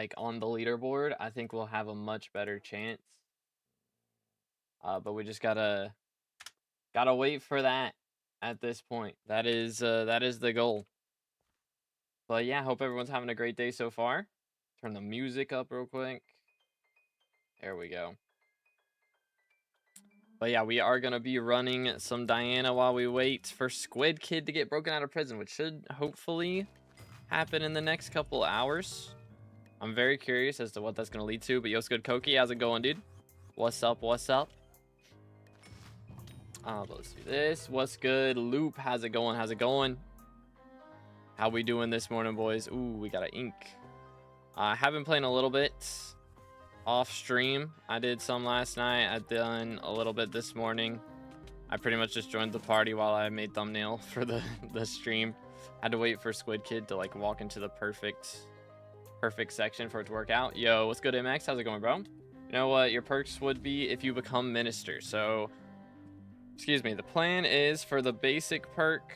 like on the leaderboard, I think we'll have a much better chance. But we just gotta wait for that at this point. That is the goal. But yeah, hope everyone's having a great day so far. Turn the music up real quick. There we go. But yeah, we are gonna be running some Diana while we wait for Squidkid to get broken out of prison, which should hopefully happen in the next couple hours. I'm very curious as to what that's gonna lead to. But yo, Squid Koki, how's it going, dude? What's up? What's up? Let's do this. What's good? Loop, how's it going? How's it going? How we doing this morning, boys? Ooh, we got an ink. I have been playing a little bit off stream. I did some last night. I've done a little bit this morning. I pretty much just joined the party while I made thumbnail for the stream. Had to wait for Squidkid to like walk into the perfect section for it to work out. Yo, what's good, MX? How's it going, bro? You know what your perks would be if you become minister. So, excuse me, the plan is for the basic perk,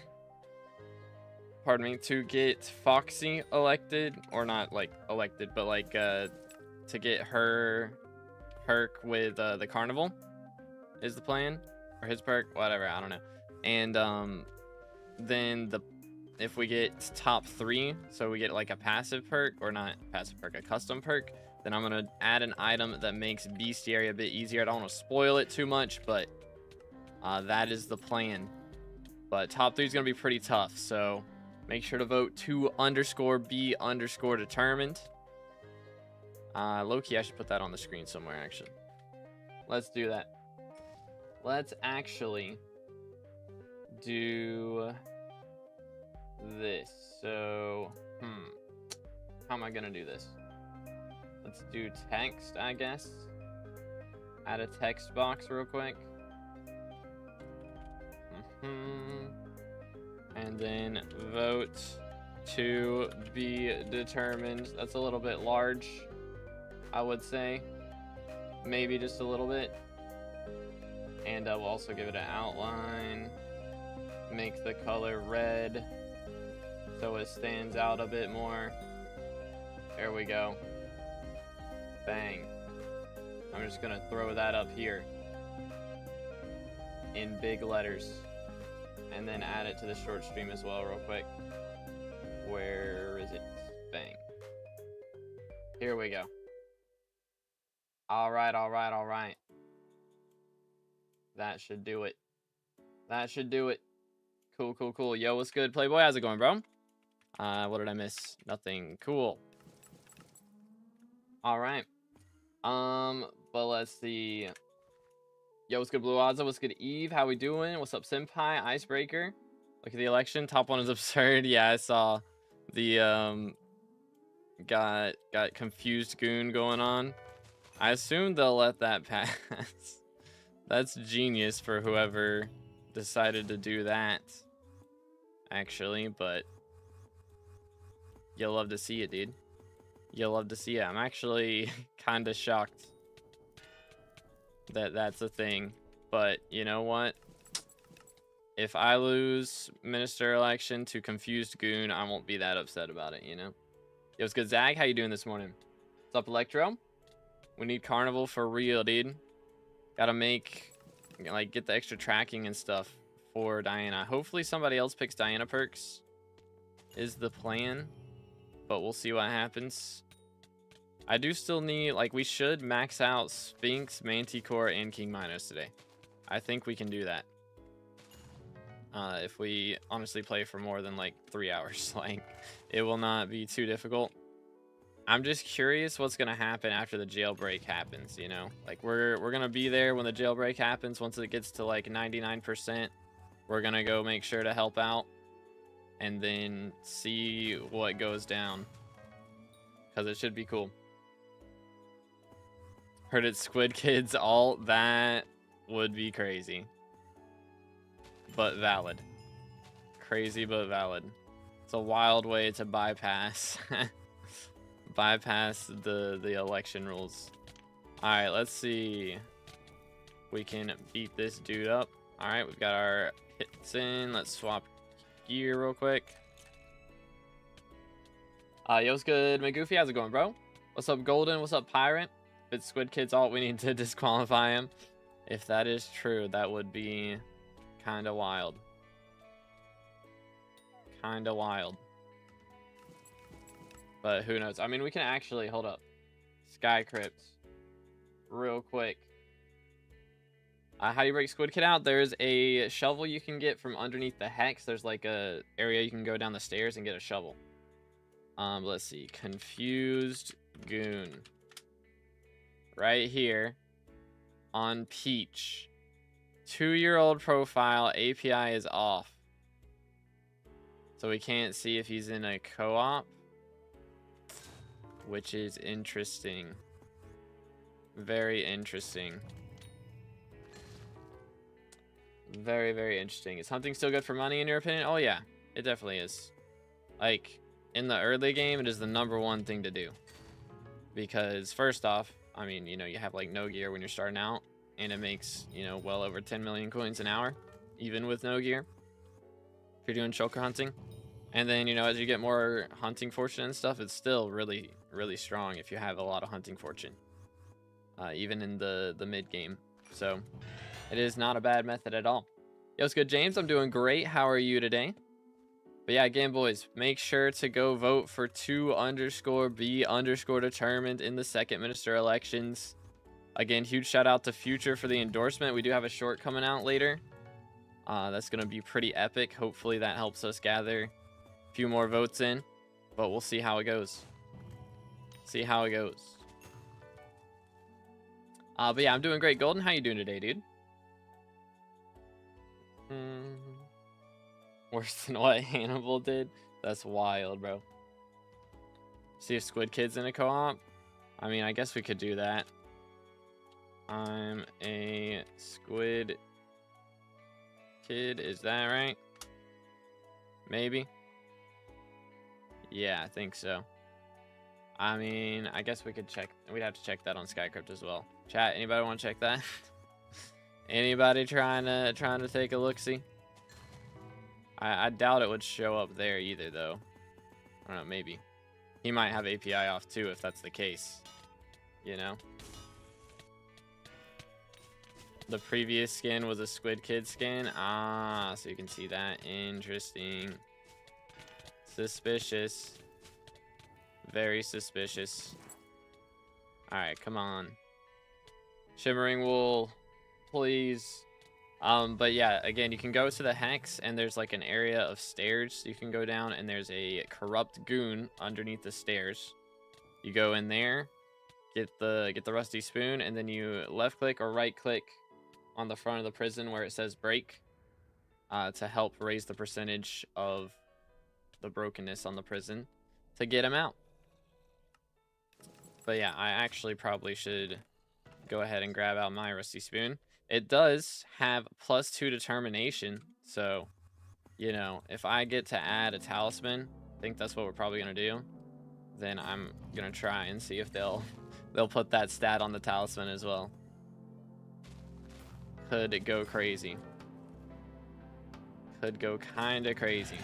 pardon me, to get Foxy elected, or not like elected, but like to get her perk with the carnival is the plan, or his perk, whatever, I don't know. And then if we get top 3, so we get like a passive perk, or not passive perk, a custom perk, then I'm gonna add an item that makes bestiary a bit easier. I don't want to spoil it too much, but that is the plan. But top 3 is gonna be pretty tough, so make sure to vote 2_be_determined. Low-key, I should put that on the screen somewhere, actually. Let's do that. Let's actually do this. So, how am I gonna do this? Let's do text, I guess. Add a text box real quick. And then vote to be determined. That's a little bit large, I would say. Maybe just a little bit. And we'll also give it an outline. Make the color red so it stands out a bit more. There we go. Bang. I'm just gonna throw that up here in big letters. And then add it to the short stream as well real quick. Where is it? Bang. Here we go. All right. That should do it. That should do it. Cool. Yo, what's good, Playboy? How's it going, bro? What did I miss? Nothing. Cool. All right. But let's see. Yo, what's good, Blue Ozza? What's good, Eve? How we doing? What's up, Senpai? Icebreaker? Look at the election. Top 1 is absurd. Yeah, I saw the got confused goon going on. I assume they'll let that pass. That's genius for whoever decided to do that, actually, but you'll love to see it, dude. You'll love to see it. I'm actually kind of shocked that that's a thing, but you know what? If I lose minister election to confused goon, I won't be that upset about it, you know? Yo, what's good, Zag? How you doing this morning? What's up, Electro? We need carnival for real, dude. Gotta make, like, get the extra tracking and stuff for Diana. Hopefully somebody else picks Diana perks is the plan, but we'll see what happens. I do still need, like, we should max out Sphinx, Manticore, and King Minos today. I think we can do that. If we honestly play for more than, like, 3 hours. Like, it will not be too difficult. I'm just curious what's going to happen after the jailbreak happens, you know? Like, we're going to be there when the jailbreak happens. Once it gets to, like, 99%, we're going to go make sure to help out. And then see what goes down. Because it should be cool. Heard it, Squidkid's alt. That would be crazy. But valid. Crazy but valid. It's a wild way to bypass the election rules. Alright, let's see. We can beat this dude up. Alright, we've got our hits in. Let's swap gear real quick. Yo, what's good, McGoofy? How's it going, bro? What's up, Golden? What's up, Pirate? If it's Squidkid's alt, we need to disqualify him. If that is true, that would be kind of wild. Kind of wild. But who knows? I mean, we can actually, hold up. Sky Crypt. Real quick. How do you break Squidkid out? There's a shovel you can get from underneath the hex. There's like a area you can go down the stairs and get a shovel. Let's see. Confused Goon. Right here. On Peach. 2-year-old profile. API is off. So we can't see if he's in a co-op. Which is interesting. Very interesting. Very, very interesting. Is hunting still good for money in your opinion? Oh yeah, it definitely is. Like, in the early game, it is the #1 thing to do. Because first off, I mean, you know, you have like no gear when you're starting out. And it makes, you know, well over 10 million coins an hour. Even with no gear. If you're doing choker hunting. And then, you know, as you get more hunting fortune and stuff, it's still really, really strong if you have a lot of hunting fortune. Even in the mid game. So, it is not a bad method at all. Yo, what's good, James? I'm doing great. How are you today? But yeah, again, boys, make sure to go vote for 2_B_determined in the second minister elections. Again, huge shout out to Future for the endorsement. We do have a short coming out later. That's going to be pretty epic. Hopefully that helps us gather a few more votes in. But we'll see how it goes. See how it goes. But yeah, I'm doing great. Golden, how you doing today, dude? Worse than what Hannibal did? That's wild, bro. See if Squidkid's in a co-op? I mean, I guess we could do that. I'm a Squid Kid. Is that right? Maybe. Yeah, I think so. I mean, I guess we could check. We'd have to check that on SkyCrypt as well. Chat, anybody want to check that? Anybody trying to take a look-see? I doubt it would show up there either, though. I don't know, maybe. He might have API off, too, if that's the case. You know? The previous skin was a Squidkid skin. Ah, so you can see that. Interesting. Suspicious. Very suspicious. Alright, come on. Shimmering Wool. Please. But yeah, again, you can go to the hex and there's like an area of stairs you can go down, and there's a corrupt goon underneath the stairs. You go in there, get the rusty spoon, and then you left click or right click on the front of the prison where it says break to help raise the percentage of the brokenness on the prison to get him out. But yeah, I actually probably should go ahead and grab out my rusty spoon. It does have +2 determination, so, you know, if I get to add a talisman, I think that's what we're probably gonna do, then I'm gonna try and see if they'll put that stat on the talisman as well. Could go crazy. Could go kinda crazy.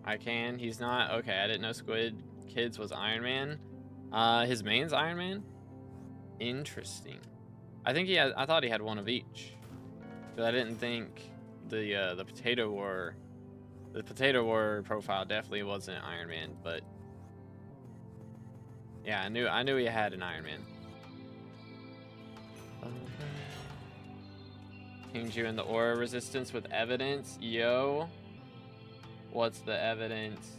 I can. He's not. Okay, I didn't know Squidkid's was Iron Man. His main's Iron Man? Interesting. I think he had. I thought he had one of each. But I didn't think the Potato War. The Potato War profile definitely wasn't Iron Man, but yeah, I knew he had an Iron Man. Pinged you in the aura resistance with evidence. Yo. What's the evidence?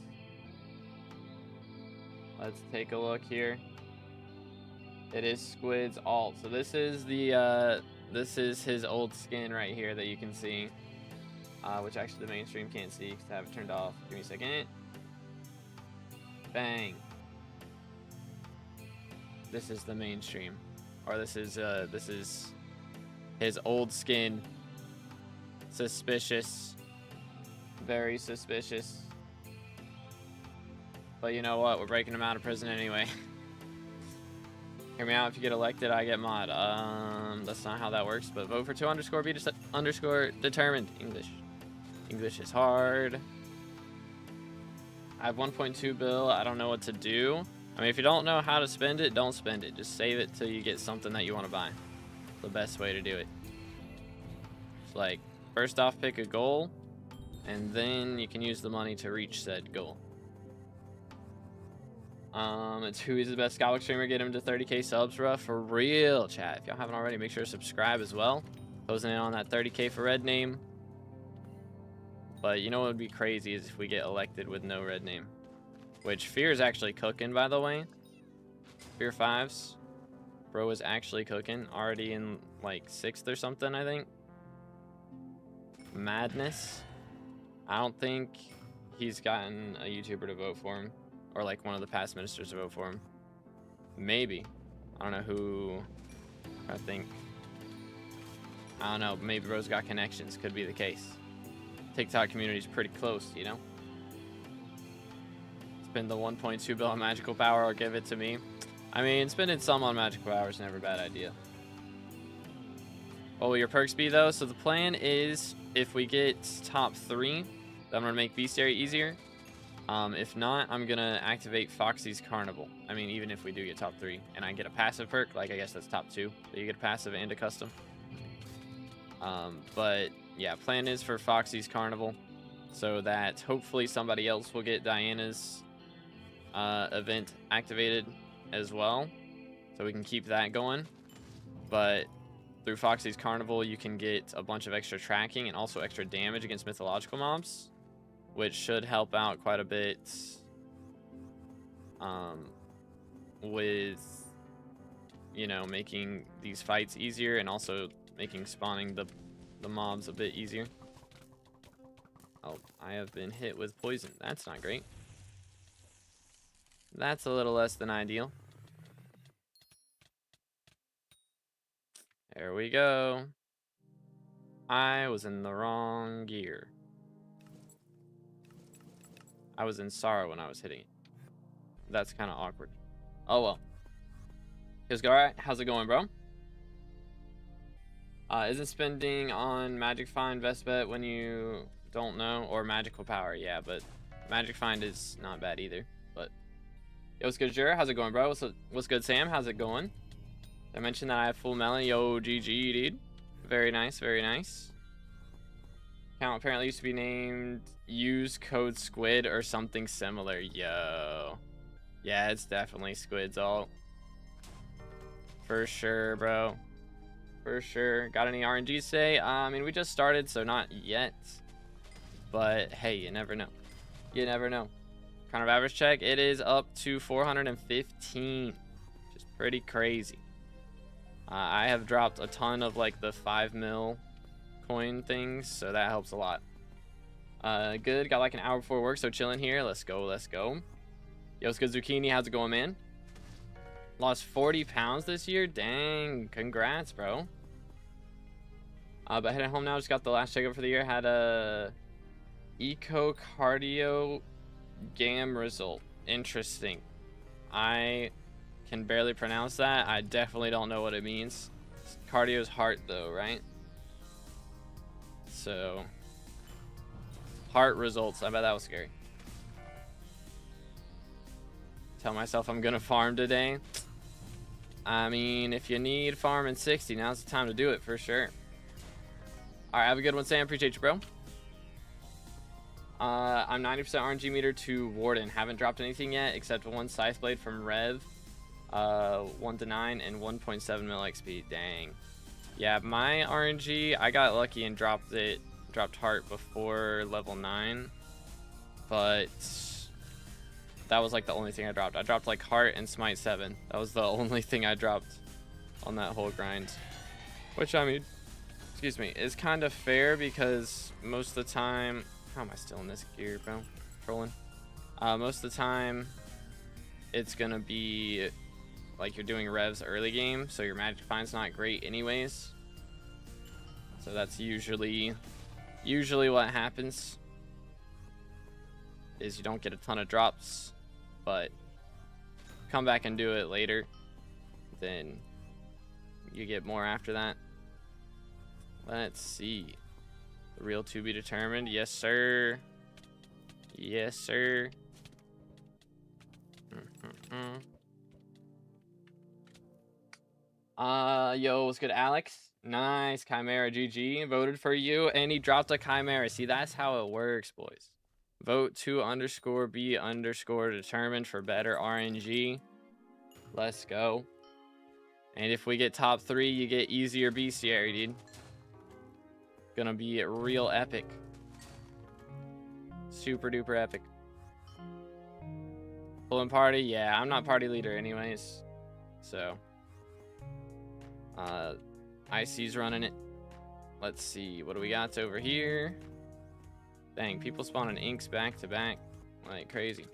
Let's take a look here. It is Squid's alt. So this is his old skin right here that you can see. Which actually the mainstream can't see because I have it turned off. Give me a second. Bang. This is the mainstream. Or this is his old skin. Suspicious. Very suspicious. But you know what? We're breaking him out of prison anyway. Hear me out. If you get elected, I get mod. That's not how that works. But vote for 2_B_determined English. English is hard. I have 1.2 bill. I don't know what to do. I mean, if you don't know how to spend it, don't spend it. Just save it till you get something that you want to buy. The best way to do it. It's like, first off, pick a goal, and then you can use the money to reach said goal. It's who is the best SkyBlock streamer? Get him to 30k subs, bro. For real, chat. If y'all haven't already, make sure to subscribe as well. Closing in on that 30k for red name. But you know what would be crazy is if we get elected with no red name. Which Fear is actually cooking, by the way. Fear 5s. Bro is actually cooking. Already in like 6th or something, I think. Madness. I don't think he's gotten a YouTuber to vote for him. Or like one of the past ministers to vote for him. Maybe. I don't know who. I think. I don't know. Maybe bro's got connections. Could be the case. TikTok community's pretty close, you know? Spend the 1.2 bill on magical power or give it to me. I mean, spending some on magical power is never a bad idea. What will your perks be, though? So the plan is, if we get top 3, then I'm going to make Bestiary easier. If not, I'm going to activate Foxy's Carnival. I mean, even if we do get top 3 and I get a passive perk, like I guess that's top 2. So you get a passive and a custom. But yeah, plan is for Foxy's Carnival so that hopefully somebody else will get Diana's event activated as well. So we can keep that going. But through Foxy's Carnival, you can get a bunch of extra tracking and also extra damage against mythological mobs, which should help out quite a bit with, you know, making these fights easier and also making spawning the mobs a bit easier. Oh, I have been hit with poison. That's not great. That's a little less than ideal. There we go. I was in the wrong gear. I was in sorrow when I was hitting it. That's kind of awkward. Oh well. Alright, how's it going, bro? Isn't spending on Magic Find best bet when you don't know? Or Magical Power, yeah, but Magic Find is not bad either. But yo, what's good, Jura? How's it going, bro? What's good, Sam? How's it going? I mentioned that I have full melon. Yo, GG, dude. Very nice, very nice. Account apparently used to be named Use Code Squid or something similar. Yo. Yeah, it's definitely Squid's alt. For sure, bro. For sure. Got any RNG today? I mean, we just started, so not yet. But hey, you never know. You never know. Kind of average check. It is up to 415. Which is pretty crazy. I have dropped a ton of like the 5 mil coin things, so that helps a lot. Good. Got like an hour before work, so chilling here. Let's go. Let's go. Yo, what's good, Zucchini? How's it going, man? Lost 40 pounds this year? Dang. Congrats, bro. But heading home now. Just got the last checkup for the year. Had a echocardiogram result. Interesting. I can barely pronounce that. I definitely don't know what it means. Cardio's heart, though, right? So, heart results. I bet that was scary. Tell myself I'm gonna farm today. I mean, if you need farm in 60, now's the time to do it for sure. Alright, have a good one, Sam. Appreciate you, bro. I'm 90% RNG meter to Warden. Haven't dropped anything yet except one Scythe Blade from Rev. 1 to 9 and 1.7 mil XP. Dang. Yeah, my RNG, I got lucky and dropped heart before level 9. But that was like the only thing I dropped. I dropped like heart and smite 7. That was the only thing I dropped on that whole grind. Which, I mean, excuse me, is kind of fair because most of the time... How am I still in this gear, bro? Trolling. Most of the time, it's gonna be like you're doing revs early game, so your magic find's not great anyways. So that's usually what happens. Is you don't get a ton of drops, but come back and do it later, then you get more after that. Let's see. The real to be determined. Yes, sir. Yes, sir. Yo, what's good, Alex? Nice, Chimera GG. Voted for you, and he dropped a Chimera. See, that's how it works, boys. Vote to_be_ determined for better RNG. Let's go. And if we get top 3, you get easier bestiary, dude. Gonna be real epic. Super duper epic. Pulling party? Yeah, I'm not party leader anyways. So. IC's running it. Let's see. What do we got over here? Dang, people spawning inks back to back. Like crazy.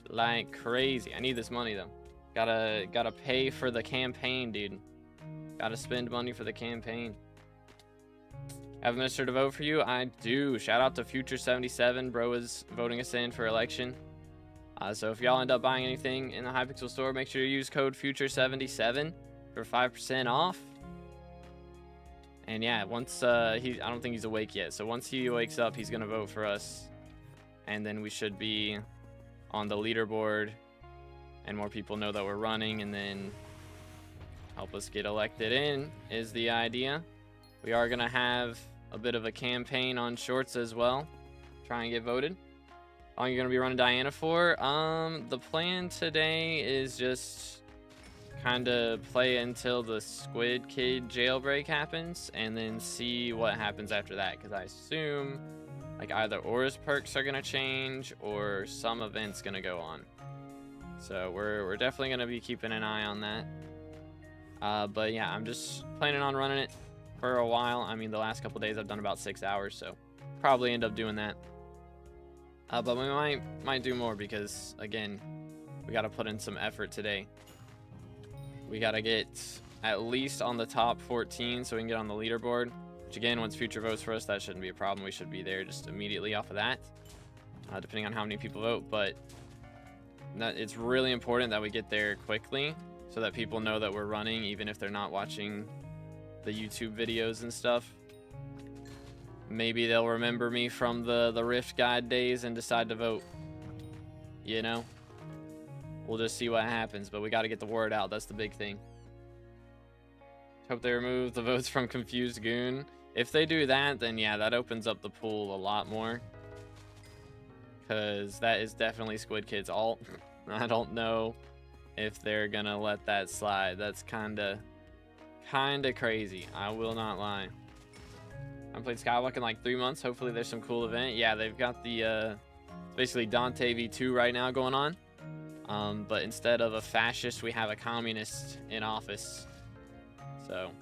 Like crazy. I need this money though. Gotta pay for the campaign, dude. Gotta spend money for the campaign. Have a minister to vote for you? I do. Shout out to Future77. Bro is voting us in for election. So if y'all end up buying anything in the Hypixel store, make sure you use code Future77 for 5% off. And yeah, once I don't think he's awake yet. So once he wakes up, he's gonna vote for us. And then we should be on the leaderboard and more people know that we're running, and then help us get elected in is the idea. We are gonna have a bit of a campaign on shorts as well. Try and get voted. How long are you gonna be running Diana for? The plan today is just kind of play until the Squidkid jailbreak happens, and then see what happens after that. Because I assume like either Aura's perks are gonna change or some event's gonna go on. So we're definitely gonna be keeping an eye on that. But yeah, I'm just planning on running it for a while. I mean, the last couple days I've done about 6 hours, so probably end up doing that. But we might do more because again, we got to put in some effort today. We got to get at least on the top 14 so we can get on the leaderboard, which again, once Future votes for us, that shouldn't be a problem. We should be there just immediately off of that, depending on how many people vote. But it's really important that we get there quickly so that people know that we're running, even if they're not watching the YouTube videos and stuff. Maybe they'll remember me from the Rift Guide days and decide to vote. You know? We'll just see what happens, but we got to get the word out. That's the big thing. Hope they remove the votes from Confused Goon. If they do that, then yeah, that opens up the pool a lot more. Because that is definitely Squidkid's alt. I don't know if they're going to let that slide. That's kind of crazy. I will not lie. I played SkyBlock in like 3 months. Hopefully there's some cool event. Yeah, they've got the basically Dante v2 right now going on. But instead of a fascist, we have a communist in office. So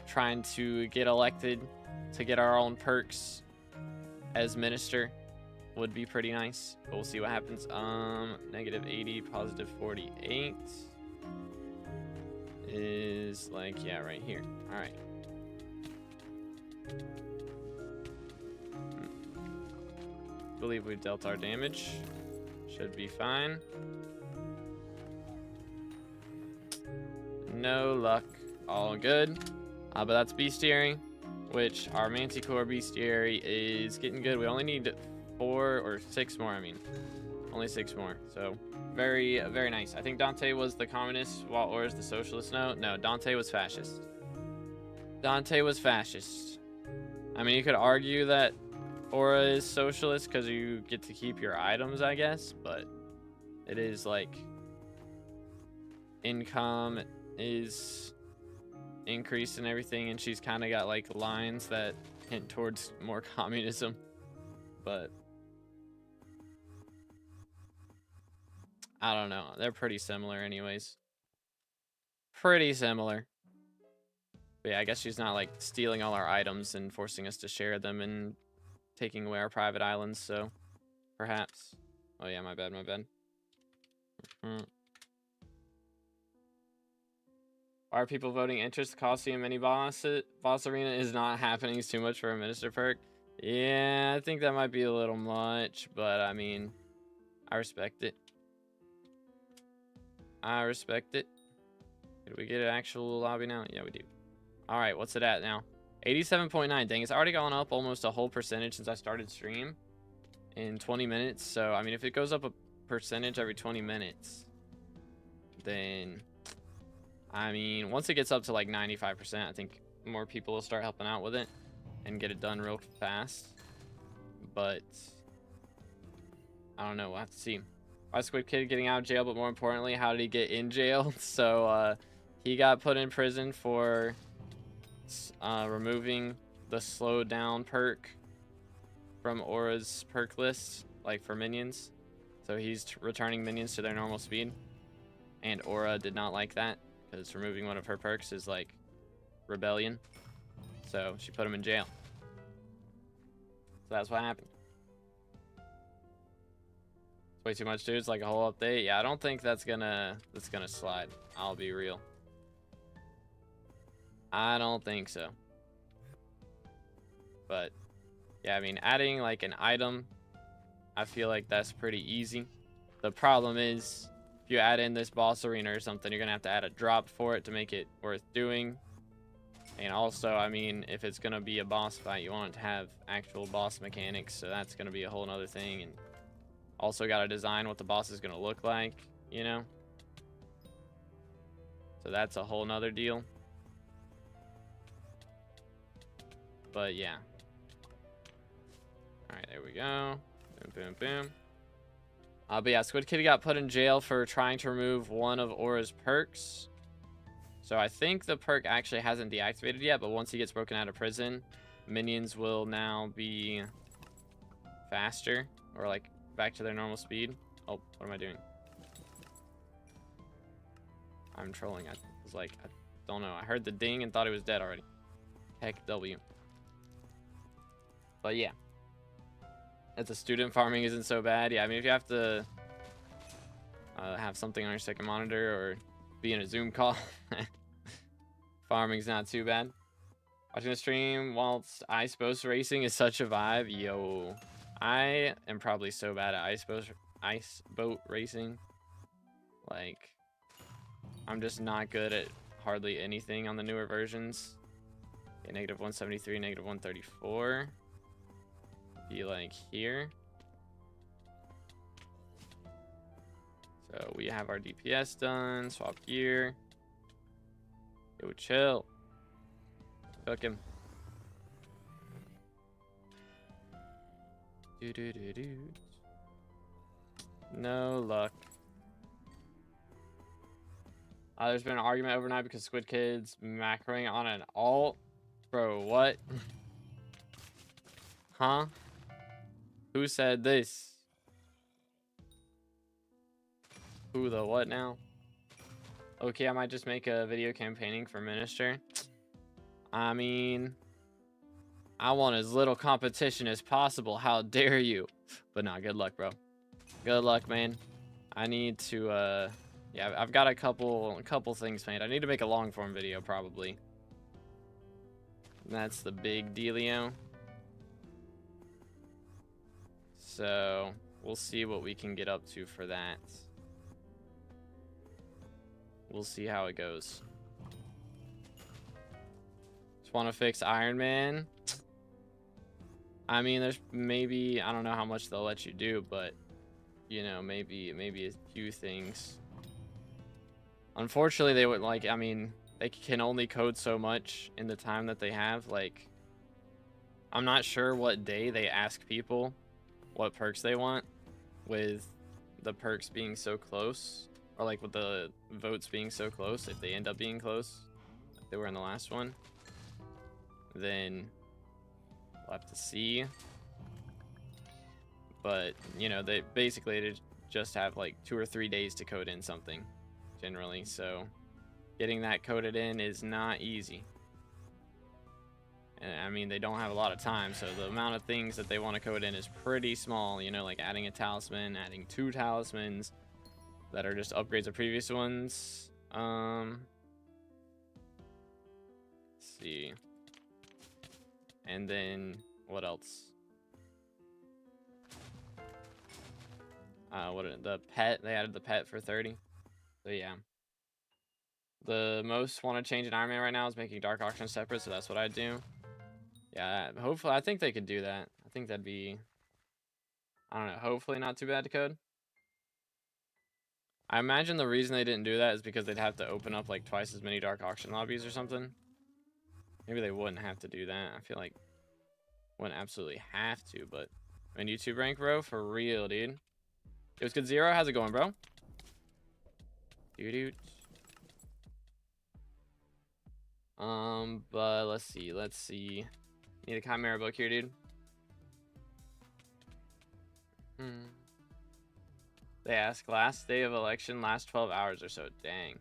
trying to get elected to get our own perks as minister would be pretty nice. But we'll see what happens. -80, +48 is like, yeah, right here. All right. Believe we've dealt our damage. Should be fine. No luck. All good. But that's bestiary, which our Manticore bestiary is getting good. We only need 4 or 6 more. I mean, only 6 more. So very, very nice. I think Dante was the communist while Aura's the socialist. No, Dante was fascist. Dante was fascist. I mean, you could argue that Aura is socialist because you get to keep your items, I guess, but it is like income is increased and everything, and she's kind of got like lines that hint towards more communism, but I don't know. They're pretty similar anyways. Pretty similar. But yeah, I guess she's not like stealing all our items and forcing us to share them and taking away our private islands, so perhaps. Oh yeah, my bad. Why are people voting Intrests? Coliseum mini boss arena is not happening. It's too much for a minister perk. Yeah, I think that might be a little much, but I mean, I respect it. Did we get an actual lobby now? Yeah, we do. All right, what's it at now? 87.9. Dang, it's already gone up almost a whole percentage since I started stream in 20 minutes. So, I mean, if it goes up a percentage every 20 minutes, then, I mean, once it gets up to like 95%, I think more people will start helping out with it and get it done real fast. But I don't know. We'll have to see. Why Squidkid getting out of jail, but more importantly, how did he get in jail? So, he got put in prison for removing the slow down perk from Aura's perk list, like for minions. So he's returning minions to their normal speed. And Aura did not like that, because removing one of her perks is like rebellion. So she put him in jail. So that's what happened. It's way too much, dude. It's like a whole update. Yeah, I don't think that's gonna slide. I'll be real. I don't think so. But yeah, I mean, adding like an item, I feel like that's pretty easy. The problem is, if you add in this boss arena or something, you're gonna have to add a drop for it to make it worth doing. And also, I mean, if it's gonna be a boss fight, you want it to have actual boss mechanics, so that's gonna be a whole nother thing. And also gotta design what the boss is gonna look like, you know? So that's a whole nother deal. But yeah. Alright, there we go. Boom, boom, boom. But yeah, Squidkid got put in jail for trying to remove one of Aura's perks. So I think the perk actually hasn't deactivated yet, but once he gets broken out of prison, minions will now be faster, or like back to their normal speed. Oh, what am I doing? I'm trolling. I was like, I don't know. I heard the ding and thought he was dead already. Heck W. But yeah. As a student, farming isn't so bad. Yeah, I mean, if you have to have something on your second monitor or be in a Zoom call, farming's not too bad. Watching the stream whilst ice boat racing is such a vibe. Yo, I am probably so bad at ice boat racing. Like, I'm just not good at hardly anything on the newer versions. Okay, negative 173, negative 134. Be like here. So we have our DPS done. Swap gear. Yo, chill. Cook him. No luck. There's been an argument overnight because Squidkid's macroing on an alt. Bro, what? Huh? Who said this? Who the what now? Okay, I might just make a video campaigning for Minister. I mean, I want as little competition as possible. How dare you? But nah, good luck, bro. Good luck, man. I need to, yeah, I've got a couple things planned. I need to make a long form video, probably. That's the big dealio. So we'll see what we can get up to for that. We'll see how it goes. Just want to fix Iron Man. I mean, there's maybe, I don't know how much they'll let you do, but you know, maybe a few things. Unfortunately, they would like, I mean, they can only code so much in the time that they have. Like, I'm not sure what day they ask people what perks they want, with the perks being so close, or like with the votes being so close. If they end up being close, like they were in the last one, then we'll have to see. But you know, they basically just have like 2 or 3 days to code in something generally, so getting that coded in is not easy. And I mean, they don't have a lot of time, so the amount of things that they want to code in is pretty small, you know, like adding a talisman, adding 2 talismans that are just upgrades of previous ones. Let's see. And then what else? The pet, they added the pet for 30. So yeah. The most want to change in Iron Man right now is making Dark Auction separate, so that's what I do. Yeah, hopefully, I think they could do that. I think that'd be, I don't know, hopefully not too bad to code. I imagine the reason they didn't do that is because they'd have to open up like twice as many dark auction lobbies or something. Maybe they wouldn't have to do that. I feel like wouldn't absolutely have to, but I mean, YouTube rank, bro, for real, dude. It was good. Zero. How's it going, bro? Dude. But let's see. Need a chimera book here, dude. They ask last day of election, last 12 hours or so. Dang.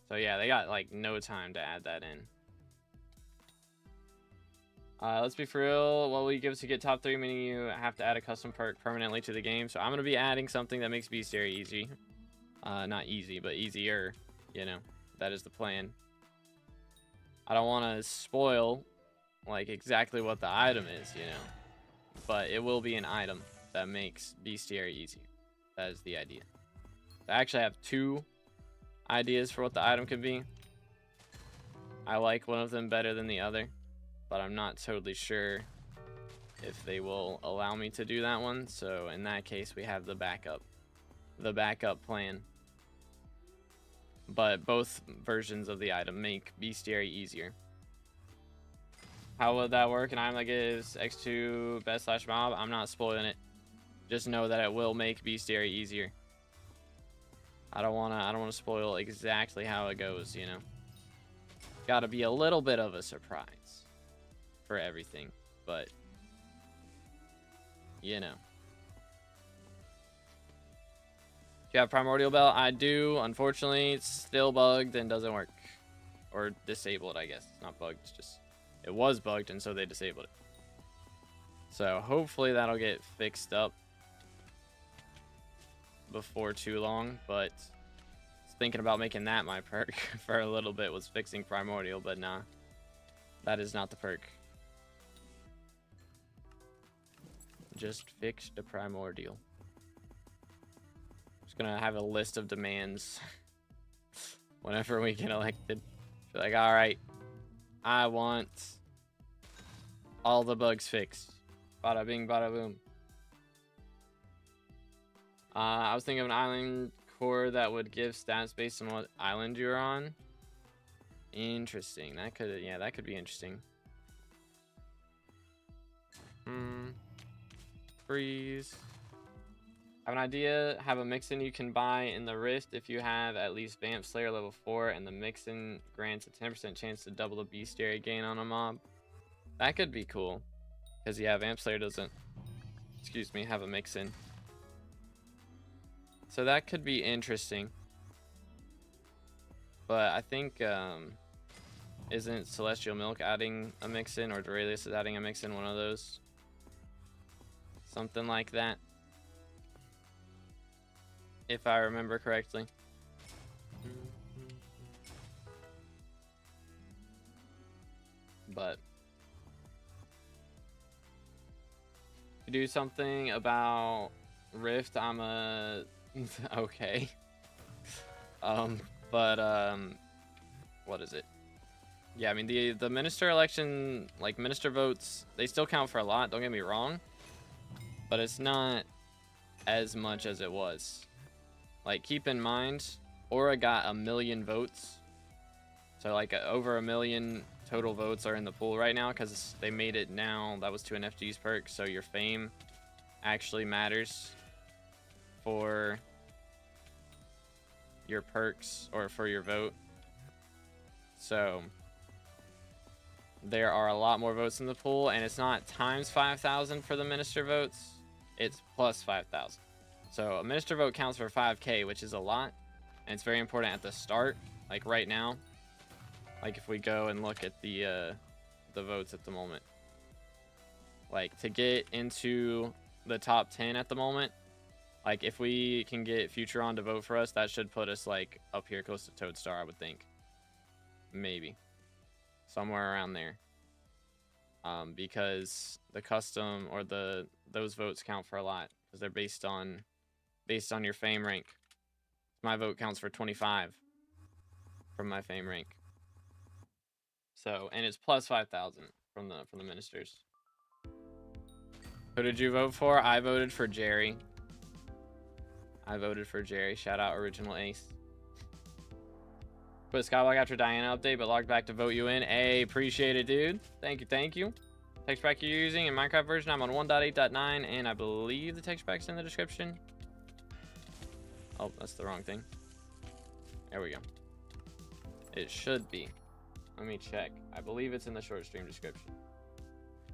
So yeah, they got like no time to add that in. Let's be for real. What will you give us to get top 3? Meaning you have to add a custom perk permanently to the game. So I'm gonna be adding something that makes bestiary easy. Not easy, but easier. You know, that is the plan. I don't want to spoil like exactly what the item is, you know, but it will be an item that makes bestiary easy. That is the idea. I actually have 2 ideas for what the item could be. I like one of them better than the other, but I'm not totally sure if they will allow me to do that one. So in that case, we have the backup plan. But both versions of the item make bestiary easier. How would that work? And I'm like, is X2 best / mob? I'm not spoiling it. Just know that it will make bestiary easier. I don't wanna spoil exactly how it goes, you know. Gotta be a little bit of a surprise for everything, but you know. Do you have Primordial Belt? I do. Unfortunately, it's still bugged and doesn't work. Or disabled, I guess. It's not bugged, it's just it was bugged and so they disabled it. So hopefully that'll get fixed up before too long, but thinking about making that my perk for a little bit was fixing Primordial, but nah. That is not the perk. Just fixed the Primordial. Just gonna have a list of demands whenever we get elected. Be like, alright, I want all the bugs fixed. Bada bing, bada boom. I was thinking of an island core that would give stats based on what island you're on. Interesting. That could be interesting. Freeze. Have an idea? Have a mixin you can buy in the Rift if you have at least Vamp Slayer level 4, and the mixin grants a 10% chance to double the bestiary gain on a mob. That could be cool, because yeah, Vamp Slayer doesn't, excuse me, have a mixin. So that could be interesting. But I think, isn't Celestial Milk adding a mix-in, or Duralius is adding a mix-in, one of those? Something like that. If I remember correctly. But to do something about Rift, I'm a okay. What is it? Yeah, I mean the minister election, like minister votes, they still count for a lot, don't get me wrong, but it's not as much as it was. Like, keep in mind, Aura got 1 million votes, so like over 1 million total votes are in the pool right now because they made it now. That was to an FG's perk, so your fame actually matters for your perks or for your vote. So there are a lot more votes in the pool, and it's not times 5,000 for the minister votes, it's plus 5,000. So a minister vote counts for 5k, which is a lot, and it's very important at the start, like right now. Like if we go and look at the votes at the moment, like to get into the top 10 at the moment, like if we can get Futuron to vote for us, that should put us like up here close to Toadstar, I would think. Maybe somewhere around there, because the custom or those votes count for a lot because they're based on your fame rank. My vote counts for 25 from my fame rank. So, and it's plus 5,000 from the ministers. Who did you vote for? I voted for Jerry. I voted for Jerry. Shout out Original Ace. Put SkyBlock after Diana update, but logged back to vote you in. Hey, appreciate it, dude. Thank you, thank you. Text pack you're using in Minecraft version, I'm on 1.8.9, and I believe the text pack's in the description. Oh, that's the wrong thing. There we go. It should be. Let me check. I believe it's in the short stream description.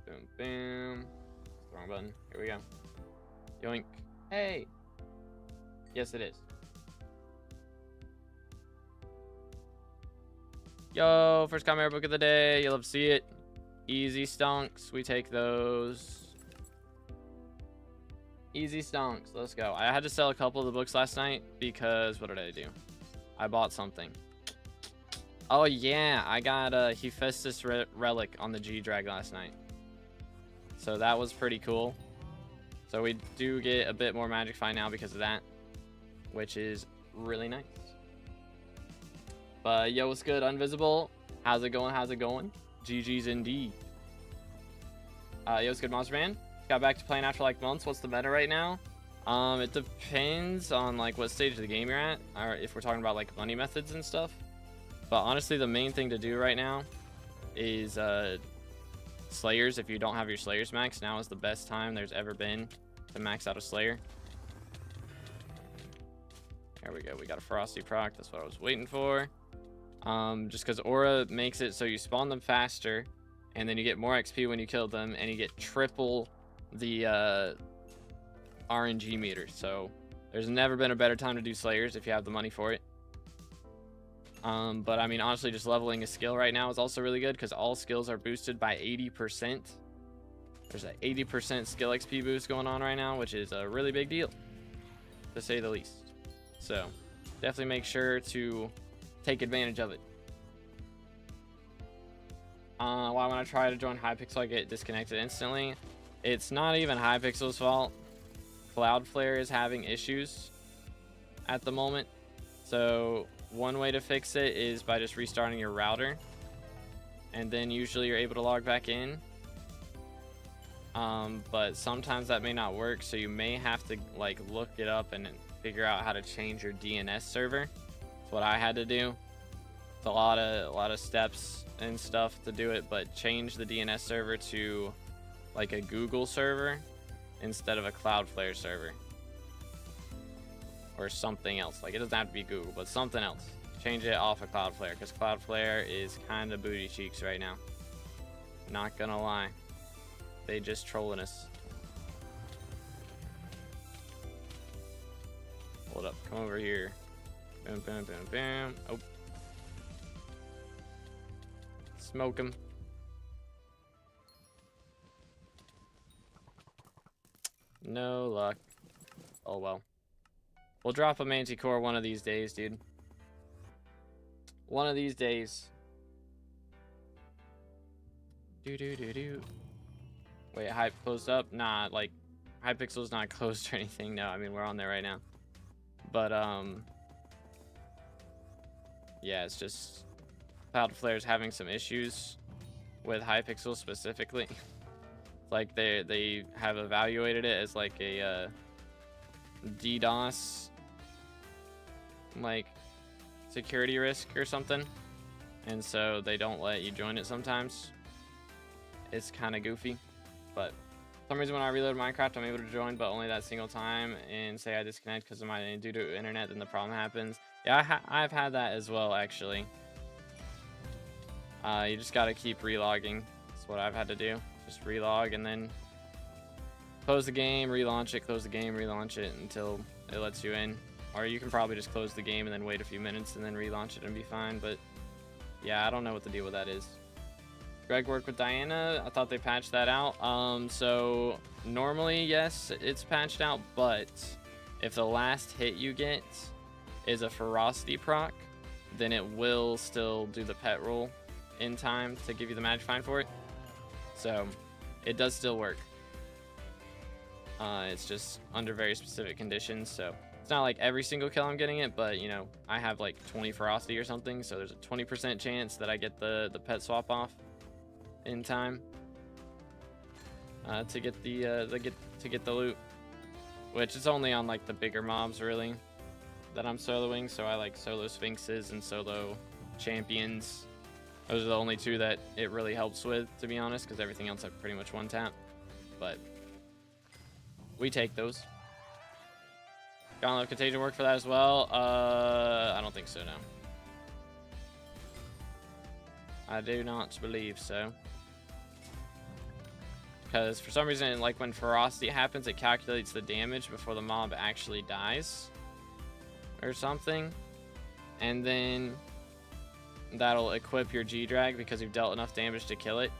Boom, boom. That's the wrong button. Here we go. Yoink. Hey. Yes, it is. Yo, first comic book of the day. You'll love to see it. Easy stonks. We take those. Easy stonks. Let's go. I had to sell a couple of the books last night because what did I do? I bought something. Oh yeah, I got a Hephaestus relic on the G-Drag last night. So that was pretty cool. So we do get a bit more magic find now because of that, which is really nice. But yo, what's good, Invisible? How's it going? How's it going? GG's indeed. Yo, what's good, Monster Man? Got back to playing after like months. What's the meta right now? It depends on like what stage of the game you're at, or if we're talking about like money methods and stuff. But honestly, the main thing to do right now is Slayers. If you don't have your Slayers max, now is the best time there's ever been to max out a Slayer. There we go. We got a Frosty proc. That's what I was waiting for. Just because Aura makes it so you spawn them faster, and then you get more XP when you kill them, and you get triple the RNG meter. So there's never been a better time to do Slayers if you have the money for it. But I mean, honestly, just leveling a skill right now is also really good because all skills are boosted by 80%. There's an 80% skill XP boost going on right now, which is a really big deal, to say the least. So definitely make sure to take advantage of it. Why when I try to join Hypixel, I get disconnected instantly? It's not even Hypixel's fault. Cloudflare is having issues at the moment. So one way to fix it is by just restarting your router, and then usually you're able to log back in. But sometimes that may not work, so you may have to like look it up and figure out how to change your DNS server. That's what I had to do. It's a lot of steps and stuff to do it, but change the DNS server to like a Google server instead of a Cloudflare server or something else. Like, it doesn't have to be Google, but something else. Change it off of Cloudflare, because Cloudflare is kind of booty cheeks right now. Not gonna lie, they just trolling us. Hold up, come over here. Boom, boom, boom, boom. Oh, smoke him. No luck. Oh well. We'll drop a Manticore one of these days, dude. One of these days. Do. Wait, Hype closed up? Nah, like, Hypixel's not closed or anything. No, I mean, we're on there right now. But, yeah, it's just Cloudflare's having some issues with Hypixel specifically. Like, they have evaluated it as, like, a, DDoS, like, security risk or something, and so they don't let you join it sometimes. It's kind of goofy, but for some reason when I reload Minecraft, I'm able to join, but only that single time, and say I disconnect because of my due to internet, then the problem happens. Yeah, I've had that as well, actually. You just got to keep relogging. That's what I've had to do. Just relog and then close the game, relaunch it, close the game, relaunch it until it lets you in. Or you can probably just close the game and then wait a few minutes and then relaunch it and be fine. But yeah, I don't know what the deal with that is. Greg worked with Diana. I thought they patched that out. So normally, yes, it's patched out, but if the last hit you get is a ferocity proc, then it will still do the pet roll in time to give you the magic find for it. So it does still work. It's just under very specific conditions, so it's not like every single kill I'm getting it, but you know, I have like 20 ferocity or something, so there's a 20% chance that I get the pet swap off in time. to get the loot, which is only on like the bigger mobs really that I'm soloing. So I like solo Sphinxes and solo champions. Those are the only two that it really helps with, to be honest, because everything else I pretty much one tap. But we take those. Gauntlet of Contagion work for that as well? I don't think so, no. I do not believe so. Because for some reason, like when ferocity happens, it calculates the damage before the mob actually dies. Or something. And then that'll equip your G-Drag because you've dealt enough damage to kill it.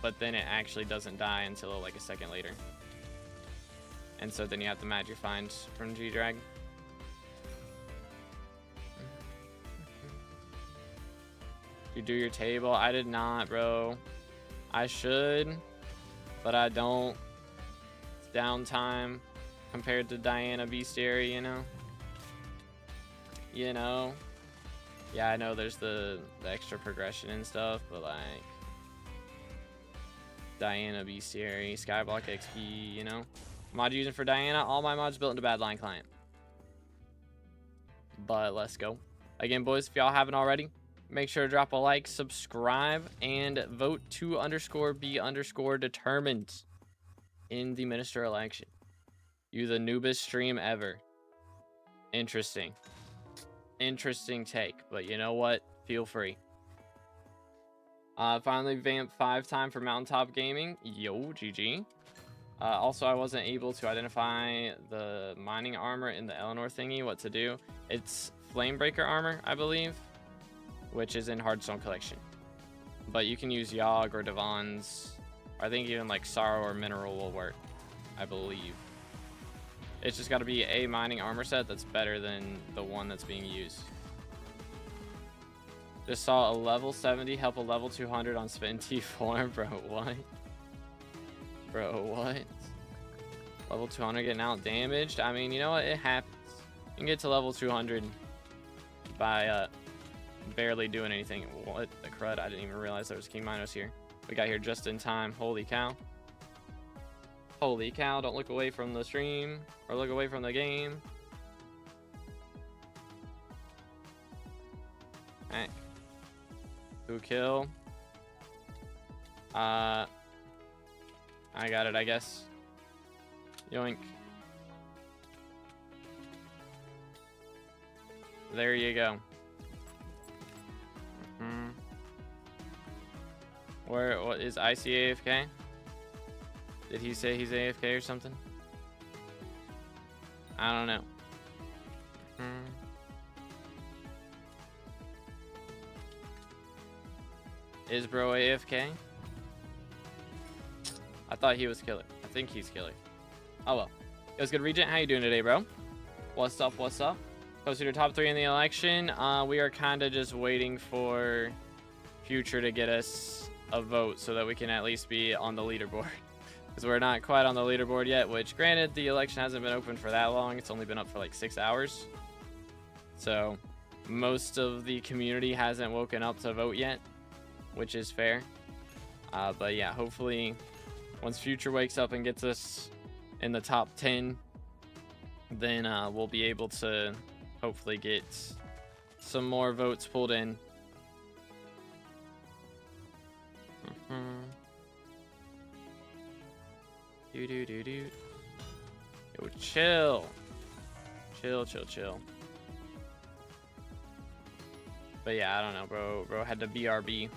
But then it actually doesn't die until like a second later. And so then you have the magic find from G-Drag. You do your table? I did not, bro. I should, but I don't. It's downtime compared to Diana Bestiary, you know? You know? Yeah, I know there's the extra progression and stuff, but like Diana Bestiary, SkyBlock XP, you know? Mod using for Diana, all my mods built into Badline client. But let's go. Again, boys, if y'all haven't already, make sure to drop a like, subscribe, and vote 2_B_determined in the minister election. You the noobest stream ever. Interesting. Interesting take, but you know what? Feel free. Finally vamp 5 time for Mountaintop Gaming. Yo, GG. Also, I wasn't able to identify the mining armor in the Eleanor thingy, what to do. It's Flamebreaker armor, I believe, which is in Hardstone Collection. But you can use Yogg or Devon's. I think even like Sorrow or Mineral will work, I believe. It's just got to be a mining armor set that's better than the one that's being used. Just saw a level 70 help a level 200 on Spin T4. Bro, what? Bro, what? Level 200 getting out damaged? I mean, you know what? It happens. You can get to level 200 by barely doing anything. What the crud? I didn't even realize there was King Minos here. We got here just in time. Holy cow. Holy cow. Don't look away from the stream or look away from the game. Alright. Who kill? I got it, I guess. Yoink. There you go. What is IC AFK? Did he say he's AFK or something? I don't know. Is bro AFK? I thought he was killer. I think he's killer. Oh well. It was good. Regent, how you doing today, bro? What's up? What's up? Posted your top 3 in the election. We are kind of just waiting for Future to get us a vote so that we can at least be on the leaderboard. Because we're not quite on the leaderboard yet, which granted, the election hasn't been open for that long. It's only been up for like 6 hours. So most of the community hasn't woken up to vote yet, which is fair. But yeah, hopefully once Future wakes up and gets us in the top 10, then we'll be able to hopefully get some more votes pulled in. Yo, chill. Chill. But yeah, I don't know, bro had to BRB.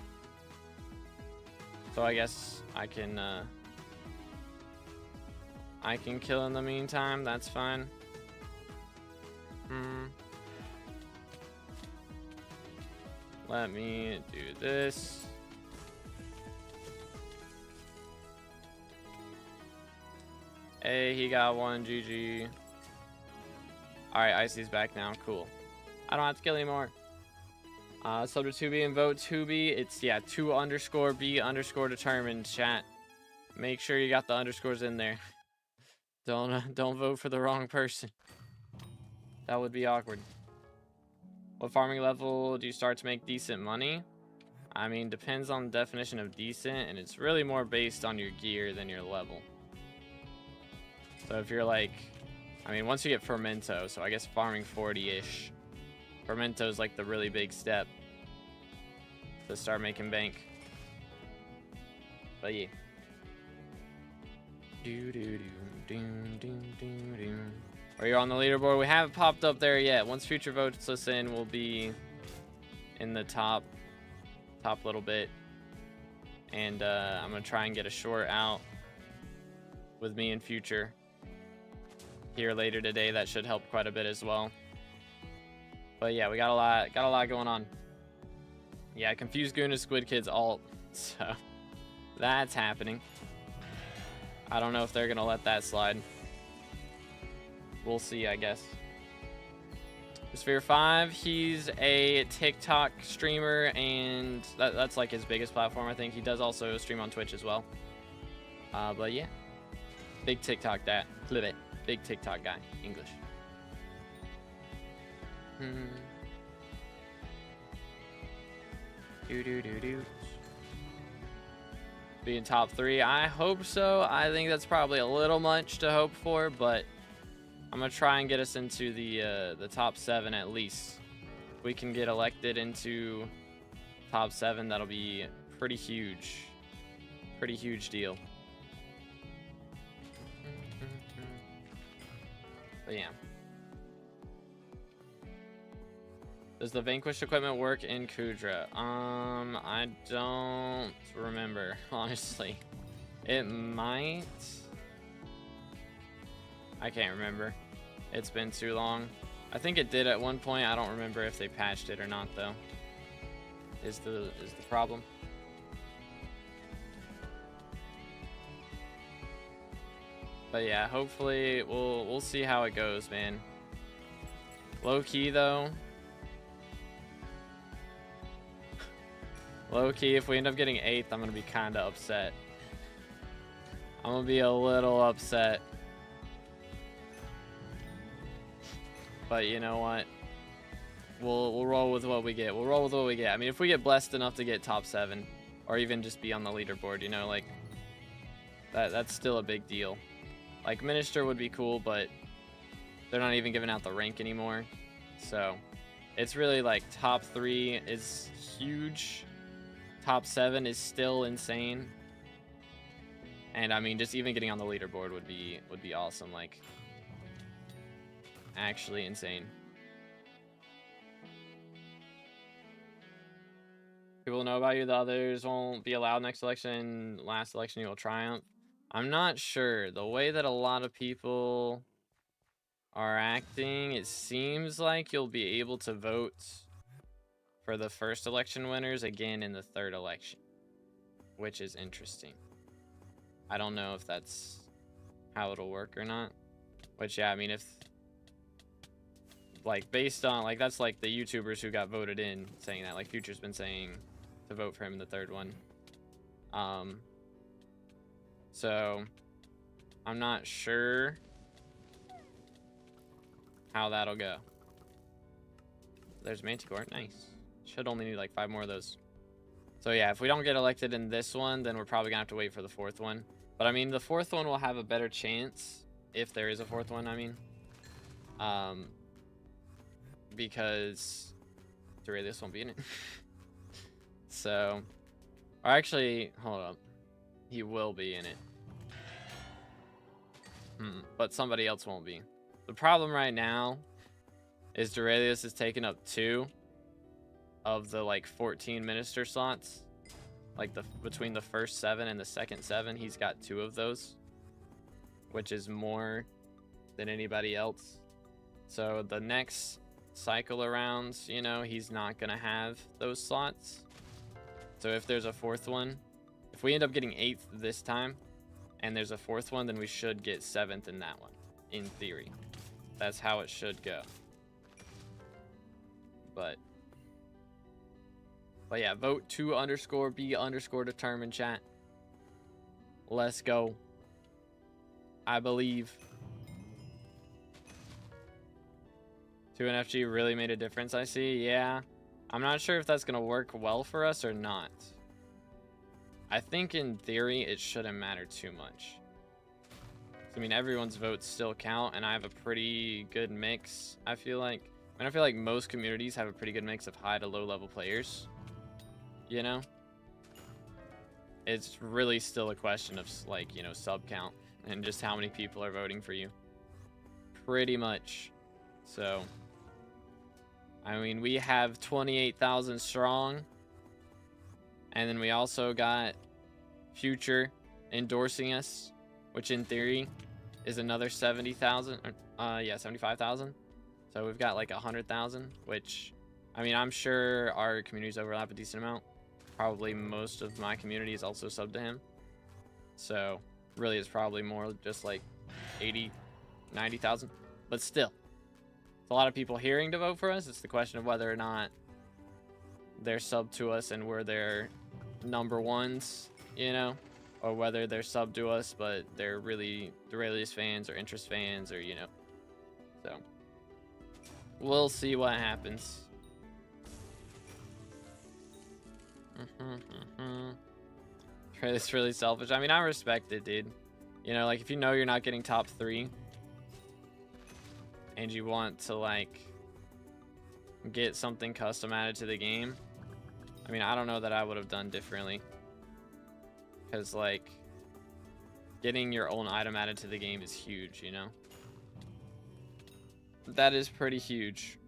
So I guess I can kill in the meantime. That's fine. Let me do this. Hey, he got one. GG. Alright, Icy's back now. Cool. I don't have to kill anymore. Subject 2B and vote 2B. It's, yeah, 2_B_determined, chat. Make sure you got the underscores in there. Don't vote for the wrong person. That would be awkward. What farming level do you start to make decent money? I mean, depends on the definition of decent, and it's really more based on your gear than your level. So if you're like, I mean, once you get Fermento, so I guess farming 40-ish, Fermento is like the really big step to start making bank. But yeah. Are you on the leaderboard? We haven't popped up there yet. Once future votes us in, we'll be in the top little bit. And I'm gonna try and get a short out with me in future here later today. That should help quite a bit as well. But yeah, we got a lot going on. Yeah, I confused Goon and Squidkid's alt, so that's happening. I don't know if they're gonna let that slide. We'll see, I guess. Sphere 5, he's a TikTok streamer, and that's like his biggest platform, I think. He does also stream on Twitch as well. But yeah, big TikTok guy. Big TikTok guy. English. Be in top 3. I hope so. I think that's probably a little much to hope for, but I'm gonna try and get us into the top 7 at least. If we can get elected into top 7, that'll be pretty huge. Pretty huge deal. But yeah. Does the Vanquish equipment work in Kudra? I don't remember, honestly. It might. I can't remember. It's been too long. I think it did at one point. I don't remember if they patched it or not, though. Is the problem. But yeah, hopefully we'll see how it goes, man. Low key though. Low key, if we end up getting 8th, I'm gonna be kinda upset. I'm gonna be a little upset. But you know what? We'll roll with what we get. We'll roll with what we get. I mean, if we get blessed enough to get top 7, or even just be on the leaderboard, you know, like that's still a big deal. Like Minister would be cool, but they're not even giving out the rank anymore. So it's really like top 3 is huge. Top 7 is still insane. And I mean, just even getting on the leaderboard would be awesome. Like, actually insane. People know about you, the others won't be allowed next election. Last election you will triumph. I'm not sure. The way that a lot of people are acting, it seems like you'll be able to vote for the first election winners again in the third election, which is interesting. I don't know if that's how it'll work or not. Which, yeah, I mean, if like based on like that's like the YouTubers who got voted in saying that, like Future's been saying to vote for him in the third one. So I'm not sure how that'll go. There's Manticore, nice. Should only need like 5 more of those. So yeah, if we don't get elected in this one, then we're probably gonna have to wait for the 4th one. But I mean, the 4th one will have a better chance, if there is a 4th one, I mean. Because this won't be in it. So, or actually, hold up. He will be in it. But somebody else won't be. The problem right now is Durelius is taking up 2 of the like 14 minister slots. Like between the first 7 and the second 7, he's got 2 of those, which is more than anybody else. So the next cycle around, you know, he's not gonna have those slots. So if there's a 4th one, if we end up getting 8th this time and there's a 4th one, then we should get 7th in that one, in theory. That's how it should go. But yeah, vote 2_B_determine, chat. Let's go. I believe. 2 NFG really made a difference, I see. Yeah. I'm not sure if that's going to work well for us or not. I think in theory it shouldn't matter too much. I mean, everyone's votes still count, and I have a pretty good mix, I feel like. I mean, I feel like most communities have a pretty good mix of high to low level players. You know? It's really still a question of, like, you know, sub count and just how many people are voting for you. Pretty much. So, I mean, we have 28,000 strong. And then we also got Future endorsing us, which in theory is another 70,000. Yeah, 75,000. So we've got like 100,000, which, I mean, I'm sure our communities overlap a decent amount. Probably most of my community is also subbed to him. So really it's probably more just like 80, 90,000. But still, it's a lot of people hearing to vote for us. It's the question of whether or not they're subbed to us and we're their number ones, you know, or whether they're subbed to us but they're really Duralius fans or Interest fans, or, you know. So we'll see what happens. It's really selfish. I mean, I respect it, dude. You know, like, if you know you're not getting top 3 and you want to, like, get something custom added to the game, I mean, I don't know that I would have done differently. Because, like, getting your own item added to the game is huge, you know? That is pretty huge.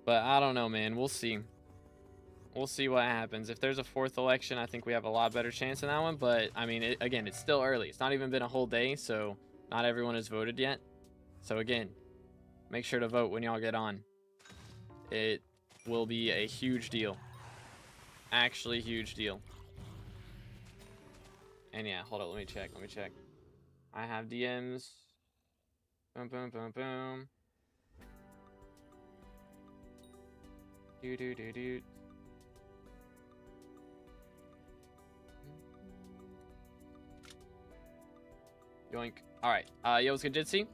But I don't know, man. We'll see. We'll see what happens. If there's a 4th election, I think we have a lot better chance in that one. But, I mean, again, it's still early. It's not even been a whole day, so not everyone has voted yet. So, again, make sure to vote when y'all get on. It will be a huge deal. Actually, huge deal. And, yeah, hold up. Let me check. I have DMs. Boom, boom, boom, boom. Do. Yoink. Alright. Yo, what's good, Jitsi?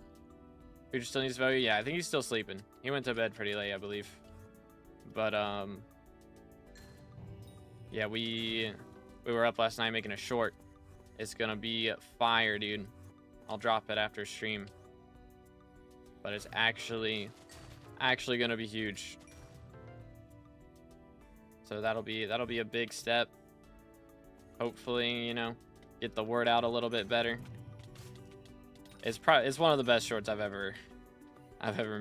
Future still needs value? Yeah, I think he's still sleeping. He went to bed pretty late, I believe. But, yeah, we were up last night making a short. It's gonna be fire, dude. I'll drop it after stream. But it's actually gonna be huge. So that'll be a big step. Hopefully, you know, get the word out a little bit better. It's one of the best shorts I've ever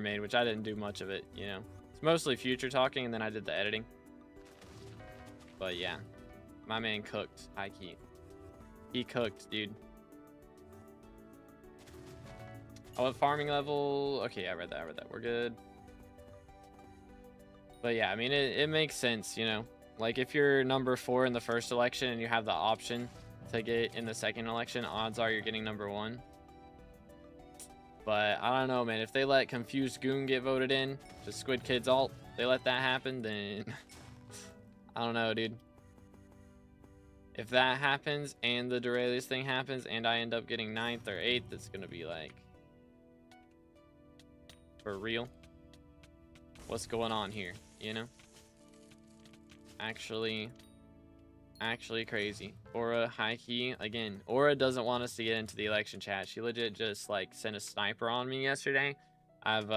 made, which I didn't do much of it, you know. It's mostly Future talking, and then I did the editing. But yeah, my man cooked, high key. He cooked, dude. Oh, at farming level. Okay, I read that. We're good. But yeah, I mean, it makes sense, you know. Like, if you're number 4 in the first election and you have the option to get in the second election, odds are you're getting number 1. But I don't know, man. If they let Confused Goon get voted in, just Squidkid's alt, they let that happen, then I don't know, dude. If that happens and the Duralius thing happens and I end up getting 9th or 8th, it's gonna be like, for real? What's going on here, you know? Actually crazy. Aura, high key, again, Aura doesn't want us to get into the election chat. She legit just, like, sent a sniper on me yesterday. I've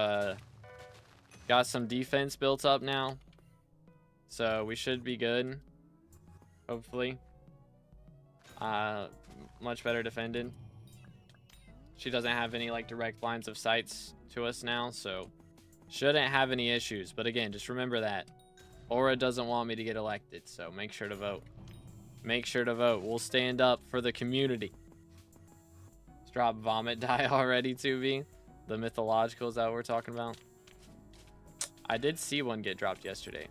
got some defense built up now, so we should be good, hopefully. Much better defended. She doesn't have any, like, direct lines of sights to us now, so shouldn't have any issues. But again, just remember that Aura doesn't want me to get elected, so make sure to vote. Make sure to vote. We'll stand up for the community. Let's drop Vomit Die already, 2B. The mythological, is that what we're talking about? I did see one get dropped yesterday,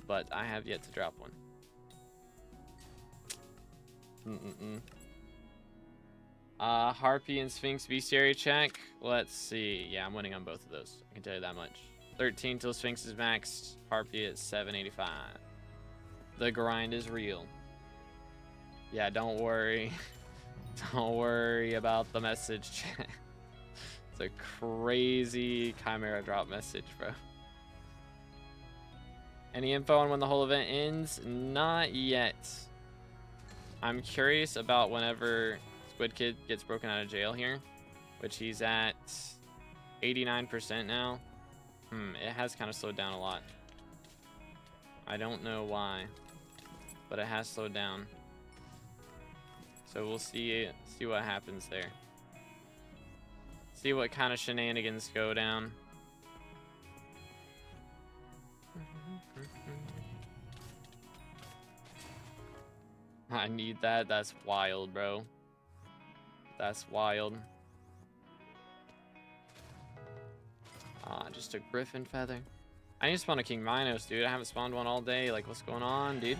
but I have yet to drop one. Harpy and Sphinx bestiary check. Let's see. Yeah, I'm winning on both of those. I can tell you that much. 13 till Sphinx is maxed. Harpy at 785. The grind is real. Yeah, don't worry. Don't worry about the message chat. It's a crazy Chimera drop message, bro. Any info on when the whole event ends? Not yet. I'm curious about whenever Squidkid gets broken out of jail here, which he's at 89% now. It has kind of slowed down a lot. I don't know why, but it has slowed down. So we'll see what happens there. See what kind of shenanigans go down. I need that. That's wild, bro. That's wild. Just a griffin feather. I need to spawn a King Minos, dude. I haven't spawned one all day. Like, what's going on, dude?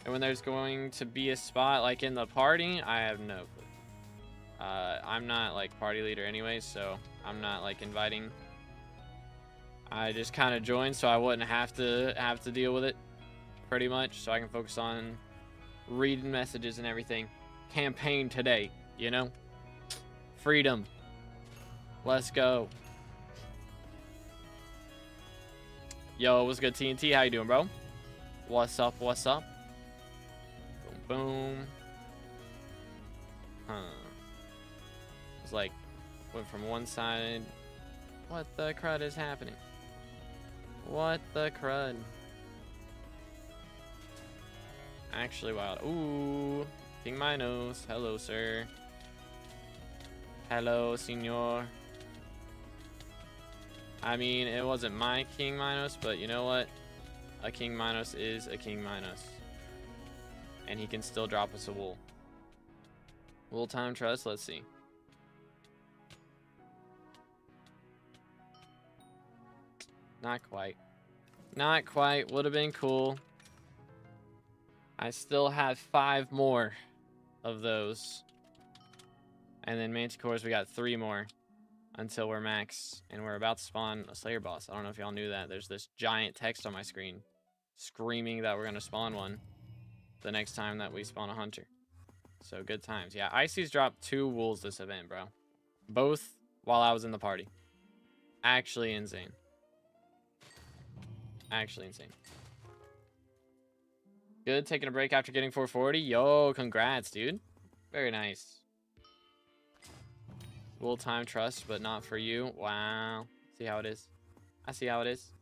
And when there's going to be a spot, like, in the party, I have no clue. I'm not, like, party leader anyway, so I'm not, like, inviting. I just kind of joined so I wouldn't have to deal with it, pretty much, so I can focus on reading messages and everything. Campaign today, you know? Freedom. Let's go. Yo, what's good, TNT? How you doing, bro? What's up? What's up? Boom, boom. It's like, went from one side. What the crud is happening? What the crud? Actually wild. Ooh, King Minos. Hello, sir. Hello, senor. I mean, it wasn't my King Minos, but you know what? A King Minos is a King Minos. And he can still drop us a wool. Wool time trust, let's see. Not quite. Not quite. Would have been cool. I still have 5 more of those. And then Manticores, we got 3 more until we're max. And we're about to spawn a Slayer boss. I don't know if y'all knew that. There's this giant text on my screen screaming that we're going to spawn one the next time that we spawn a hunter. So good times. Yeah, Icy's dropped 2 wools this event, bro. Both while I was in the party. Actually insane. Actually insane. Good, taking a break after getting 440. Yo, congrats, dude. Very nice. Wool time trust, but not for you. Wow. See how it is. I see how it is.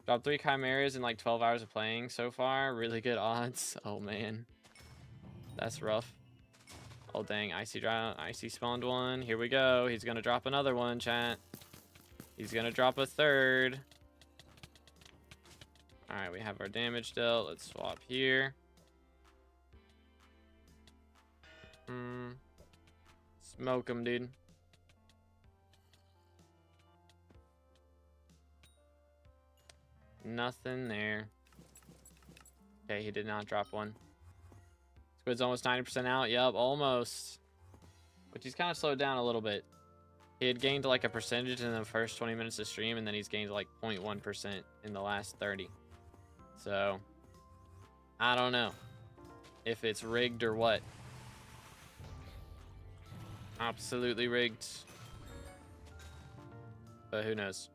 Dropped 3 chimeras in like 12 hours of playing so far. Really good odds. Oh, man. That's rough. Oh, dang. Icy spawned one. Here we go. He's going to drop another one, chat. He's going to drop a 3rd. All right, we have our damage dealt. Let's swap here. Smoke him, dude. Nothing there. Okay, he did not drop one. Squid's almost 90% out. Yup, almost. But he's kind of slowed down a little bit. He had gained like a percentage in the first 20 minutes of stream, and then he's gained like 0.1% in the last 30. So, I don't know if it's rigged or what. Absolutely rigged. But who knows?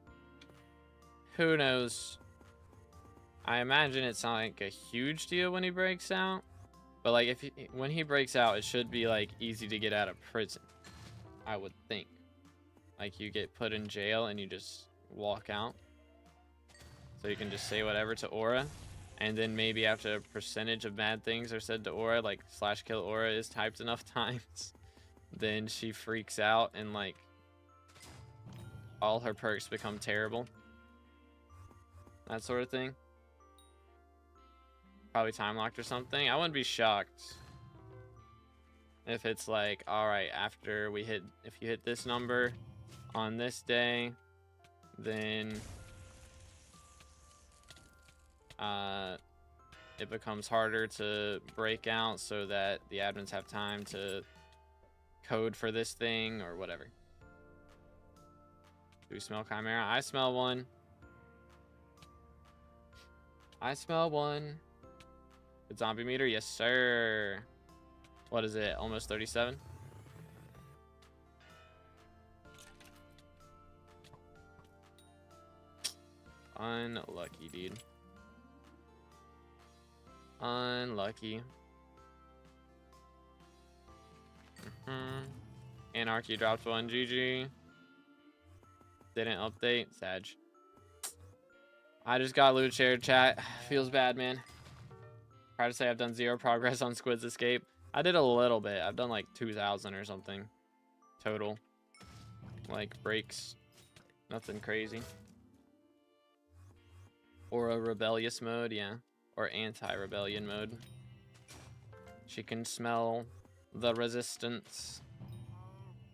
Who knows? I imagine it's not like a huge deal when he breaks out. But like when he breaks out, it should be like easy to get out of prison. I would think. Like you get put in jail and you just walk out. So you can just say whatever to Aura. And then maybe after a percentage of bad things are said to Aura, like /kill Aura is typed enough times, then she freaks out and like all her perks become terrible. That sort of thing. Probably time locked or something. I wouldn't be shocked if it's like, all right, after we hit, if you hit this number on this day, then it becomes harder to break out so that the admins have time to code for this thing or whatever. Do we smell Chimera? I smell one. I smell one. Good zombie meter? Yes, sir. What is it? Almost 37? Unlucky, dude. Unlucky. Anarchy dropped 1. GG. Didn't update. Sag. I just got loot shared, chat. Feels bad, man. Try to say I've done 0 progress on Squid's Escape. I did a little bit. I've done like 2,000 or something total. Like breaks. Nothing crazy. Or a rebellious mode, yeah. Or anti-rebellion mode. She can smell the resistance.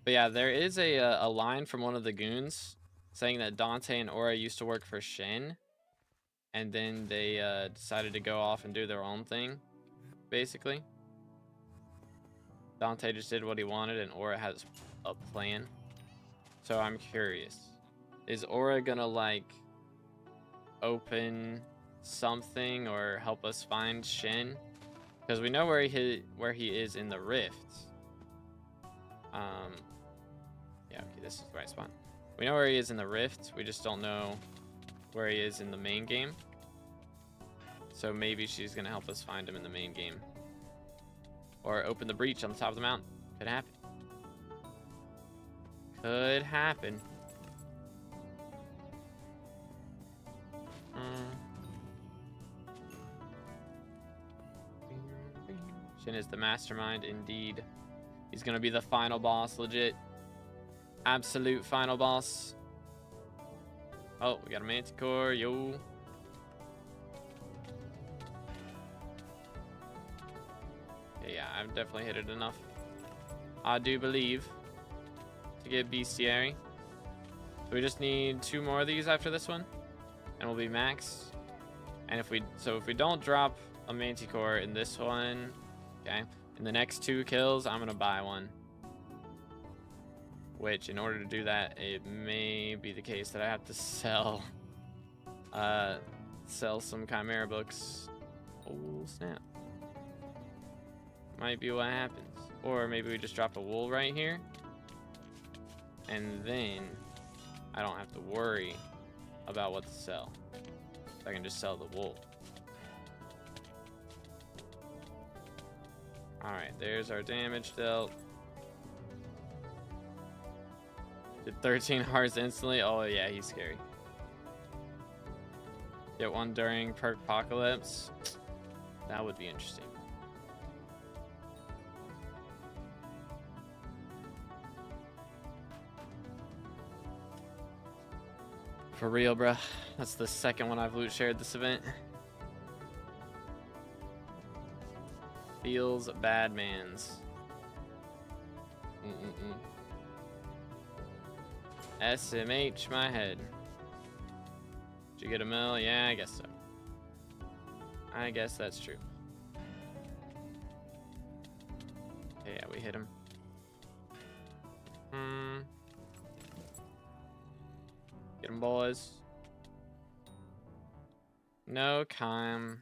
But yeah, there is a line from one of the goons saying that Dante and Aura used to work for Shen. And then they decided to go off and do their own thing, basically. Dante just did what he wanted, and Aura has a plan. So I'm curious. Is Aura gonna, like, open something or help us find Shen? Because we know where he is in the rift. Yeah, okay, this is the right spot. We know where he is in the rift. We just don't know where he is in the main game. So maybe she's gonna help us find him in the main game. Or open the breach on the top of the mountain. Could happen. Could happen. Shin is the mastermind, indeed. He's gonna be the final boss, legit. Absolute final boss. Oh, we got a Manticore, yo. Yeah, I've definitely hit it enough. I do believe to get bestiary. So we just need 2 more of these after this one, and we'll be maxed. And if we don't drop a Manticore in this one, okay, in the next 2 kills, I'm gonna buy one. Which, in order to do that, it may be the case that I have to sell, sell some Chimera books. Oh snap! Might be what happens. Or maybe we just drop a wool right here, and then I don't have to worry about what to sell. I can just sell the wool. All right, there's our damage dealt. Did 13 hearts instantly. Oh yeah, he's scary. Get 1 during perk apocalypse. That would be interesting. For real, bruh. That's the second one I've loot shared this event. Feels bad, mans. SMH my head. Did you get a mill? Yeah, I guess so. I guess that's true. Okay, yeah, we hit him. Get him, boys. No Chime.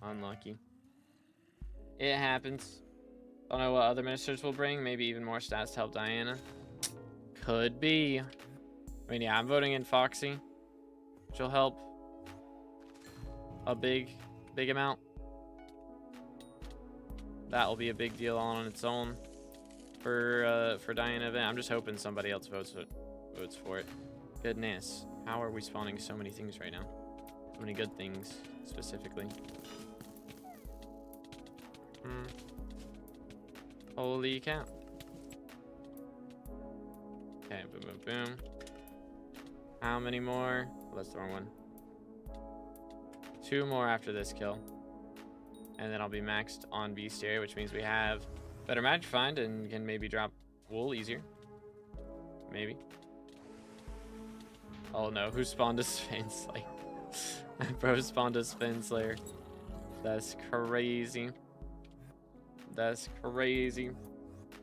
Unlucky. It happens. Don't know what other ministers will bring. Maybe even more stats to help Diana. Could be. I mean, yeah, I'm voting in Foxy. She'll help a big amount. That will be a big deal on its own for Diana event. I'm just hoping somebody else votes for it. Goodness, how are we spawning so many things right now? So many good things, specifically. Holy cow. Okay, boom, boom, boom. How many more? Oh, that's the wrong one. 2 more after this kill. And then I'll be maxed on bestiary, which means we have better magic find and can maybe drop wool easier. Maybe. Oh no, who spawned a Spin Slayer? Bro spawned a Spin Slayer. That's crazy. That's crazy.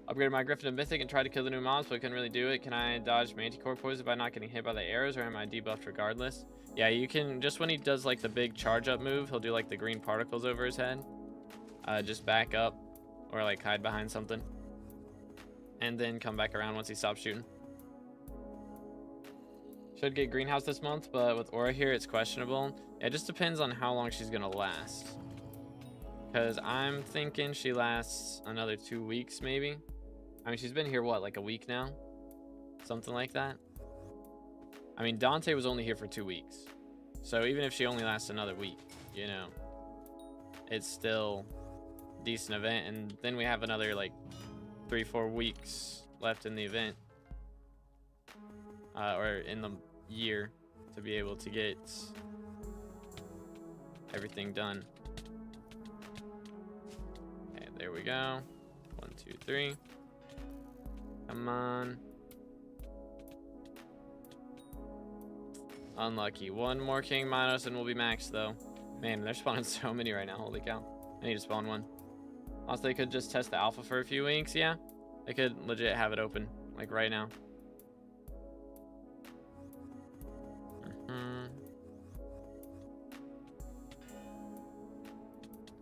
Upgraded my Griffin to Mythic and tried to kill the new mobs, but couldn't really do it. Can I dodge Manticore poison by not getting hit by the arrows, or am I debuffed regardless? Yeah, you can, just when he does like the big charge up move, he'll do like the green particles over his head. Just back up or like hide behind something. And then come back around once he stops shooting. Should get greenhouse this month, but with Aura here, it's questionable. It just depends on how long she's gonna last. Because I'm thinking she lasts another 2 weeks, maybe. I mean, she's been here, what, like a week now? Something like that. I mean, Dante was only here for 2 weeks. So even if she only lasts another week, you know, it's still a decent event. And then we have another, like, 3-4 weeks left in the event. Or in the year to be able to get everything done. Okay, there we go. 1, 2, 3. Come on. Unlucky. One more King Minos and we'll be maxed though. Man, they're spawning so many right now. Holy cow. I need to spawn one. Also, they could just test the alpha for a few weeks. Yeah. They could legit have it open like right now.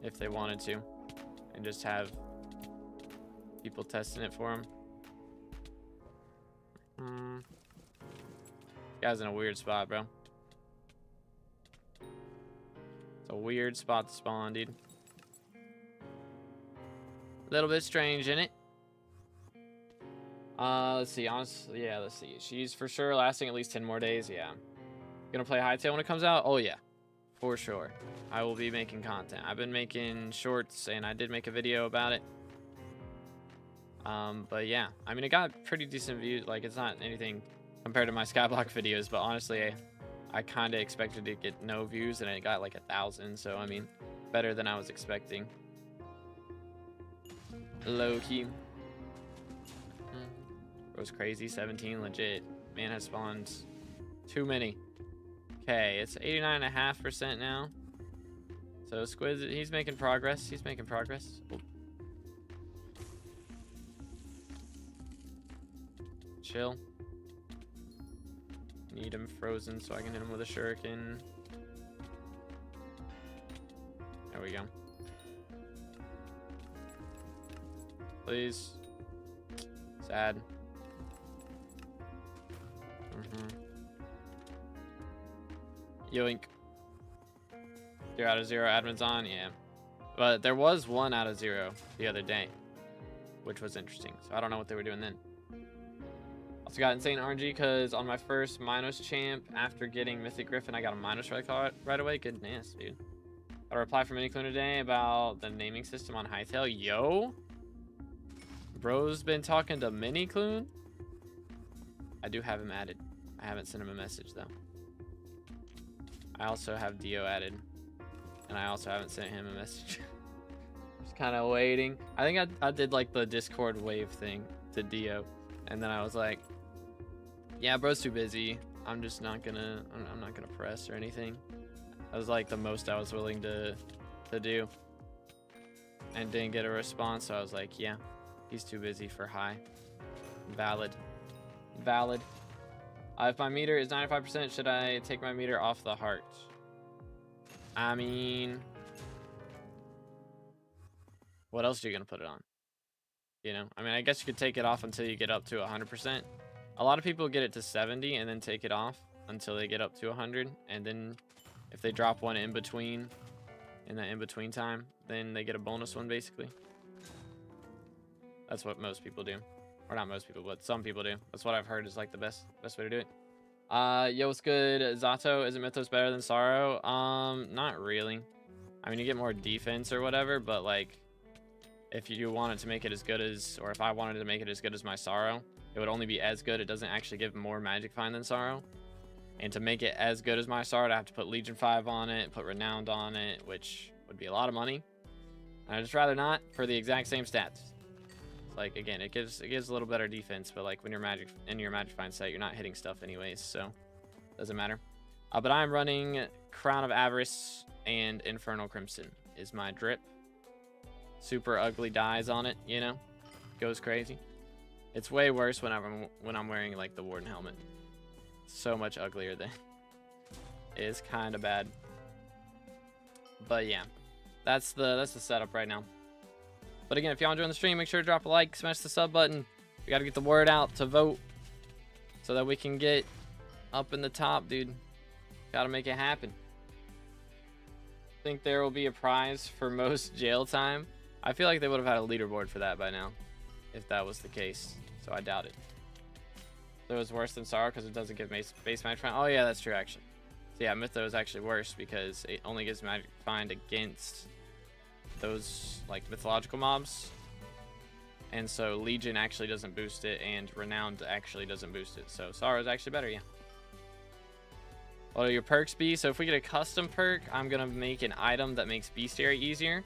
If they wanted to. And just have people testing it for them. Guy's in a weird spot, bro. It's a weird spot to spawn, dude. A little bit strange, isn't it? Let's see. Honestly, yeah, let's see. She's for sure lasting at least 10 more days. Yeah. Gonna play Hightail when it comes out? Oh, yeah. For sure. I will be making content. I've been making shorts, and I did make a video about it. But yeah. I mean, it got pretty decent views. Like, it's not anything compared to my SkyBlock videos, but honestly, I kind of expected to get no views, and it got like 1,000. So, I mean, better than I was expecting. Low-key. Goes crazy. 17, legit. Man has spawned too many. Okay, it's 89.5% now. So Squid, he's making progress. He's making progress. Oh. Chill. Need him frozen so I can hit him with a shuriken. There we go. Please. Sad. Yoink. 0 out of 0 admins on, yeah. But there was 1 out of 0 the other day, which was interesting. So I don't know what they were doing then. Also got insane RNG because on my first Minos champ, after getting Mythic Griffin, I got a Minos right away. Goodness, dude. Got a reply from Minikloon today about the naming system on Hytail. Yo, bro's been talking to Minikloon. I do have him added. I haven't sent him a message though. I also have Dio added, and I also haven't sent him a message. Just kind of waiting. I think I did like the Discord wave thing to Dio, and then I was like, yeah, bro's too busy. I'm just not gonna, I'm not gonna press or anything. That was like the most I was willing to do, and didn't get a response. So I was like, yeah, he's too busy for high. Valid. If my meter is 95%, should I take my meter off the heart? I mean, what else are you going to put it on? You know, I mean, I guess you could take it off until you get up to 100%. A lot of people get it to 70 and then take it off until they get up to 100. And then if they drop one in between, in that in-between time, then they get a bonus one, basically. That's what most people do. Or not most people, but some people do. That's what I've heard is like the best way to do it. Yo, what's good? Zato, isn't Mythos better than Sorrow? Not really. I mean, you get more defense or whatever, but like, if you wanted to make it as good as, or if I wanted to make it as good as my Sorrow, it would only be as good. It doesn't actually give more Magic Find than Sorrow. And to make it as good as my Sorrow, I have to put Legion 5 on it, put Renowned on it, which would be a lot of money. And I'd just rather not for the exact same stats. Like, again, it gives a little better defense, but like when you're in your Magic Find set, you're not hitting stuff anyways, so doesn't matter. But I'm running Crown of Avarice and Infernal Crimson is my drip. Super ugly dies on it, you know, goes crazy. It's way worse when I'm wearing like the Warden helmet. So much uglier than is kind of bad. But yeah, that's the setup right now. But again, if y'all enjoying the stream, make sure to drop a like, smash the sub button. We got to get the word out to vote so that we can get up in the top, dude. Got to make it happen. think there will be a prize for most jail time. I feel like they would have had a leaderboard for that by now, if that was the case. So I doubt it. So it was worse than Sorrow because it doesn't give base magic find. Oh yeah, that's true actually. So yeah, Mytho is actually worse because it only gives magic find against those like mythological mobs. And so Legion actually doesn't boost it, and Renowned actually doesn't boost it. So Sorrow is actually better, yeah. What will your perks be? So if we get a custom perk, I'm going to make an item that makes Bestiary easier.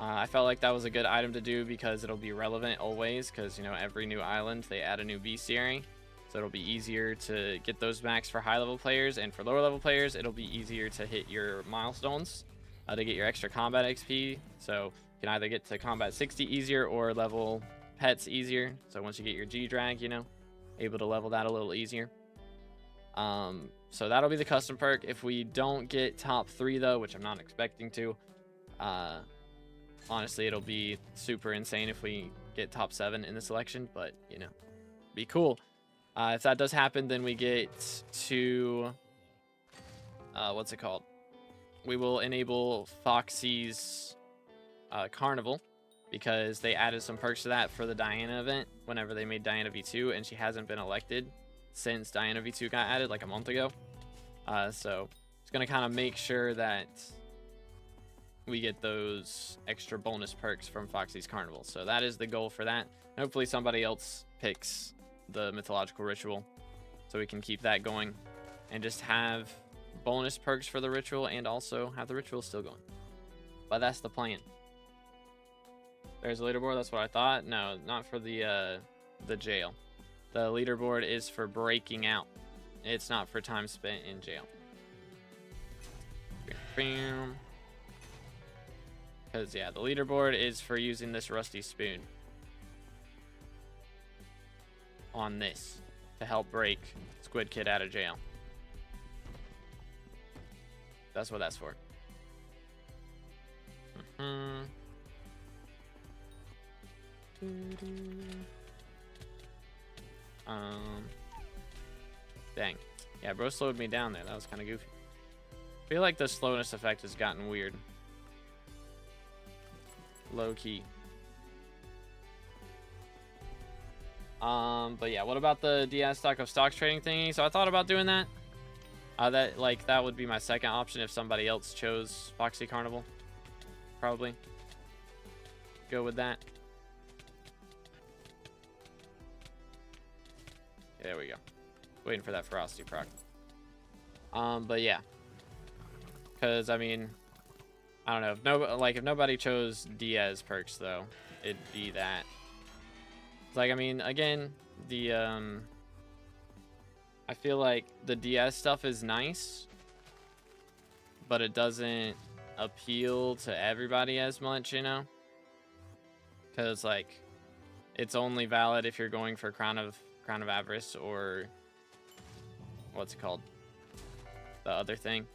I felt like that was a good item to do because it'll be relevant always, because, you know, every new island, they add a new Bestiary. So it'll be easier to get those max for high-level players, and for lower-level players, it'll be easier to hit your milestones to get your extra combat XP. So you can either get to combat 60 easier or level pets easier. So once you get your G-Drag, you know, able to level that a little easier. So that'll be the custom perk. If we don't get top 3 though, which I'm not expecting to, honestly, it'll be super insane if we get top 7 in the selection, but you know, be cool. If that does happen, then we get to, what's it called? We will enable Foxy's Carnival, because they added some perks to that for the Diana event whenever they made Diana V2, and she hasn't been elected since Diana V2 got added like a month ago. So it's going to kind of make sure that we get those extra bonus perks from Foxy's Carnival. So that is the goal for that. Hopefully somebody else picks the mythological ritual so we can keep that going and just have bonus perks for the ritual and also have the ritual still going. But that's the plan. There's a leaderboard. That's what I thought. No, not for the jail. The leaderboard is for breaking out. It's not for time spent in jail. Because, yeah, the leaderboard is for using this rusty spoon on this to help break Squidkid out of jail. That's what that's for. Dang. Yeah, bro slowed me down there. That was kind of goofy. I feel like the slowness effect has gotten weird. Low key. But yeah, what about the DS stock of stocks trading thingy? So I thought about doing that. That would be my second option if somebody else chose Foxy Carnival. Probably. Go with that. There we go. Waiting for that ferocity proc. But yeah. Because I mean, I don't know, if nobody chose Diaz perks though, it'd be that. It's like, I mean, again, the I feel like the DS stuff is nice, but it doesn't appeal to everybody as much, you know? Because like, it's only valid if you're going for Crown of Avarice or what's it called? The other thing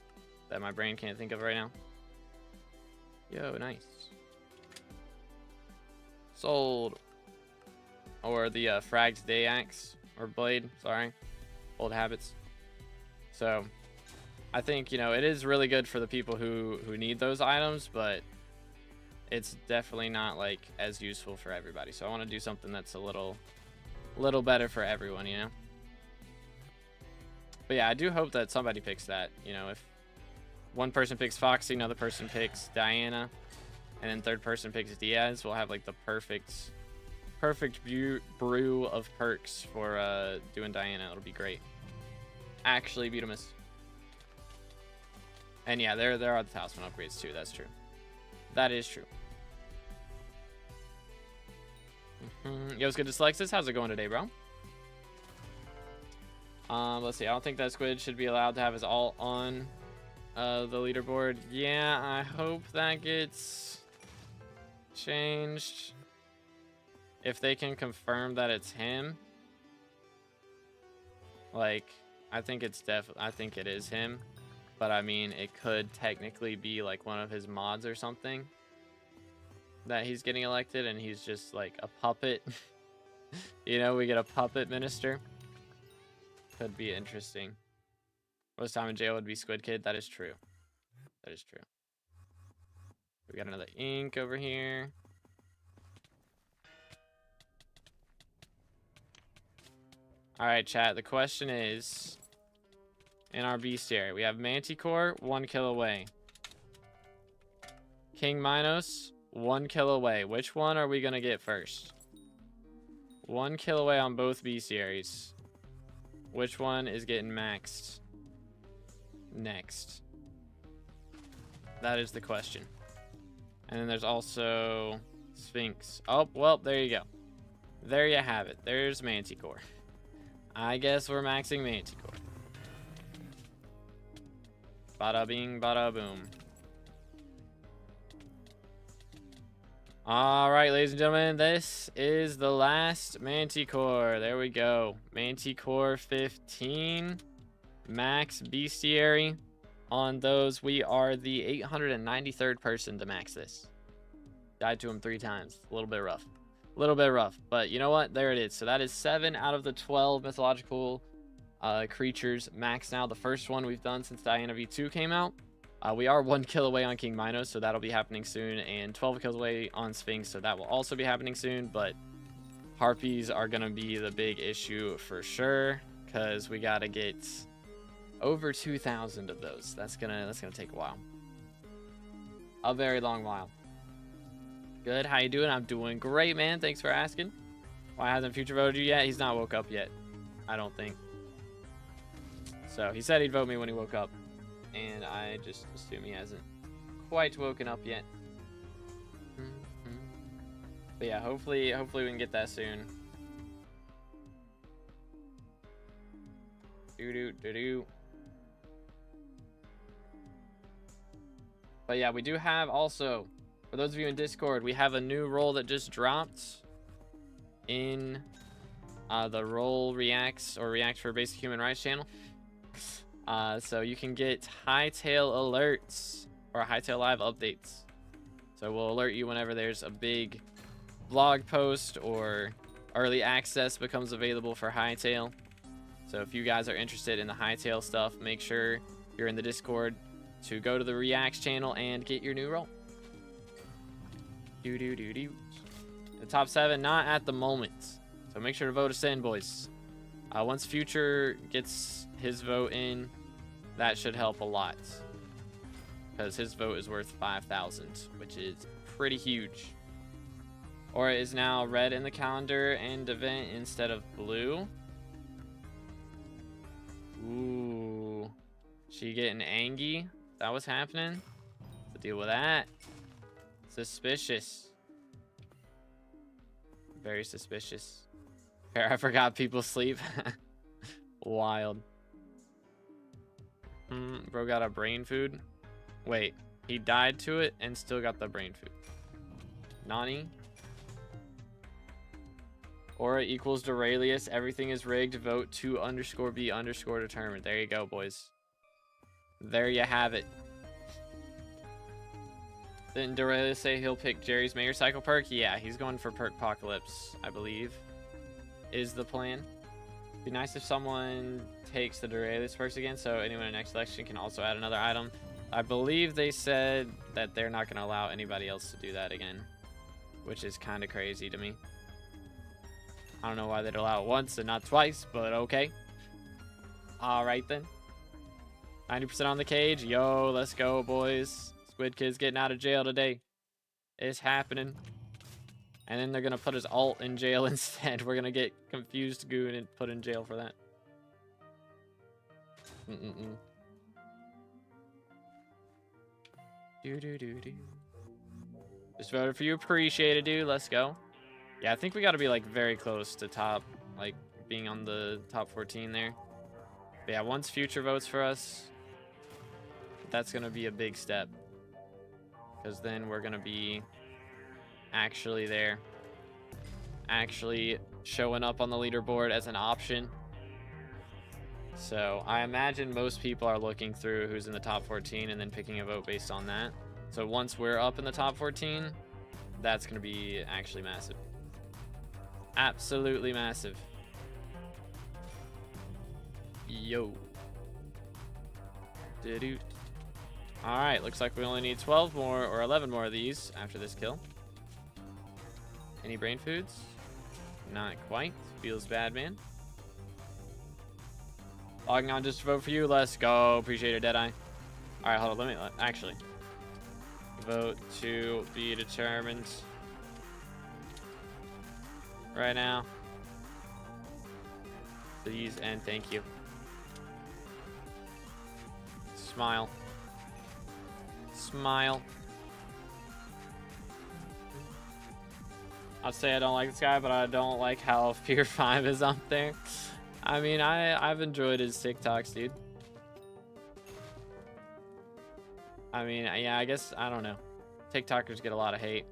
that my brain can't think of right now. Yo, nice. Sold. Or the Frag's Day Axe or Blade, sorry. Old habits. So I think, you know, it is really good for the people who need those items, but it's definitely not like as useful for everybody. So I want to do something that's a little better for everyone, you know. But yeah, I do hope that somebody picks that. You know, if one person picks Foxy, another person picks Diana, and then third person picks Diaz, we'll have like the perfect brew of perks for doing Diana. It'll be great. Actually, Butamus. And yeah, there are the talisman upgrades too. That's true. That is true. Yo, it's good to Dyslexis. How's it going today, bro? Let's see. I don't think that Squid should be allowed to have his alt on the leaderboard. Yeah, I hope that gets changed. If they can confirm that it's him, like, I think it is him, but I mean, it could technically be like one of his mods or something that he's getting elected, and he's just like a puppet. You know, we get a puppet minister. Could be interesting. Most time in jail would be Squidkid. That is true. That is true. We got another ink over here. All right, chat. The question is, in our bestiary, we have Manticore, 1 kill away. King Minos, 1 kill away. Which one are we going to get first? 1 kill away on both bestiaries. Which one is getting maxed next? That is the question. And then there's also Sphinx. Oh, well, there you go. There you have it. There's Manticore. I guess we're maxing Manticore. Bada bing, bada boom. All right, ladies and gentlemen, this is the last Manticore. There we go. Manticore 15. Max bestiary. On those, we are the 893rd person to max this. Died to him 3 times. A little bit rough. A little bit rough. But you know what? There it is. So that is 7 out of the 12 mythological creatures maxed now. The first one we've done since Diana V2 came out. We are 1 kill away on King Minos, so that'll be happening soon. And 12 kills away on Sphinx, so that will also be happening soon. But Harpies are going to be the big issue for sure, because we got to get over 2,000 of those. That's gonna take a while. A very long while. Good. How you doing? I'm doing great, man. Thanks for asking. Why hasn't Future voted you yet? He's not woke up yet, I don't think. So he said he'd vote me when he woke up, and I just assume he hasn't quite woken up yet. But yeah, hopefully we can get that soon. Do. But yeah, we do have also, for those of you in Discord, we have a new role that just dropped in the role reacts or react for basic human rights channel. So you can get Hightail alerts or Hightail live updates. So we'll alert you whenever there's a big blog post or early access becomes available for Hightail. So if you guys are interested in the Hightail stuff, make sure you're in the Discord to go to the Reacts channel and get your new role. The top 7, not at the moment. So make sure to vote us in, boys. Once Future gets his vote in, that should help a lot. Because his vote is worth 5,000, which is pretty huge. Or it is now red in the calendar and event instead of blue. Ooh. She getting angry? That was happening? To deal with that. Suspicious. Very suspicious. I forgot people sleep. Wild. Bro got a brain food. Wait, he died to it and still got the brain food. Nani? Aura equals Duralius. Everything is rigged. Vote 2_B_ determined. There you go, boys. There you have it. Didn't Duralius say he'll pick Jerry's Mayor Cycle perk? Yeah, he's going for Perk Apocalypse, I believe, is the plan. Be nice if someone takes the Duralius perks again, so anyone in next election can also add another item. I believe they said that they're not going to allow anybody else to do that again, which is kind of crazy to me. I don't know why they'd allow it once and not twice, but okay. All right, then. 90% on the cage. Yo, let's go, boys. Squidkid's getting out of jail today. It's happening. And then they're going to put his alt in jail instead. We're going to get confused Goon and put in jail for that. Just voted for you. Appreciate it, dude. Let's go. Yeah, I think we got to be like very close to top, like being on the top 14 there. But yeah, once Future votes for us, that's going to be a big step. Because then we're going to be actually there. Actually showing up on the leaderboard as an option. So I imagine most people are looking through who's in the top 14 and then picking a vote based on that. So once we're up in the top 14, that's going to be actually massive. Absolutely massive. Yo. All right, looks like we only need 12 more or 11 more of these after this kill. Any brain foods? Not quite. Feels bad, man. Logging on just to vote for you. Let's go. Appreciate it, Deadeye. All right, hold on. Let me actually vote to be determined right now. Please and thank you. Smile. Smile. I'd say I don't like this guy, but I don't like how Fear 5 is up there. I mean, I've enjoyed his TikToks, dude. I mean, yeah, I guess, I don't know. TikTokers get a lot of hate.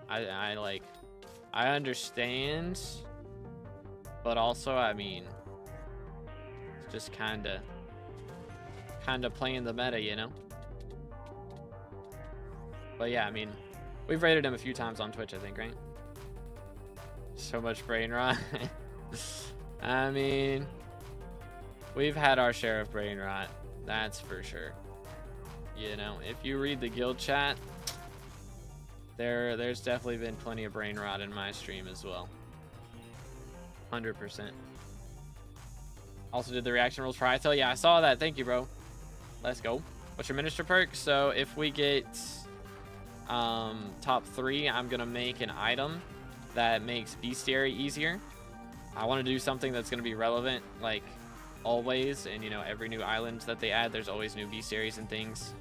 I understand, but also, I mean, it's just kind of playing the meta, you know? But yeah, I mean, we've rated him a few times on Twitch, I think, right? So much brain rot. I mean, we've had our share of brain rot, that's for sure. You know, if you read the guild chat, there's definitely been plenty of brain rot in my stream as well. 100%. Also did the reaction rules for Hypixel. Yeah, I saw that. Thank you, bro. Let's go. What's your minister perk? So if we get top 3, I'm gonna make an item that makes bestiary easier. I want to do something that's gonna be relevant, like always, and you know, every new island that they add, there's always new bestiaries and things.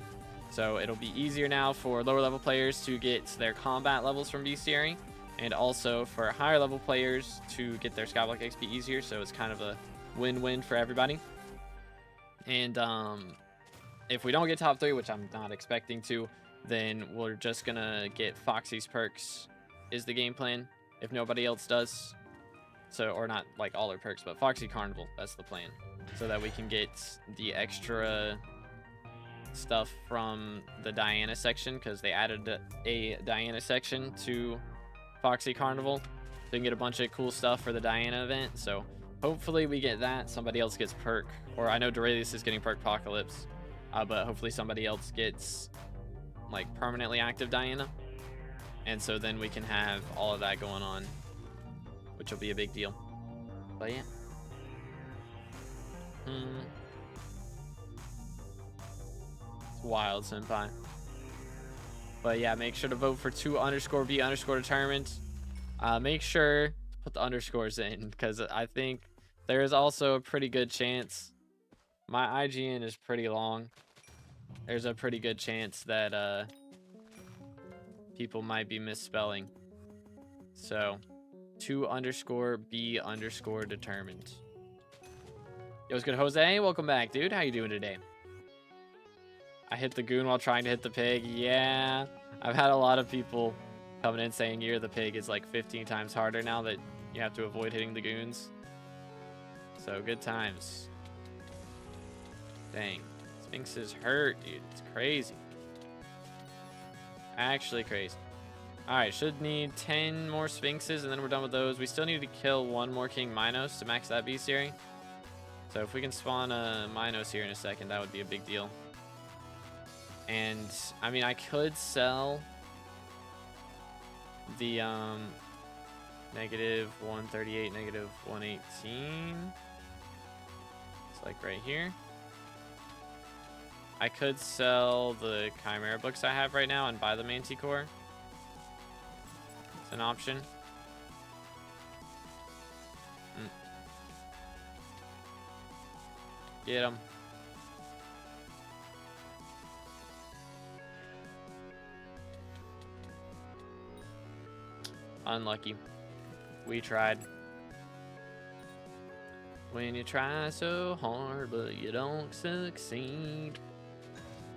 So it'll be easier now for lower level players to get their combat levels from bestiary, and also for higher level players to get their SkyBlock XP easier. So it's kind of a win-win for everybody. And if we don't get top 3, which I'm not expecting to, then we're just gonna get Foxy's perks is the game plan, if nobody else does. So, or not like all our perks, but Foxy Carnival, that's the plan, so that we can get the extra stuff from the Diana section, because they added a Diana section to Foxy Carnival. So you can get a bunch of cool stuff for the Diana event. So hopefully we get that. Somebody else gets perk, or I know Dorelius is getting perk Apocalypse, but hopefully somebody else gets like permanently active Diana, and so then we can have all of that going on, which will be a big deal. But yeah. It's wild, senpai. But yeah, make sure to vote for 2_B_determined. Make sure to put the underscores in, because I think there is also a pretty good chance, my IGN is pretty long, there's a pretty good chance that people might be misspelling. So 2_B_determined. Yo, what's good, Jose? Welcome back, dude. How you doing today? I hit the goon while trying to hit the pig. Yeah, I've had a lot of people coming in saying Year of the Pig is like 15 times harder now that you have to avoid hitting the goons. So good times. Dang, Sphinxes hurt, dude. It's crazy. Actually crazy. Alright, should need 10 more Sphinxes and then we're done with those. We still need to kill 1 more King Minos to max that bestiary. So if we can spawn a Minos here in a second, that would be a big deal. And I mean, I could sell the -138, -118. It's like right here. I could sell the Chimera books I have right now and buy the Manticore. It's an option. Get him. Unlucky. We tried. When you try so hard, but you don't succeed.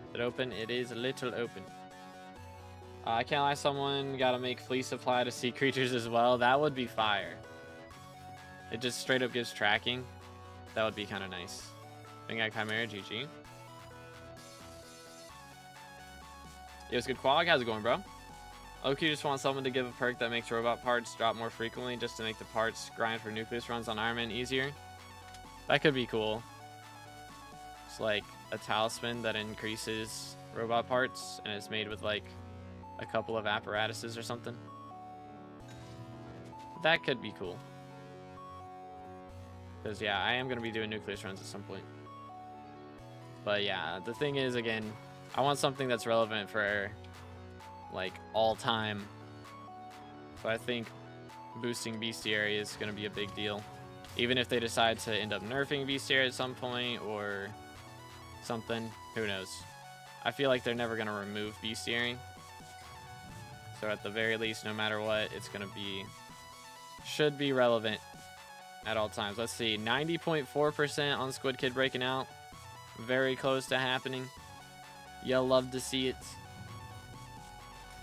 Is it open? It is a little open. I can't lie, someone gotta make Fleece apply to sea creatures as well. That would be fire. It just straight up gives tracking. That would be kind of nice. Big Eye Chimera, GG. Yo, it's good, Quag. How's it going, bro? Loki just wants someone to give a perk that makes robot parts drop more frequently, just to make the parts grind for nucleus runs on Iron Man easier. That could be cool. It's like a talisman that increases robot parts, and it's made with like a couple of apparatuses or something. That could be cool. Because yeah, I am going to be doing nucleus runs at some point. But yeah, the thing is, again, I want something that's relevant for like all time. So I think boosting bestiary is going to be a big deal. Even if they decide to end up nerfing bestiary at some point or something, who knows. I feel like they're never going to remove bestiary. So at the very least, no matter what, it's going to be, should be relevant at all times. Let's see, 90.4% on Squidkid breaking out. Very close to happening. You'll love to see it.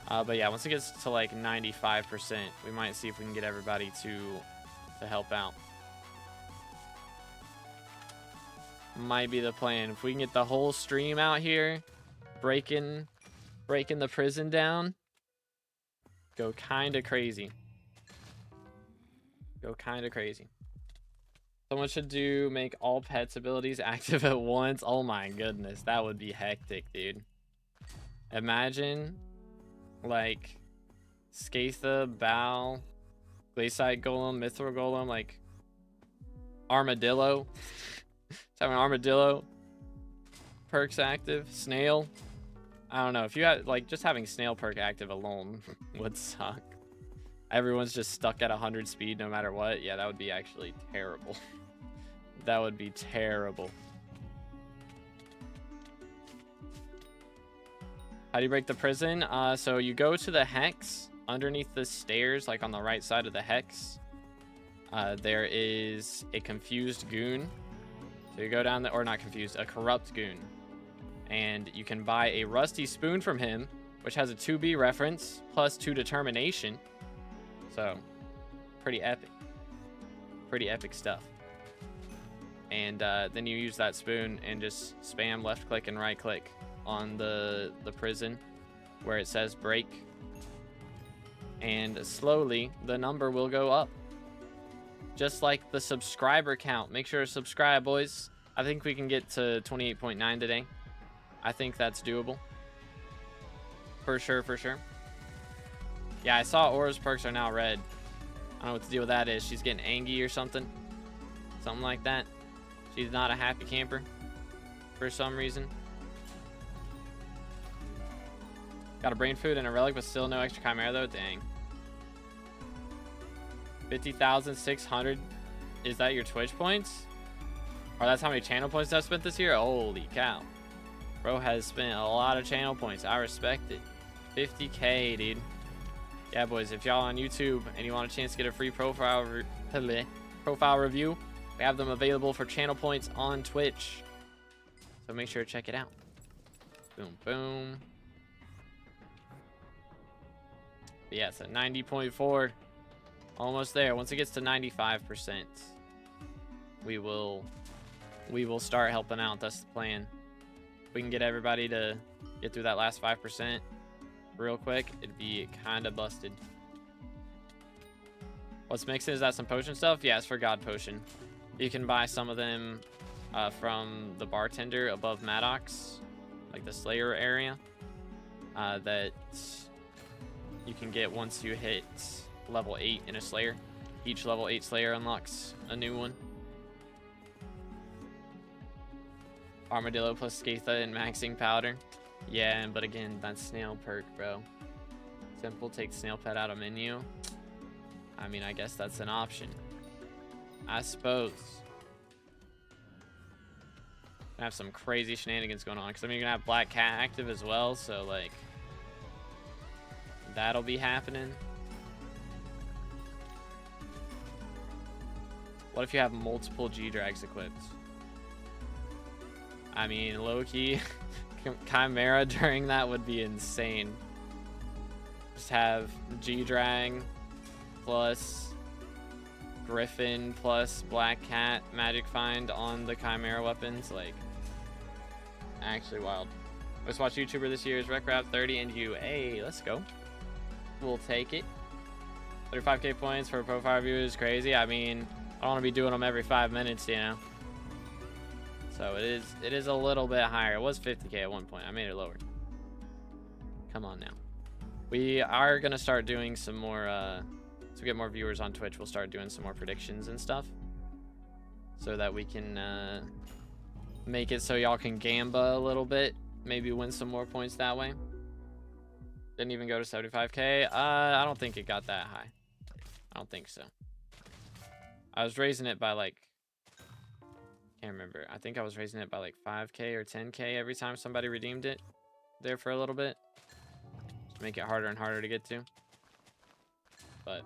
But yeah, once it gets to like 95%, we might see if we can get everybody to help out. Might be the plan. If we can get the whole stream out here, breaking the prison down, go kind of crazy. Go kind of crazy. Someone should make all pets abilities active at once. Oh my goodness, that would be hectic, dude. Imagine like Skatha, Bow, Glaciite Golem, Mithril Golem, like Armadillo. Having Armadillo perks active. Snail. I don't know. If you had like just having Snail perk active alone would suck. Everyone's just stuck at 100 speed no matter what. Yeah, that would be actually terrible. That would be terrible. How do you break the prison? So you go to the hex underneath the stairs, like on the right side of the hex. There is a confused goon. So you go down there, or not confused, a corrupt goon. And you can buy a rusty spoon from him, which has a 2B reference, plus 2 determination. So, pretty epic. Pretty epic stuff. And then you use that spoon and just spam left click and right click on the prison where it says break. And slowly, the number will go up. Just like the subscriber count. Make sure to subscribe, boys. I think we can get to 28.9 today. I think that's doable. For sure, for sure. Yeah, I saw Aura's perks are now red. I don't know what the deal with that is. She's getting angry or something. Something like that. She's not a happy camper for some reason. Got a brain food and a relic, but still no extra chimera though. Dang. 50,600. Is that your Twitch points? Or that's how many channel points I've spent this year? Holy cow. Bro has spent a lot of channel points. I respect it. 50K, dude. Yeah, boys, if y'all on YouTube and you want a chance to get a free profile review, we have them available for channel points on Twitch. So make sure to check it out. Boom, boom. But yeah, it's at 90.4. Almost there. Once it gets to 95%, we will start helping out. That's the plan. If we can get everybody to get through that last 5% real quick, it'd be kind of busted. What's mixing? Is that some potion stuff? Yeah, it's for God Potion. You can buy some of them from the bartender above Maddox, like the Slayer area, that you can get once you hit level 8 in a Slayer. Each level 8 Slayer unlocks a new one. Armadillo plus Skatha and maxing powder. Yeah, but again, that's snail perk, bro. Simple, take snail pet out of menu. I mean, I guess that's an option. I suppose. Gonna have some crazy shenanigans going on, because I mean, you're gonna have Black Cat active as well, so like that'll be happening. What if you have multiple G-Drags equipped? I mean, low-key, Chimera during that would be insane. Just have G-Drag plus Griffin plus Black Cat Magic Find on the Chimera weapons. Like, actually wild. Most watched YouTuber this year is RecRap 30 and you. Hey, let's go. We'll take it. 35k points for a profile review is crazy. I mean, I don't want to be doing them every 5 minutes, you know. So it is a little bit higher. It was 50K at one point. I made it lower. Come on now. We are going to start doing some more, to get more viewers on Twitch, we'll start doing some more predictions and stuff. So that we can make it so y'all can gamba a little bit. Maybe win some more points that way. Didn't even go to 75K. I don't think it got that high. I don't think so. I was raising it by like, can't remember. I think I was raising it by like 5K or 10K every time somebody redeemed it there for a little bit. To make it harder and harder to get to. But,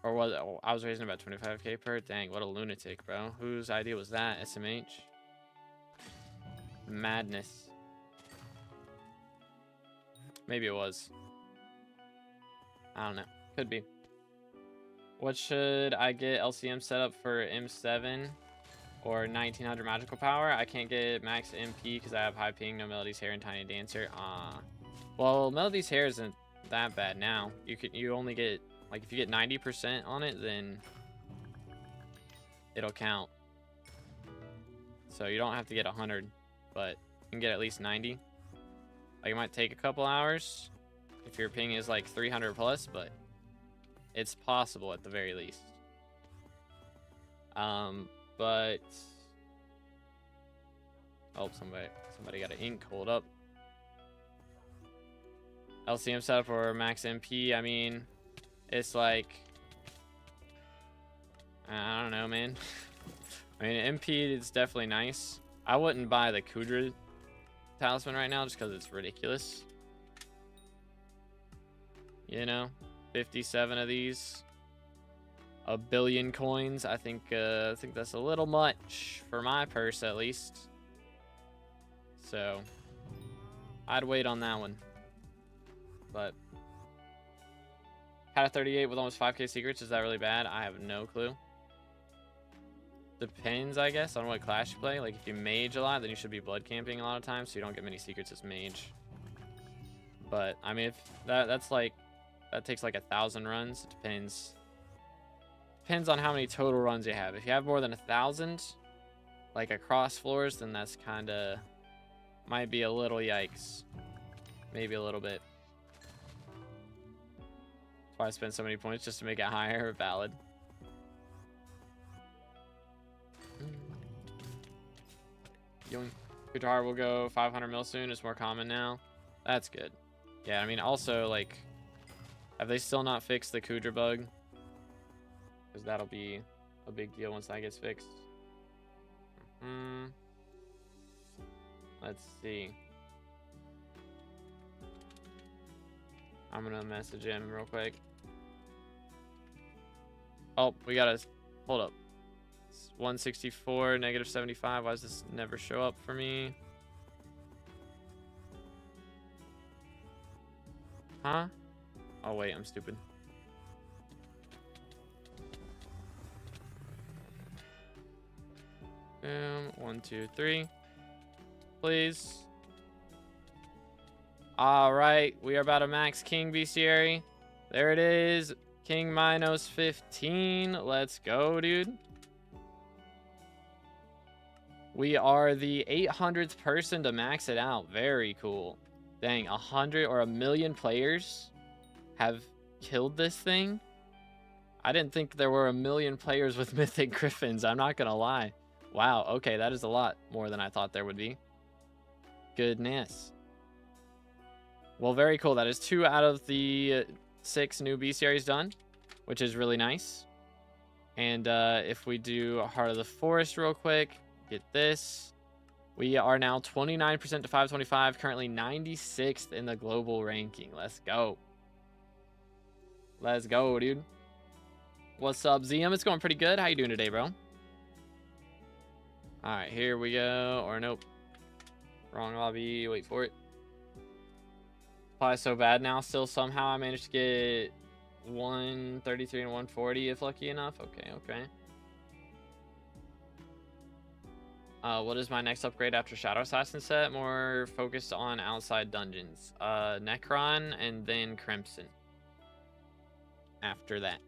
or was it, oh, I was raising about 25K per. Dang, what a lunatic, bro. Whose idea was that? SMH? Madness. Maybe it was. I don't know. Could be. What should I get LCM set up for M7 or 1900 magical power? I can't get max MP because I have high ping, no Melody's hair, and tiny dancer. Well, Melody's hair isn't that bad now. You only get, like, if you get 90% on it, then it'll count. So you don't have to get 100, but you can get at least 90. Like, it might take a couple hours if your ping is like 300 plus, but it's possible at the very least. But oh, somebody got an ink. Hold up. LCM setup or max MP. I mean, it's like, I don't know, man. I mean, MP is definitely nice. I wouldn't buy the Kudra talisman right now just because it's ridiculous. You know, 57 of these, a billion coins. I think that's a little much for my purse, at least. So I'd wait on that one. But had a 38 with almost 5K secrets. Is that really bad? I have no clue. Depends, I guess, on what class you play. Like, if you mage a lot, then you should be blood camping a lot of times, so you don't get many secrets as mage. But I mean, if that's like, that takes like 1,000 runs. It depends on how many total runs you have. If you have more than 1,000, like across floors, then that's kind of might be a little yikes. Maybe a little bit. That's why I spent so many points, just to make it higher. Valid. Guitar will go 500 mil soon. It's more common now. That's good. Yeah, I mean, also, like, have they still not fixed the Kudra bug? Because that'll be a big deal once that gets fixed. Let's see. I'm gonna message him real quick. Oh, we gotta hold up. It's 164, negative 75. Why does this never show up for me? Huh? Oh wait, I'm stupid. Boom. 1, 2, 3. Please. All right, we are about to max King Bestiary. There it is. King minus 15. Let's go, dude. We are the 800th person to max it out. Very cool. Dang, 100 or 1,000,000 players have killed this thing. I didn't think there were 1,000,000 players with Mythic Griffins. I'm not gonna lie. Wow, okay, that is a lot more than I thought there would be. Goodness. Well, very cool. That is 2 out of the 6 new bestiaries done, which is really nice. And if we do Heart of the Forest real quick, get this. We are now 29% to 525, currently 96th in the global ranking. Let's go. Let's go, dude. What's up, ZM? It's going pretty good. How you doing today, bro? All right, here we go. Or nope. Wrong lobby. Wait for it. Apply so bad now. Still somehow I managed to get 133 and 140 if lucky enough. Okay, okay. What is my next upgrade after Shadow Assassin set? More focused on outside dungeons. Necron and then Crimson. After that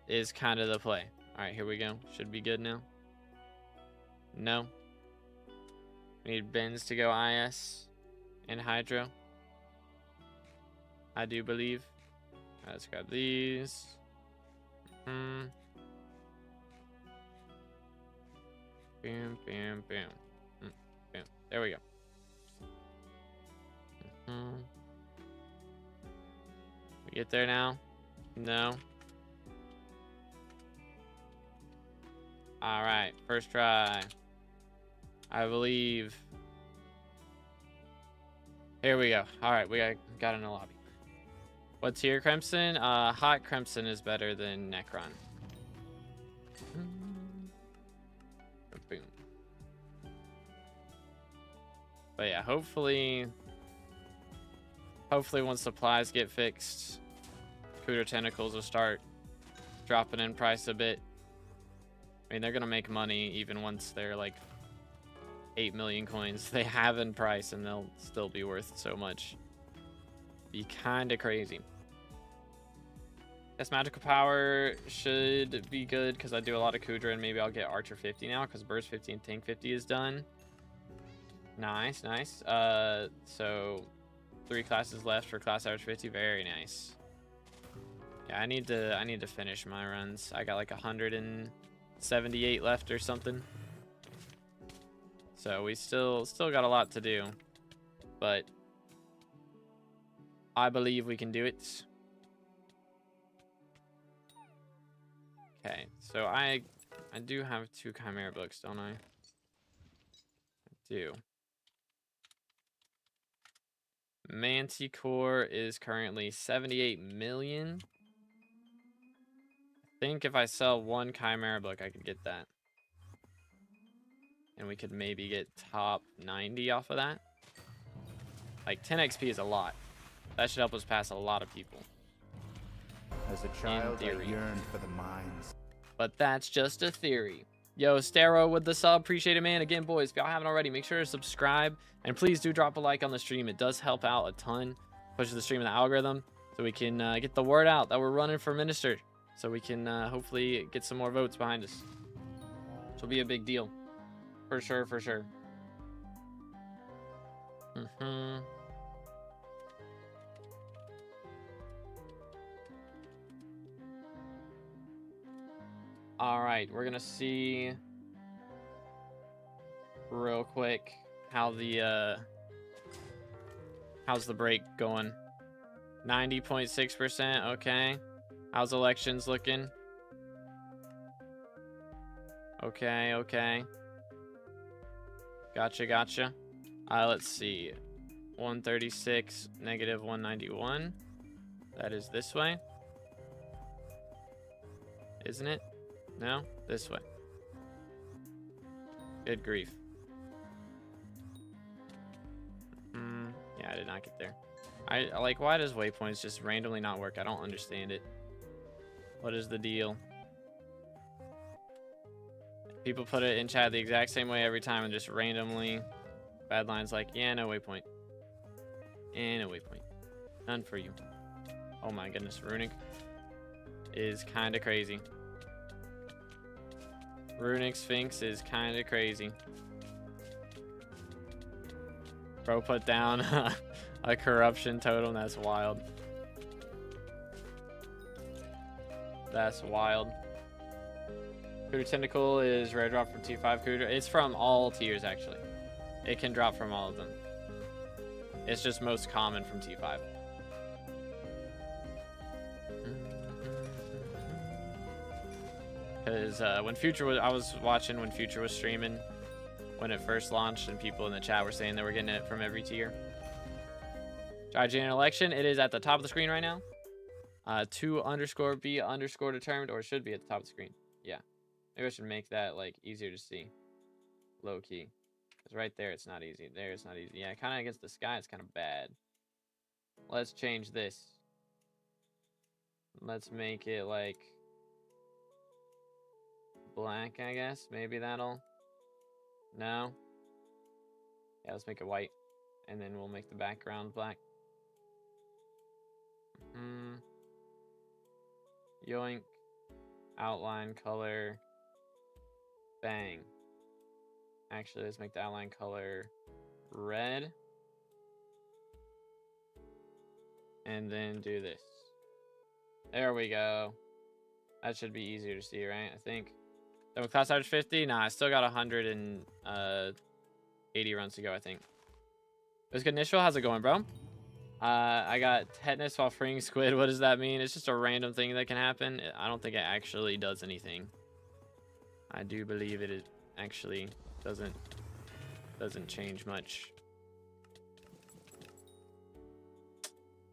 is kind of the play. All right, here we go. Should be good now. No. We need bins to go IS and hydro. I do believe. Let's grab these. Bam, bam, bam. Bam. There we go. We get there now? No. All right, first try. I believe. Here we go. All right, we got in the lobby. What's here, Crimson? Hot Crimson is better than Necron. Boom. But yeah, hopefully once supplies get fixed, Cooter Tentacles will start dropping in price a bit. I mean, they're gonna make money even once they're like 8 million coins they have in price, and they'll still be worth so much. Be kind of crazy. Guess magical power should be good because I do a lot of Kudra, and maybe I'll get Archer 50 now because Burst 50 and Tank 50 is done. Nice. So 3 classes left for class average 50. Very nice. Yeah, I need to finish my runs. I got like 178 left or something. So we still got a lot to do, but I believe we can do it. Okay, so I do have 2 Chimera books, don't I? I do. Manticore is currently 78 million. I think if I sell 1 Chimera book, I could get that. And we could maybe get top 90 off of that. Like 10 XP is a lot. That should help us pass a lot of people. As a child, I yearned for the mines. But that's just a theory. Yo, Stero with the sub. Appreciate it, man. Again, boys, if y'all haven't already, make sure to subscribe. And please do drop a like on the stream. It does help out a ton. Pushes the stream in the algorithm. So we can get the word out that we're running for minister. So we can hopefully get some more votes behind us. Which will be a big deal. For sure, for sure. All right, we're gonna see real quick how the how's the break going. 90.6%. Okay. How's elections looking? Okay. Gotcha. Let's see. 136, negative 191. That is this way. Isn't it? No? This way. Good grief. Yeah, I did not get there. I like, why does waypoints just randomly not work? I don't understand it. What is the deal? People put it in chat the exact same way every time and just randomly bad lines like, yeah, no waypoint. And no waypoint. None for you. Oh my goodness, Runic is kind of crazy. Runic Sphinx is kind of crazy. Bro put down a corruption totem. That's wild. That's wild. Cooter Tentacle is rare drop from T5 Cooter. It's from all tiers, actually. It can drop from all of them. It's just most common from T5. Because when Future was, I was watching when Future was streaming when it first launched, and people in the chat were saying they were getting it from every tier. Try January election. It is at the top of the screen right now. 2_B_ determined, or it should be at the top of the screen. Yeah. Maybe I should make that like easier to see. Low key. Because right there it's not easy. There it's not easy. Yeah, kind of against the sky it's kind of bad. Let's change this. Let's make it like black, I guess. Maybe that'll... No? Yeah, let's make it white. And then we'll make the background black. Yoink. Outline, color. Bang. Actually, let's make the outline color red. And then do this. There we go. That should be easier to see, right? I think. So class average 50? Nah, I still got 180 runs to go, I think. It was good initial. How's it going, bro? I got tetanus while freeing squid. What does that mean? It's just a random thing that can happen. I don't think it actually does anything. I do believe it actually doesn't change much.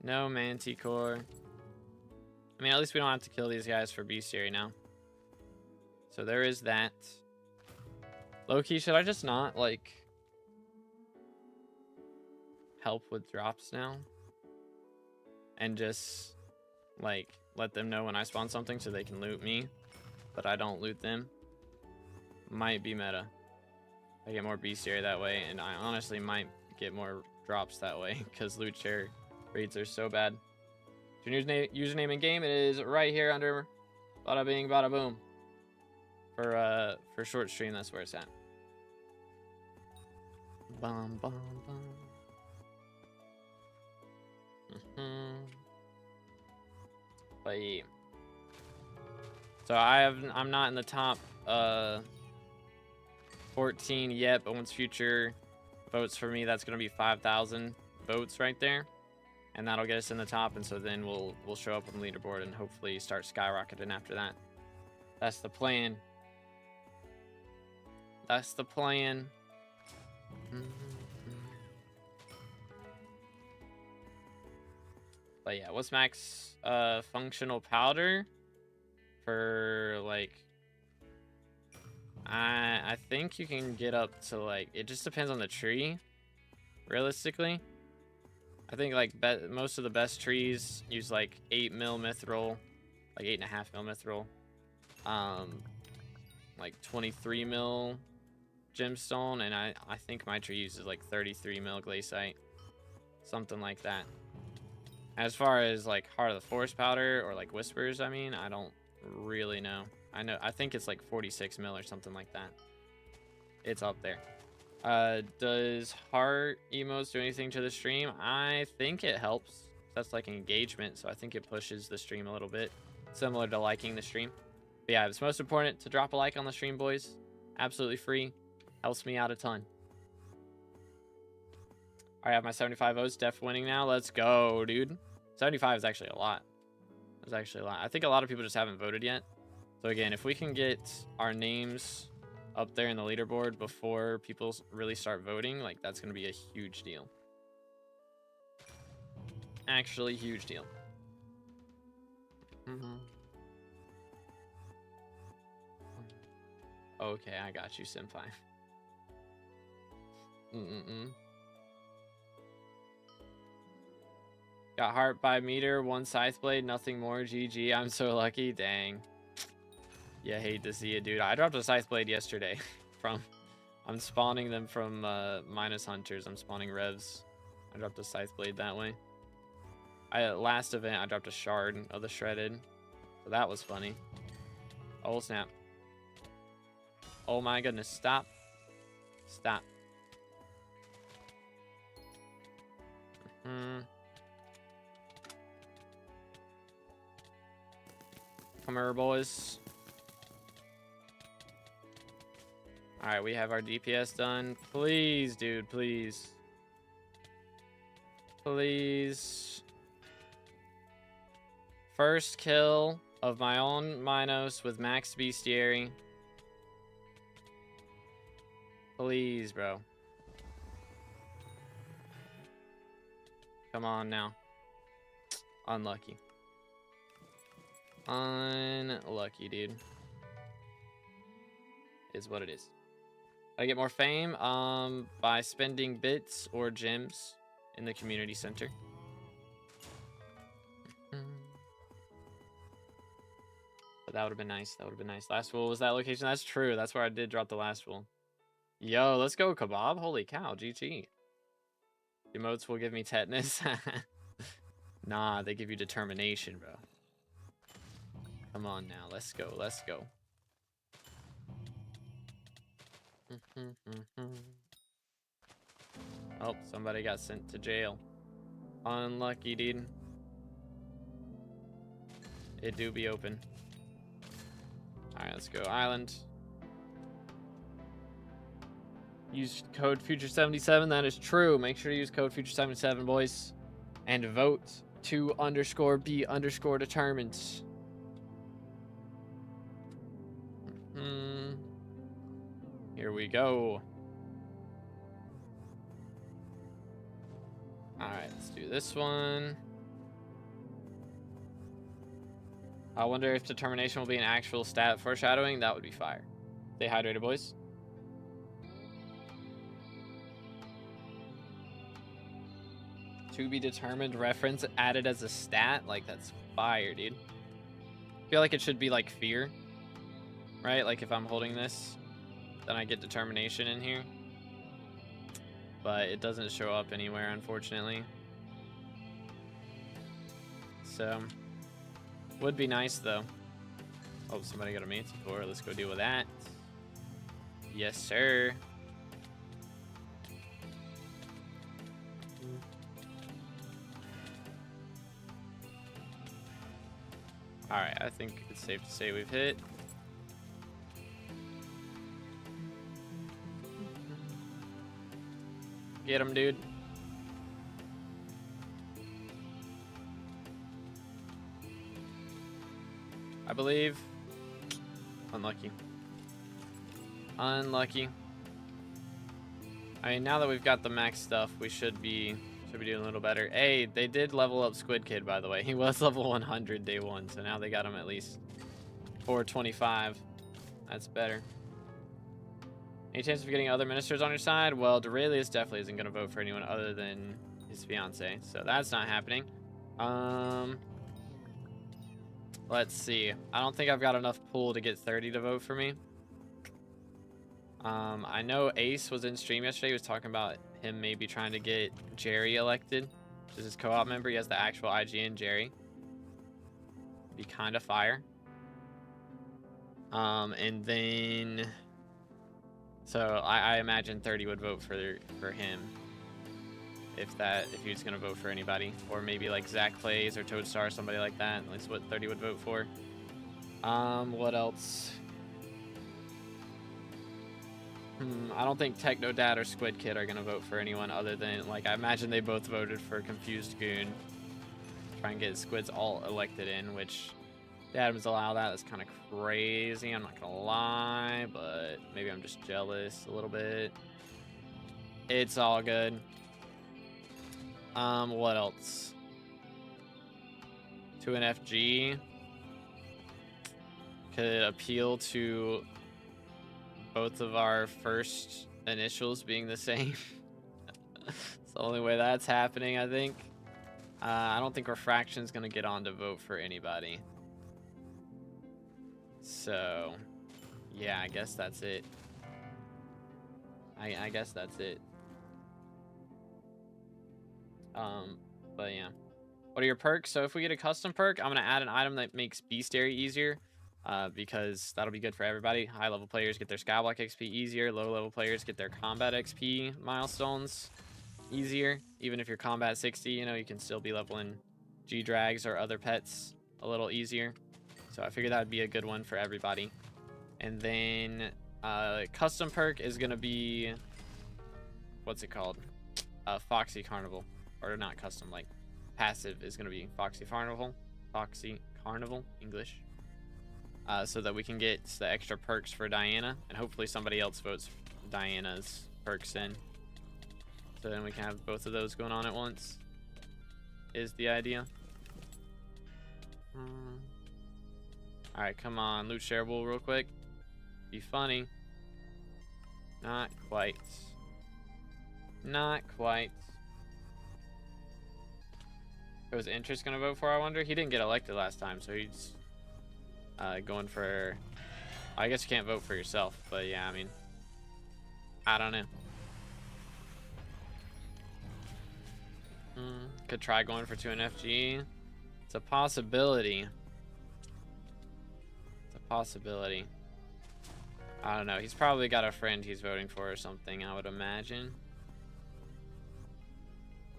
No manticore. I mean, at least we don't have to kill these guys for bestiary now. So there is that. Low-key, should I just not, like, help with drops now? And just, like, let them know when I spawn something so they can loot me, but I don't loot them? Might be meta. I get more bestiary that way, and I honestly might get more drops that way, because loot share rates are so bad. Your username in game, it is right here under bada bing bada boom. For short stream, that's where it's at. Bum bum bum. But yeah. So I'm not in the top 14 yet, but once future votes for me, that's gonna be 5,000 votes right there. And that'll get us in the top, and so then we'll show up on the leaderboard and hopefully start skyrocketing after that. That's the plan. That's the plan. But yeah, what's max functional powder for, like, I think you can get up to, like, it just depends on the tree, realistically. I think, like, most of the best trees use, like, 8 mil mithril, like 8.5 mil mithril, like 23 mil gemstone, and I think my tree uses like 33 mil glaciite, something like that. As far as like Heart of the Forest powder or like Whispers, I mean, I don't really know. I think it's like 46 mil or something like that. It's up there. Does heart emotes do anything to the stream? I think it helps. That's like engagement, so I think it pushes the stream a little bit, similar to liking the stream. But yeah, it's most important to drop a like on the stream, boys. Absolutely free. Helps me out a ton. All right, I have my 75 votes. Def winning now. Let's go, dude. 75 is actually a lot. That's actually a lot. I think a lot of people just haven't voted yet. So again, if we can get our names up there in the leaderboard before people really start voting, like, that's going to be a huge deal. Actually, huge deal. Okay, I got you, Senpai. Got heart by meter, 1 scythe blade, nothing more. GG, I'm so lucky. Dang. Yeah, hate to see it, dude. I dropped a scythe blade yesterday from... I'm spawning them from minus hunters. I'm spawning revs. I dropped a scythe blade that way. Last event, I dropped a shard of the shredded. So that was funny. Oh, snap. Oh my goodness, stop. Stop. Come here, boys. Alright, we have our DPS done. Please, dude, please. Please. First kill of my own Minos with max bestiary. Please, bro. Come on now. Unlucky. Unlucky, dude. Is what it is. I get more fame by spending bits or gems in the community center. But that would have been nice. That would have been nice. Last wool was that location. That's true. That's where I did drop the last wool. Yo, let's go, Kebab. Holy cow, GG. Emotes will give me tetanus. Nah, they give you determination, bro. Come on now. Let's go. Let's go. Oh, somebody got sent to jail. Unlucky, dude. It do be open. Alright, let's go island. Use code Future77. That is true. Make sure to use code Future77, boys. And vote to _be_ determined. Here we go. Alright, let's do this one. I wonder if determination will be an actual stat foreshadowing. That would be fire. Stay hydrated, boys. To be determined reference added as a stat? Like, that's fire, dude. I feel like it should be like fear. Right? Like if I'm holding this, then I get determination in here. But it doesn't show up anywhere, unfortunately. So, would be nice though. Oh, somebody got a mate's floor. Let's go deal with that. Yes, sir. Alright, I think it's safe to say we've hit. Get him, dude. I believe. Unlucky. Unlucky. I mean, now that we've got the max stuff, we should be doing a little better. Hey, they did level up Squidkid, by the way. He was level 100 day one, so now they got him at least 425. That's better. Any chance of getting other ministers on your side? Well, Duralius definitely isn't going to vote for anyone other than his fiance, so that's not happening. Let's see. I don't think I've got enough pull to get 30 to vote for me. I know Ace was in stream yesterday. He was talking about him maybe trying to get Jerry elected. This is his co-op member. He has the actual IGN Jerry. Be kind of fire. And then... So I imagine 30 would vote for him. If he was gonna vote for anybody. Or maybe like Zach Plays or Toadstar, somebody like that. That's what 30 would vote for. What else? I don't think Technodad or Squidkid are gonna vote for anyone other than, like, I imagine they both voted for Confused Goon. Try and get Squids all elected in, which the Adams allow that. That's kind of crazy, I'm not gonna lie, but maybe I'm just jealous a little bit. It's all good. What else? To an FG could appeal to both of our first initials being the same. It's the only way that's happening, I think. I don't think Refraction's gonna get on to vote for anybody. So, yeah, I guess that's it. I guess that's it. But yeah. What are your perks? So if we get a custom perk, I'm gonna add an item that makes bestiary easier. Because that'll be good for everybody. High level players get their Skyblock XP easier. Low level players get their combat XP milestones easier. Even if you're combat 60, you know, you can still be leveling G-Drags or other pets a little easier. So I figured that would be a good one for everybody. And then custom perk is going to be, what's it called? Foxy Carnival. Or not custom, like passive is going to be Foxy Carnival. Foxy Carnival, English. So that we can get the extra perks for Diana, and hopefully somebody else votes Diana's perks in. So then we can have both of those going on at once, is the idea. Alright, come on, loot shareable real quick. Be funny. Not quite. Not quite. Who was Interest gonna vote for, I wonder? He didn't get elected last time, so he's going for, I guess you can't vote for yourself, but yeah, I mean, I don't know. Could try going for 2 FG. It's a possibility. It's a possibility. I don't know. He's probably got a friend he's voting for or something, I would imagine.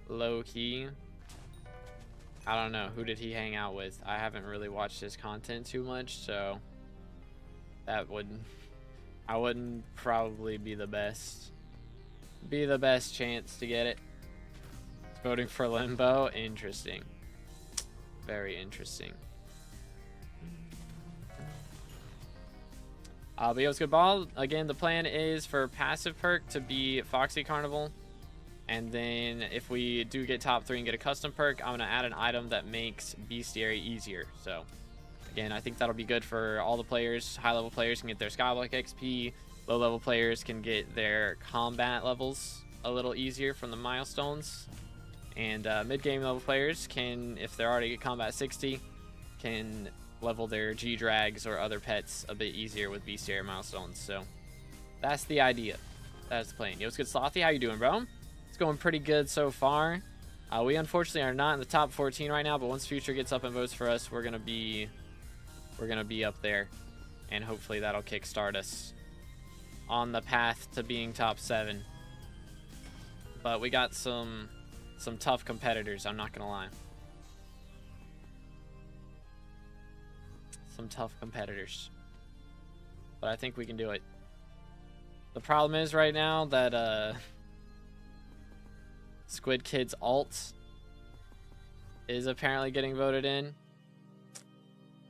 Low key. I don't know. Who did he hang out with? I haven't really watched his content too much, so that wouldn't... I wouldn't probably be the best chance to get it. Voting for Limbo? Interesting. Very interesting. But yo, it's good ball. Again, the plan is for passive perk to be Foxy Carnival. And then if we do get top 3 and get a custom perk, I'm going to add an item that makes bestiary easier. So again, I think that'll be good for all the players. High level players can get their Skyblock XP. Low level players can get their combat levels a little easier from the milestones. And mid game level players can, if they're already at combat 60, can level their G-Drags or other pets a bit easier with bestiary milestones. So that's the idea. That's the plan. Yo, what's good, Slothy? How you doing, bro? It's going pretty good so far. We unfortunately are not in the top 14 right now, but once Future gets up and votes for us, we're gonna be up there, and hopefully that'll kickstart us on the path to being top 7. But we got some tough competitors, I'm not gonna lie. Some tough competitors. But I think we can do it. The problem is right now that Squidkid's alt is apparently getting voted in.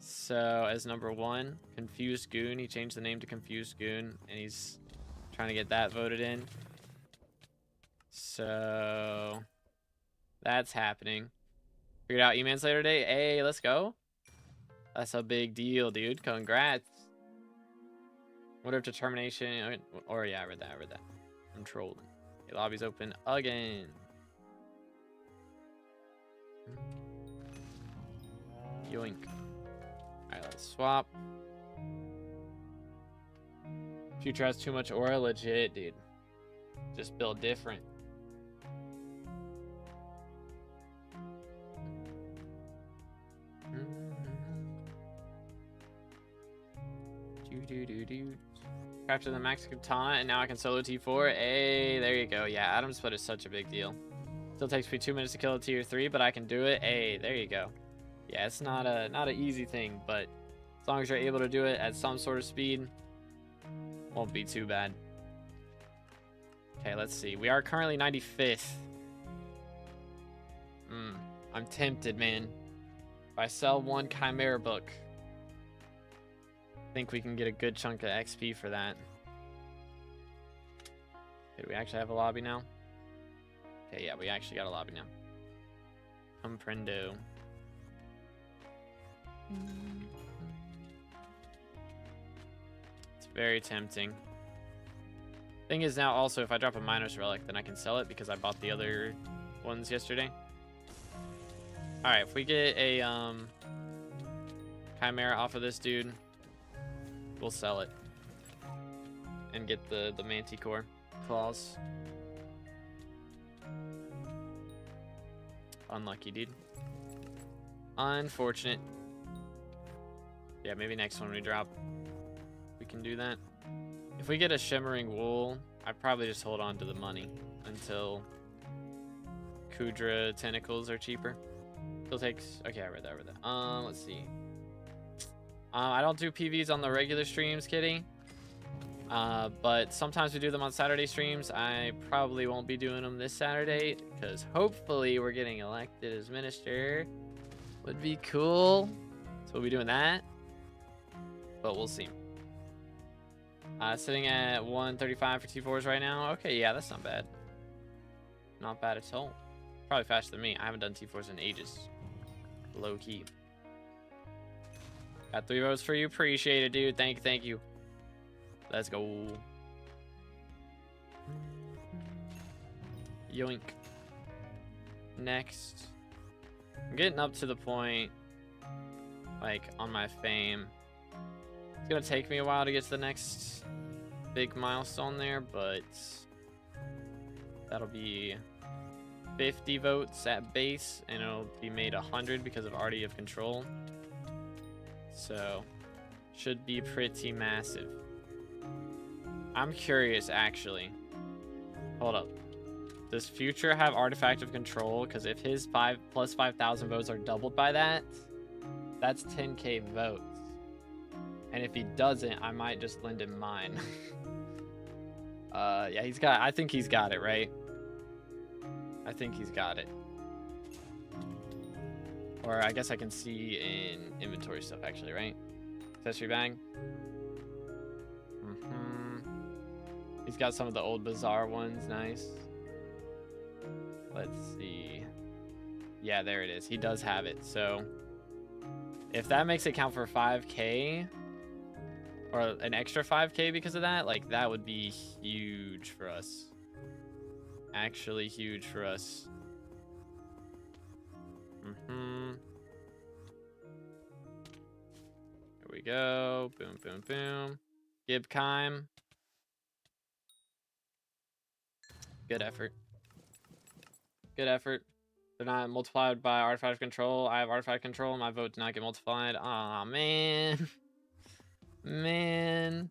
So as number 1, Confused Goon. He changed the name to Confused Goon, and he's trying to get that voted in. So that's happening. Figured out E-Man's later today. Hey, let's go. That's a big deal, dude. Congrats. What if determination? Or yeah, I read that. I'm trolling. Okay, lobby's open again. Yoink. Alright, let's swap. Future has too much aura. Legit, dude. Just build different. Crafted the max taunt, and now I can solo T4. Hey, there you go. Yeah, Adam Split is such a big deal. Still takes me 2 minutes to kill a tier 3, but I can do it. Hey, there you go. Yeah, it's not an easy thing, but as long as you're able to do it at some sort of speed, won't be too bad. Okay, let's see. We are currently 95th. I'm tempted, man. If I sell 1 Chimera book, I think we can get a good chunk of XP for that. Okay, do we actually have a lobby now? Okay, yeah, we actually got a lobby now. Comprendo. It's very tempting. Thing is now also, if I drop a Minos Relic, then I can sell it because I bought the other ones yesterday. Alright, if we get a Chimera off of this dude, we'll sell it and get the Manticore claws. Unlucky, dude. Unfortunate. Yeah, maybe next one we drop, we can do that. If we get a Shimmering Wool, I'd probably just hold on to the money until Kudra Tentacles are cheaper. Still takes... Okay, I read that. Let's see. I don't do PVs on the regular streams, Kitty. But sometimes we do them on Saturday streams. I probably won't be doing them this Saturday because hopefully we're getting elected as minister. Would be cool. So we'll be doing that. But we'll see. Sitting at 135 for T4s right now. Okay, yeah, that's not bad. Not bad at all. Probably faster than me. I haven't done T4s in ages. Low key. Got 3 votes for you. Appreciate it, dude. Thank you. Let's go. Yoink. Next. I'm getting up to the point, like, on my fame. It's gonna take me a while to get to the next big milestone there, but that'll be 50 votes at base, and it'll be made 100 because of Arty of Control. So, should be pretty massive. I'm curious, actually. Hold up. Does Future have Artifact of Control? Because if his 5,000 votes are doubled by that, that's 10k votes. And if he doesn't, I might just lend him mine. Yeah, he's got, I think he's got it, right? I think he's got it. Or I guess I can see in inventory stuff, actually, right? Accessory bag. He's got some of the old bizarre ones. Nice. Let's see. Yeah, there it is. He does have it. So if that makes it count for 5k or an extra 5k because of that, like that would be huge for us. Actually huge for us. Here we go. Boom, boom, boom. Gibkime. Good effort. Good effort. They're not multiplied by artifact control. I have artifact control. My vote did not get multiplied. Aw, man. Man.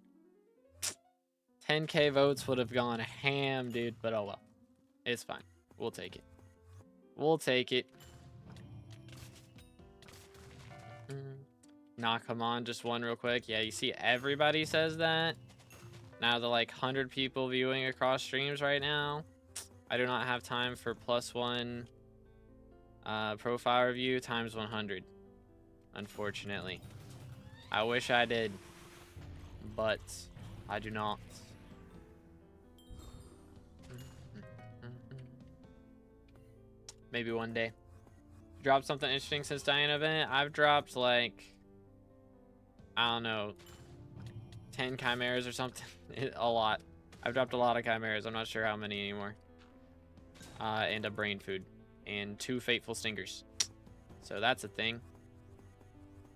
10k votes would have gone ham, dude. But oh well. It's fine. We'll take it. We'll take it. Nah, come on. Just one real quick. Yeah, you see everybody says that. Now the like 100 people viewing across streams right now. I do not have time for +1 profile review times 100. Unfortunately. I wish I did. But I do not. Maybe one day. Dropped something interesting since Diana event. I've dropped like, I don't know, 10 chimeras or something. A lot. I've dropped a lot of chimeras. I'm not sure how many anymore. And a brain food. And 2 fateful stingers. So that's a thing.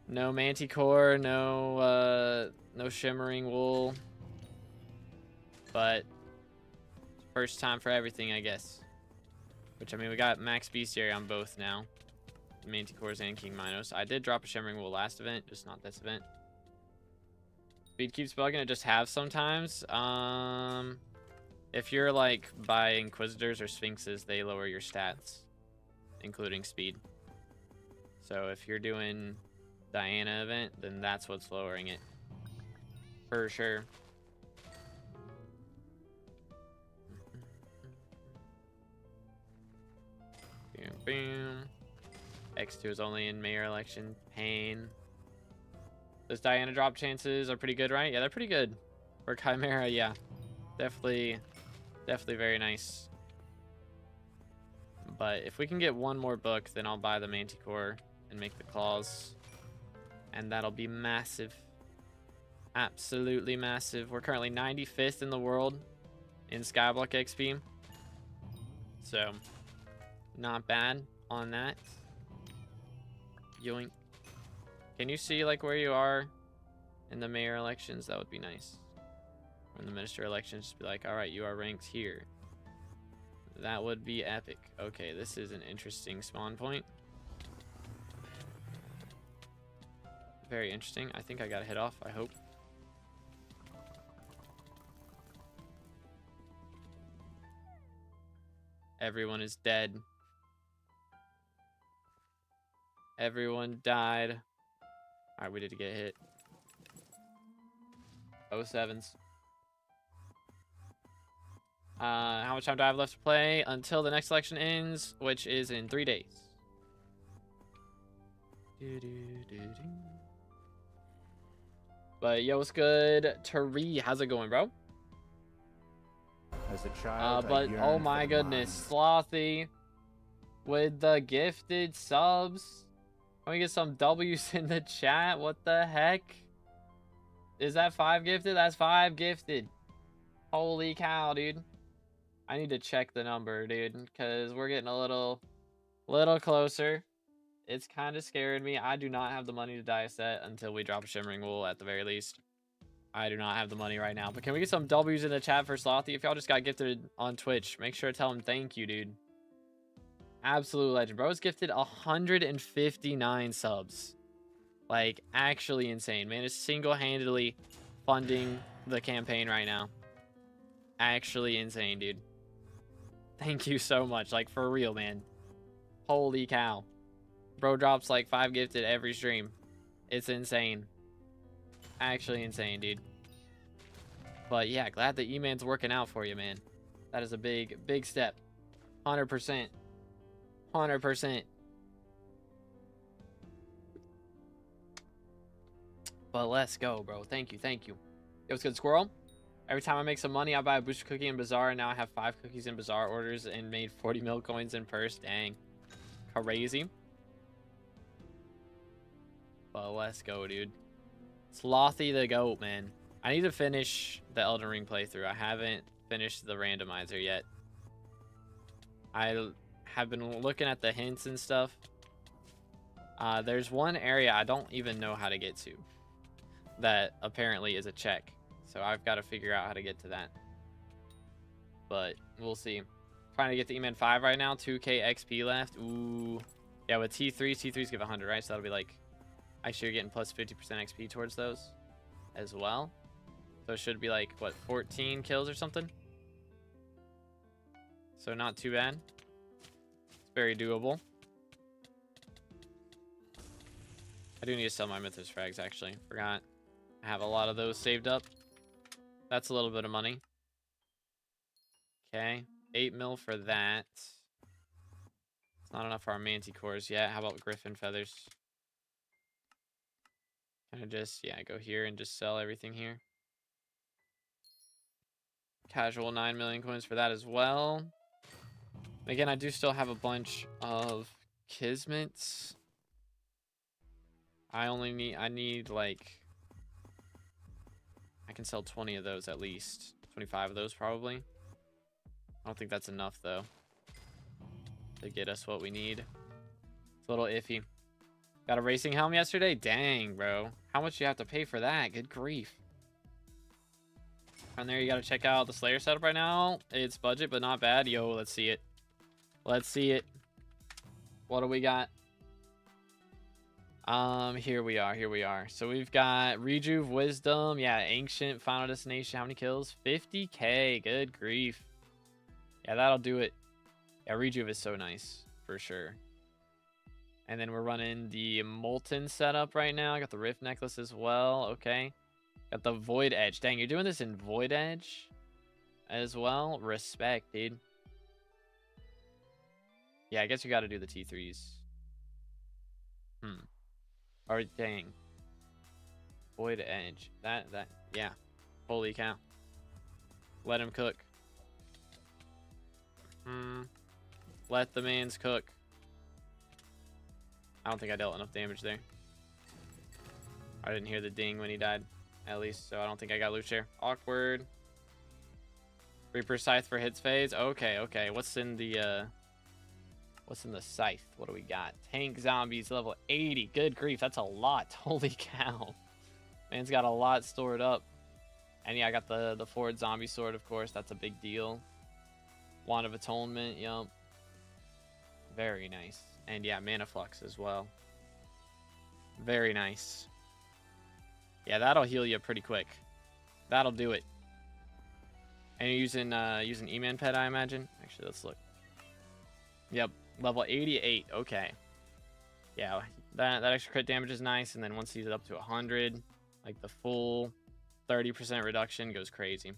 No manticore, no shimmering wool. But first time for everything, I guess. Which, I mean, we got max bestiary on both now. Manticores and King Minos. I did drop a shimmering wool last event, just not this event. Speed keeps bugging. It just have sometimes. If you're like by Inquisitors or Sphinxes, they lower your stats, including speed. So if you're doing Diana event, then that's what's lowering it. For sure. Boom, boom. X2 is only in mayor election. Pain. Those Diana drop chances are pretty good, right? Yeah, they're pretty good. For Chimera, yeah. Definitely very nice. But if we can get one more book, then I'll buy the Manticore and make the claws. And that'll be massive. Absolutely massive. We're currently 95th in the world in SkyBlock XP. So, not bad on that. Yoink. Can you see like where you are in the mayor elections? That would be nice. Or in the minister elections, just be like, all right, you are ranked here. That would be epic. Okay, this is an interesting spawn point. Very interesting. I think I got a hit off, I hope. Everyone is dead. Everyone died. Alright, we did get hit. 07s. How much time do I have left to play? Until the next election ends, which is in 3 days. But yo, what's good? Tari, how's it going, bro? As a child, but oh my goodness, Slothy with the gifted subs. Can we get some W's in the chat? What the heck? Is that 5 gifted? That's 5 gifted. Holy cow, dude. I need to check the number, dude, because we're getting a little closer. It's kind of scaring me. I do not have the money to dye a set until we drop a shimmering wool at the very least. I do not have the money right now. But can we get some W's in the chat for Slothy? If y'all just got gifted on Twitch, make sure to tell him thank you, dude. Absolute legend. Bro is gifted 159 subs. Like, actually insane. Man is single-handedly funding the campaign right now. actually insane, dude. Thank you so much. Like, for real, man. Holy cow. Bro drops like 5 gifted every stream. It's insane. Actually insane, dude. But yeah, glad the E-Man's working out for you, man. That is a big, big step. 100%. 100%. But let's go, bro. Thank you, thank you. Yo, what's good, Squirrel? Every time I make some money, I buy a booster cookie in Bazaar, and now I have 5 cookies in Bazaar orders and made 40 mil coins in purse. Dang. Crazy. But let's go, dude. Slothy the goat, man. I need to finish the Elden Ring playthrough. I haven't finished the randomizer yet. I have been looking at the hints and stuff. There's one area I don't even know how to get to that apparently is a check. So I've got to figure out how to get to that. But we'll see. Trying to get to E-Man 5 right now. 2k XP left. Ooh. Yeah, with T3s give 100, right? So that'll be like... Actually, you're getting plus 50% XP towards those as well. So it should be like, what, 14 kills or something? So not too bad. It's very doable. I do need to sell my Mythos frags, actually. Forgot. I have a lot of those saved up. That's a little bit of money. Okay. 8 mil for that. It's not enough for our manticores yet. How about Griffin feathers? Kind of just, yeah, go here and just sell everything here. Casual 9 million coins for that as well. Again, I do still have a bunch of Kismets. I need like, I can sell 20 of those at least. 25 of those probably. I don't think that's enough though to get us what we need. It's a little iffy. Got a racing helm yesterday? Dang, bro. How much do you have to pay for that? Good grief. And there, you got to check out the Slayer setup right now. It's budget, but not bad. Yo, let's see it. Let's see it. What do we got? Here we are. So we've got Rejuve, Wisdom. Yeah, Ancient, Final Destination. How many kills? 50k. Good grief. Yeah, that'll do it. Yeah, Rejuve is so nice. For sure. And then we're running the Molten setup right now. I got the Rift necklace as well. Okay. Got the Void Edge. Dang, you're doing this in Void Edge as well? Respect, dude. Yeah, I guess you got to do the T3s. Or dang. Void Edge. That, yeah. Holy cow. Let him cook. Let the mans cook. I don't think I dealt enough damage there. I didn't hear the ding when he died, at least, so I don't think I got loot share. Awkward. Reaper Scythe for hits phase. Okay, okay. What's in the scythe? What do we got? Tank zombies level 80. Good grief, that's a lot. Holy cow. Man's got a lot stored up. And yeah, I got the forward zombie sword, of course. That's a big deal. Wand of Atonement, yup. Very nice. And yeah, Mana Flux as well. Very nice. Yeah, that'll heal you pretty quick. That'll do it. And you're using E-Man Pet, I imagine. Actually, let's look. Yep, level 88. Okay. Yeah, that extra crit damage is nice. And then once he's up to 100, like the full 30% reduction goes crazy.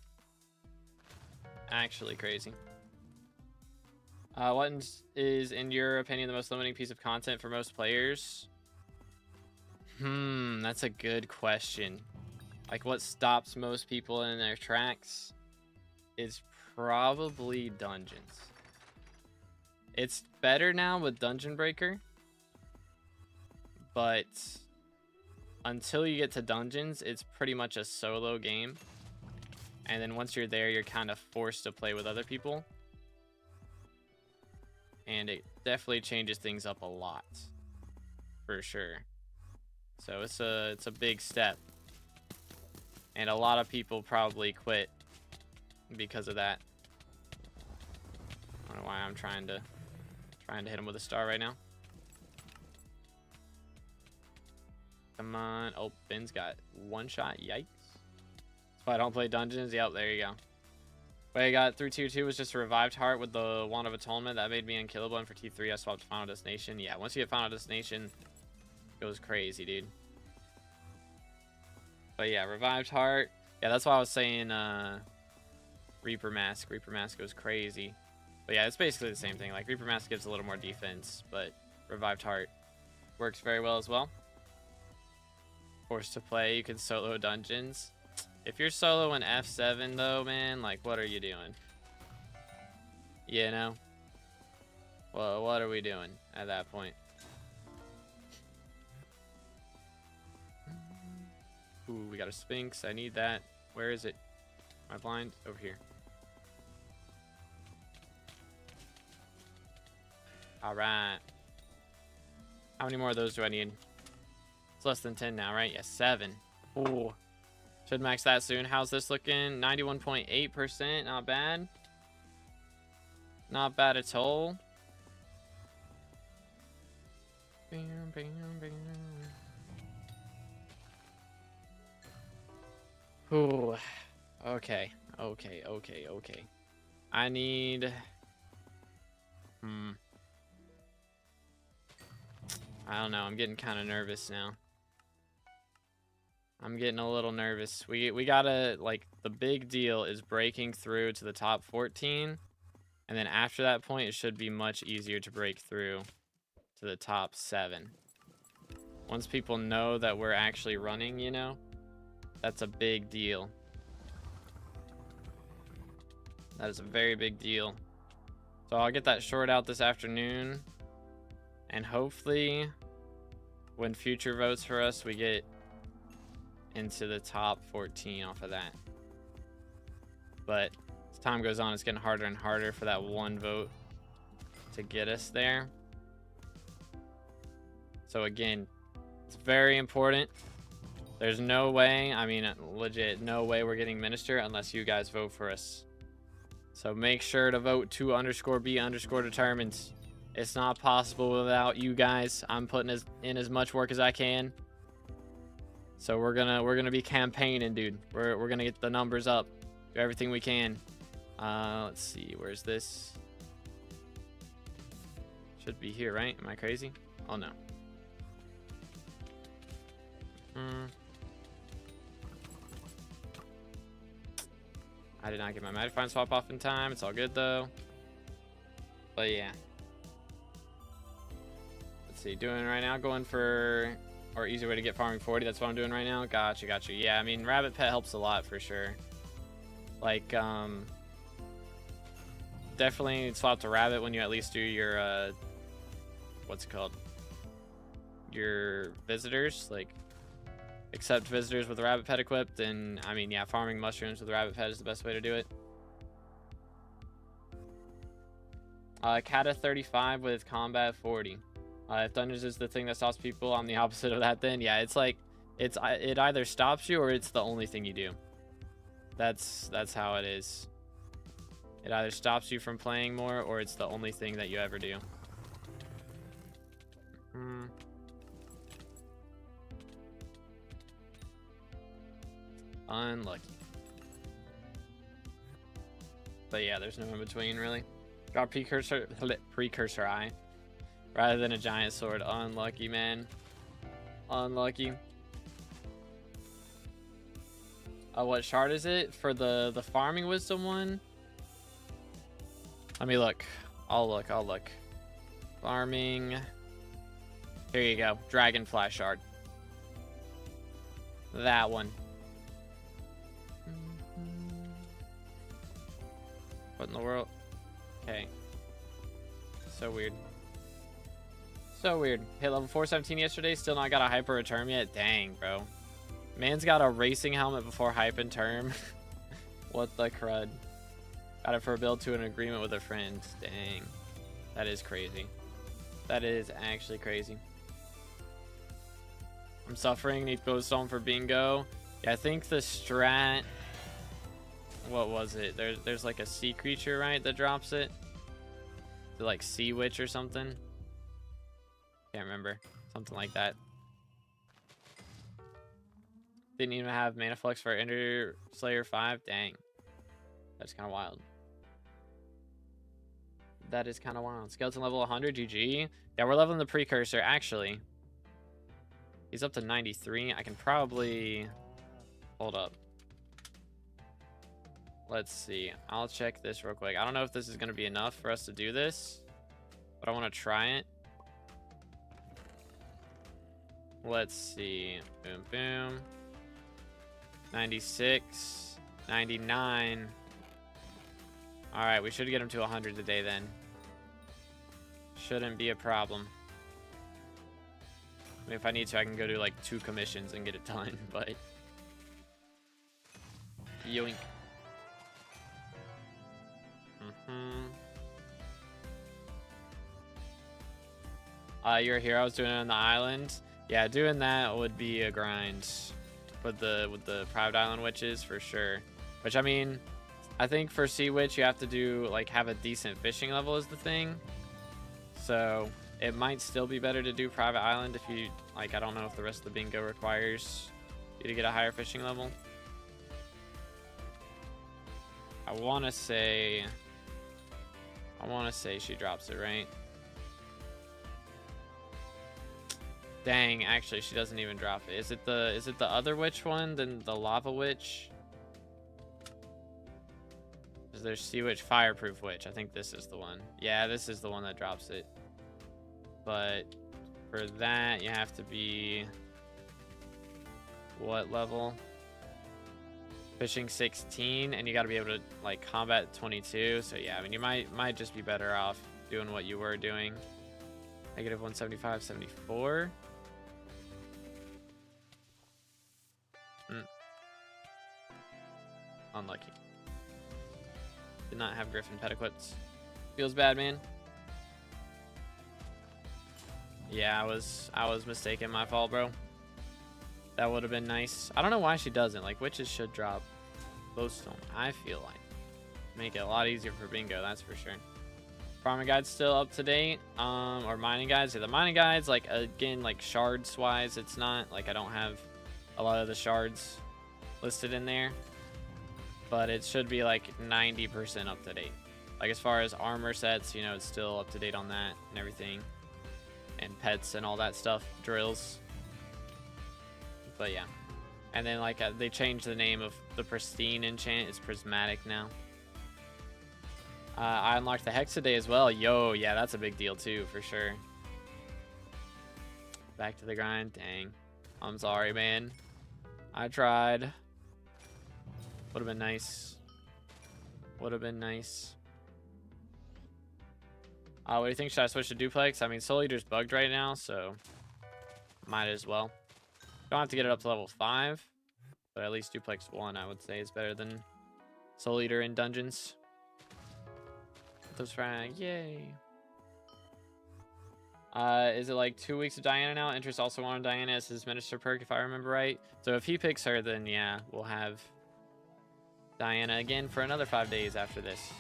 Actually crazy. What is, in your opinion, the most limiting piece of content for most players? That's a good question. Like, what stops most people in their tracks is probably dungeons. It's better now with Dungeon Breaker, but until you get to dungeons, it's pretty much a solo game. And then once you're there, you're kind of forced to play with other people. And it definitely changes things up a lot, for sure. So it's a big step, and a lot of people probably quit because of that. I don't know why I'm trying to hit him with a star right now. Come on! Oh, Ben's got one shot. Yikes! That's why I don't play dungeons. Yep, there you go. What I got through tier 2 was just a revived heart with the Wand of Atonement. That made me unkillable. And for tier 3, I swapped to Final Destination. Yeah, once you get Final Destination, it goes crazy, dude. But yeah, revived heart. Yeah, that's why I was saying Reaper Mask. Reaper Mask goes crazy. But yeah, it's basically the same thing. Like, Reaper Mask gives a little more defense, but revived heart works very well as well. Forced to play, you can solo dungeons. If you're solo in F7 though, man, like, what are you doing? You know? Well, what are we doing at that point? Ooh, we got a Sphinx. I need that. Where is it? Am I blind? Over here. Alright. How many more of those do I need? It's less than 10 now, right? Yeah, 7. Ooh. Should max that soon. How's this looking? 91.8%. Not bad. Not bad at all. Ooh. Okay. Okay. I need... I don't know. I'm getting kind of nervous now. I'm getting a little nervous. We gotta, like, the big deal is breaking through to the top 14. And then after that point, it should be much easier to break through to the top 7. Once people know that we're actually running, you know, that's a big deal. That is a very big deal. So I'll get that short out this afternoon. And hopefully, when future votes for us, we get into the top 14 off of that. But as time goes on, it's getting harder and harder for that one vote to get us there. So again, it's very important. There's no way, I mean, legit, no way we're getting Minister unless you guys vote for us. So make sure to vote 2_B_determined. It's not possible without you guys. I'm putting in as much work as I can. So we're gonna be campaigning, dude. We're gonna get the numbers up. Do everything we can. Let's see, where's this? Should be here, right? Am I crazy? Oh no. I did not get my Magifying swap off in time. It's all good though. But yeah. Let's see, doing right now, going for, or easy way to get farming 40. That's what I'm doing right now. Gotcha. Yeah, I mean, rabbit pet helps a lot for sure. Like, definitely swap to rabbit when you at least do your, what's it called? Your visitors, like, accept visitors with a rabbit pet equipped. And I mean, yeah, farming mushrooms with a rabbit pet is the best way to do it. Kata 35 with combat 40. If dungeons is the thing that stops people, I'm the opposite of that then. Yeah, it's like, it either stops you or it's the only thing you do. That's how it is. It either stops you from playing more or it's the only thing that you ever do. Unlucky. But yeah, there's no in between really. Drop precursor eye rather than a giant sword. Unlucky, man. Unlucky. What shard is it for the farming wisdom one? Let me look. I'll look. Farming. Here you go. Dragonfly shard. That one. What in the world? Okay. So weird. So weird. Hit level 417 yesterday. Still not got a hyper return yet. Dang, bro. Man's got a racing helmet before hype and term. What the crud. Got it for a build to an agreement with a friend. Dang. That is crazy. That is actually crazy. I'm suffering. Need Glowstone for bingo. Yeah, I think the strat... What was it? There's like a sea creature, right, that drops it? Is it like Sea Witch or something? Can't remember. Something like that. Didn't even have mana flux for Ender Slayer 5. Dang. That's kind of wild. That is kind of wild. Skeleton level 100, GG. Yeah, we're leveling the precursor, actually. He's up to 93. I can probably... Hold up. Let's see. I'll check this real quick. I don't know if this is going to be enough for us to do this, but I want to try it. Let's see. Boom, boom. 96. 99. All right, we should get him to 100 today then. Shouldn't be a problem. I mean, if I need to, I can go do like 2 commissions and get it done, but... Yoink. You're a hero. I was doing it on the island. Yeah, doing that would be a grind with the private island witches for sure. Which, I mean, I think for Sea Witch you have to do like have a decent fishing level is the thing. So it might still be better to do private island if you like. I don't know if the rest of the bingo requires you to get a higher fishing level. I want to say she drops it, right? Dang, actually she doesn't even drop it. Is it the other witch one, then the lava witch? Is there Sea Witch, Fireproof Witch? I think this is the one. Yeah, this is the one that drops it. But for that you have to be what level? Fishing 16, and you got to be able to like combat 22. So yeah, I mean you might just be better off doing what you were doing. Negative 175, 74. Unlucky. Did not have Griffin pet equipped. Feels bad, man. Yeah, I was mistaken. My fault, bro. That would have been nice. I don't know why she doesn't. Like, witches should drop glowstone, I feel like. Make it a lot easier for bingo, that's for sure. Farming guide's still up to date. Or mining guides. Yeah, the mining guides, like, again, like, shards wise, it's not. Like, I don't have a lot of the shards listed in there. But it should be, like, 90% up to date. Like, as far as armor sets, you know, it's still up to date on that and everything. And pets and all that stuff. Drills. But yeah, and then like they changed the name of the pristine enchant. It's prismatic now. I unlocked the hex today as well. Yo, yeah, that's a big deal too for sure. Back to the grind. Dang, I'm sorry, man. I tried. Would have been nice. Would have been nice. What do you think? Should I switch to duplex? I mean, Soul Eater's bugged right now, so might as well. Don't have to get it up to level 5, but at least duplex 1 I would say is better than Soul Eater in dungeons. Those frag, yay. Is it like 2 weeks of Diana now? Interest also wanted Diana as his minister perk if I remember right. So if he picks her, then yeah, we'll have Diana again for another 5 days after this,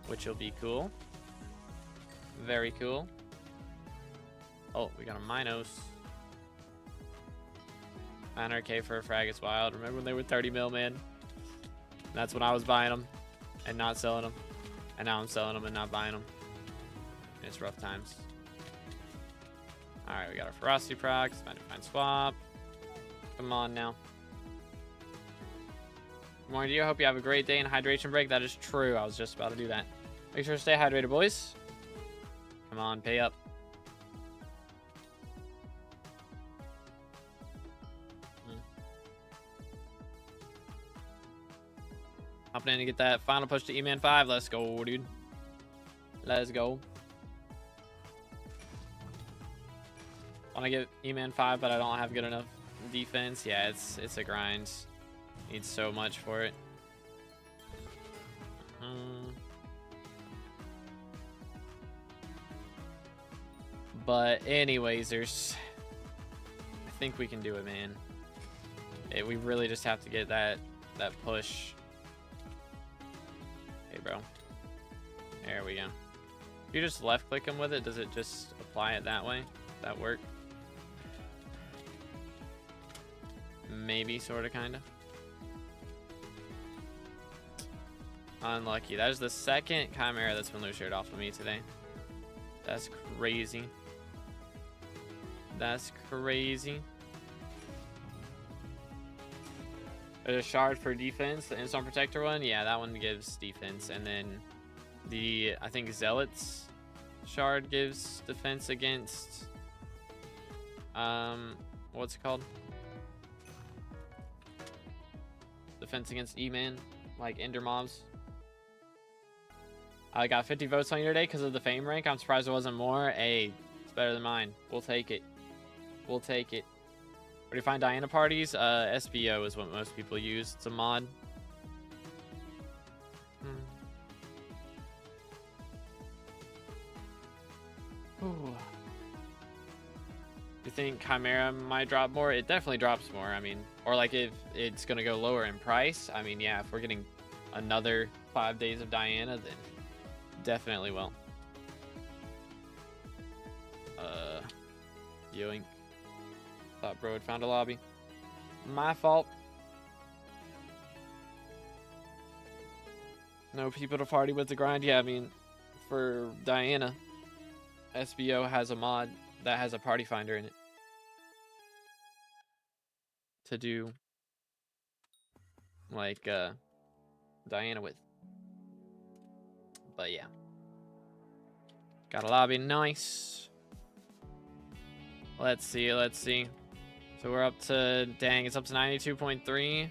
which will be cool. Very cool. Oh, we got a Minos. 900k for a frag is wild. Remember when they were 30 mil, man? That's when I was buying them and not selling them. And now I'm selling them and not buying them. It's rough times. Alright, we got our ferocity procs. Find swap. Come on now. Good morning to you. I hope you have a great day and hydration break. That is true. I was just about to do that. Make sure to stay hydrated, boys. Come on, pay up. Hopping in to get that final push to E-Man 5. Let's go, dude. Let's go. Want to get E-Man 5, but I don't have good enough defense. Yeah, it's a grind. Need so much for it. But anyways, I think we can do it, man. We really just have to get that push. Hey, bro. There we go. If you just left click him with it, does it just apply it that way? Does that work? Maybe, sort of, kind of. Unlucky. That is the second Chimera that's been loose-shared off of me today. That's crazy. That's crazy. A shard for defense, the Instorm Protector one. Yeah, that one gives defense. And then the, I think, Zealot's shard gives defense against, what's it called? Defense against E-Man, like Ender mobs. I got 50 votes on you today because of the fame rank. I'm surprised there wasn't more. Hey, it's better than mine. We'll take it. We'll take it. Where do you find Diana parties? SBO is what most people use. It's a mod. Ooh. You think Chimera might drop more? It definitely drops more. I mean, or like if it's gonna go lower in price. I mean, yeah, if we're getting another 5 days of Diana, then definitely will. Yoink. Thought bro had found a lobby. My fault. No people to party with the grind. Yeah, I mean, for Diana, SBO has a mod that has a party finder in it to do like Diana with. But yeah, got a lobby. Nice. Let's see. Let's see. So we're up to, dang, it's up to 92.3.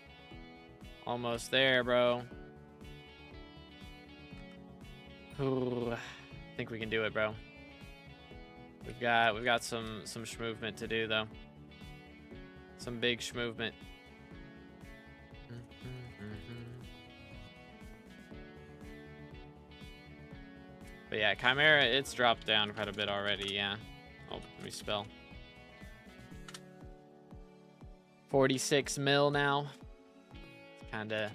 Almost there, bro. Ooh, I think we can do it, bro. We've got some schmovement to do though. Some big schmovement. But yeah, Chimera, it's dropped down quite a bit already, yeah. Oh, let me spell. 46 mil now. It's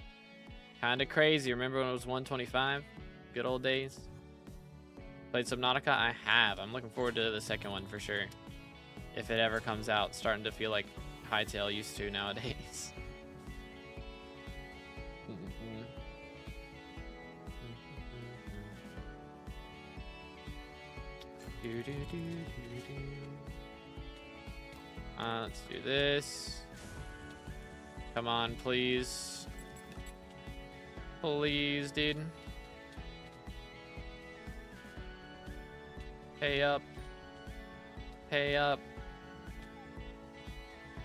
kinda crazy. Remember when it was 125? Good old days. Played Subnautica? I have. I'm looking forward to the second one for sure. If it ever comes out. Starting to feel like Hytale used to nowadays. Let's do this. Come on, please. Please, dude. Pay up. Pay up.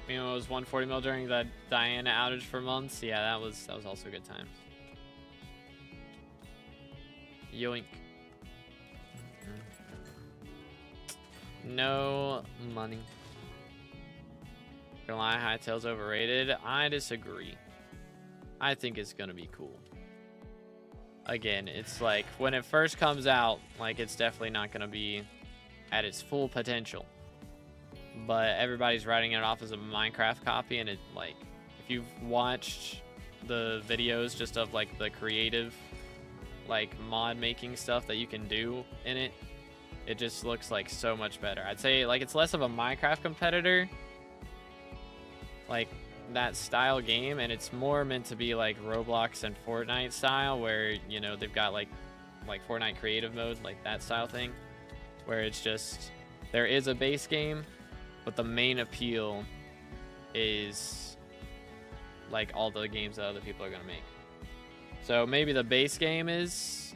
I mean, it was 140 mil during the Diana outage for months. Yeah, that was also good times. Yoink. No money. Gonna lie, Hytale's overrated. I disagree. I think it's gonna be cool. Again, it's like when it first comes out, like it's definitely not gonna be at its full potential. But everybody's writing it off as a Minecraft copy, and it, like, if you've watched the videos just of like the creative, like mod making stuff that you can do in it, it just looks like so much better. I'd say like it's less of a Minecraft competitor, like that style game, and it's more meant to be like Roblox and Fortnite style, where, you know, they've got like Fortnite creative mode, like that style thing, where it's just, there is a base game, but the main appeal is like all the games that other people are gonna make. So maybe the base game is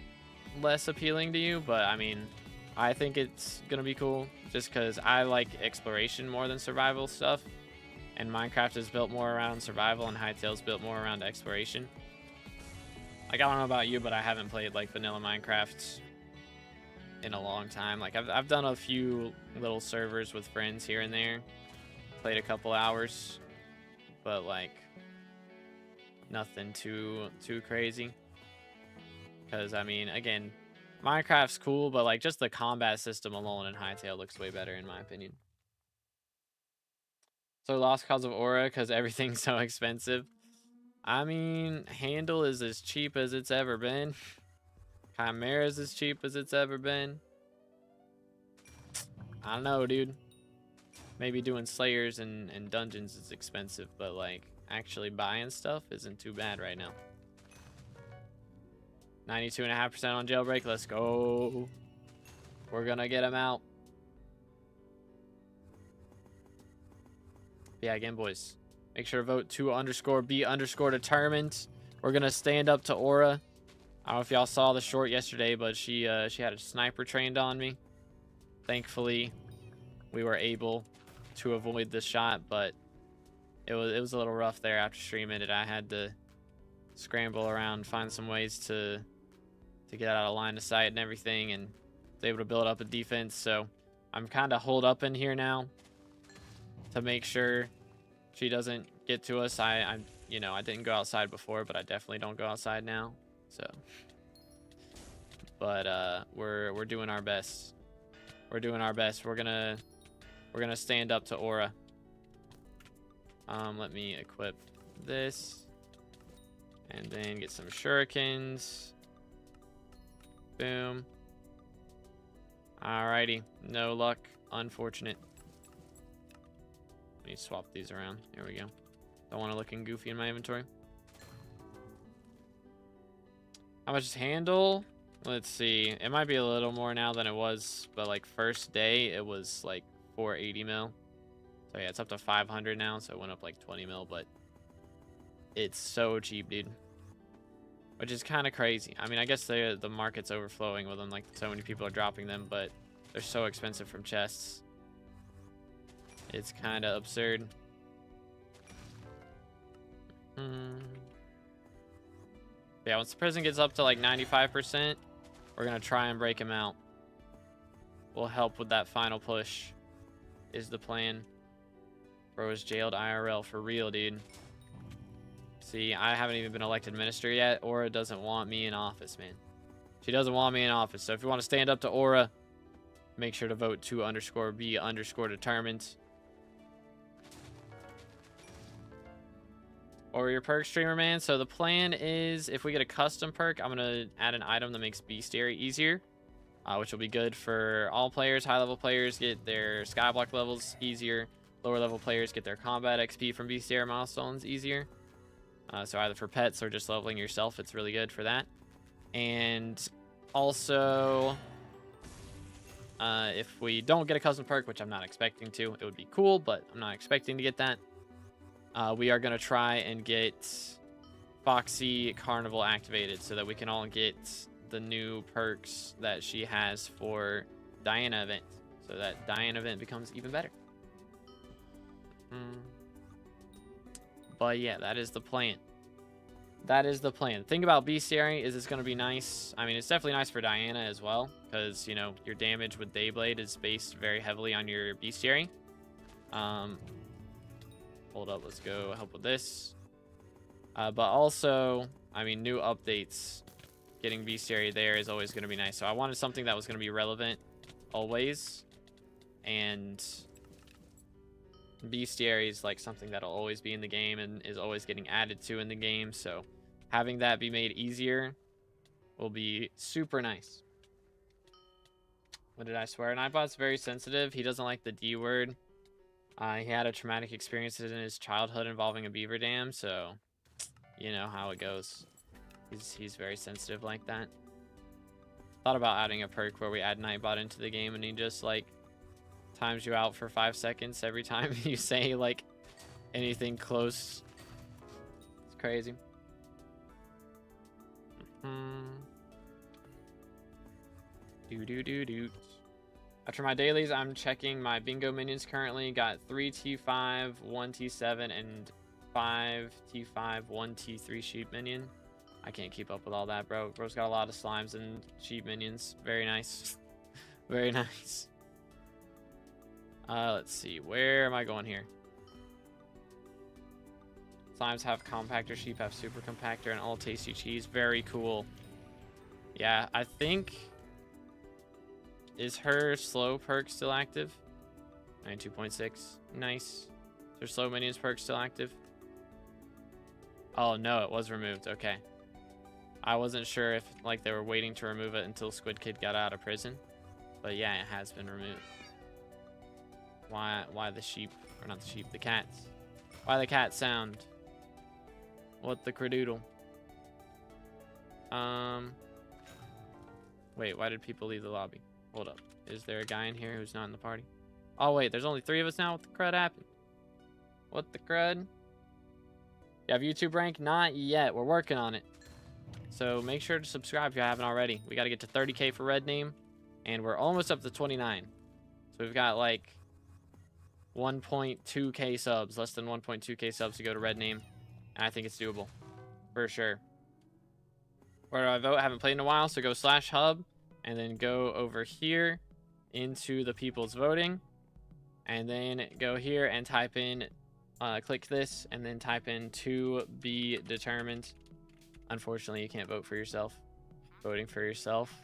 less appealing to you, but I mean, I think it's gonna be cool just because I like exploration more than survival stuff. And Minecraft is built more around survival, and Hytale's built more around exploration. Like, I don't know about you, but I haven't played like vanilla Minecraft in a long time. Like I've done a few little servers with friends here and there, played a couple hours, but like nothing too crazy. Because I mean, again, Minecraft's cool, but like just the combat system alone in Hytale looks way better in my opinion. So lost cause of aura because everything's so expensive. I mean, Handle is as cheap as it's ever been. Chimera's as cheap as it's ever been. I don't know, dude. Maybe doing Slayers and dungeons is expensive, but like actually buying stuff isn't too bad right now. 92.5% on Jailbreak. Let's go. We're gonna get him out. Yeah, again, boys. Make sure to vote 2_B_determined. We're gonna stand up to Aura. I don't know if y'all saw the short yesterday, but she had a sniper trained on me. Thankfully, we were able to avoid the shot, but it was a little rough there after streaming it. I had to scramble around, find some ways to get out of line of sight and everything, and was able to build up a defense. So I'm kind of holed up in here now to make sure she doesn't get to us. I didn't go outside before, but I definitely don't go outside now. So, but we're doing our best. We're doing our best. We're gonna stand up to Aura. Let me equip this, and then get some shurikens. Boom. Alrighty, no luck. Unfortunate. Let me swap these around. There we go. Don't want to looking goofy in my inventory. How much is handle? Let's see. It might be a little more now than it was, but like first day it was like 480 mil. So yeah, it's up to 500 now, so it went up like 20 mil, but it's so cheap, dude. Which is kind of crazy. I mean, I guess the market's overflowing with them, like so many people are dropping them, but they're so expensive from chests. It's kind of absurd. Yeah, once the prison gets up to like 95%, we're gonna try and break him out. We'll help with that final push, is the plan. Bro is jailed IRL for real, dude. See, I haven't even been elected minister yet. Aura doesn't want me in office, man. She doesn't want me in office. So if you want to stand up to Aura, make sure to vote 2_B_determined. Or your perk streamer, man. So the plan is, if we get a custom perk, I'm gonna add an item that makes bestiary easier, which will be good for all players. High level players get their skyblock levels easier. Lower level players get their combat XP from bestiary milestones easier. So either for pets or just leveling yourself, it's really good for that. And also, if we don't get a custom perk, which I'm not expecting to, it would be cool, but I'm not expecting to get that. We are going to try and get Foxy Carnival activated so that we can all get the new perks that she has for Diana event, so that Diana event becomes even better. But yeah, that is the plan. That is the plan. The thing about bestiary is it's going to be nice. I mean, it's definitely nice for Diana as well, because, you know, your damage with Dayblade is based very heavily on your bestiary. Hold up, let's go help with this. But also, I mean, new updates. Getting bestiary there is always going to be nice. So I wanted something that was going to be relevant always. And bestiary is like something that'll always be in the game and is always getting added to in the game. So having that be made easier will be super nice. What did I swear? Nightbot's very sensitive. He doesn't like the D word. He had a traumatic experience in his childhood involving a beaver dam, so you know how it goes. He's very sensitive like that. Thought about adding a perk where we add Nightbot into the game and he just like times you out for 5 seconds every time you say like anything close. It's crazy. After my dailies, I'm checking my bingo minions currently. Got 3 T5, 1 T7, and 5 T5, 1 T3 sheep minion. I can't keep up with all that, bro. Bro's got a lot of slimes and sheep minions. Very nice. Very nice. Let's see. Where am I going here? Slimes have compactor, sheep have super compactor, and all tasty cheese. Very cool. Yeah, I think... Is her slow perk still active? 92.6. Nice. Is her slow minions perk still active? Oh, no, it was removed. Okay. I wasn't sure if like they were waiting to remove it until Squidkid got out of prison. But yeah, it has been removed. Why the sheep? Or not the sheep, the cats. Why the cat sound? What the cradoodle? Wait, why did people leave the lobby? Hold up. Is there a guy in here who's not in the party? Oh, wait, there's only 3 of us now? What the crud happened? What the crud? You have YouTube rank? Not yet. We're working on it. So make sure to subscribe if you haven't already. We got to get to 30K for Red Name. And we're almost up to 29. So we've got like 1.2K subs. Less than 1.2K subs to go to Red Name. And I think it's doable. For sure. Where do I vote? I haven't played in a while. So go /hub. And then go over here into the people's voting. And then go here and type in, click this. And then type in to be determined. Unfortunately, you can't vote for yourself. Voting for yourself.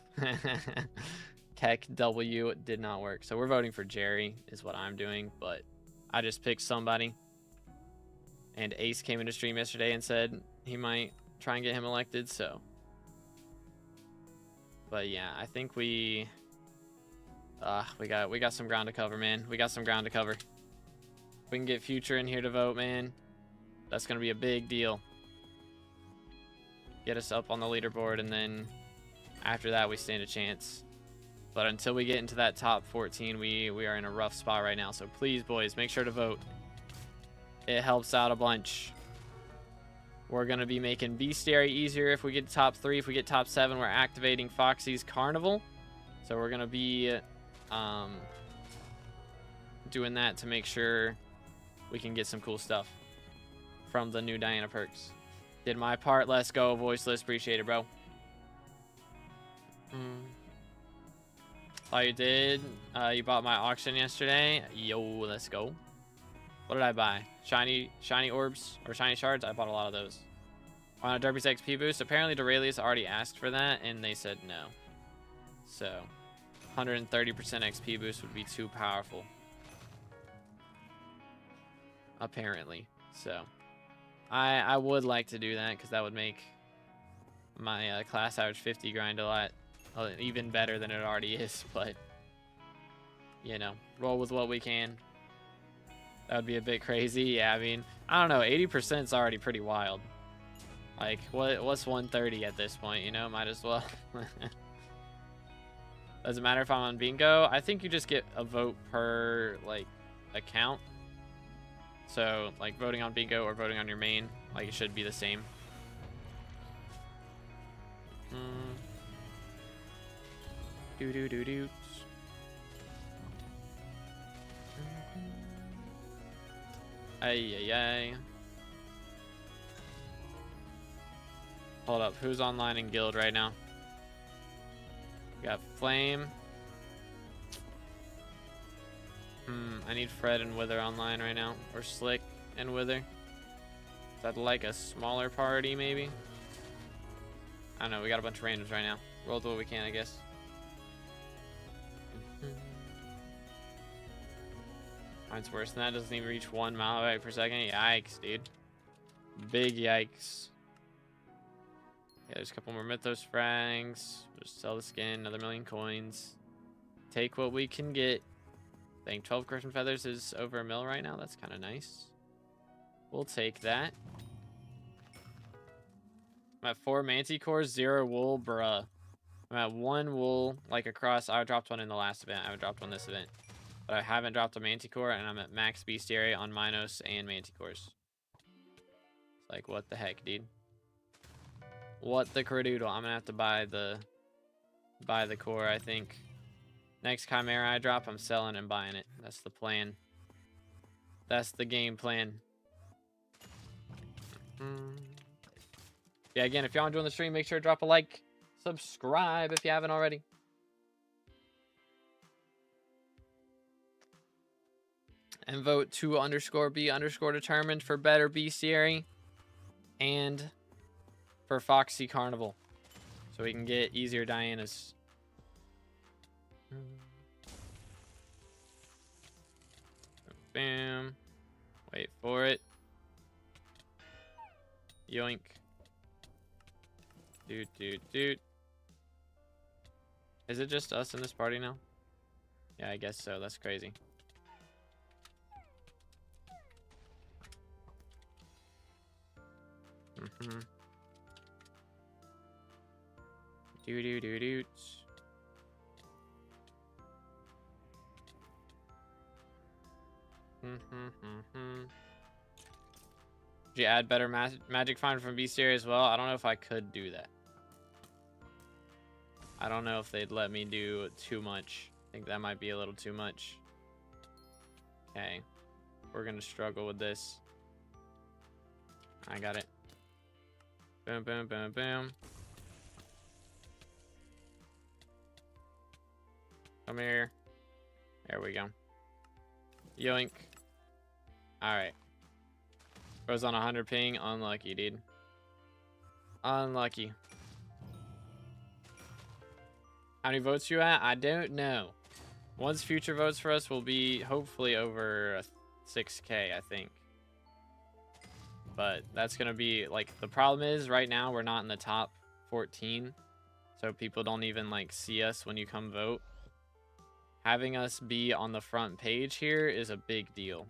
Keck W did not work. So we're voting for Jerry is what I'm doing. But I just picked somebody. And Ace came into stream yesterday and said he might try and get him elected. So. But yeah, I think we got some ground to cover, man. We got some ground to cover. If we can get Future in here to vote, man, that's gonna be a big deal. Get us up on the leaderboard, and then after that we stand a chance. But until we get into that top 14, we are in a rough spot right now. So please, boys, make sure to vote. It helps out a bunch. We're going to be making Bestiary easier if we get top 3. If we get top 7, we're activating Foxy's Carnival. So we're going to be doing that to make sure we can get some cool stuff from the new Diana perks. Did my part. Let's go. Voiceless. Appreciate it, bro. Oh, you did? You bought my auction yesterday? Yo, let's go. What did I buy? Shiny orbs or shiny shards? I bought a lot of those. On a Derpy's XP boost, apparently Duralius already asked for that, and they said no. So, 130% XP boost would be too powerful. Apparently. So, I would like to do that, because that would make my class average 50 grind a lot even better than it already is, but, you know, roll with what we can. That would be a bit crazy. Yeah, I mean, I don't know. 80% is already pretty wild. Like, what's 130 at this point? You know, might as well. Doesn't matter if I'm on bingo. I think you just get a vote per, like, account. So, like, voting on bingo or voting on your main, like, it should be the same. Do-do-do-do. Ay. Hold up. Who's online in guild right now? We got Flame. I need Fred and Wither online right now. Or Slick and Wither. Is that like a smaller party, maybe? I don't know. We got a bunch of randoms right now. Roll with what we can, I guess. Mine's worse than that. Doesn't even reach 1 mile per second. Yikes, dude. Big yikes. Yeah, there's a couple more Mythos frags. Just sell the skin. Another 1,000,000 coins. Take what we can get. I think 12 Griffin Feathers is over 1 mil right now. That's kind of nice. We'll take that. I'm at 4 Manticores, 0 wool, bruh. I'm at 1 wool, like across. I dropped one in the last event. I haven't dropped one this event. But I haven't dropped a Manticore, and I'm at max Bestiary on Minos and Manticores. It's like, what the heck, dude? What the cradoodle? I'm gonna have to buy the core, I think. Next Chimera I drop, I'm selling and buying it. That's the plan. That's the game plan. Yeah, again, if y'all enjoying the stream, make sure to drop a like. Subscribe if you haven't already. And vote 2_B_determined for better Bestiary. And for Foxy Carnival. So we can get easier Dianas. Bam. Wait for it. Yoink. Doot. Is it just us in this party now? Yeah, I guess so. That's crazy. Doot. Did you add better magic find from bestiary as well? I don't know if I could do that. I don't know if they'd let me do too much. I think that might be a little too much. Okay. We're gonna struggle with this. I got it. Boom, boom, boom, boom. Come here. There we go. Yoink. Alright. Goes on 100 ping. Unlucky, dude. Unlucky. How many votes you at? I don't know. Once future votes for us will be hopefully over 6K, I think. But that's going to be, like, the problem is right now we're not in the top 14. So people don't even, like, see us when you come vote. Having us be on the front page here is a big deal.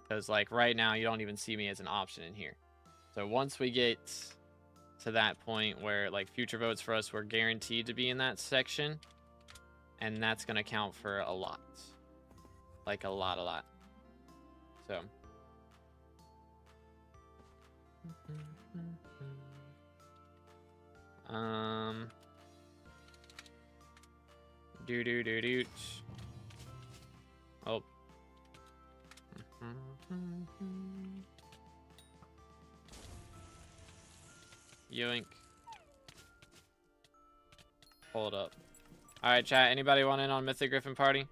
Because, like, right now you don't even see me as an option in here. So once we get to that point where, like, future votes for us, we're guaranteed to be in that section. And that's going to count for a lot. Like, a lot. So. Do. Oh. Yoink. Hold up. Alright, chat. Anybody want in on Mythic Griffin Party?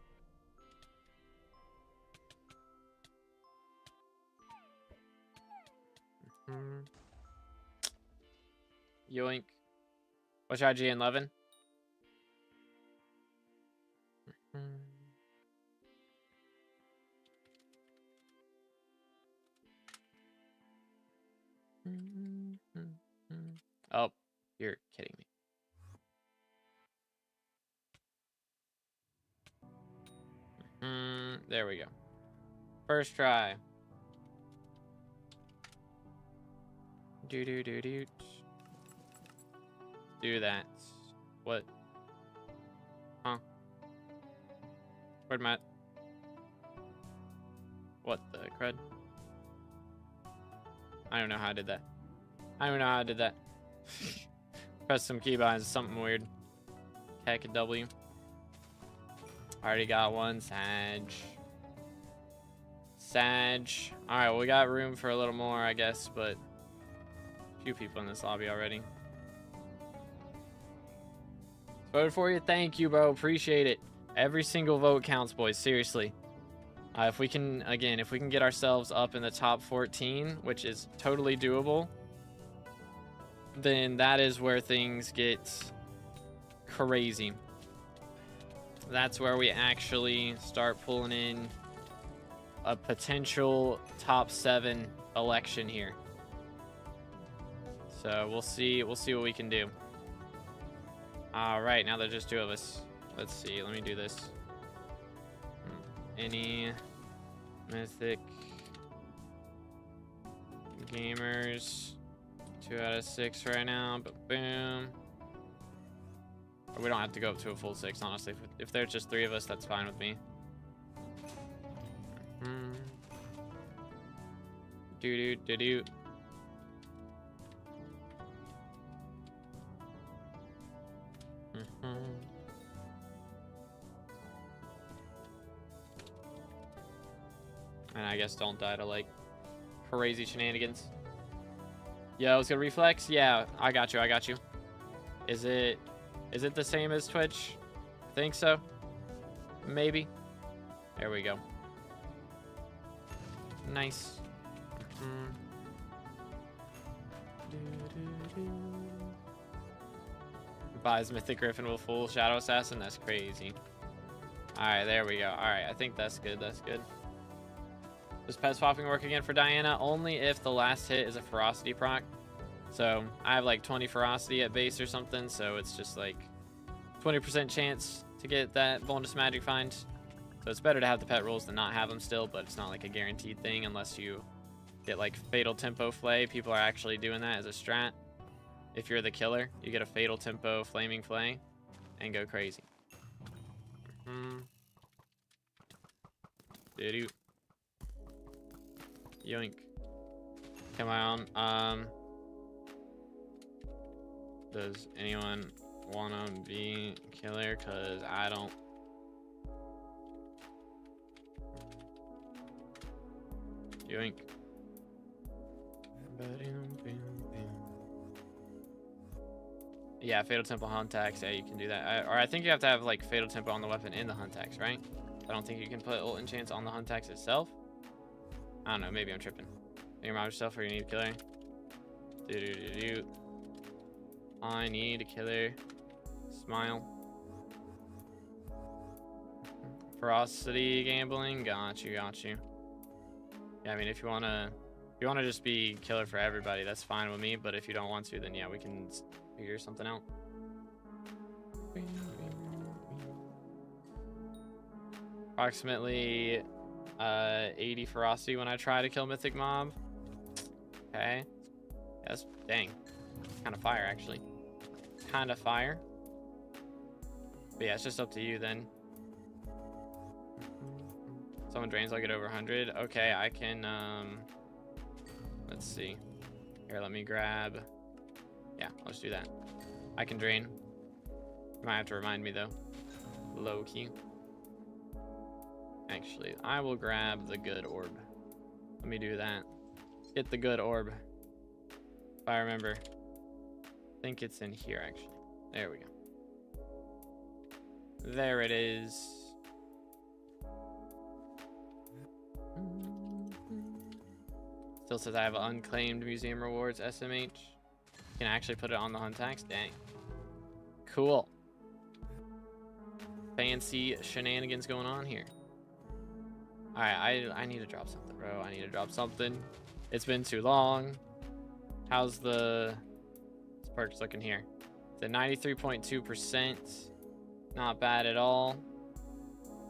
Yoink. What's your IGN 11? Oh, you're kidding me. There we go. First try. Do. Do that. What? Huh? Where'd my... What the crud? I don't know how I did that. Press some keybinds, something weird. Heck, a W. Already got one. Sag. Alright, well, we got room for a little more, I guess, but a few people in this lobby already. Voted for you? Thank you, bro. Appreciate it. Every single vote counts, boys. Seriously. If we can get ourselves up in the top 14, which is totally doable, then that is where things get crazy. That's where we actually start pulling in a potential top 7 election here. So we'll see what we can do. All right, now there's just 2 of us. Let's see. Let me do this. Any mythic gamers? 2 out of 6 right now, but boom. We don't have to go up to a full 6, honestly. If there's just 3 of us, that's fine with me. Do. And I guess don't die to, like, crazy shenanigans. Yo, it's gonna reflex? Yeah, I got you. Is it the same as Twitch? I think so. Maybe. There we go. Nice. Buys Mythic Griffin with full Shadow Assassin? That's crazy. Alright, there we go. Alright, I think that's good. Does pet swapping work again for Diana? Only if the last hit is a ferocity proc. So I have like 20 ferocity at base or something, so it's just like 20% chance to get that bonus magic find. So it's better to have the pet rolls than not have them still, but it's not like a guaranteed thing unless you get like fatal tempo flay. People are actually doing that as a strat. If you're the killer, you get a fatal tempo flaming flay and go crazy. Yoink. Come on. Does anyone wanna be killer? Cause I don't. Yoink. Yeah, Fatal Tempo Hunt Axe. Yeah, you can do that. Or I think you have to have like Fatal Tempo on the weapon in the Hunt Axe, right? I don't think you can put ult enchants on the Hunt Axe itself. I don't know. Maybe I'm tripping. You remind yourself or you need a killer. I need a killer. Smile. Ferocity gambling. Got you. Yeah, I mean, if you wanna just be killer for everybody, that's fine with me. But if you don't want to, then yeah, we can figure something out. Approximately 80 ferocity when I try to kill mythic mob. Okay. That's dang. Kind of fire, actually. Kind of fire. But yeah, it's just up to you then. Someone drains, I'll get over 100. Okay, I can, let's see. Here, let me grab. Yeah, let's do that. I can drain. You might have to remind me, though. Low key. Actually, I will grab the good orb. Let me do that. Get the good orb. If I remember. I think it's in here, actually. There we go. There it is. Still says I have unclaimed museum rewards, SMH. Can actually put it on the hunt tax. Dang. Cool. Fancy shenanigans going on here. Alright, I need to drop something, bro. I need to drop something. It's been too long. How's the perks looking here? It's at 93.2%. Not bad at all.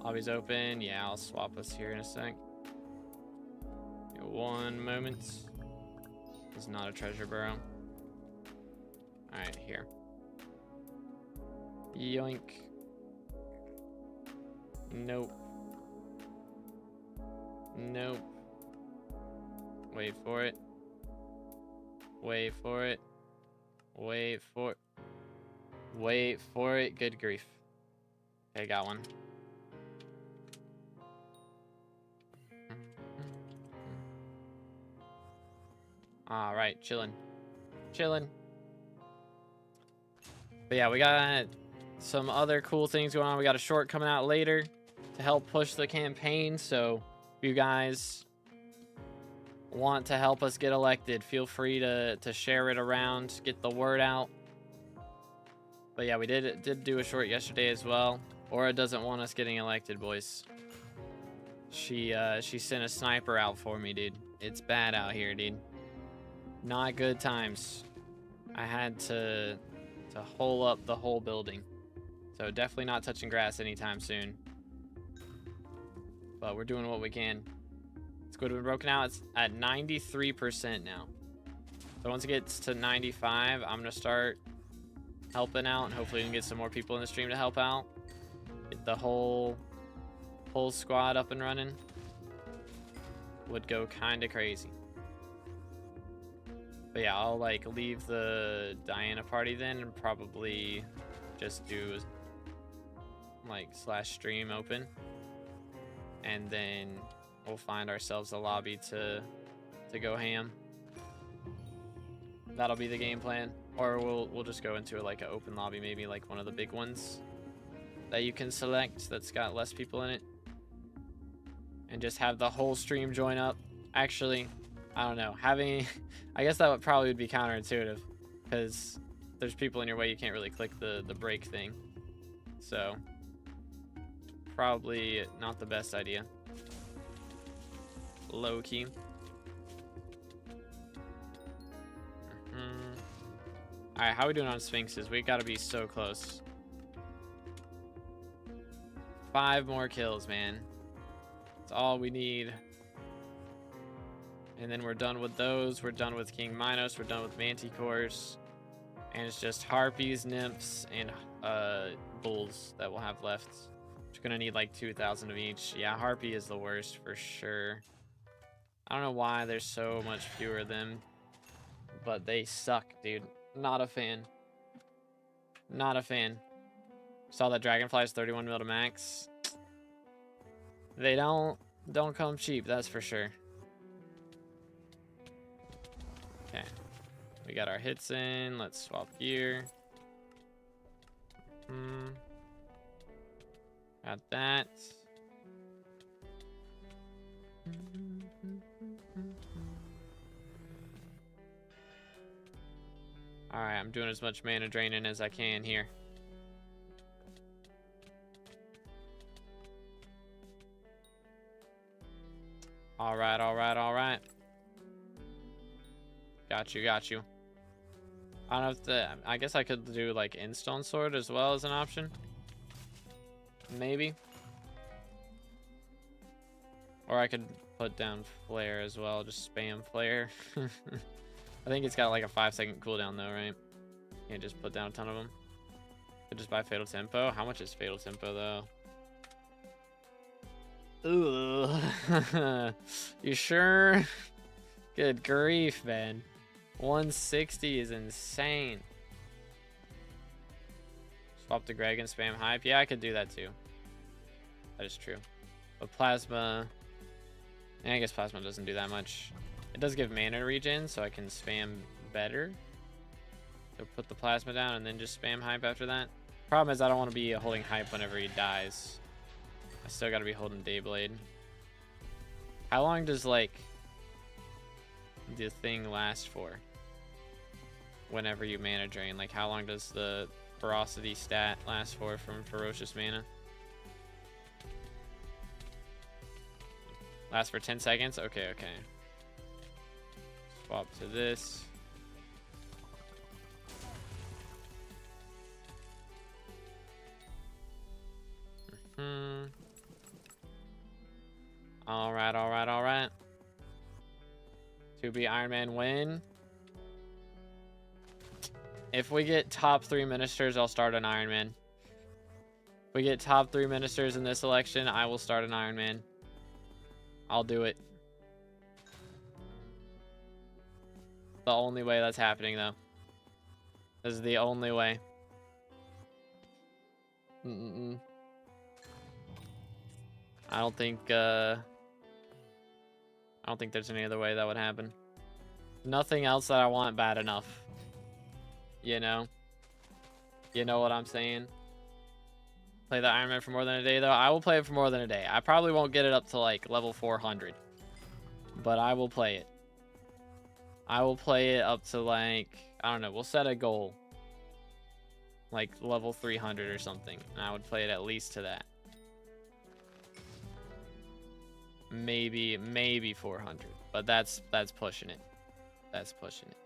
Lobby's open. Yeah, I'll swap us here in a sec. One moment. This is not a treasure burrow. Alright, here. Yoink. Nope. Nope. Wait for it. Wait for it. Wait for it. Wait for it. Good grief. Okay, got one. All right, chilling. Chilling. But yeah, we got some other cool things going on. We got a short coming out later to help push the campaign. So if you guys want to help us get elected, feel free to share it around, get the word out. But yeah, we did do a short yesterday as well. Aura doesn't want us getting elected, boys. She sent a sniper out for me, dude. It's bad out here, dude. Not good times. I had to hole up the whole building. So definitely not touching grass anytime soon. But we're doing what we can. Squid been broken out. It's at 93% now. So once it gets to 95, I'm gonna start helping out, and hopefully we can get some more people in the stream to help out. Get the whole squad up and running. Would go kind of crazy. But yeah, I'll like leave the Diana party then and probably just do like /stream open, and then we'll find ourselves a lobby to go ham. That'll be the game plan, or we'll just go into like an open lobby, maybe like one of the big ones that you can select that's got less people in it, and just have the whole stream join up. Actually, I don't know, I guess that would probably be counterintuitive because there's people in your way, you can't really click the break thing, so probably not the best idea. Low key. Alright, how are we doing on Sphinxes? We gotta be so close. 5 more kills, man. That's all we need. And then we're done with those. We're done with King Minos. We're done with Manticores. And it's just Harpies, Nymphs, and Bulls that we'll have left. We're gonna need like 2,000 of each. Yeah, Harpy is the worst for sure. I don't know why there's so much fewer of them, but they suck, dude. Not a fan. Not a fan. Saw that Dragonfly is 31 mil to max. They don't come cheap, that's for sure. Okay. We got our hits in. Let's swap gear. Got that. Alright, I'm doing as much mana draining as I can here. Alright, alright, alright. Got you, got you. I don't know if the... I guess I could do like Instone Sword as well as an option. Maybe. Or I could put down Flare as well. Just spam Flare. I think it's got like a 5-second cooldown though, right? Can't just put down a ton of them. Could just buy Fatal Tempo. How much is Fatal Tempo though? Ugh. You sure? Good grief, man. 160 is insane. Swap to Greg and spam Hype. Yeah, I could do that too. That is true. But Plasma... I guess Plasma doesn't do that much. It does give mana regen, so I can spam better. So put the Plasma down and then just spam Hype after that. Problem is I don't want to be holding Hype whenever he dies. I still got to be holding Dayblade. How long does, like, the thing last for? Whenever you mana drain. Like, how long does the ferocity stat last for from Ferocious Mana? Last for 10 seconds? Okay, okay. Swap to this. Alright, alright, alright. 2B Iron Man win. If we get top 3 ministers, I'll start an Iron Man. If we get top 3 ministers in this election, I will start an Iron Man. I'll do it. The only way that's happening, though. This is the only way. I don't think there's any other way that would happen. Nothing else that I want bad enough. You know? You know what I'm saying? Play the Iron Man for more than a day, though. I will play it for more than a day. I probably won't get it up to, like, level 400. But I will play it. I will play it up to, like... I don't know. We'll set a goal. Like, level 300 or something. And I would play it at least to that. Maybe 400. But that's pushing it. That's pushing it.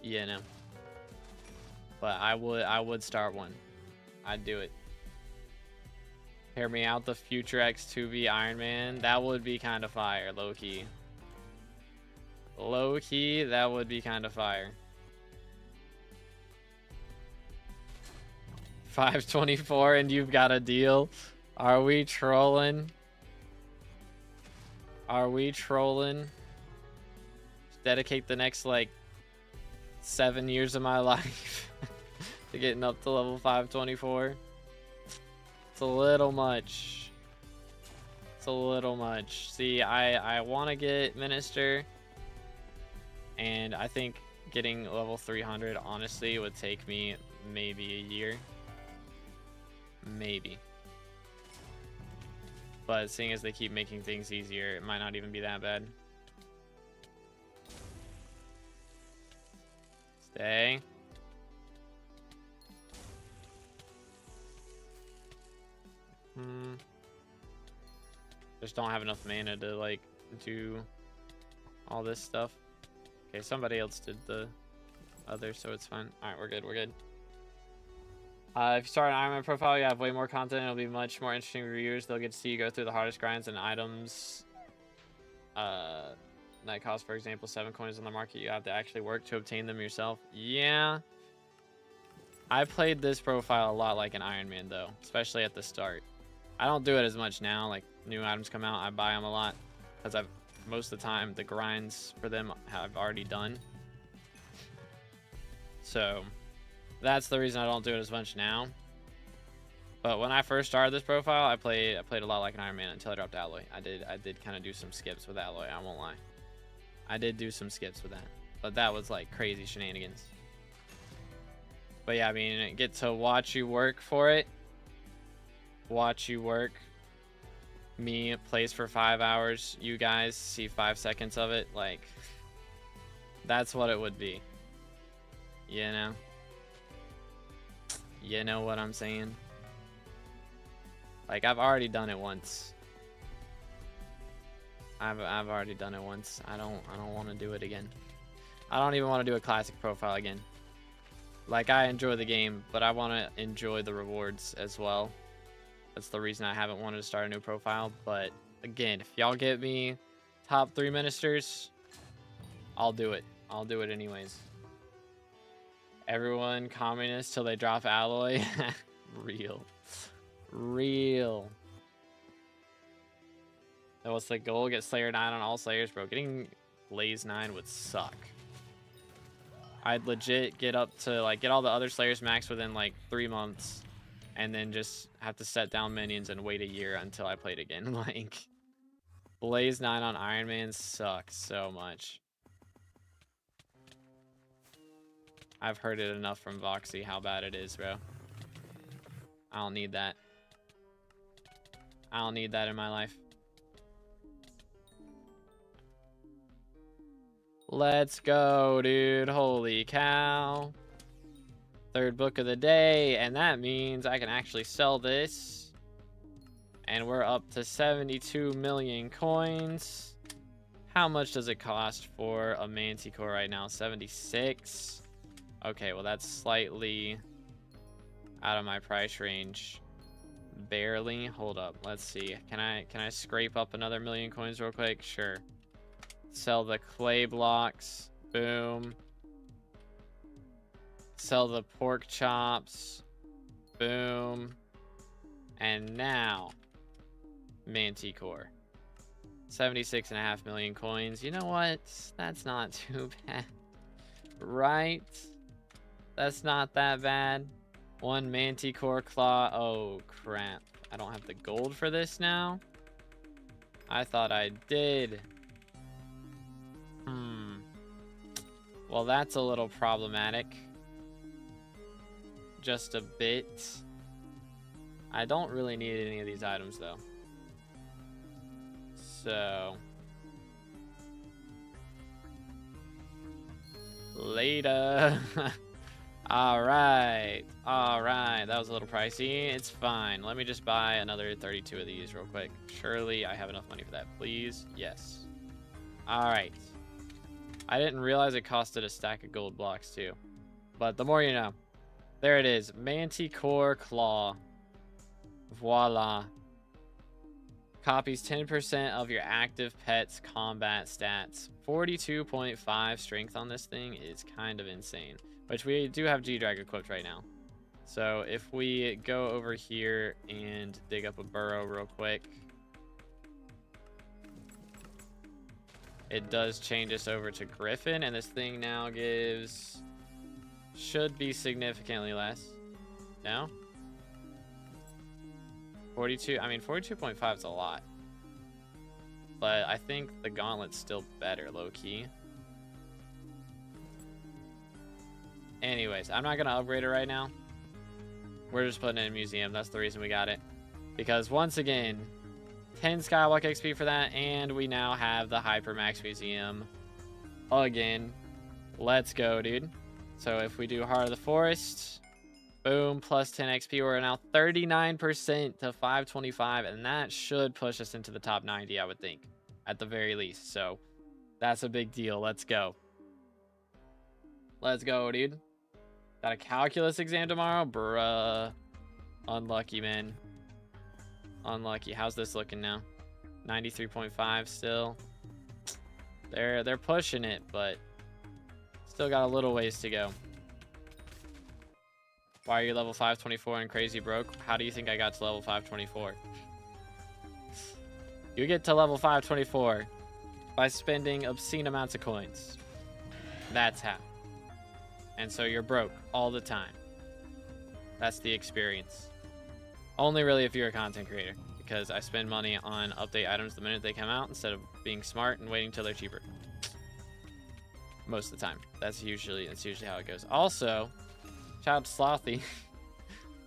You know. But I would start one. I'd do it. Hear me out, the Future X2V Iron Man. That would be kind of fire, low-key. Low-key, that would be kind of fire. 524 and you've got a deal? Are we trolling? Are we trolling? Just dedicate the next, like, 7 years of my life to getting up to level 524. It's a little much. It's a little much. See, I want to get Minister, and I think getting level 300 honestly would take me maybe a year. Maybe. But seeing as they keep making things easier, it might not even be that bad. Stay. Just don't have enough mana to, like, do all this stuff. Okay, somebody else did the other, so it's fine. Alright, we're good, we're good. If you start an Iron Man profile, you have way more content. It'll be much more interesting for viewers. They'll get to see you go through the hardest grinds and items that cost, for example, 7 coins on the market. You have to actually work to obtain them yourself. Yeah. I played this profile a lot like an Iron Man, though, especially at the start. I don't do it as much now. Like, new items come out, I buy them a lot. because I've most of the time the grinds for them have already done. So that's the reason I don't do it as much now. But when I first started this profile, I played a lot like an Iron Man until I dropped Alloy. I did kind of do some skips with Alloy, I won't lie. I did do some skips with that. But that was like crazy shenanigans. But yeah, I mean, get to watch you work for it. Watch you work. Me plays for 5 hours. You guys see 5 seconds of it. Like, that's what it would be. You know? You know what I'm saying? Like, I've already done it once. I've already done it once. I don't want to do it again. I don't even want to do a classic profile again. Like, I enjoy the game, but I want to enjoy the rewards as well. That's the reason I haven't wanted to start a new profile. But again, if y'all get me top 3 ministers, I'll do it. I'll do it anyways. Everyone communist till they drop Alloy. Real. Real. That was the goal. Get Slayer 9 on all Slayers, bro. Getting Blaze 9 would suck. I'd legit get up to, like, get all the other Slayers max within, like, 3 months. And then just have to set down minions and wait a year until I played again. Like, Blaze 9 on Iron Man sucks so much. I've heard it enough from Voxy how bad it is, bro. I don't need that. I don't need that in my life. Let's go, dude. Holy cow. 3rd book of the day, and that means I can actually sell this. And we're up to 72 million coins. How much does it cost for a Manticore right now? 76. Okay, well that's slightly out of my price range. Barely. Hold up. Let's see. Can I scrape up another million coins real quick? Sure. Sell the clay blocks. Boom. Sell the pork chops. Boom. And now, Manticore. 76.5 million coins. You know what? That's not too bad. Right? That's not that bad. 1 Manticore claw. Oh, crap. I don't have the gold for this now. I thought I did. Well, that's a little problematic. Just a bit. I don't really need any of these items, though. So. Later. Alright. Alright. That was a little pricey. It's fine. Let me just buy another 32 of these real quick. Surely I have enough money for that. Please. Yes. Alright. I didn't realize it costed a stack of gold blocks, too. But the more you know. There it is. Manticore Claw. Voila. Copies 10% of your active pet's combat stats. 42.5 strength on this thing is kind of insane. Which we do have G-Drag equipped right now. So if we go over here and dig up a burrow real quick. It does change us over to Griffin. And this thing now gives... should be significantly less. No? 42. I mean, 42.5 is a lot. But I think the gauntlet's still better, low-key. Anyways, I'm not going to upgrade it right now. We're just putting it in a museum. That's the reason we got it. Because once again, 10 Skywalk XP for that. And we now have the Hypermax Museum again. Let's go, dude. So if we do Heart of the Forest, boom, plus 10 XP, we're now 39% to 525, and that should push us into the top 90, I would think, at the very least. So that's a big deal. Let's go. Let's go, dude. Got a calculus exam tomorrow? Bruh. Unlucky, man. Unlucky. How's this looking now? 93.5 still. They're pushing it, but... still got a little ways to go. Why are you level 524 and crazy broke? How do you think I got to level 524? You get to level 524 by spending obscene amounts of coins. That's how. And so you're broke all the time. That's the experience. Only really if you're a content creator, because I spend money on update items the minute they come out instead of being smart and waiting till they're cheaper. Most of the time. That's usually how it goes. Also, shout out to Slothy.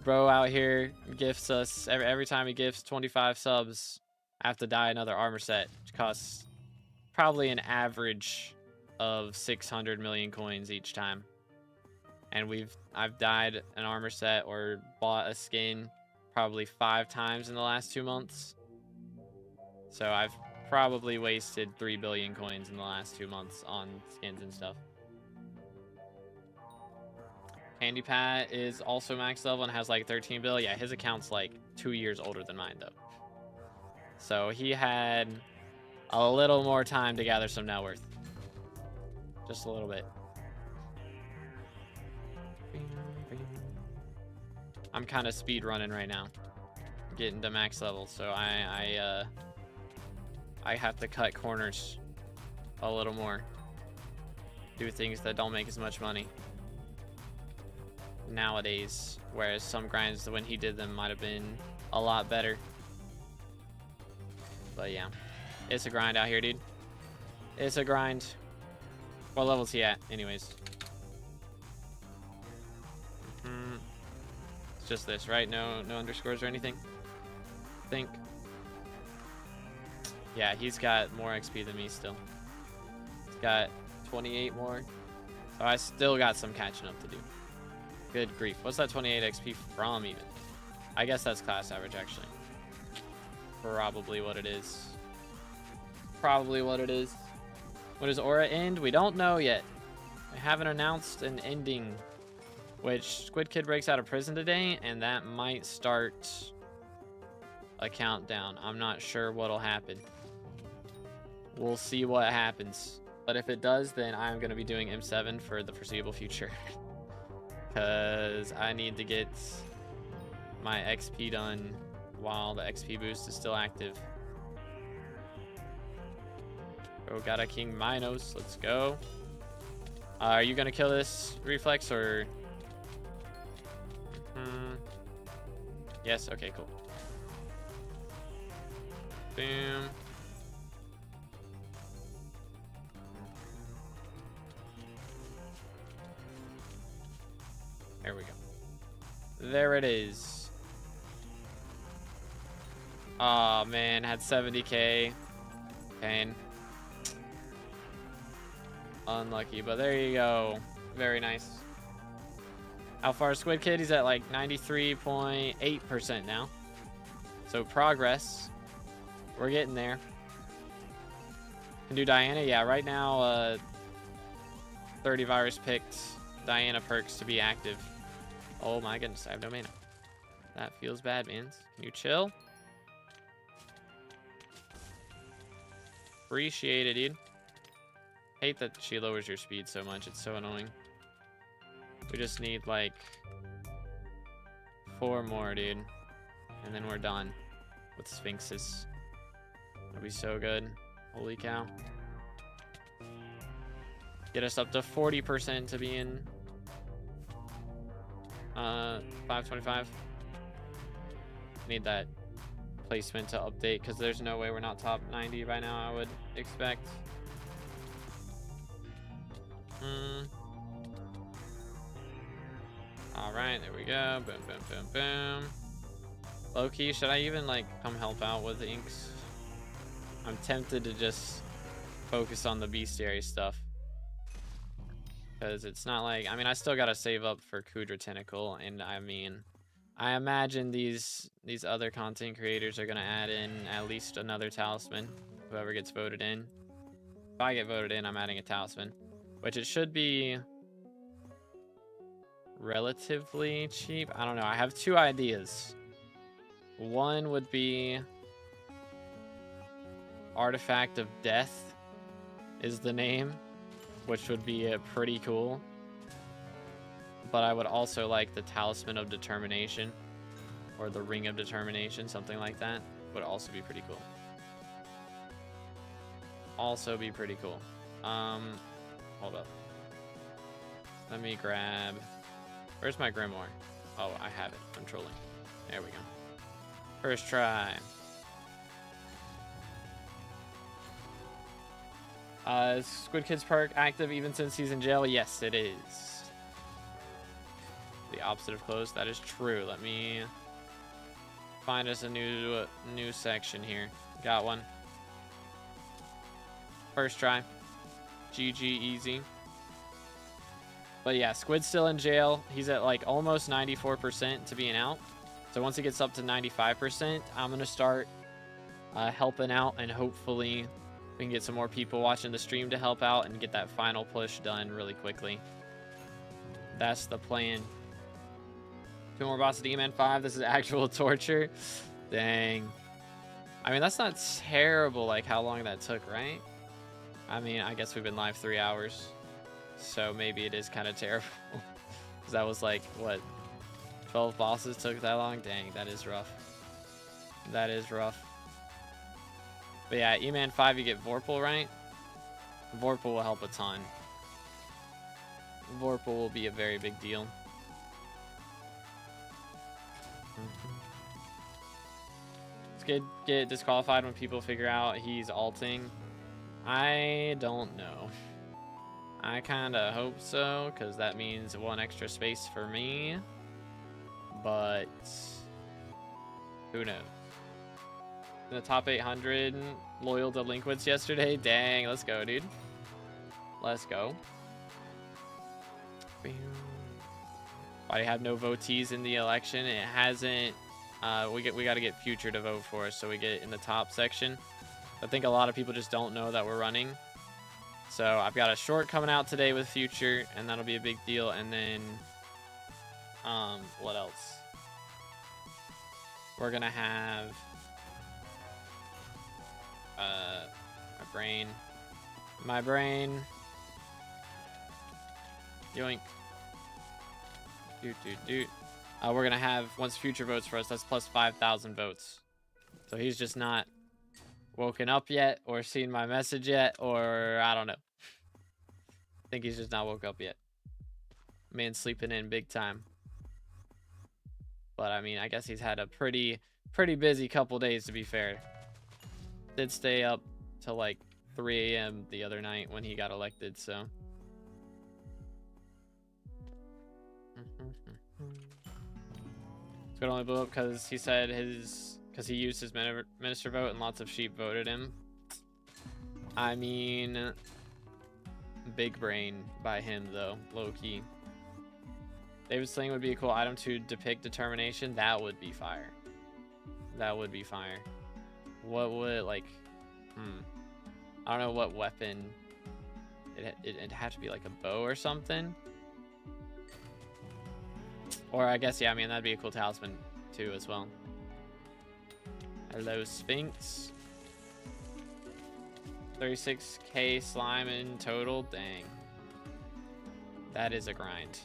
Bro out here gifts us every time he gifts 25 subs. I have to dye another armor set, which costs probably an average of 600 million coins each time. And I've dyed an armor set or bought a skin probably 5 times in the last 2 months. So I've probably wasted 3 billion coins in the last 2 months on skins and stuff. Handy Pat is also max level and has like 13 bill. Yeah, his account's like 2 years older than mine though. So he had a little more time to gather some net worth. Just a little bit. I'm kind of speed running right now, getting to max level, so I have to cut corners a little more, do things that don't make as much money nowadays, whereas some grinds when he did them might have been a lot better. But yeah, it's a grind out here, dude. It's a grind. What level's he at anyways? It's just this, right? No underscores or anything, I think. Yeah, he's got more XP than me still. He's got 28 more. So I still got some catching up to do. Good grief. What's that 28 XP from even? I guess that's class average actually. Probably what it is. Probably what it is. When does Aura end? We don't know yet. They haven't announced an ending. Which Squidkid breaks out of prison today, and that might start a countdown. I'm not sure what'll happen. We'll see what happens. But if it does, then I'm going to be doing M7 for the foreseeable future. Because I need to get my XP done while the XP boost is still active. Oh, got a King Minos. Let's go. Are you going to kill this Reflex or... Yes, okay, cool. Boom. There we go. There it is. Oh man, had 70k. Pain. Unlucky, but there you go. Very nice. How far is Squidkid? He's at like 93.8% now. So progress. We're getting there. Can do Diana? Yeah, right now 30 virus picked Diana perks to be active. Oh my goodness, I have no mana. That feels bad, man. Can you chill? Appreciate it, dude. Hate that she lowers your speed so much. It's so annoying. We just need like 4 more, dude. And then we're done with Sphinxes. That'll be so good. Holy cow. Get us up to 40% to be in 525. Need that placement to update because there's no way we're not top 90 by now, I would expect. Alright, there we go. Boom, boom, boom, boom. Low-key, should I even like come help out with the inks? I'm tempted to just focus on the bestiary stuff. Because it's not like, I mean, I still gotta save up for Kudra Tentacle, and I mean, I imagine these other content creators are gonna add in at least another talisman, whoever gets voted in. If I get voted in, I'm adding a talisman, which it should be relatively cheap. I don't know. I have 2 ideas. One would be Artifact of Death is the name, which would be pretty cool. But I would also like the Talisman of Determination or the Ring of Determination, something like that would also be pretty cool. also be pretty cool. Hold up. Let me grab... Where's my grimoire? Oh, I have it. I'm trolling. There we go. First try. Squidkid's perk active even since he's in jail? Yes, it is. The opposite of closed. That is true. Let me find us a new section here. Got one. First try. GG easy. But yeah, Squid's still in jail. He's at like almost 94% to being out. So once he gets up to 95%, I'm going to start helping out, and hopefully we can get some more people watching the stream to help out and get that final push done really quickly. That's the plan. 2 more bosses to E-Man 5. This is actual torture. Dang. I mean, that's not terrible, like how long that took, right? I mean, I guess we've been live 3 hours. So maybe it is kind of terrible. Because that was like, what? 12 bosses took that long? Dang, that is rough. That is rough. But yeah, E-Man 5, you get Vorpal, right? Vorpal will help a ton. Vorpal will be a very big deal. Let's get disqualified when people figure out he's alting. I don't know. I kind of hope so, because that means 1 extra space for me. But who knows? In the top 800 loyal delinquents yesterday. Dang, let's go, dude. Let's go. Why do you have no votees in the election? It hasn't. We got to get Future to vote for us, so we get in the top section. I think a lot of people just don't know that we're running. So I've got a short coming out today with Future, and that'll be a big deal. And then, what else? We're gonna have my brain. Yoink. Doot. We're gonna have, once Future votes for us, that's plus 5,000 votes. So he's just not woken up yet, or seen my message yet, or I don't know. I think he's just not woke up yet. Man's sleeping in big time. But I mean, I guess he's had a pretty busy couple days, to be fair. Did stay up till like 3 a.m. the other night when he got elected, so. Squid only blew up because he said because he used his minister vote and lots of sheep voted him. I mean, big brain by him though, low key. David's sling would be a cool item to depict determination. That would be fire. That would be fire. What would, like, I don't know what weapon. It'd have to be like a bow or something. Or I guess, yeah, I mean, that'd be a cool talisman too as well. Hello, Sphinx. 36k slime in total. Dang. That is a grind.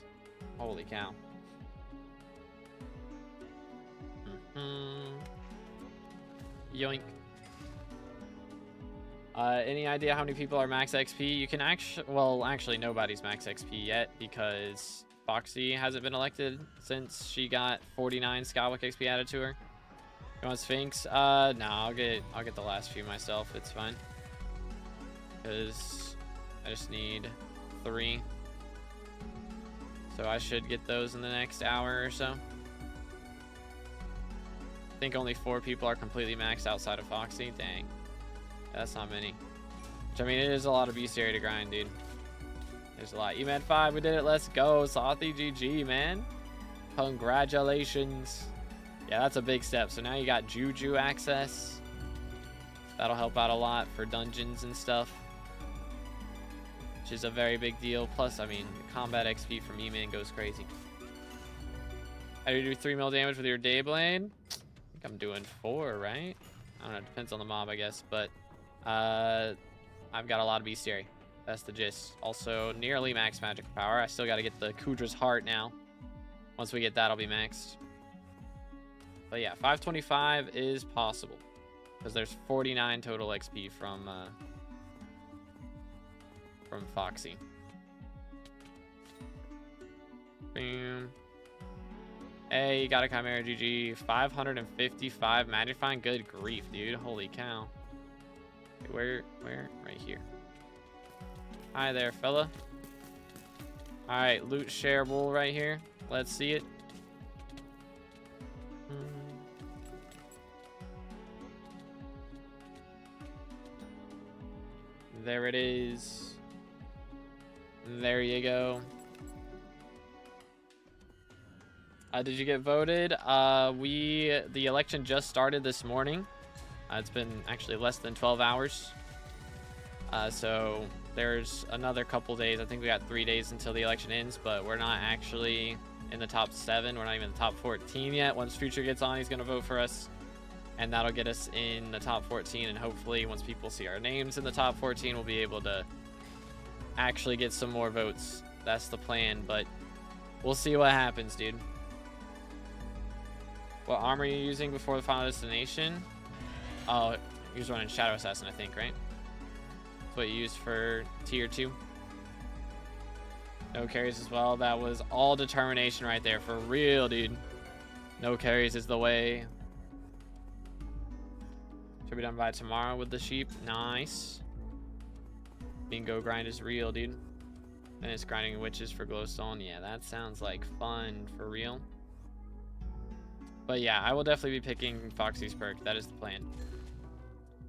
Holy cow. Yoink. Any idea how many people are max XP? You can actually nobody's max XP yet because Foxy hasn't been elected since she got 49 SkyBlock XP added to her. You want Sphinx? No, I'll get the last few myself. It's fine. Because I just need 3. So I should get those in the next hour or so. I think only 4 people are completely maxed outside of Foxy. Dang. That's not many. Which, I mean, it is a lot of bestiary to grind, dude. There's a lot. E-Man 5, we did it. Let's go. Sothy GG, man. Congratulations. Yeah, that's a big step. So now you got Juju access. That'll help out a lot for dungeons and stuff. Which is a very big deal. Plus, I mean, combat XP from E-Man goes crazy. How do you do 3 mil damage with your Dayblade? I think I'm doing 4, right? I don't know. It depends on the mob, I guess. But I've got a lot of bestiary. That's the gist. Also, nearly max magic power. I still got to get the Kudra's Heart now. Once we get that, I'll be maxed. But yeah, 525 is possible. Because there's 49 total XP from from Foxy. Boom. Hey, you got a Chimera, GG. 555 magnifying. Good grief, dude. Holy cow. Where? Right here. Hi there, fella. Alright, loot shareable right here. Let's see it. There it is. There you go. Did you get voted? The election just started this morning. It's been actually less than 12 hours. So there's another couple days. I think we got 3 days until the election ends, but we're not actually in the top 7. We're not even in the top 14 yet. Once Future gets on, he's going to vote for us. And that'll get us in the top 14. And hopefully once people see our names in the top 14, we'll be able to actually get some more votes. That's the plan, but we'll see what happens, dude. What armor are you using before the final destination? Oh, you was running Shadow Assassin, I think, right? That's what you used for tier 2. No carries as well. That was all determination right there. For real, dude. No carries is the way. Should be done by tomorrow with the sheep. Nice. Bingo grind is real, dude. And it's grinding witches for glowstone. Yeah, that sounds like fun for real. But yeah, I will definitely be picking Foxy's perk. That is the plan.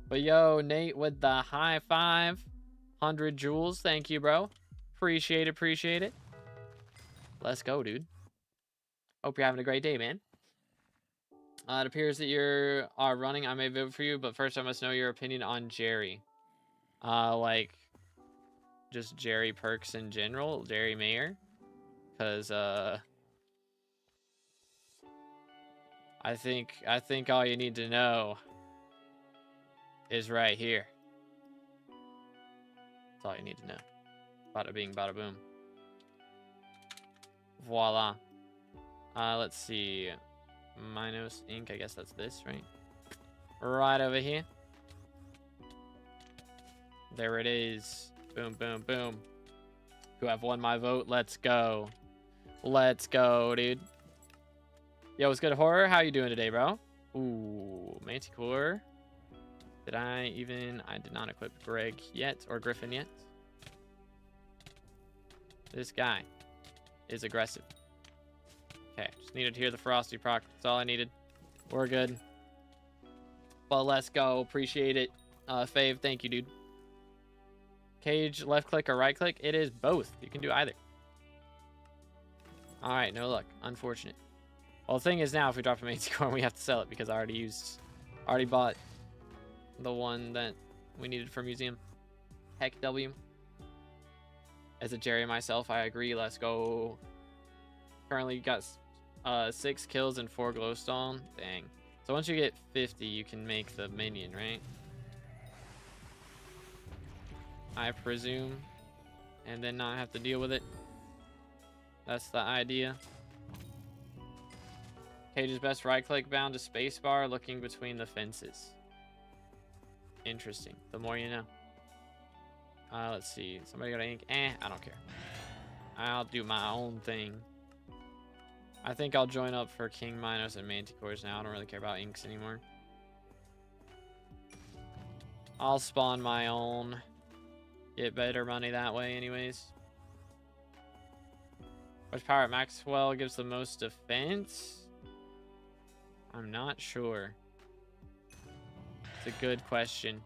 But yo, Nate with the high 500 jewels. Thank you, bro. Appreciate it. Let's go, dude. Hope you're having a great day, man. It appears that you are running. I may vote for you, but first I must know your opinion on Jerry. Like, just Jerry perks in general. Jerry Mayer. Because, I think all you need to know is right here. That's all you need to know. Bada bing, bada boom. Voila. Let's see. Minos ink, I guess that's this, right? Right over here. There it is. Boom, boom, boom. Who have won my vote? Let's go. Let's go, dude. Yo, what's good, Horror? How you doing today, bro? Ooh, Manticore. I did not equip Greg yet, or Griffin yet. This guy is aggressive. Okay, just needed to hear the Frosty proc. That's all I needed. We're good. Well, let's go. Appreciate it. Fave, thank you, dude. Cage, left click or right click? It is both. You can do either. All right, no luck. Unfortunate. Well, the thing is now, if we drop a Manticore, we have to sell it because I already bought the one that we needed for museum. Heck W. As a Jerry myself, I agree. Let's go. Currently got 6 kills and 4 glowstone. Dang. So once you get 50, you can make the minion, right? I presume. And then not have to deal with it. That's the idea. Cage's best right click bound to spacebar, looking between the fences. Interesting. The more you know. Let's see. Somebody got ink? I don't care. I'll do my own thing. I think I'll join up for King Minos and Manticores now. I don't really care about inks anymore. I'll spawn my own. Get better money that way anyways. Which power at Maxwell gives the most defense? I'm not sure. It's a good question.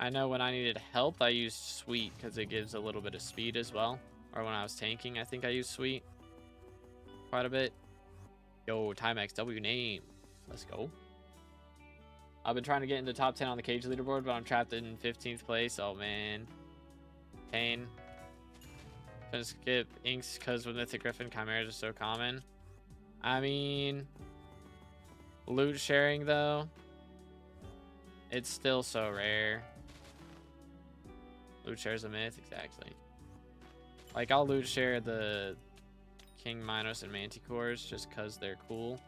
I know when I needed help, I used Sweet because it gives a little bit of speed as well. Or when I was tanking, I think I used Sweet quite a bit. Yo, Timex W name. Let's go. I've been trying to get into top 10 on the Cage leaderboard, but I'm trapped in 15th place. Oh, man. Pain. Gonna skip inks because with Mythic Griffin, Chimeras are so common. I mean, loot sharing, though. It's still so rare. Loot share's a myth, exactly. Like, I'll loot share the King Minos and Manticores just because they're cool.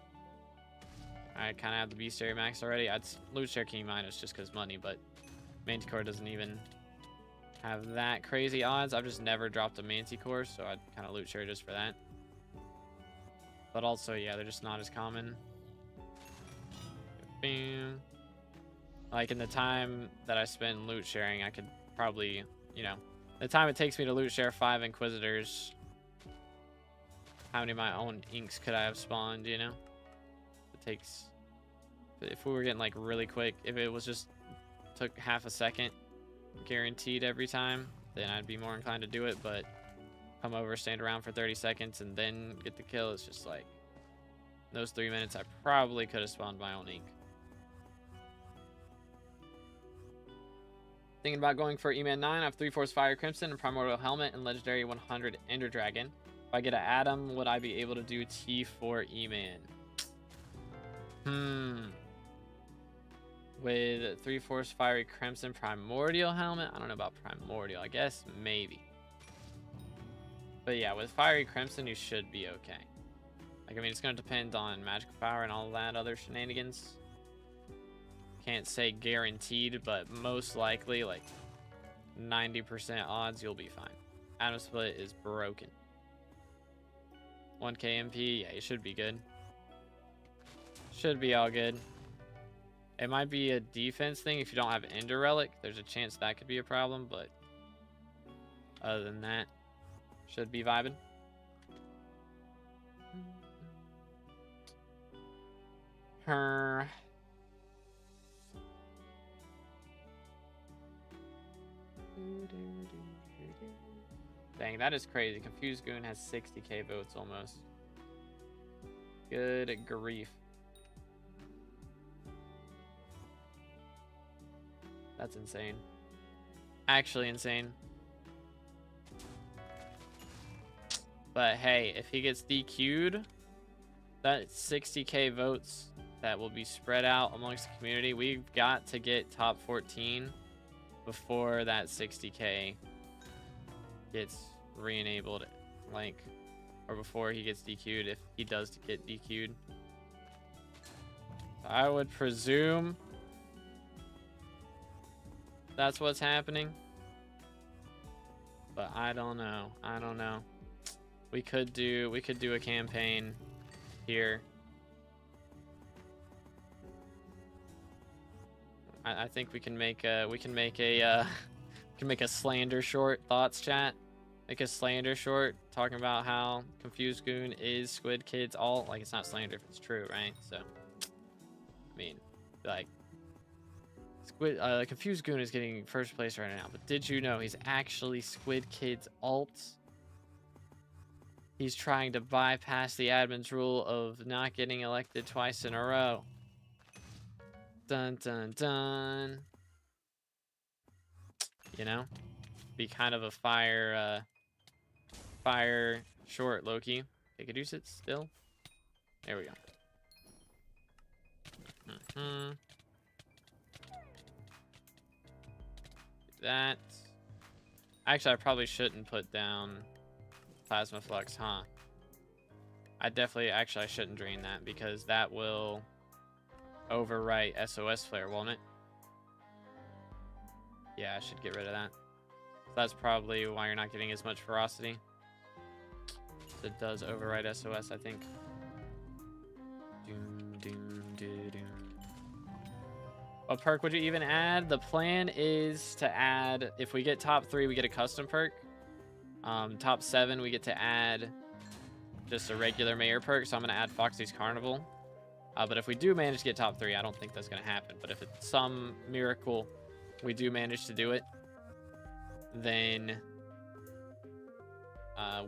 I kind of have the Bestiary max already. I'd loot share King Minos just because money, but Manticore doesn't even have that crazy odds. I've just never dropped a Manticore, so I'd kind of loot share just for that. But also, yeah, they're just not as common. Boom. Like in the time that I spend loot sharing, I could probably, you know, the time it takes me to loot share 5 Inquisitors, how many of my own inks could I have spawned, you know? It takes, if we were getting like really quick, if it was just took half a second guaranteed every time, then I'd be more inclined to do it. But come over, stand around for 30 seconds and then get the kill, it's just like those 3 minutes I probably could have spawned my own ink. Thinking about going for E-Man 9. I have 3 Force Fire Crimson and Primordial Helmet and Legendary 100 Ender Dragon. If I get an Atom, would I be able to do T4 E-Man? With 3 Force Fiery Crimson Primordial Helmet? I don't know about Primordial. I guess maybe. But yeah, with Fiery Crimson, you should be okay. Like, I mean, it's going to depend on magical power and all that other shenanigans. Can't say guaranteed, but most likely, like 90% odds, you'll be fine. Atom Split is broken. 1k MP, yeah, you should be good. Should be all good. It might be a defense thing if you don't have Ender Relic. There's a chance that could be a problem, but other than that, should be vibing. Dang, that is crazy. Confused Goon has 60k votes almost. Good grief. That's insane. Actually insane. But hey, if he gets DQ'd, that's 60k votes that will be spread out amongst the community. We've got to get top 14 before that 60k gets re-enabled, like, or before he gets DQ'd, if he does get DQ'd. I would presume that's what's happening, but I don't know. I don't know. We could do a campaign here. I think we can make a slander short thoughts chat. Make a slander short talking about how Confused Goon is Squidkid's alt. Like, it's not slander if it's true, right? So, I mean, like, Confused Goon is getting first place right now, but did you know he's actually Squidkid's alt? He's trying to bypass the admin's rule of not getting elected twice in a row. Dun dun dun. You know, be kind of a fire short Loki. They could use it still. There we go. That. Actually, I probably shouldn't put down Plasma Flux, huh? I shouldn't drain that because that will overwrite SOS Flare, won't it? Yeah, I should get rid of that. That's probably why you're not getting as much ferocity. It does override SOS, I think. What perk would you even add? The plan is to add, if we get top 3, we get a custom perk. Top 7, we get to add just a regular mayor perk. So I'm going to add Foxy's Carnival. But if we do manage to get top 3, I don't think that's going to happen. But if it's some miracle we do manage to do it, then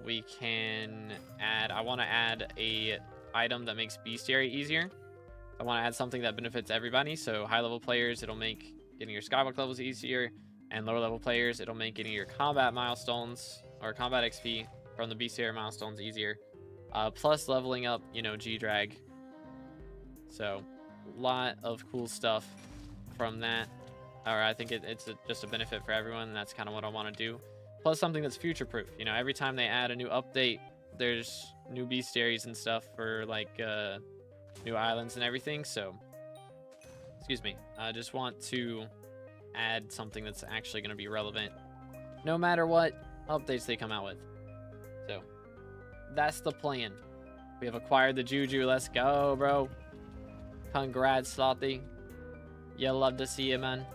we can add, I want to add a item that makes bestiary easier. I want to add something that benefits everybody. So high level players, it'll make getting your skyblock levels easier, and lower level players, it'll make getting your combat milestones or combat XP from the bestiary milestones easier. Plus leveling up, you know, G-Drag. So a lot of cool stuff from that. Or I think it's just a benefit for everyone, and that's kind of what I want to do. Plus something that's future-proof. You know, every time they add a new update, there's new bestiaries and stuff for, like, new islands and everything. So, excuse me. I just want to add something that's actually going to be relevant no matter what updates they come out with. So that's the plan. We have acquired the Juju. Let's go, bro. Congrats, Slothy. You love to see you, man.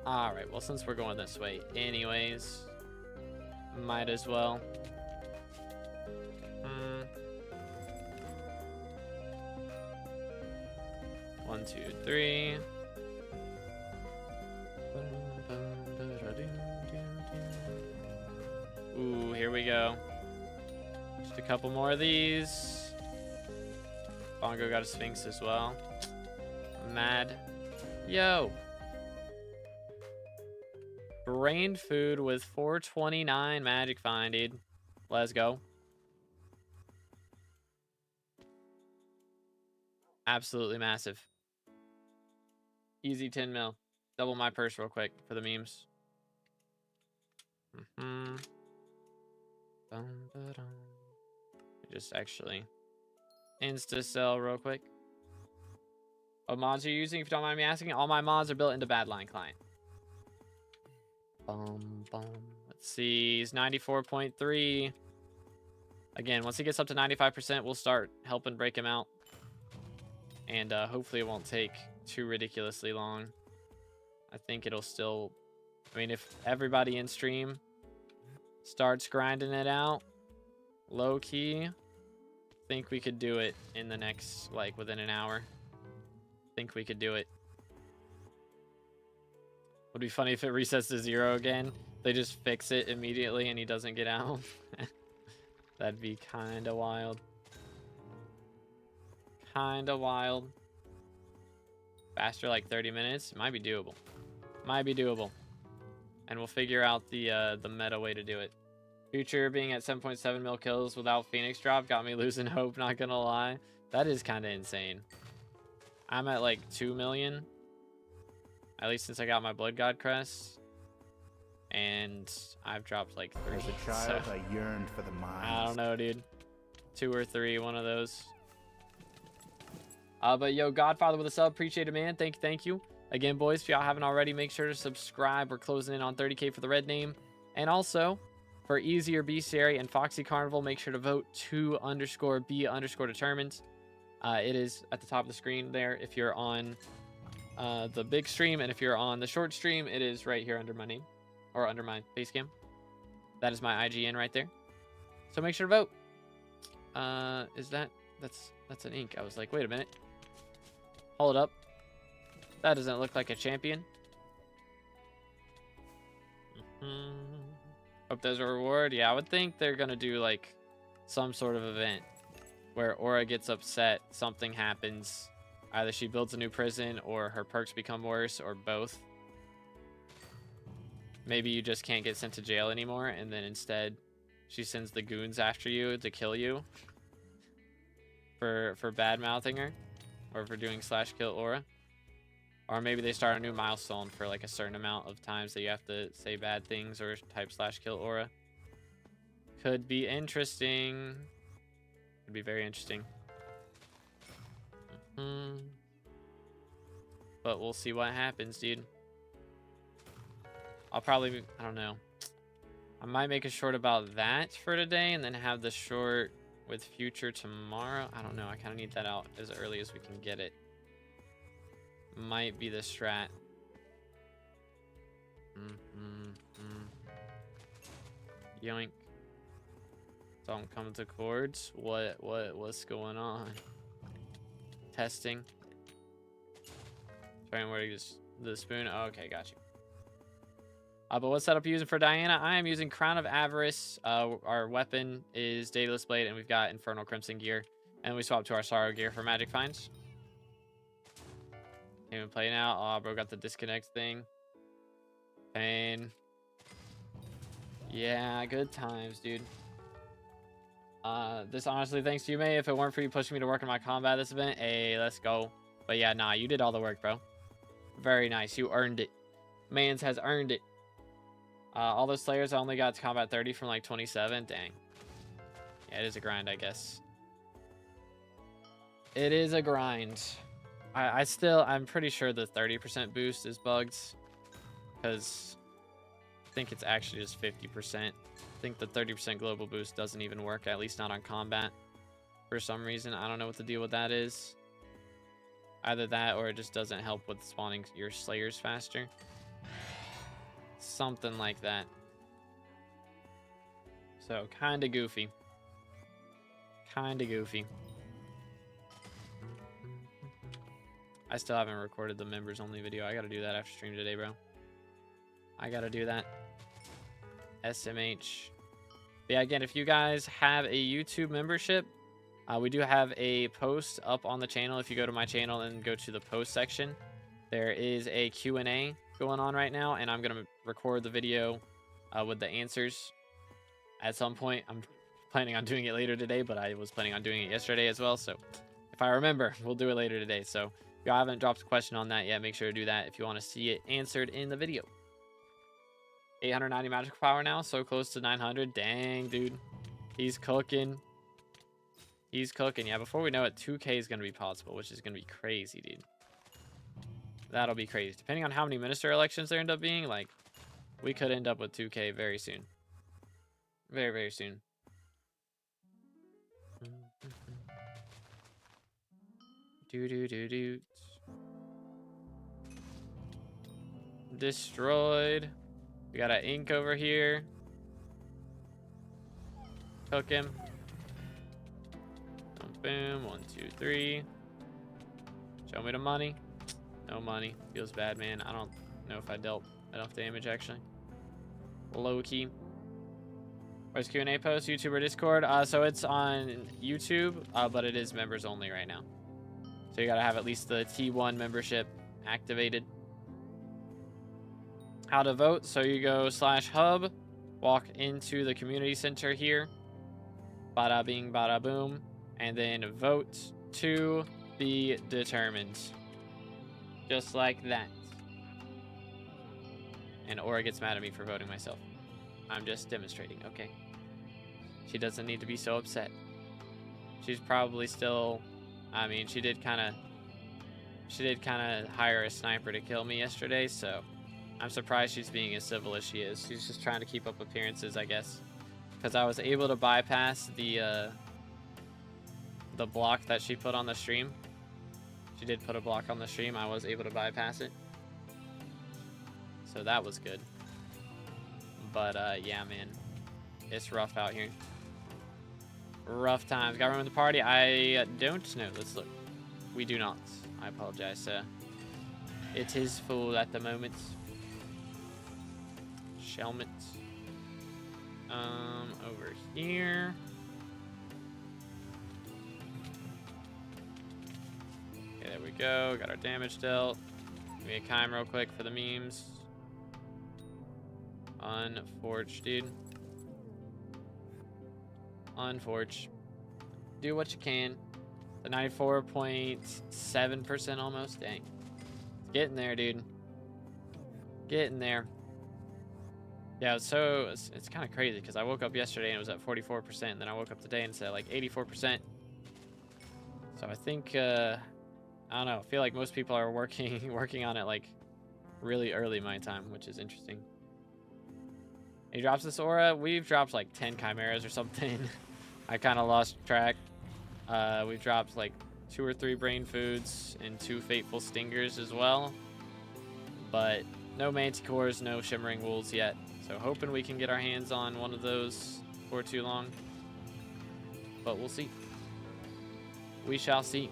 All right, well, since we're going this way anyways, might as well. 1, 2, 3. Ooh, here we go. Just a couple more of these. Bongo got a Sphinx as well. Mad. Yo. Brain food with 429 magic find, dude. Let's go. Absolutely massive. Easy 10 mil. Double my purse real quick for the memes. Just actually insta sell real quick. What mods are you using, if you don't mind me asking? All my mods are built into Badline client. Let's see, he's 94.3. Again, once he gets up to 95%, we'll start helping break him out. And hopefully it won't take too ridiculously long. I think it'll still, I mean, if everybody in stream starts grinding it out low key, I think we could do it in the next, like, within an hour. I think we could do it. Would be funny if it resets to 0 again. They just fix it immediately and he doesn't get out. That'd be kind of wild. Kind of wild. Faster, like 30 minutes. Might be doable. Might be doable. And we'll figure out the meta way to do it. Future being at 7.7 mil kills without Phoenix drop got me losing hope, not gonna lie. That is kind of insane. I'm at like 2 million. At least since I got my Blood God crest. And I've dropped like 3. As a child, so I yearned for the mines. I don't know, dude. 2 or 3, one of those. But yo, Godfather with a sub. Appreciate it, man. Thank you. Again, boys, if y'all haven't already, make sure to subscribe. We're closing in on 30K for the red name. And also, for Easier Bestiary and Foxy Carnival, make sure to vote 2_B_determined. It is at the top of the screen there if you're on the big stream. And if you're on the short stream, it is right here under my name. Or under my face cam. That is my IGN right there. So make sure to vote. Is that... That's an ink. I was like, wait a minute. Hold up. That doesn't look like a champion. Hope there's a reward. Yeah, I would think they're going to do like some sort of event where Aura gets upset, something happens. Either she builds a new prison or her perks become worse or both. Maybe you just can't get sent to jail anymore and then instead she sends the goons after you to kill you for bad-mouthing her or for doing /kill Aura. Or maybe they start a new milestone for like a certain amount of times that you have to say bad things or type /kill Aura. Could be interesting. Could be very interesting. But we'll see what happens, dude. I'll probably, I don't know. I might make a short about that for today and then have the short with Future tomorrow. I don't know. I kind of need that out as early as we can get it. Might be the strat. Yoink. Don't come to chords. What's going on? Testing. Trying where to use the spoon. Oh, okay, got you. But what setup are you using for Diana? I am using Crown of Avarice. Our weapon is Daedalus Blade, and we've got Infernal Crimson gear. And we swapped to our Sorrow gear for Magic Finds. Can't even play now. Oh, bro, got the disconnect thing. Pain. Yeah, good times, dude. This honestly, thanks to you, May. If it weren't for you pushing me to work in my combat this event, hey, let's go. But yeah, nah, you did all the work, bro. Very nice. You earned it. Mans has earned it. All those Slayers, I only got to combat 30 from like 27. Dang. Yeah, it is a grind, I guess. It is a grind. I'm pretty sure the 30% boost is bugged. Because I think it's actually just 50%. I think the 30% global boost doesn't even work, at least not on combat. For some reason, I don't know what the deal with that is. Either that or it just doesn't help with spawning your slayers faster. Something like that. So, kind of goofy. Kind of goofy. I still haven't recorded the members only video. I gotta do that after stream today, bro. I gotta do that. SMH. But yeah, again, if you guys have a YouTube membership, we do have a post up on the channel. If you go to my channel and go to the post section, there is a Q&A going on right now, and I'm gonna record the video with the answers at some point. I'm planning on doing it later today, but I was planning on doing it yesterday as well. So if I remember, we'll do it later today. So if you haven't dropped a question on that yet, make sure to do that if you want to see it answered in the video. 890 magical power now, so close to 900. Dang, dude. He's cooking. He's cooking. Yeah, before we know it, 2K is going to be possible, which is going to be crazy, dude. That'll be crazy. Depending on how many minister elections there end up being, like, we could end up with 2K very soon. Very, very soon. Do. Destroyed. We got an ink over here. Took him. Boom. 1, 2, 3. Show me the money. No money. Feels bad, man. I don't know if I dealt enough damage, actually. Low key. Where's Q&A post? YouTube or Discord? So it's on YouTube, but it is members only right now. So you gotta have at least the T1 membership activated. How to vote? So you go /hub, walk into the community center here. Bada bing, bada boom. And then vote to be determined. Just like that. And Aura gets mad at me for voting myself. I'm just demonstrating, okay? She doesn't need to be so upset. She's probably still... I mean, she did kind of hire a sniper to kill me yesterday, so I'm surprised she's being as civil as she is. She's just trying to keep up appearances, I guess. Because I was able to bypass the block that she put on the stream. She did put a block on the stream. I was able to bypass it. So that was good. But, yeah, man. It's rough out here. Rough times. Got room in the party? I don't know. Let's look. We do not. I apologize, sir. It is full at the moment. Shelmet. Over here. Okay, there we go. Got our damage dealt. Give me a Kime real quick for the memes. Unforged, dude. Unforged. Do what you can. The 94.7% almost. Dang. It's getting there, dude. Getting there. Yeah, so it's kind of crazy because I woke up yesterday and it was at 44%. And then I woke up today and it's at like 84%. So I think, I don't know. I feel like most people are working on it like really early my time, which is interesting. He drops this aura. We've dropped like 10 chimeras or something. I kind of lost track. We've dropped like 2 or 3 brain foods and 2 fateful stingers as well. But no manticores, no shimmering wolves yet. So hoping we can get our hands on one of those for too long. But we'll see. We shall see.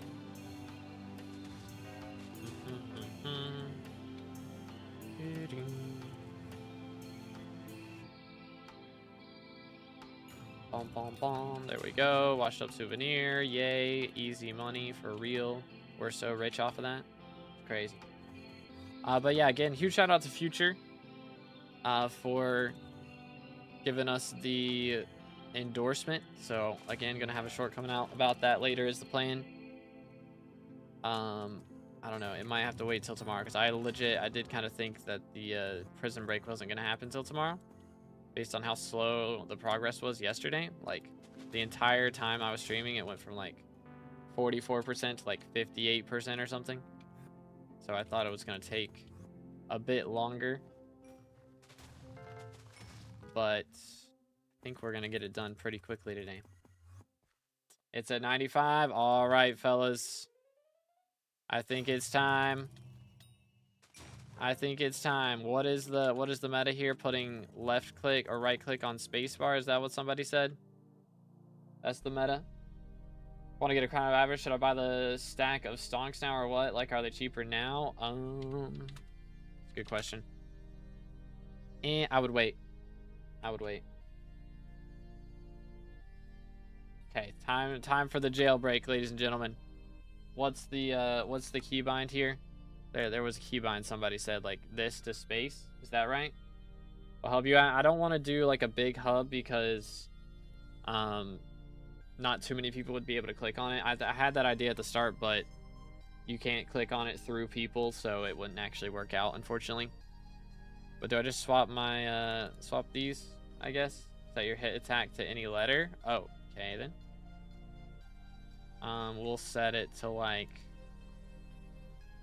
Bom, bom, bom. There we go. Washed up souvenir. Yay. Easy money for real. We're so rich off of that. Crazy. But yeah, again, huge shout out to Future for giving us the endorsement. So again, gonna have a short coming out about that later is the plan. I don't know. It might have to wait till tomorrow because I did kind of think that the prison break wasn't gonna happen till tomorrow. Based on how slow the progress was yesterday. Like, the entire time I was streaming, it went from, like, 44% to, like, 58% or something. So I thought it was going to take a bit longer. but I think we're going to get it done pretty quickly today. It's at 95. All right, fellas. I think it's time. I think it's time. What is the meta here? Putting left click or right click on spacebar. Is that what somebody said? That's the meta. Want to get a crown of average? Should I buy the stack of stonks now or what? Like, are they cheaper now? Good question. I would wait. I would wait. Okay, time for the jailbreak, ladies and gentlemen. What's the keybind here? There was a keybind. Somebody said like this to space. Is that right? I'll help you out. I don't want to do like a big hub because not too many people would be able to click on it. I had that idea at the start, but you can't click on it through people, so it wouldn't actually work out, unfortunately. But do I just swap my swap these? I guess set your hit attack to any letter. Oh, okay then. We'll set it to like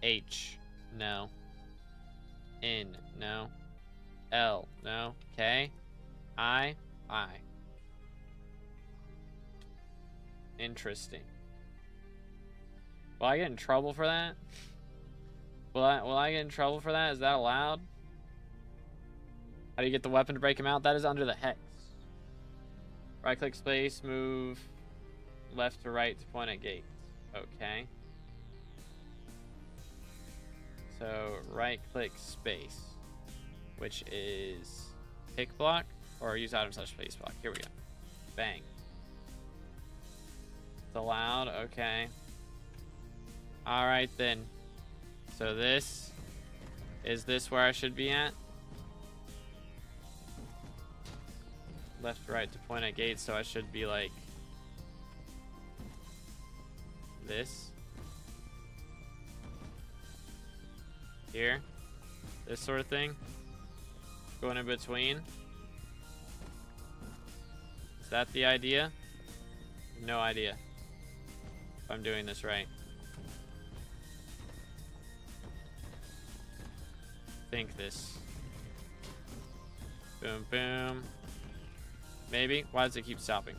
H. No. N. No. L. No. K. I. Interesting. Will I get in trouble for that? Will I get in trouble for that? Is that allowed? How do you get the weapon to break him out? That is under the hex. Right click space, move left to right to point at gates. Okay. So right click space, which is pick block, or use item slash space block. Here we go. Bang. It's allowed. Okay. All right then. So this is where I should be at. Left to right to point at gates, so I should be like this. Here. This sort of thing. Going in between. Is that the idea? No idea if I'm doing this right. Think this. Boom, boom. Maybe. Why does it keep stopping?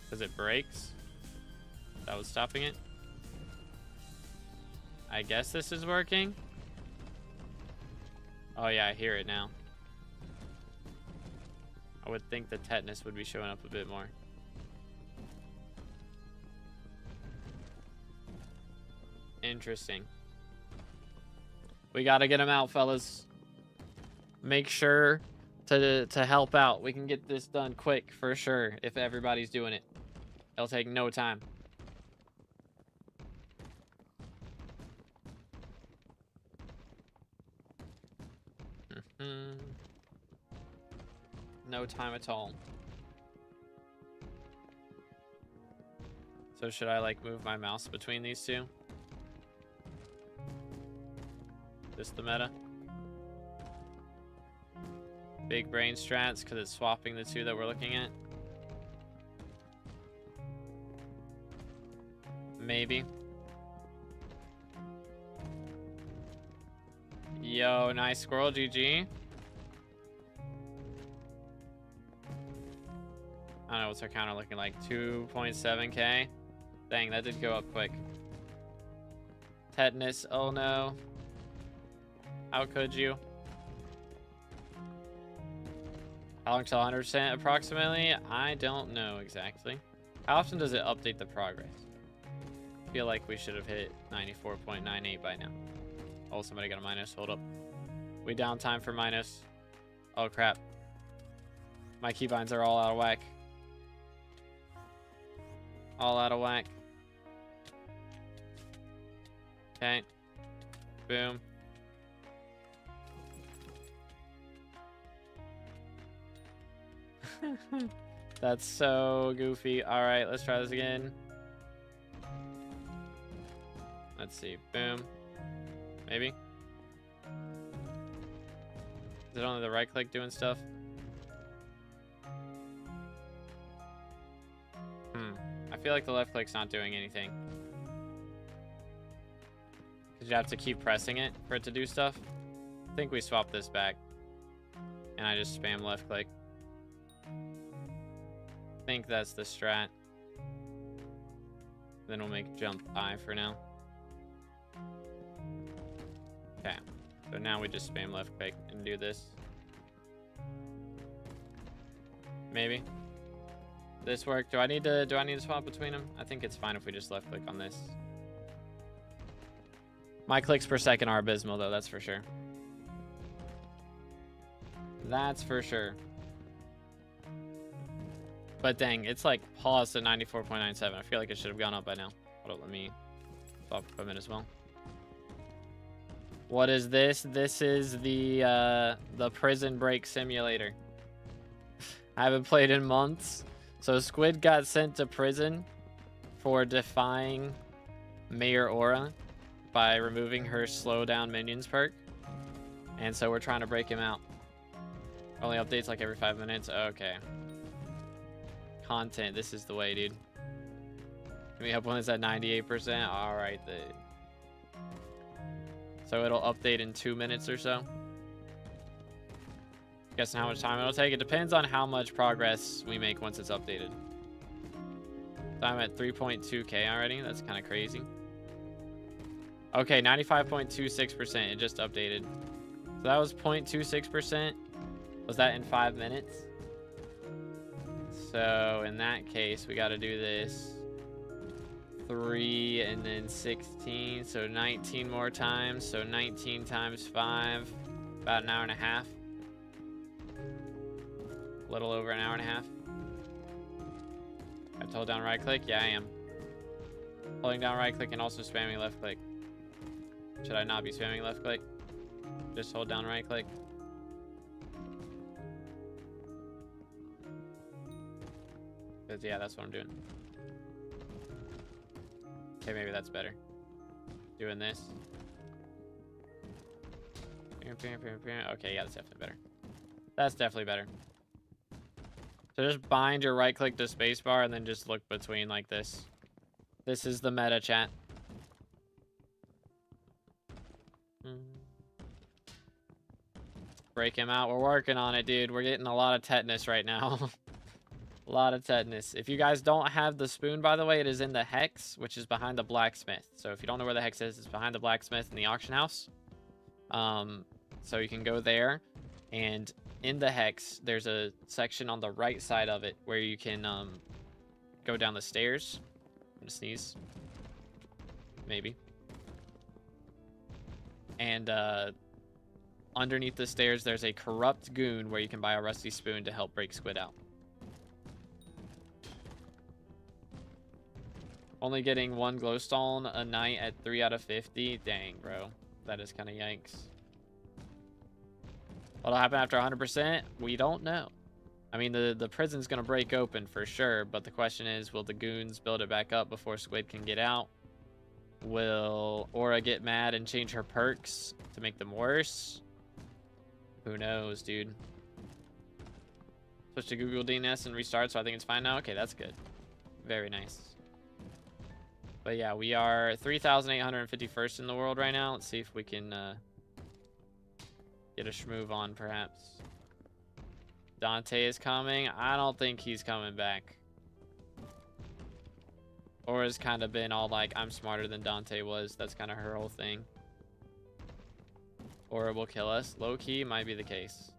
Because it breaks? That was stopping it? I guess this is working. Oh yeah, I hear it now. I would think the tetanus would be showing up a bit more. Interesting. We gotta get him out, fellas. Make sure to help out. We can get this done quick for sure if everybody's doing it. It'll take no time. No time at all. So should I like move my mouse between these two? This the meta? Big brain strats because it's swapping the two that we're looking at. Maybe. Yo, nice squirrel, GG. I don't know, what's our counter looking like? 2.7k? Dang, that did go up quick. Tetanus, oh no. How could you? How long till 100% approximately? I don't know exactly. How often does it update the progress? I feel like we should have hit 94.98 by now. Oh, somebody got a minus. Hold up. We down time for minus. Oh, crap. My keybinds are all out of whack. All out of whack. Okay. Boom. That's so goofy. All right, let's try this again. Let's see. Boom. Maybe. Is it only the right click doing stuff? I feel like the left click's not doing anything. Because you have to keep pressing it for it to do stuff. think we swap this back. And I just spam left click. I think that's the strat. Then we'll make jump I for now. Okay. So now we just spam left click and do this. Maybe. This work. Do I need to swap between them? I think it's fine if we just left click on this. My clicks per second are abysmal though, that's for sure. That's for sure. But dang, it's like paused at 94.97. I feel like it should have gone up by now. Hold on, let me swap equipment as well. What is this? This is the prison break simulator. I haven't played in months. So Squid got sent to prison for defying Mayor Aura by removing her slow down minions perk. And so we're trying to break him out. Only updates like every 5 minutes. Okay. Content. This is the way, dude. Can we help when it's at 98%? All right, then. So it'll update in 2 minutes or so. Guessing how much time it'll take. It depends on how much progress we make once it's updated. So I'm at 3.2k already. That's kind of crazy. Okay, 95.26%. It just updated. So that was 0.26%. Was that in 5 minutes? So in that case, we got to do this 3 and then 16. So 19 more times. So 19 times 5. About an hour and a half. A little over an hour and a half. I hold down right click. Yeah, I am. Holding down right click and also spamming left click. Should I not be spamming left click? Just hold down right click. Because, yeah, that's what I'm doing. Okay, maybe that's better. Doing this. Okay, yeah, that's definitely better. That's definitely better. So just bind your right click to spacebar and then just look between like this. This is the meta, chat. Break him out. We're working on it, dude. We're getting a lot of tetanus right now. A lot of tetanus. If you guys don't have the spoon, by the way, it is in the hex, which is behind the blacksmith. So if you don't know where the hex is, it's behind the blacksmith in the auction house. So you can go there, and in the hex, there's a section on the right side of it where you can go down the stairs. I'm gonna sneeze. Maybe. And underneath the stairs, there's a corrupt goon where you can buy a rusty spoon to help break Squid out. Only getting 1 glowstone a night at 3 out of 50. Dang, bro. That is kind of yikes. What'll happen after 100%? We don't know. I mean, the prison's going to break open for sure, but the question is, will the goons build it back up before Squid can get out? Will Aura get mad and change her perks to make them worse? Who knows, dude? Switch to Google DNS and restart, so I think it's fine now. Okay, that's good. Very nice. But yeah, we are 3,851st in the world right now. Let's see if we can get a schmoove on, perhaps. Dante is coming. I don't think he's coming back. Aura's kind of been all like, I'm smarter than Dante was. That's kind of her whole thing. Aura will kill us. Low-key might be the case.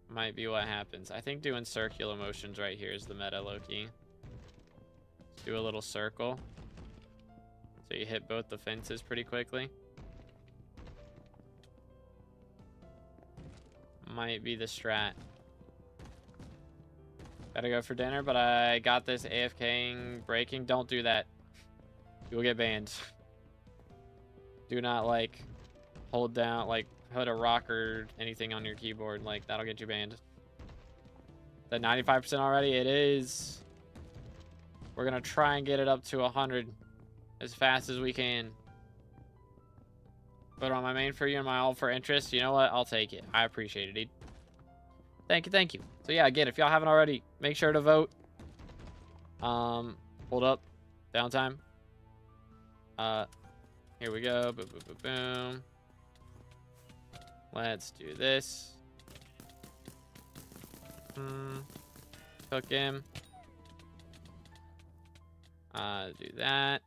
Might be what happens. I think doing circular motions right here is the meta, low-key. Do a little circle. So you hit both the fences pretty quickly. Might be the strat. Gotta go for dinner, but I got this AFKing breaking. Don't do that. You'll get banned. Do not, like, hold down, like, put a rock or anything on your keyboard. Like, that'll get you banned. Is that 95% already? It is. We're gonna try and get it up to 100 as fast as we can. But on my main for you and my all for interest, you know what? I'll take it. I appreciate it, dude. Thank you, thank you. So yeah, again, if y'all haven't already, make sure to vote. Hold up. Downtime. Here we go. Boom, boom, boom, boom. Let's do this. Cook him. Do that.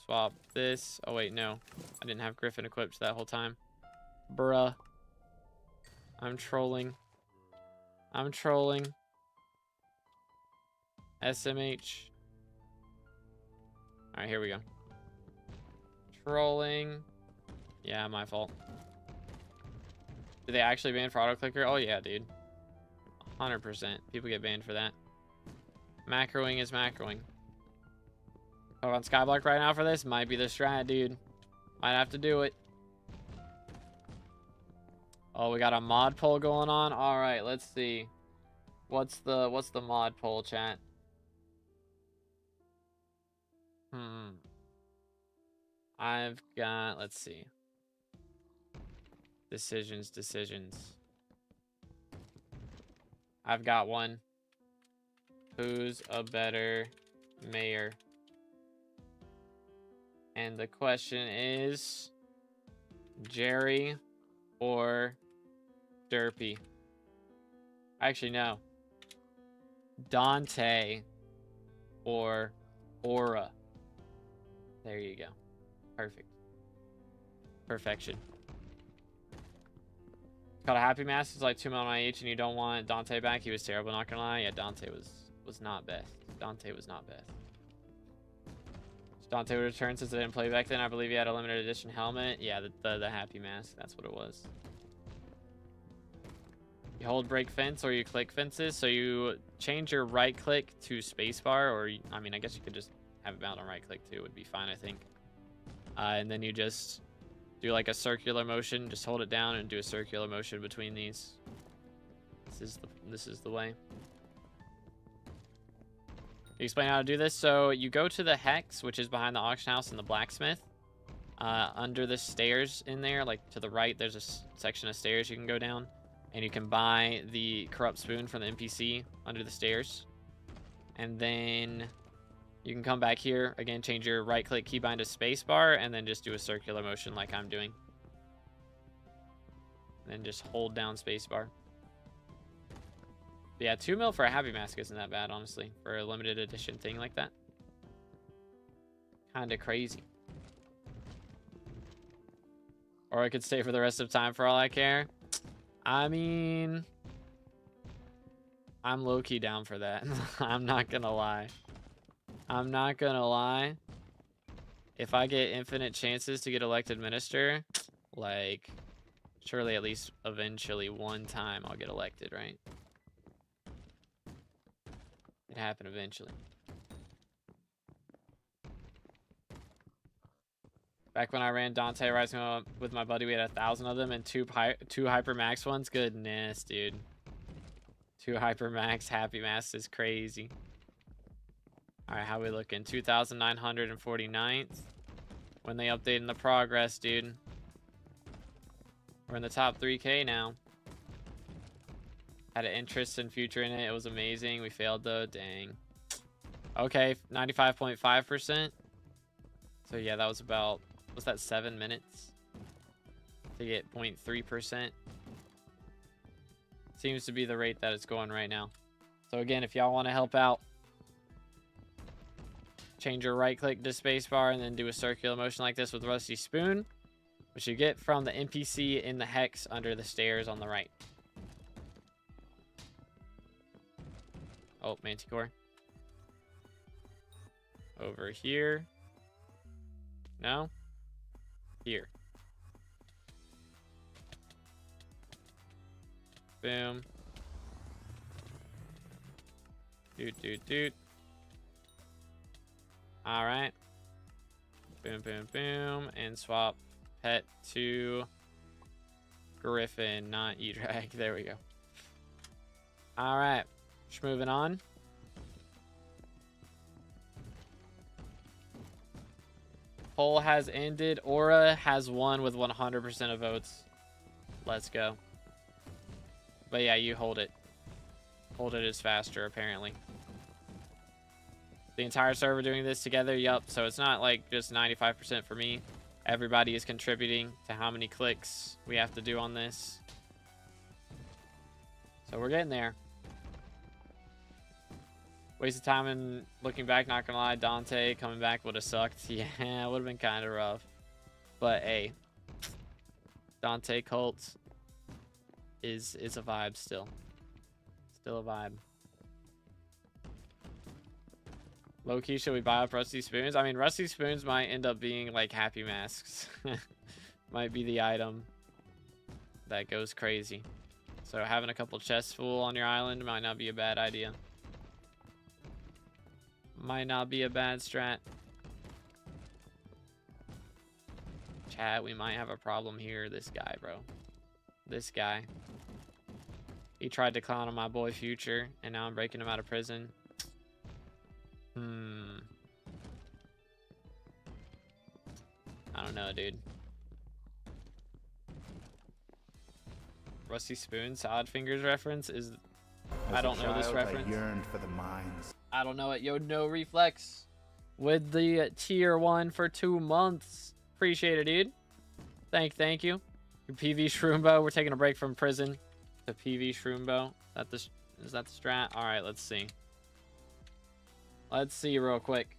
Swap this. Oh, wait, no. I didn't have Griffin equipped that whole time. Bruh. I'm trolling. I'm trolling. SMH. Alright, here we go. Trolling. Yeah, my fault. Did they actually ban for auto-clicker? Oh, yeah, dude. 100%. People get banned for that. Macroing is macroing. Oh, on SkyBlock right now for this? Might be the strat, dude. Might have to do it. Oh, we got a mod poll going on. All right, let's see. What's the mod poll, chat? I've got, let's see. Decisions. I've got one. Who's a better mayor? And the question is Jerry or Derpy? Actually, no. Dante or Aura. There you go. Perfect. Perfection. Got a happy mask. It's like 2 mil on IH and you don't want Dante back. He was terrible, not gonna lie. Yeah, Dante was not best. Dante was not best. Dante would return since I didn't play back then. I believe he had a limited edition helmet. Yeah, the happy mask. That's what it was. You hold break fence or you click fences. So you change your right click to spacebar, or I mean, I guess you could just have it bound on right click too. Would be fine, I think. And then you just do like a circular motion. Just hold it down and do a circular motion between these. This is the way. Explain how to do this. So you go to the hex, which is behind the auction house and the blacksmith. Under the stairs in there, like to the right, there's a section of stairs you can go down, and you can buy the corrupt spoon from the NPC under the stairs. And then you can come back here again, change your right click keybind to spacebar, and then just do a circular motion like I'm doing. And then just hold down spacebar. Yeah, 2 mil for a happy mask isn't that bad, honestly, for a limited edition thing like that. Kinda crazy. Or I could stay for the rest of time for all I care. I mean, I'm low-key down for that. I'm not gonna lie. I'm not gonna lie. If I get infinite chances to get elected minister, like, surely at least eventually one time I'll get elected, right? It happened eventually. Back when I ran Dante Rising Up with my buddy, we had 1,000 of them and two Hypermax ones. Goodness, dude. 2 Hypermax Happy Masks is crazy. Alright, how we looking? 2,949th. When they updated the progress, dude. We're in the top 3K now. Had an interest in future in it. It was amazing. We failed though. Dang. Okay, 95.5%. So yeah, that was about, was that 7 minutes to get 0.3%? Seems to be the rate that it's going right now. So again, if y'all want to help out, change your right click to spacebar and then do a circular motion like this with Rusty Spoon, which you get from the NPC in the hex under the stairs on the right. Oh, Manticore. Over here. No? Here. Boom. Doot. Alright. Boom, boom, boom. And swap pet to Griffin, not E-Drag. There we go. Alright. Just moving on. Poll has ended. Aura has won with 100% of votes. Let's go. But yeah, you hold it. Hold it is faster, apparently. The entire server doing this together? Yup. So it's not like just 95% for me. Everybody is contributing to how many clicks we have to do on this. So we're getting there. Waste of time and looking back, not gonna lie, Dante coming back would have sucked. Yeah, it would have been kind of rough. But hey, Dante cult is a vibe still. Still a vibe. Low-key, should we buy up Rusty Spoons? I mean, Rusty Spoons might end up being like Happy Masks. Might be the item that goes crazy. So having a couple chests full on your island might not be a bad idea. Might not be a bad strat. Chat, we might have a problem here. This guy, bro. This guy. He tried to clown on my boy Future, and now I'm breaking him out of prison. I don't know, dude. Rusty Spoon, Salad Fingers reference is... I don't know this reference. I yearned for the mines. I don't know it. Yo, no reflex. With the tier 1 for 2 months. Appreciate it, dude. Thank you. Your PV Shroombo. We're taking a break from prison. The PV Shroombo. Is that the strat? Alright, let's see. Let's see real quick.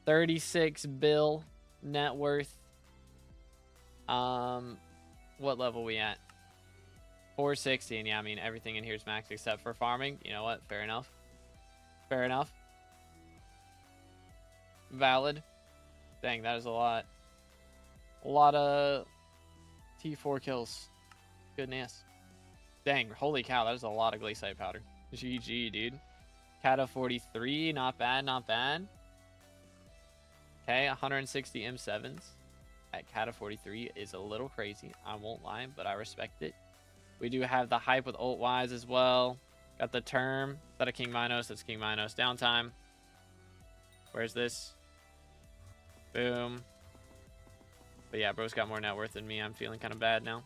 36 bill net worth. What level we at? 460, and yeah, I mean, everything in here is max except for farming. You know what? Fair enough. Fair enough. Valid. Dang, that is a lot. A lot of T4 kills. Goodness. Dang, holy cow, that is a lot of glaciite powder. GG, dude. Kata 43, not bad, not bad. Okay, 160 M7s at Kata 43 is a little crazy. I won't lie, but I respect it. We do have the hype with ult Ys as well. Got the term. Is that a King Minos? That's King Minos. Downtime. Where's this? Boom. But yeah, bro's got more net worth than me. I'm feeling kind of bad now.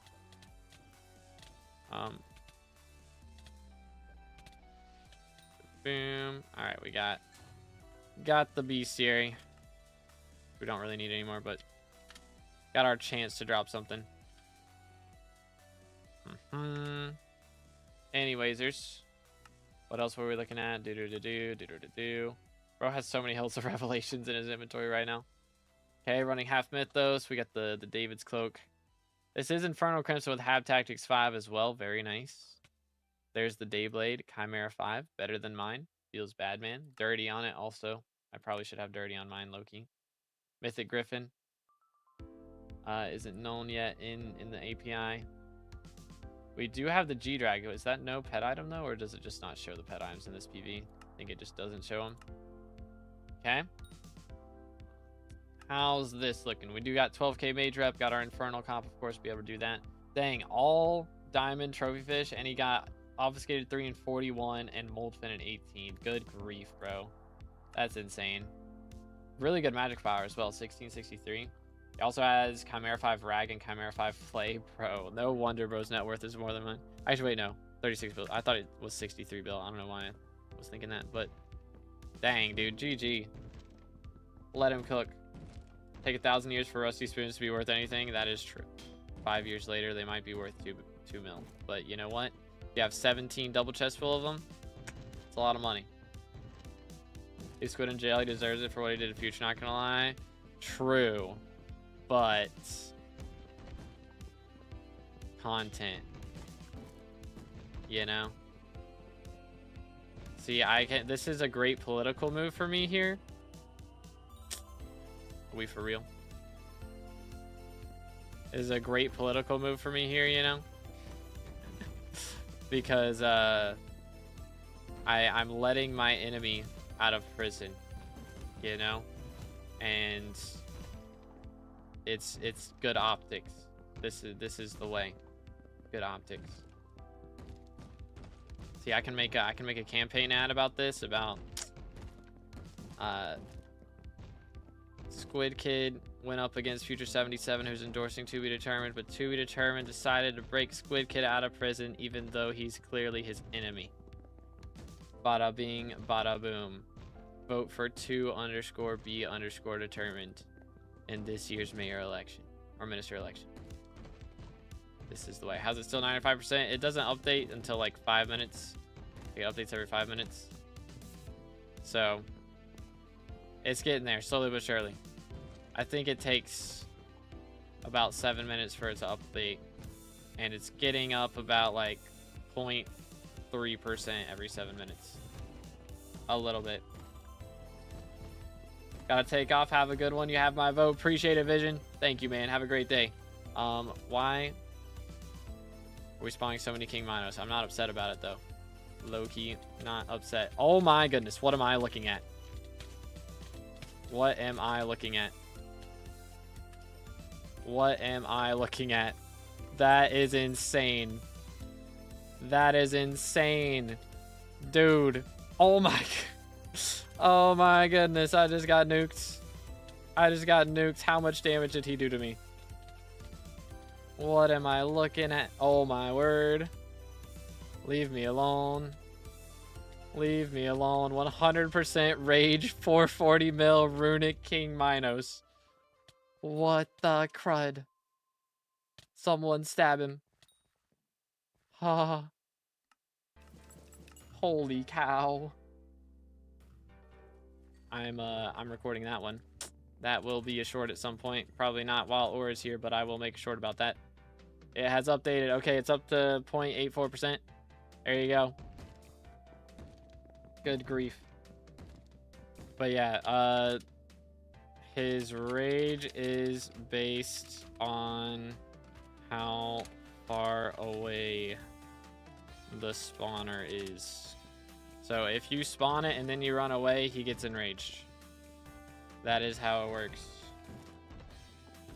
Boom. All right, we got the bestiary. We don't really need any more, but got our chance to drop something. Anyways, what else were we looking at? Bro has so many hills of revelations in his inventory right now. Okay, running half mythos. We got the David's cloak. This is Infernal Crimson with Hab Tactics 5 as well. Very nice. There's the Dayblade Chimera 5. Better than mine. Feels bad, man. Dirty on it also. I probably should have dirty on mine, Loki. Mythic Griffin. Isn't known yet in the API. We do have the G-Drag. Is that no pet item though, or does it just not show the pet items in this PV? I think it just doesn't show them. Okay. How's this looking? We do got 12k mage rep. Got our Infernal comp, of course, be able to do that. Dang, all diamond trophy fish, and he got obfuscated 3 and 41 and moldfin in 18. Good grief, bro. That's insane. Really good magic power as well, 1663. He also has Chimera 5 Rag and Chimera 5 Flay. Bro, no wonder bro's net worth is more than mine. Actually, wait, no. 36 bill. I thought it was 63 bill. I don't know why I was thinking that, but dang, dude. GG. Let him cook. Take 1,000 years for Rusty Spoons to be worth anything. That is true. 5 years later, they might be worth 2 mil. But you know what? You have 17 double chests full of them. It's a lot of money. He's Squid in jail. He deserves it for what he did to Future, not gonna lie. True. But content, you know. See, this is a great political move for me here. Are we for real? This is a great political move for me here, you know. Because I'm letting my enemy out of prison, you know, and it's good optics. This is the way. Good optics. See, I can make a campaign ad about this, about Squidkid went up against Future 77, who's endorsing To Be Determined, but To Be Determined decided to break Squidkid out of prison even though he's clearly his enemy. Bada bing, bada boom. Vote for 2_be_determined. in this year's mayor election or minister election. This is the way. How's it still 95%? It doesn't update until like 5 minutes. It updates every 5 minutes. So it's getting there slowly but surely. I think it takes about 7 minutes for it to update, and it's getting up about like 0.3% every 7 minutes. A little bit. Gotta take off. Have a good one. You have my vote. Appreciate it, Vision. Thank you, man. Have a great day. Why are we spawning so many King Minos? I'm not upset about it though. Low-key, not upset. Oh my goodness. What am I looking at? What am I looking at? What am I looking at? That is insane. That is insane. Dude. Oh my. Oh my goodness. I just got nuked. I just got nuked. How much damage did he do to me? What am I looking at? Oh my word. Leave me alone. Leave me alone. 100% rage, 440 mil runic King Minos. What the crud? Someone stab him. Ha. Holy cow. I'm recording that one. That will be a short at some point. Probably not while Ore is here, but I will make a short about that. It has updated. Okay, it's up to 0.84%. There you go. Good grief. But yeah, his rage is based on how far away the spawner is. So if you spawn it and then you run away, he gets enraged. That is how it works.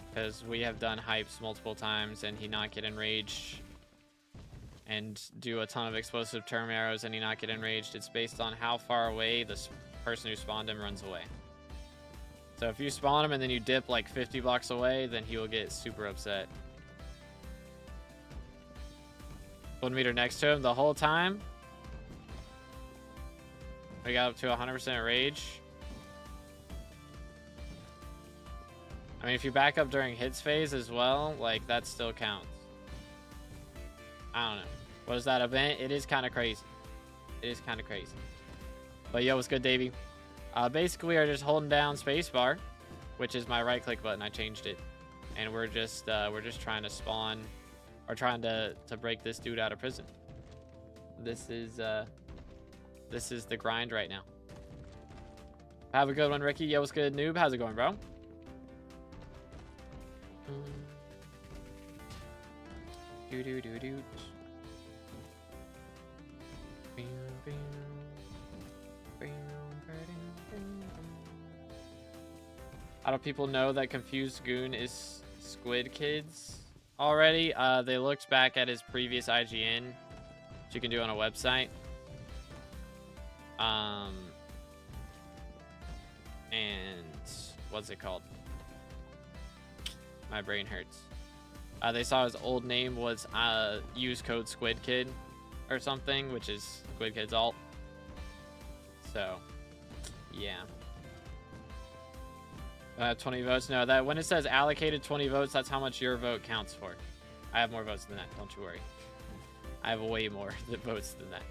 Because we have done hypes multiple times and he not get enraged. And do a ton of explosive term arrows and he not get enraged. It's based on how far away the person who spawned him runs away. So if you spawn him and then you dip like 50 blocks away, then he will get super upset. 1 meter next to him the whole time. We got up to 100% rage. I mean, if you back up during hits phase as well, like that still counts. I don't know. What is that event? It is kind of crazy. It is kind of crazy. But yo, what's good, Davey? Basically, we are just holding down spacebar, which is my right-click button. I changed it, and we're just trying to spawn, or trying to break this dude out of prison. This is the grind right now. Have a good one, Ricky. Yo, what's good, noob? How's it going, bro? Do do do do. How do people know that Confused Goon is Squidkid's already? They looked back at his previous IGN, which you can do on a website. And what's it called? My brain hurts. They saw his old name was use code Squidkid or something, which is Squidkid's alt. So, yeah. 20 votes. No, that when it says allocated 20 votes, that's how much your vote counts for. I have more votes than that. Don't you worry. I have way more votes than that.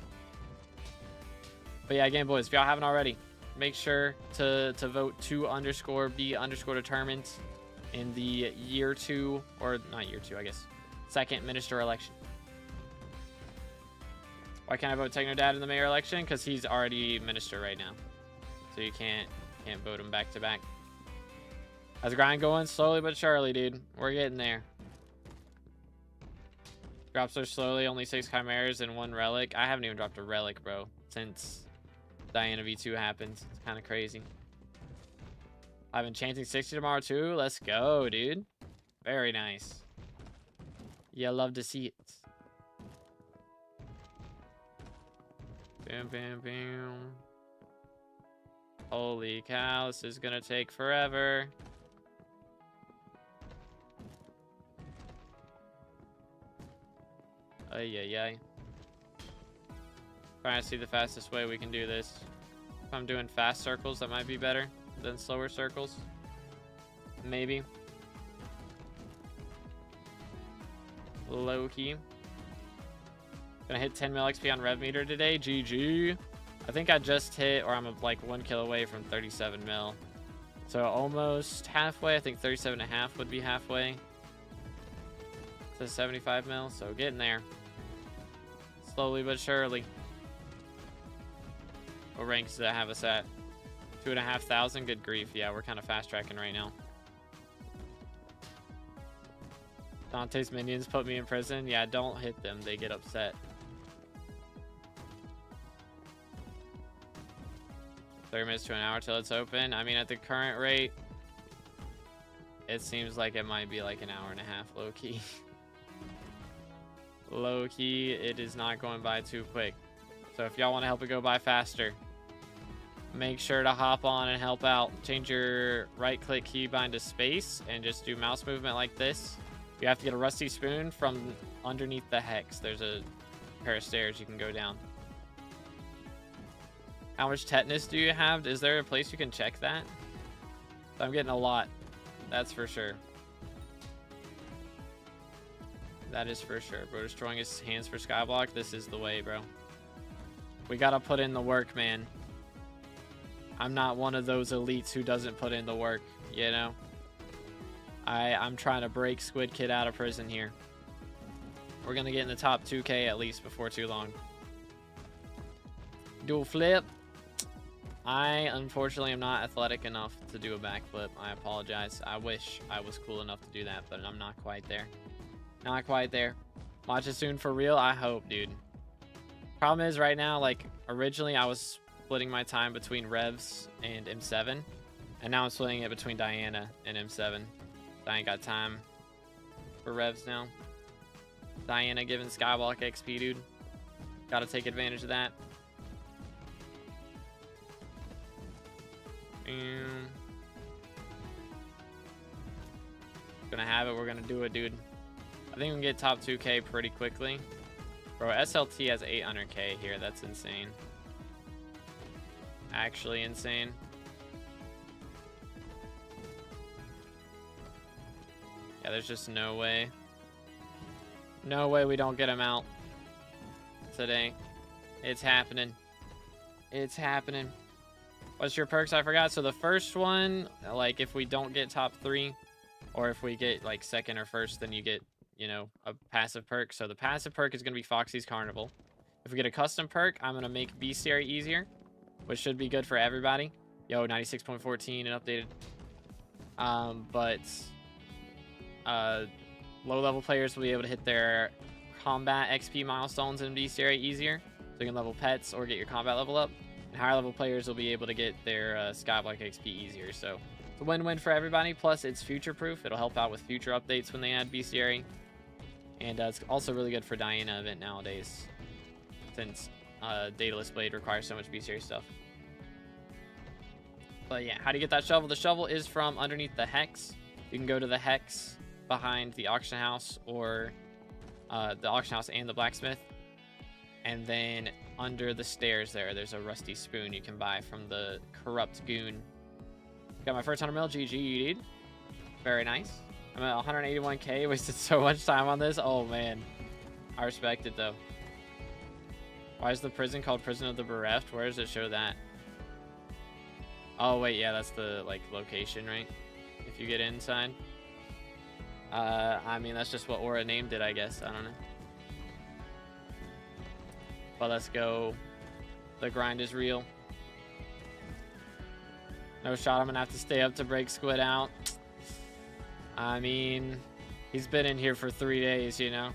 But yeah, again, boys, if y'all haven't already, make sure to vote 2_B_determined in the year 2, or not year 2, I guess, second minister election. Why can't I vote Techno Dad in the mayor election? Because he's already minister right now, so you can't vote him back to back. How's the grind going? Slowly but surely, dude. We're getting there. Drops are slowly, only 6 chimeras and 1 relic. I haven't even dropped a relic, bro, since Diana V2 happened. It's kind of crazy. I'm enchanting 60 tomorrow too. Let's go, dude. Very nice. Yeah, love to see it. Bam, bam, bam. Holy cow, this is gonna take forever. Ay, ay, ay. Trying to see the fastest way we can do this. If I'm doing fast circles, that might be better than slower circles. maybe. Low key. Gonna hit 10 mil XP on rev meter today. GG. I think I just hit, or I'm like 1 kill away from 37 mil. So almost halfway. I think 37.5 would be halfway to 75 mil. So getting there. Slowly but surely. What ranks does that have us at? 2,500. Good grief. Yeah, we're kind of fast tracking right now. Dante's minions put me in prison. Yeah, don't hit them. They get upset. 30 minutes to an hour till it's open. I mean, at the current rate, it seems like it might be like an hour and a half, low key. Low key, it is not going by too quick. So if y'all want to help it go by faster, make sure to hop on and help out. Change your right click keybind to space and just do mouse movement like this. You have to get a rusty spoon from underneath the hex. There's a pair of stairs you can go down. How much tetanus do you have? Is there a place you can check that? I'm getting a lot. That's for sure. That is for sure. Bro, destroying his hands for SkyBlock. This is the way, bro. We gotta put in the work, man. I'm not one of those elites who doesn't put in the work, you know? I'm trying to break Squidkid out of prison here. We're gonna get in the top 2K at least before too long. Dual flip. I unfortunately am not athletic enough to do a backflip. I apologize. I wish I was cool enough to do that, but I'm not quite there. Not quite there. Watch it soon for real. I hope, dude. Problem is right now, like originally I was splitting my time between Revs and M7, and now I'm splitting it between Diana and M7. I ain't got time for Revs now. Diana giving SkyBlock XP, dude. Gotta take advantage of that. Gonna have it. We're gonna do it, dude. I think we can get top 2K pretty quickly. Bro, SLT has 800K here. That's insane. Actually insane. Yeah, there's just no way. No way we don't get him out today. It's happening. It's happening. What's your perks? I forgot. So the first one, like if we don't get top 3, or if we get like second or first, then you get, you know, a passive perk. So the passive perk is going to be Foxy's Carnival. If we get a custom perk, I'm going to make bestiary easier, which should be good for everybody. Yo, 96.14 and updated. Low level players will be able to hit their combat XP milestones in bestiary easier. So you can level pets or get your combat level up. And higher level players will be able to get their SkyBlock XP easier. So it's a win-win for everybody. Plus it's future proof. It'll help out with future updates when they add bestiary. And it's also really good for Diana event nowadays, since Daedalus Blade requires so much bestiary stuff. But yeah, how do you get that shovel? The shovel is from underneath the hex. You can go to the hex behind the auction house, or the auction house and the blacksmith. And then under the stairs there's a rusty spoon you can buy from the corrupt goon. Got my first 100 mil. GG, dude. Very nice. I'm at 181K. Wasted so much time on this. Oh, man. I respect it, though. Why is the prison called Prison of the Bereft? Where does it show that? Oh, wait. Yeah, that's the, like, location, right? If you get inside. I mean, that's just what Aura named it, I guess. I don't know. But let's go. The grind is real. No shot. I'm going to have to stay up to break Squid out. I mean, he's been in here for 3 days, you know.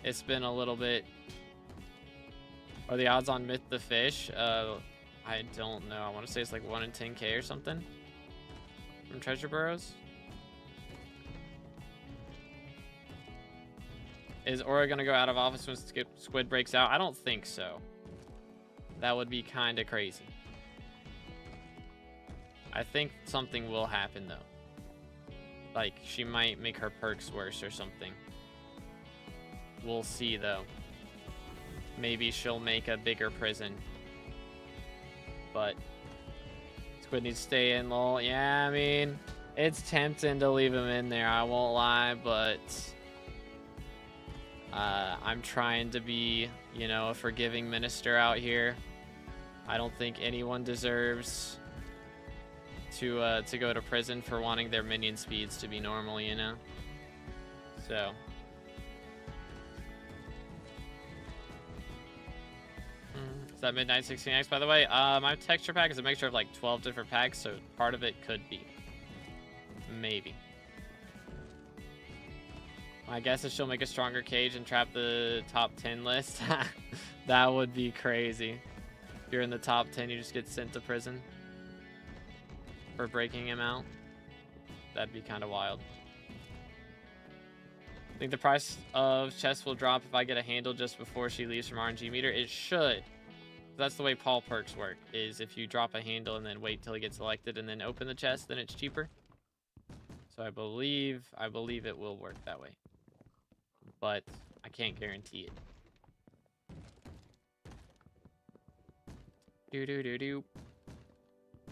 It's been a little bit. Are the odds on Myth the Fish? I don't know. I want to say it's like 1 in 10K or something. From Treasure Burrows. Is Aura going to go out of office when Squid breaks out? I don't think so. That would be kind of crazy. I think something will happen, though. Like, she might make her perks worse or something. We'll see, though. Maybe she'll make a bigger prison. But Squid needs to stay in, lol. Yeah, I mean, It's tempting to leave him in there, I won't lie, but I'm trying to be, you know, a forgiving minister out here. I don't think anyone deserves to go to prison for wanting their minion speeds to be normal, you know? So is that Midnight 16X, by the way? My texture pack is a mixture of like 12 different packs, so part of it could be. Maybe. My guess is she'll make a stronger cage and trap the top 10 list. That would be crazy. If you're in the top 10, you just get sent to prison for breaking him out. That'd be kind of wild. I think the price of chests will drop if I get a handle just before she leaves from RNG meter. It should. That's the way Paul perks work, is if you drop a handle and then wait till it gets selected and then open the chest, then it's cheaper. So I believe it will work that way. But I can't guarantee it.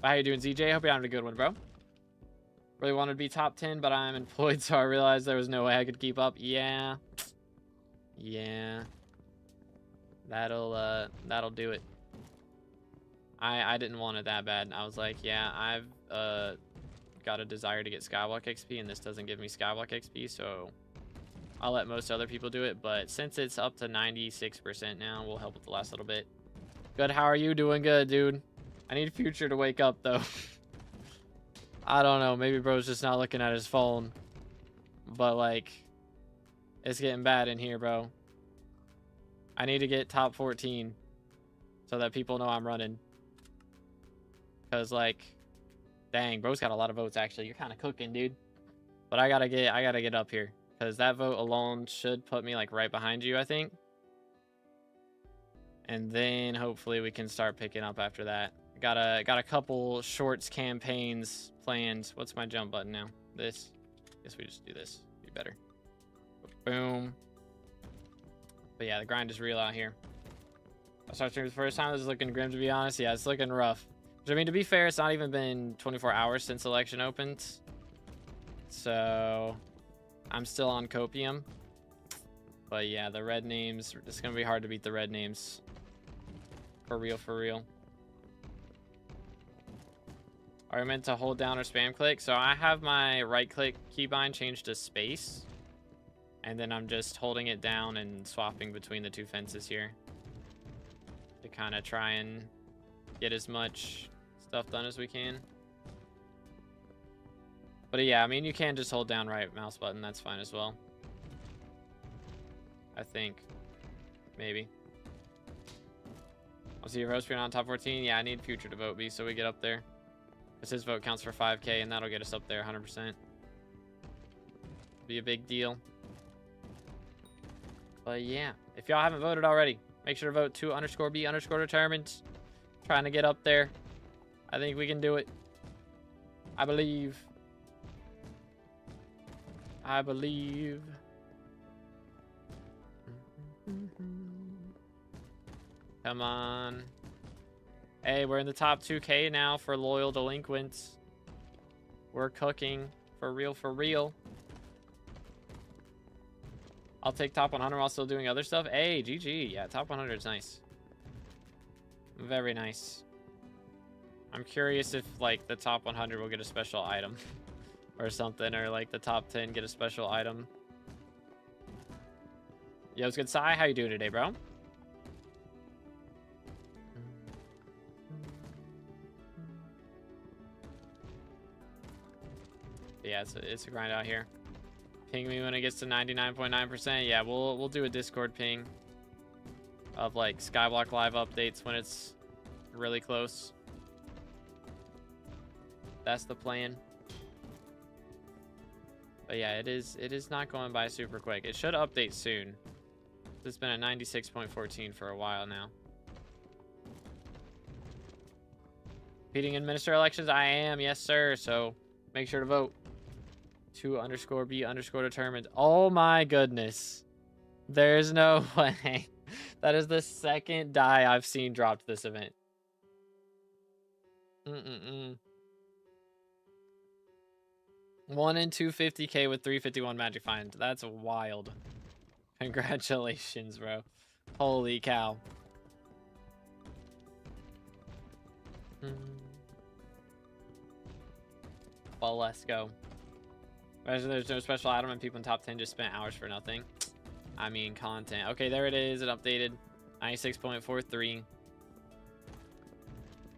How you doing, ZJ? Hope you're having a good one, bro. Really wanted to be top 10, but I'm employed, so I realized there was no way I could keep up. Yeah. That'll do it. I didn't want it that bad. I was like, yeah, I've got a desire to get Skyblock XP, and this doesn't give me Skyblock XP, so I'll let most other people do it. But since it's up to 96% now, we'll help with the last little bit. Good, how are you? Doing good, dude. I need Future to wake up, though. I don't know. Maybe bro's just not looking at his phone. But, like, it's getting bad in here, bro. I need to get top 14 so that people know I'm running. Because, like, dang, bro's got a lot of votes, actually. You're kind of cooking, dude. But I gotta get up here. Because that vote alone should put me, like, right behind you, I think. And then, hopefully, we can start picking up after that. Got a couple shorts campaigns planned. What's my jump button now? This. Guess we just do this. Be better. Boom. But yeah, the grind is real out here. I started streaming the first time. This is looking grim, to be honest. Yeah, it's looking rough. Which, I mean, to be fair, it's not even been 24 hours since election opened. So I'm still on copium. But yeah, the red names, it's gonna be hard to beat the red names. For real, for real. Are you meant to hold down or spam click? So I have my right click keybind changed to space. And then I'm just holding it down and swapping between the two fences here. To kind of try and get as much stuff done as we can. But yeah, I mean, you can just hold down right mouse button. That's fine as well. I think. Maybe. I'll see your votes for on top 14. Yeah, I need Future to vote me so we get up there. Because his vote counts for 5K and that'll get us up there 100%. Be a big deal. But yeah, if y'all haven't voted already, make sure to vote 2_B_determined. Trying to get up there. I think we can do it. I believe. I believe. Come on. Hey, we're in the top 2K now for loyal delinquents. We're cooking. For real, for real. I'll take top 100 while still doing other stuff. Hey, GG. Yeah, top 100 is nice. Very nice. I'm curious if, like, the top 100 will get a special item. Or something. Or, like, the top 10 get a special item. Yo, it's good. Sai, how you doing today, bro? Yeah, it's a grind out here. Ping me when it gets to 99.9%. Yeah, we'll do a Discord ping of like SkyBlock live updates when it's really close. That's the plan. But yeah, it is not going by super quick. It should update soon. It's been at 96.14 for a while now. Competing in minister elections, I am, yes sir. So make sure to vote. 2_B_determined. Oh my goodness. There's no way. That is the second die I've seen dropped this event. 1 in 250k with 351 magic find. That's wild. Congratulations, bro. Holy cow. Well, let's go. Imagine there's no special item and people in top 10 just spent hours for nothing. I mean, content. Okay, there it is. It updated. 96.43.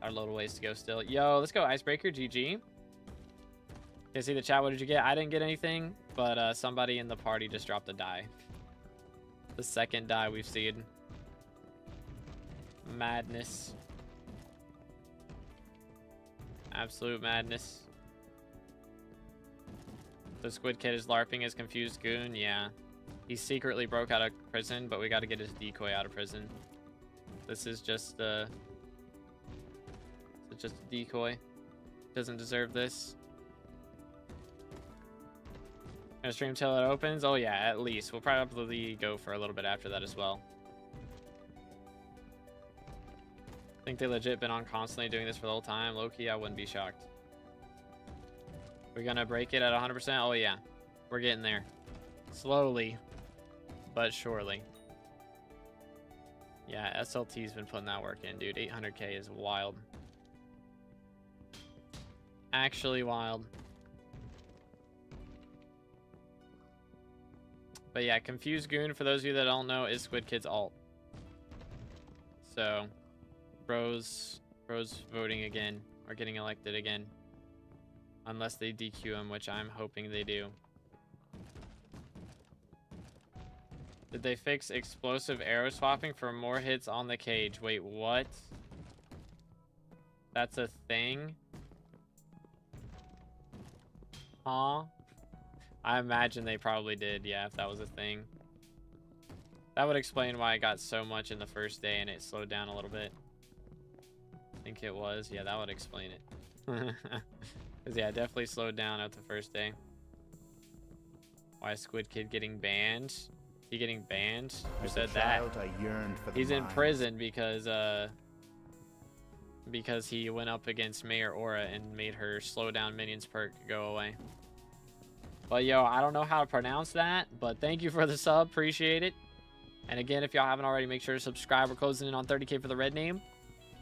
Our little ways to go still. Yo, let's go Icebreaker. GG. Okay, see the chat. What did you get? I didn't get anything, but somebody in the party just dropped a die. The second die we've seen. Madness. Absolute madness. The Squidkid is LARPing as confused goon. Yeah. He secretly broke out of prison, but we got to get his decoy out of prison. This is just a decoy. Doesn't deserve this. Gonna stream till it opens? Oh yeah, at least. We'll probably go for a little bit after that as well. Think they legit been on constantly doing this for the whole time? Low-key, I wouldn't be shocked. We're gonna break it at 100%? Oh yeah. We're getting there. Slowly, but surely. Yeah, SLT's been putting that work in, dude. 800k is wild. Actually wild. But yeah, Confused Goon, for those of you that don't know, is Squidkid's alt. So, bros voting again, or getting elected again. Unless they DQ him, which I'm hoping they do. Did they fix explosive arrow swapping for more hits on the cage? Wait, what? That's a thing? Huh? I imagine they probably did, yeah, if that was a thing. That would explain why I got so much in the first day and it slowed down a little bit. I think it was. Yeah, that would explain it. Because, yeah, it definitely slowed down at the first day. Why is Squidkid getting banned? He getting banned? Who said that? He's in prison because he went up against Mayor Aura and made her slow down minions perk go away. But yo, I don't know how to pronounce that, but thank you for the sub, appreciate it. And again, if y'all haven't already, make sure to subscribe. We're closing in on 30k for the red name.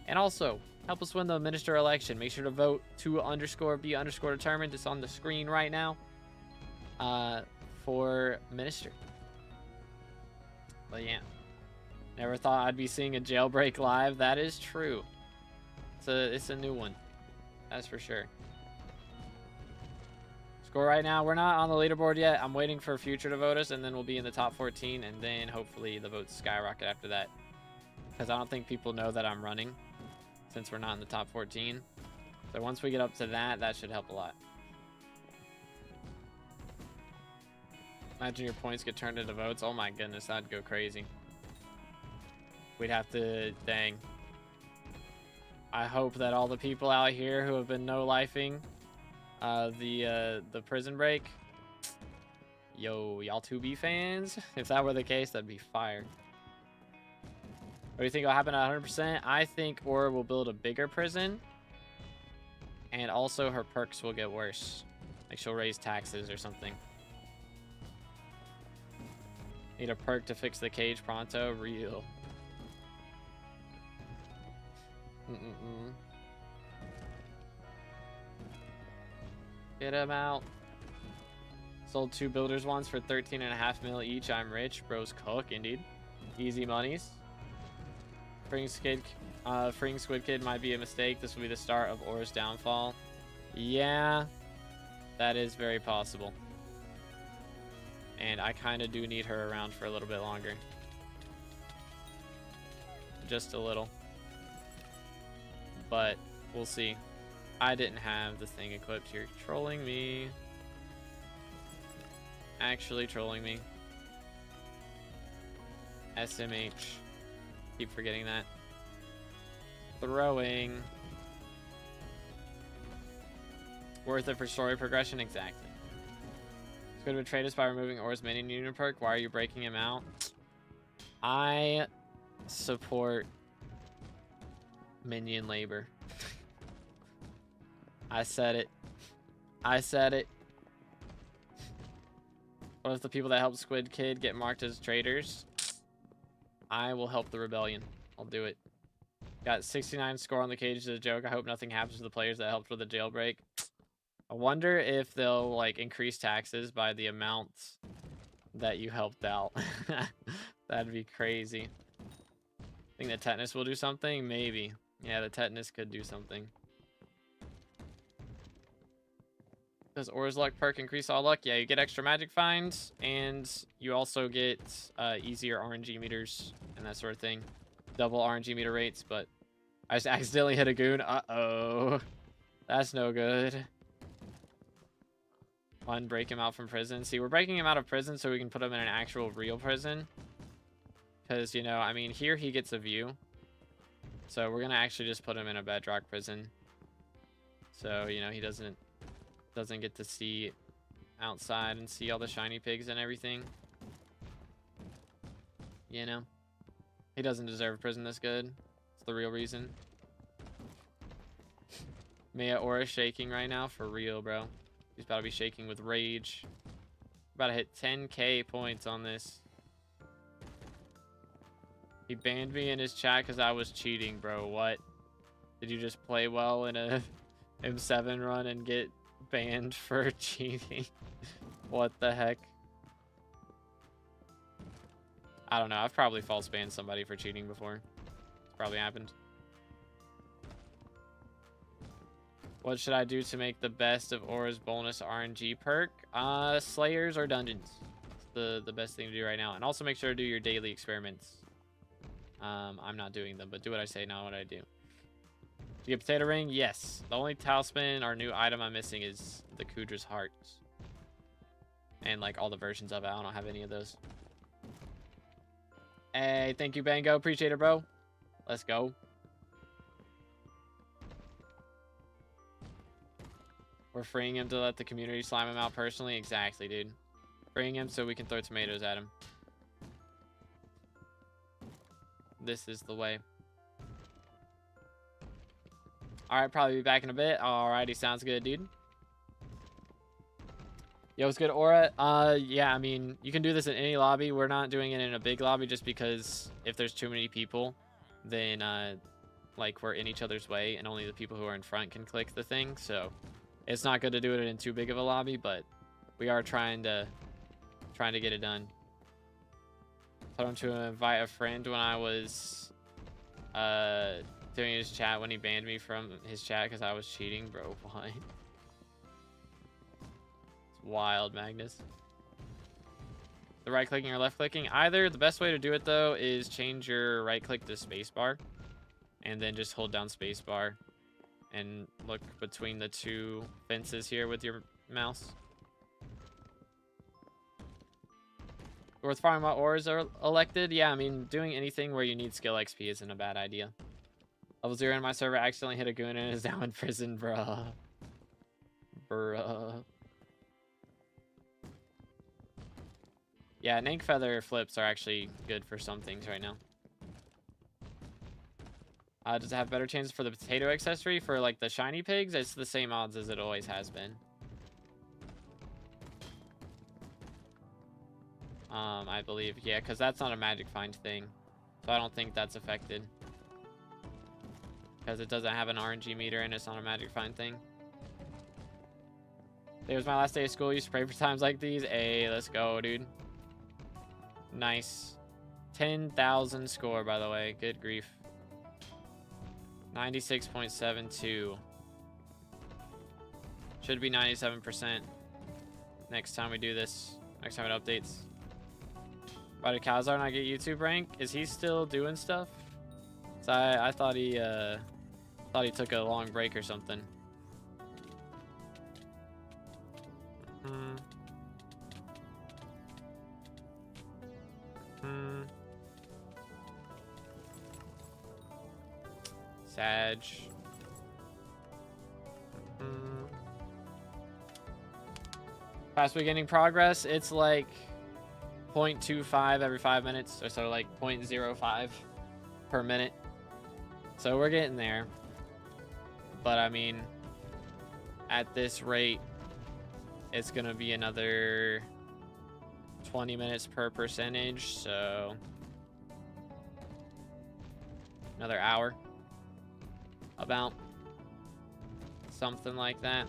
And also, help us win the minister election. Make sure to vote _be_determined. It's on the screen right now for minister. But yeah, never thought I'd be seeing a Jailbreak live. That is true. It's a new one, that's for sure. Score right now, we're not on the leaderboard yet. I'm waiting for Future to vote us, and then we'll be in the top 14, and then hopefully the votes skyrocket after that. Because I don't think people know that I'm running, since we're not in the top 14. So once we get up to that, that should help a lot. Imagine your points get turned into votes. Oh my goodness, that'd go crazy. We'd have to, dang. I hope that all the people out here who have been no-lifing the prison break, yo, y'all 2B fans, if that were the case, that'd be fire. What do you think will happen at 100%? I think Aura will build a bigger prison, and also her perks will get worse. Like she'll raise taxes or something. Need a perk to fix the cage pronto. Real. Get him out. Sold 2 builders once for 13.5 mil each. I'm rich. Bros cook, indeed. Easy monies. Freeing Squidkid might be a mistake. This will be the start of Aura's downfall. Yeah, that is very possible. And I kind of do need her around for a little bit longer. Just a little. But we'll see. I didn't have the thing equipped. You're trolling me. Actually trolling me. SMH. Keep forgetting that. Throwing. Worth it for story progression? Exactly. It's going to betray us by removing Aura's minion unit perk. Why are you breaking him out? I support minion labor. I said it. I said it. What if the people that help Squidkid get marked as traitors? I will help the rebellion. I'll do it. Got 69 score on the cage as a joke. I hope nothing happens to the players that helped with the jailbreak. I wonder if they'll like increase taxes by the amount that you helped out. That'd be crazy. Think the tetanus will do something? Maybe. Yeah, the tetanus could do something. Does Aura's Luck perk increase all luck? Yeah, you get extra magic finds, and you also get easier RNG meters and that sort of thing. Double RNG meter rates, but I just accidentally hit a goon. Uh-oh. That's no good. Fun, break him out from prison. See, we're breaking him out of prison so we can put him in an actual real prison. Because, you know, I mean, here he gets a view. So we're going to actually just put him in a bedrock prison. So, you know, he doesn't get to see outside and see all the shiny pigs and everything. You know? He doesn't deserve a prison this good. It's the real reason. Mia Aura shaking right now. For real, bro. He's about to be shaking with rage. About to hit 10k points on this. He banned me in his chat because I was cheating, bro. What? Did you just play well in a M7 run and get banned for cheating? What the heck? I don't know. I've probably false banned somebody for cheating before. It's probably happened. What should I do to make the best of Aura's bonus RNG perk? Slayers or dungeons. It's the best thing to do right now. And also make sure to do your daily experiments. I'm not doing them, but do what I say, not what I do. You get potato ring? Yes. The only talisman or new item I'm missing is the Kudra's heart. And like all the versions of it. I don't have any of those. Hey, thank you, Bango. Appreciate it, bro. Let's go. We're freeing him to let the community slime him out personally. Exactly, dude. Freeing him so we can throw tomatoes at him. This is the way. Alright, probably be back in a bit. Alrighty, sounds good, dude. Yo, what's good, Aura? Yeah, I mean, you can do this in any lobby. We're not doing it in a big lobby just because if there's too many people, then, like, we're in each other's way, and only the people who are in front can click the thing, so it's not good to do it in too big of a lobby, but we are trying to get it done. Told him to invite a friend when I was, doing his chat when he banned me from his chat because I was cheating, bro. Why? It's wild, Magnus. The right clicking or left clicking? Either. The best way to do it though is change your right click to spacebar and then just hold down spacebar and look between the two fences here with your mouse. Worth farming while auras are elected? Yeah, I mean, doing anything where you need skill XP isn't a bad idea. Level 0 in my server accidentally hit a goon and is now in prison, bruh. Bruh. Yeah, Nank Feather flips are actually good for some things right now. Does it have better chances for the potato accessory? For like the shiny pigs, it's the same odds as it always has been. I believe, yeah, because that's not a magic find thing. So I don't think that's affected. Because it doesn't have an RNG meter and it's not a magic find thing. Today was my last day of school. Used to pray for times like these. Hey, let's go, dude. Nice. 10,000 score, by the way. Good grief. 96.72. Should be 97% next time we do this. Next time it updates. Why did Kazar not get YouTube rank? Is he still doing stuff? So I thought he took a long break or something. Sag. Fast beginning progress. It's like 0.25 every 5 minutes, or so like 0.05 per minute. So we're getting there. But I mean, at this rate, it's gonna be another 20 minutes per percentage, so another hour. About something like that.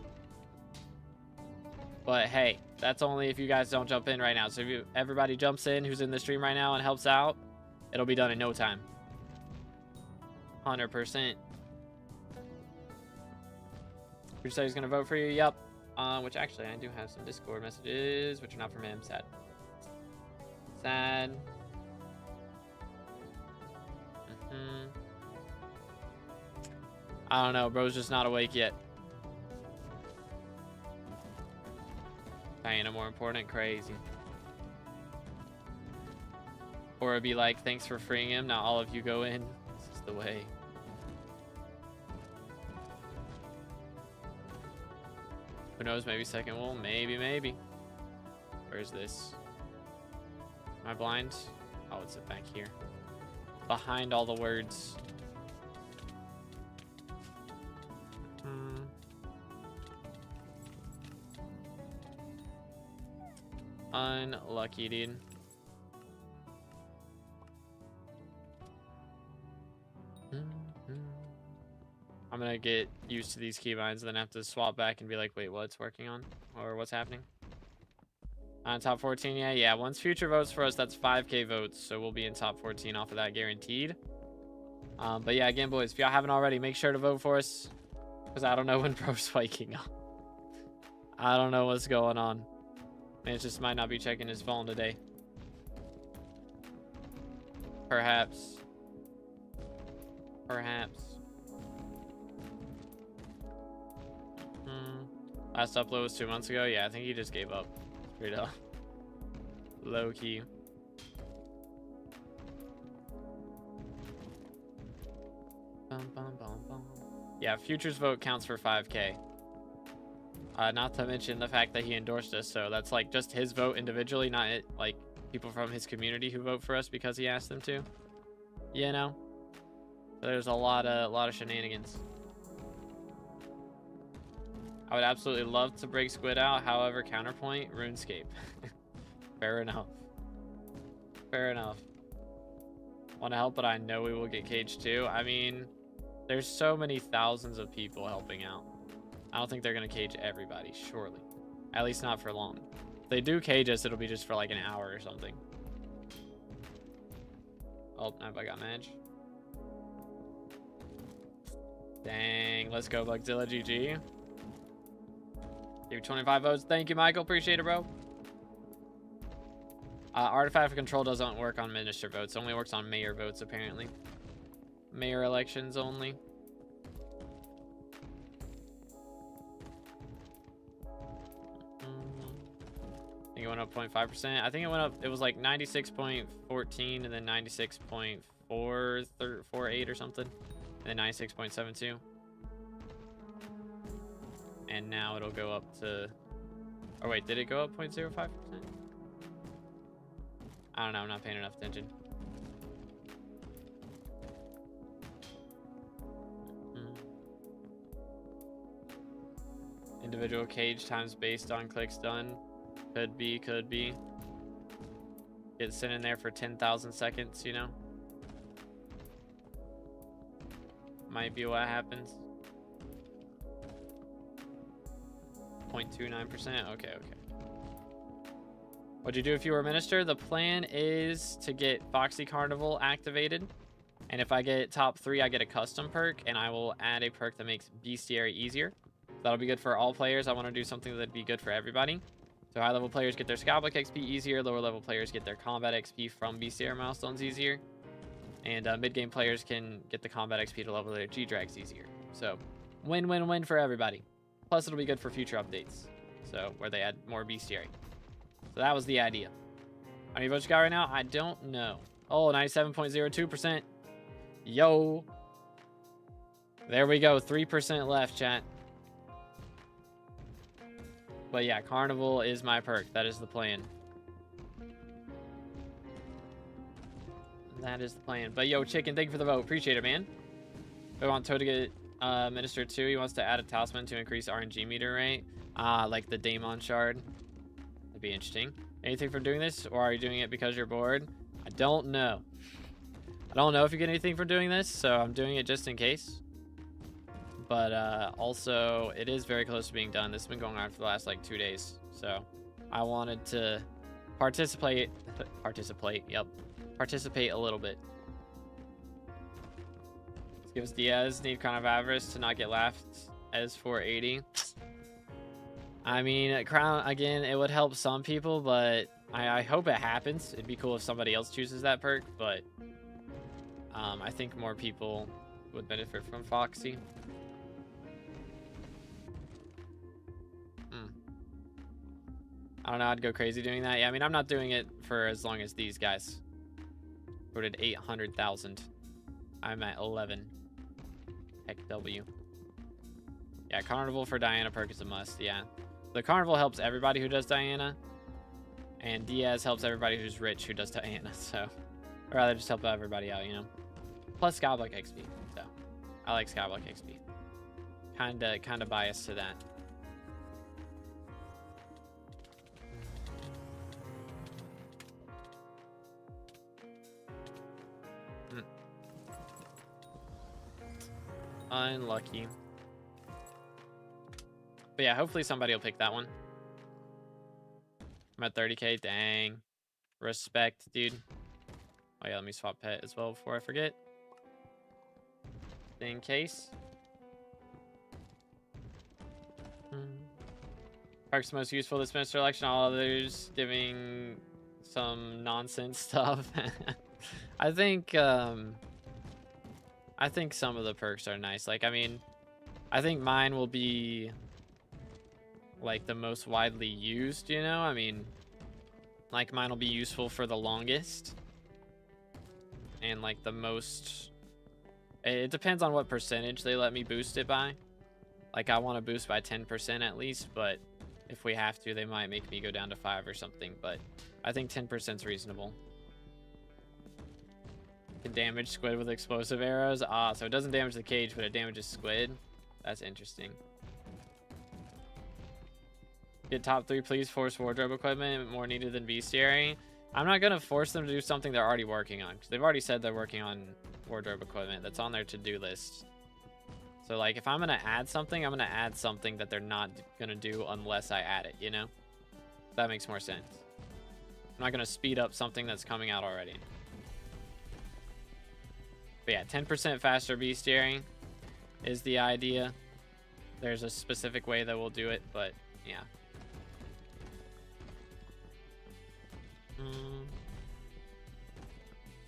But hey, that's only if you guys don't jump in right now. So if everybody jumps in who's in the stream right now and helps out, it'll be done in no time. 100%. Who said he's gonna vote for you? Yep. Which actually I do have some Discord messages, which are not from him. Sad. Sad. I don't know, bro's just not awake yet. Diana more important, crazy. Or it'd be like, thanks for freeing him. Now all of you go in. This is the way. Who knows? Maybe second wool. Maybe. Where's this? Am I blind? Oh, it's back here. Behind all the words. Unlucky, dude. I'm gonna get used to these keybinds and then have to swap back and be like, wait, what's working on? Or what's happening? On top 14, yeah. Once Future votes for us, that's 5K votes. So we'll be in top 14 off of that, guaranteed. But yeah, again, boys, if y'all haven't already, make sure to vote for us. Because I don't know when bro's waking up. I don't know what's going on. Man, it just might not be checking his phone today. Perhaps. Last upload was 2 months ago. Yeah, I think he just gave up. Straight up. Low key. Yeah, Future's vote counts for 5K. Not to mention the fact that he endorsed us, so that's like just his vote individually, not like people from his community who vote for us because he asked them to. You know? So there's a lot of shenanigans. I would absolutely love to break Squid out. However, counterpoint, RuneScape. Fair enough. Want to help, but I know we will get caged too. I mean, there's so many thousands of people helping out. I don't think they're going to cage everybody, surely. At least not for long. If they do cage us, it'll be just for like an hour or something. Oh, I got Madge. Dang, let's go, Bugzilla, GG. Give you 25 votes. Thank you, Michael. Appreciate it, bro. Artifact of Control doesn't work on minister votes. It only works on mayor votes, apparently. Mayor elections only. I think it went up 0.5%. I think it went up, it was like 96.14 and then 96.448 or something. And then 96.72. And now it'll go up to, or wait, did it go up 0.05%? I don't know, I'm not paying enough attention. Individual cage times based on clicks done. Could be. Get sent in there for 10,000 seconds, you know? Might be what happens. 0.29%. Okay. What'd you do if you were a minister? The plan is to get Foxy Carnival activated. And if I get top 3, I get a custom perk. And I will add a perk that makes bestiary easier. That'll be good for all players. I want to do something that'd be good for everybody. So high level players get their SkyBlock XP easier. Lower level players get their combat XP from bestiary milestones easier. And mid game players can get the combat XP to level their G-Drags easier. So win for everybody. Plus it'll be good for future updates. So where they add more bestiary. So that was the idea. How many votes you got right now? I don't know. Oh, 97.02%. Yo. There we go. 3% left, chat. But yeah, Carnival is my perk. That is the plan. That is the plan. But yo, Chicken, thank you for the vote. Appreciate it, man. We want Toad to get Minister 2. He wants to add a talisman to increase RNG meter rate. Like the Daemon Shard. That'd be interesting. anything from doing this, or are you doing it because you're bored? I don't know. I don't know if you get anything from doing this, so I'm doing it just in case. But also, it is very close to being done. This has been going on for the last like 2 days, so I wanted to participate a little bit. This gives Diaz need Crown of Avarice to not get laughed as 480. I mean, Crown, again, it would help some people, but I hope it happens. It'd be cool if somebody else chooses that perk, but I think more people would benefit from Foxy. I don't know, I'd go crazy doing that. Yeah, I mean, I'm not doing it for as long as these guys. Voted 800,000. I'm at 11. Heck W. Yeah, Carnival for Diana perk is a must, yeah. The Carnival helps everybody who does Diana. And Diaz helps everybody who's rich who does Diana, so. I'd rather just help everybody out, you know. Plus SkyBlock XP, so. I like SkyBlock XP. Kinda biased to that. Unlucky. But yeah, hopefully somebody will pick that one. I'm at 30k. Dang. Respect, dude. Oh yeah, let me swap pet as well before I forget. In case. Perks most useful this semester election. All others giving some nonsense stuff. I think some of the perks are nice. Like, I mean, I think mine will be like the most widely used, you know? I mean, like mine will be useful for the longest. And like the most, it depends on what percentage they let me boost it by. Like I want to boost by 10% at least, but if we have to, they might make me go down to 5 or something. But I think 10% is reasonable. Can damage squid with explosive arrows. Ah, so it doesn't damage the cage, but it damages squid. That's interesting. Get top 3, please. Force wardrobe equipment. More needed than bestiary. I'm not going to force them to do something they're already working on. Because they've already said they're working on wardrobe equipment. That's on their to-do list. So, like, if I'm going to add something, I'm going to add something that they're not going to do unless I add it, you know? That makes more sense. I'm not going to speed up something that's coming out already. But yeah, 10% faster bestiary is the idea. There's a specific way that we'll do it, but yeah.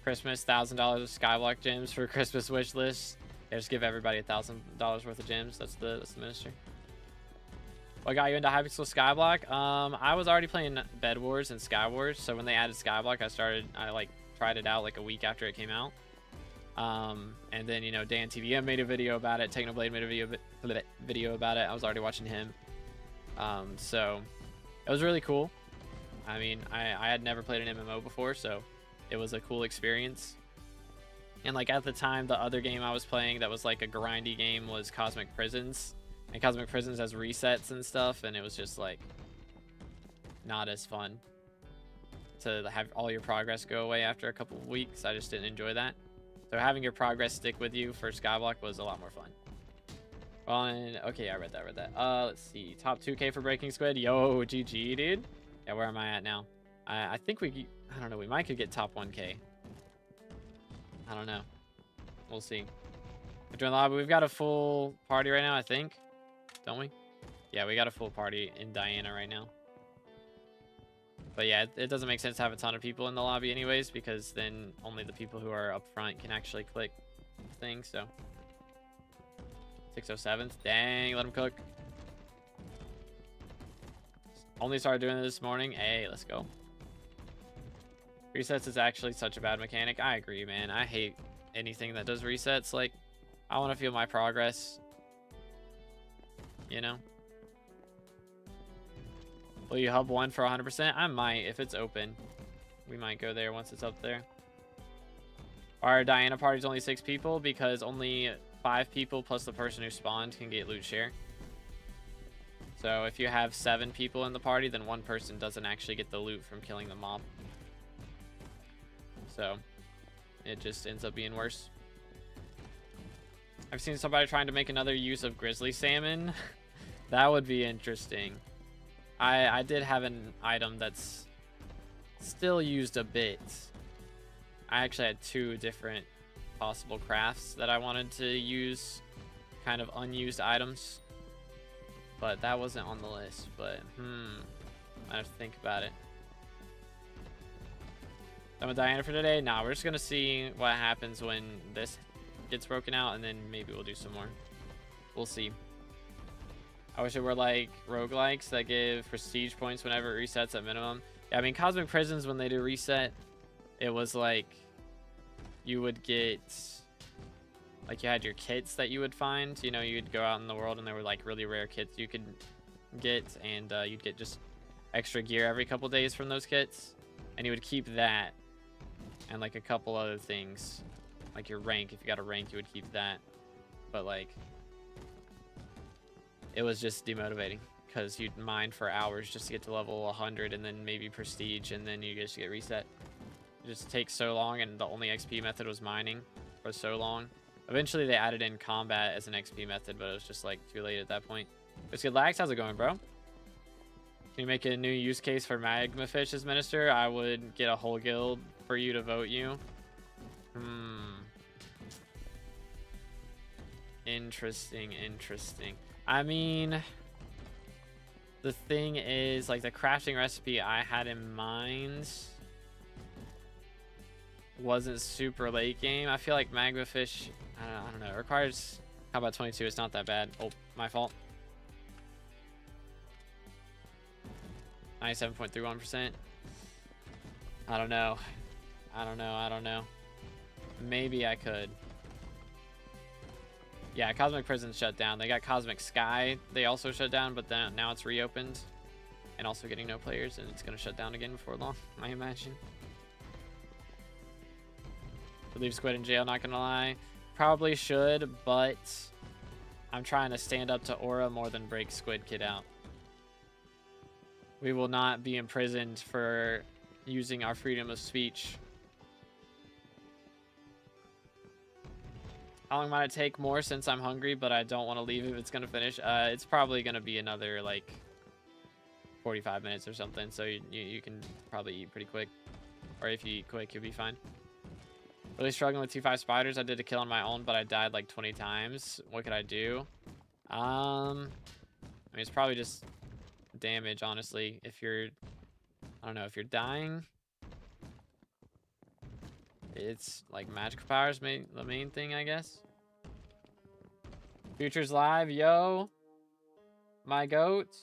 Christmas, $1,000 of SkyBlock gems for Christmas wish list. Yeah, just give everybody $1,000 worth of gems. That's the ministry. What got you into Hypixel SkyBlock? I was already playing Bed Wars and Sky Wars, so when they added SkyBlock, I like tried it out like a week after it came out. And then, you know, Dan TVM made a video about it. Technoblade made a video about it. I was already watching him. So it was really cool. I mean, I had never played an MMO before, so it was a cool experience. And like at the time, the other game I was playing that was like a grindy game was Cosmic Prisons. And Cosmic Prisons has resets and stuff, and it was just like not as fun to have all your progress go away after a couple of weeks. I just didn't enjoy that. So having your progress stick with you for SkyBlock was a lot more fun. Okay, I read that. Let's see. Top 2K for Breaking Squid. Yo, GG, dude. Yeah, where am I at now? I think I don't know, we might could get top 1K. I don't know. We'll see. Join the lobby. We've got a full party right now, I think. Don't we? Yeah, we got a full party in Diana right now. But yeah, it doesn't make sense to have a ton of people in the lobby anyways, because then only the people who are up front can actually click things, so. 607th. Dang, let him cook. Only started doing it this morning. Hey, let's go. Resets is actually such a bad mechanic. I agree, man. I hate anything that does resets. Like, I want to feel my progress. You know? Will you hub one for 100%? I might, if it's open. We might go there once it's up there. Our Diana party's only 6 people because only 5 people plus the person who spawned can get loot share. So if you have 7 people in the party, then 1 person doesn't actually get the loot from killing the mob. So it just ends up being worse. I've seen somebody trying to make another use of grizzly salmon. That would be interesting. I did have an item that's still used a bit. I actually had 2 different possible crafts that I wanted to use, kind of unused items, but that wasn't on the list. But I have to think about it. Done with Diana for today? Nah, we're just gonna see what happens when this gets broken out, and then maybe we'll do some more. We'll see. I wish it were like roguelikes that give prestige points whenever it resets at minimum. Yeah, I mean, Cosmic Prisons, when they do reset, it was like you would get, like, you had your kits that you would find. You know, you'd go out in the world and there were like really rare kits you could get, and you'd get just extra gear every couple days from those kits, and you would keep that and like a couple other things, like your rank. If you got a rank, you would keep that. But like, it was just demotivating because you'd mine for hours just to get to level 100, and then maybe prestige, and then you just get reset. It just takes so long, and the only XP method was mining for so long. Eventually they added in combat as an XP method, but it was just like too late at that point. It's good. Lax, how's it going, bro? Can you make a new use case for Magma Fish as minister? I would get a whole guild for you to vote you. Interesting. I mean, the thing is, like, the crafting recipe I had in mind wasn't super late game. I feel like Magma Fish, I don't know, it requires, how about 22? It's not that bad. Oh, my fault. 97.31%. I don't know. Maybe I could. Yeah, Cosmic Prison's shut down. They got Cosmic Sky. They also shut down, but then now it's reopened. And also getting no players, and it's going to shut down again before long, I imagine. Should leave Squid in jail, not going to lie. Probably should, but I'm trying to stand up to Aura more than break Squidkid out. We will not be imprisoned for using our freedom of speech. How long might it take? More, since I'm hungry, but I don't want to leave if it's going to finish. It's probably going to be another, like, 45 minutes or something, so you can probably eat pretty quick. Or if you eat quick, you'll be fine. Really struggling with 2-5 spiders. I did a kill on my own, but I died like 20 times. What could I do? I mean, it's probably just damage, honestly. If you're, I don't know, if you're dying, it's like magical powers, the main thing, I guess. Future's live, yo. My goats.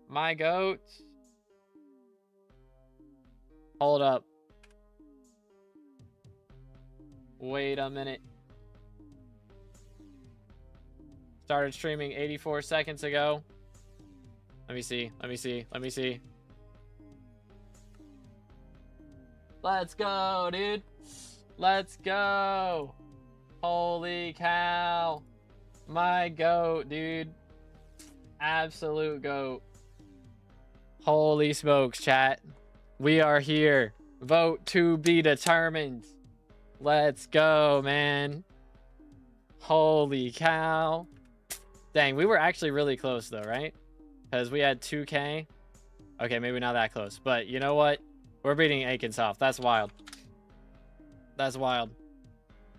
My goats. Hold up. Wait a minute. Started streaming 84 seconds ago. Let me see. Let's go, dude. Let's go. Holy cow. My goat, dude. Absolute goat. Holy smokes, chat. We are here. Vote to be determined. Let's go, man. Holy cow. Dang, we were actually really close though, right? Because we had 2K. Okay, maybe not that close. But you know what? We're beating Aikensoft. That's wild. That's wild.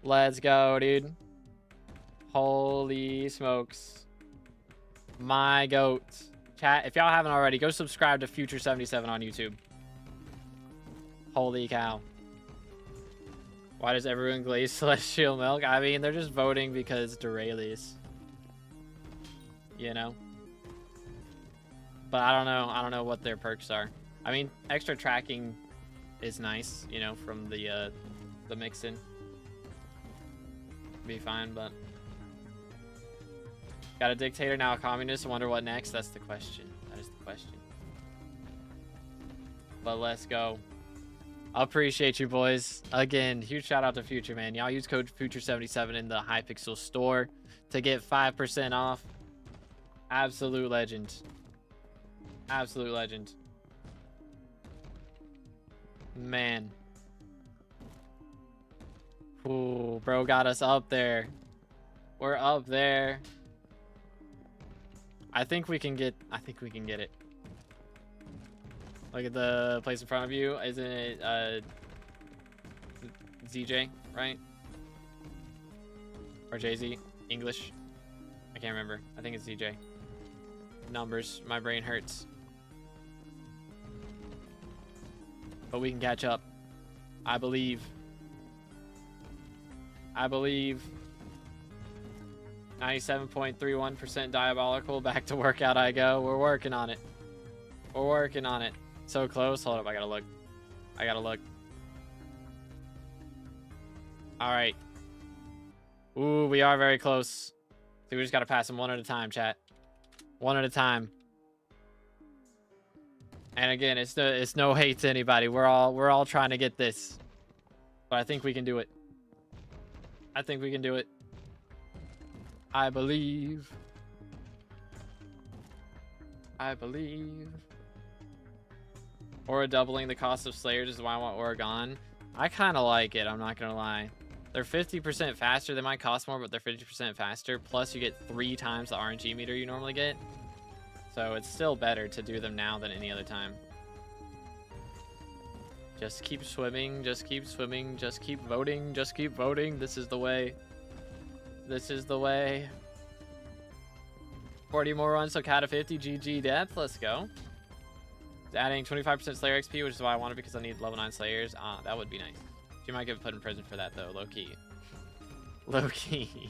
Let's go, dude. Holy smokes. My goat. Chat, if y'all haven't already, go subscribe to Future77 on YouTube. Holy cow. Why does everyone glaze celestial milk? I mean, they're just voting because Duralies. You know? But I don't know what their perks are. I mean, extra tracking is nice, you know, from the mix-in. Be fine, but got a dictator, now a communist. Wonder what next? That's the question. That is the question. But let's go. Appreciate you, boys. Again, huge shout out to Future, man. Y'all use code Future77 in the Hypixel store to get 5% off. Absolute legend. Absolute legend. Man. Ooh, bro got us up there. We're up there. I think we can get it. Look at the place in front of you. Isn't it ZJ, right? Or JZ? English? I can't remember. I think it's ZJ. Numbers. My brain hurts. But we can catch up. I believe. I believe. 97.31% diabolical. Back to workout I go. We're working on it. We're working on it. So close. Hold up. I gotta look. I gotta look. All right. Ooh, we are very close. So we just gotta pass them one at a time, chat. One at a time. And again, it's no hate to anybody. We're all trying to get this. But I think we can do it. I think we can do it. I believe. I believe. Or doubling the cost of Slayers is why I want Oregon. I kind of like it, I'm not gonna lie. They're 50% faster. They might cost more, but they're 50% faster. Plus, you get 3 times the RNG meter you normally get. So it's still better to do them now than any other time. Just keep swimming. Just keep swimming. Just keep voting. Just keep voting. This is the way. This is the way. 40 more runs, so cat of 50. GG depth. Let's go. It's adding 25% Slayer XP, which is why I want it because I need level 9 Slayers. That would be nice. She might get put in prison for that, though. Low-key. Low-key.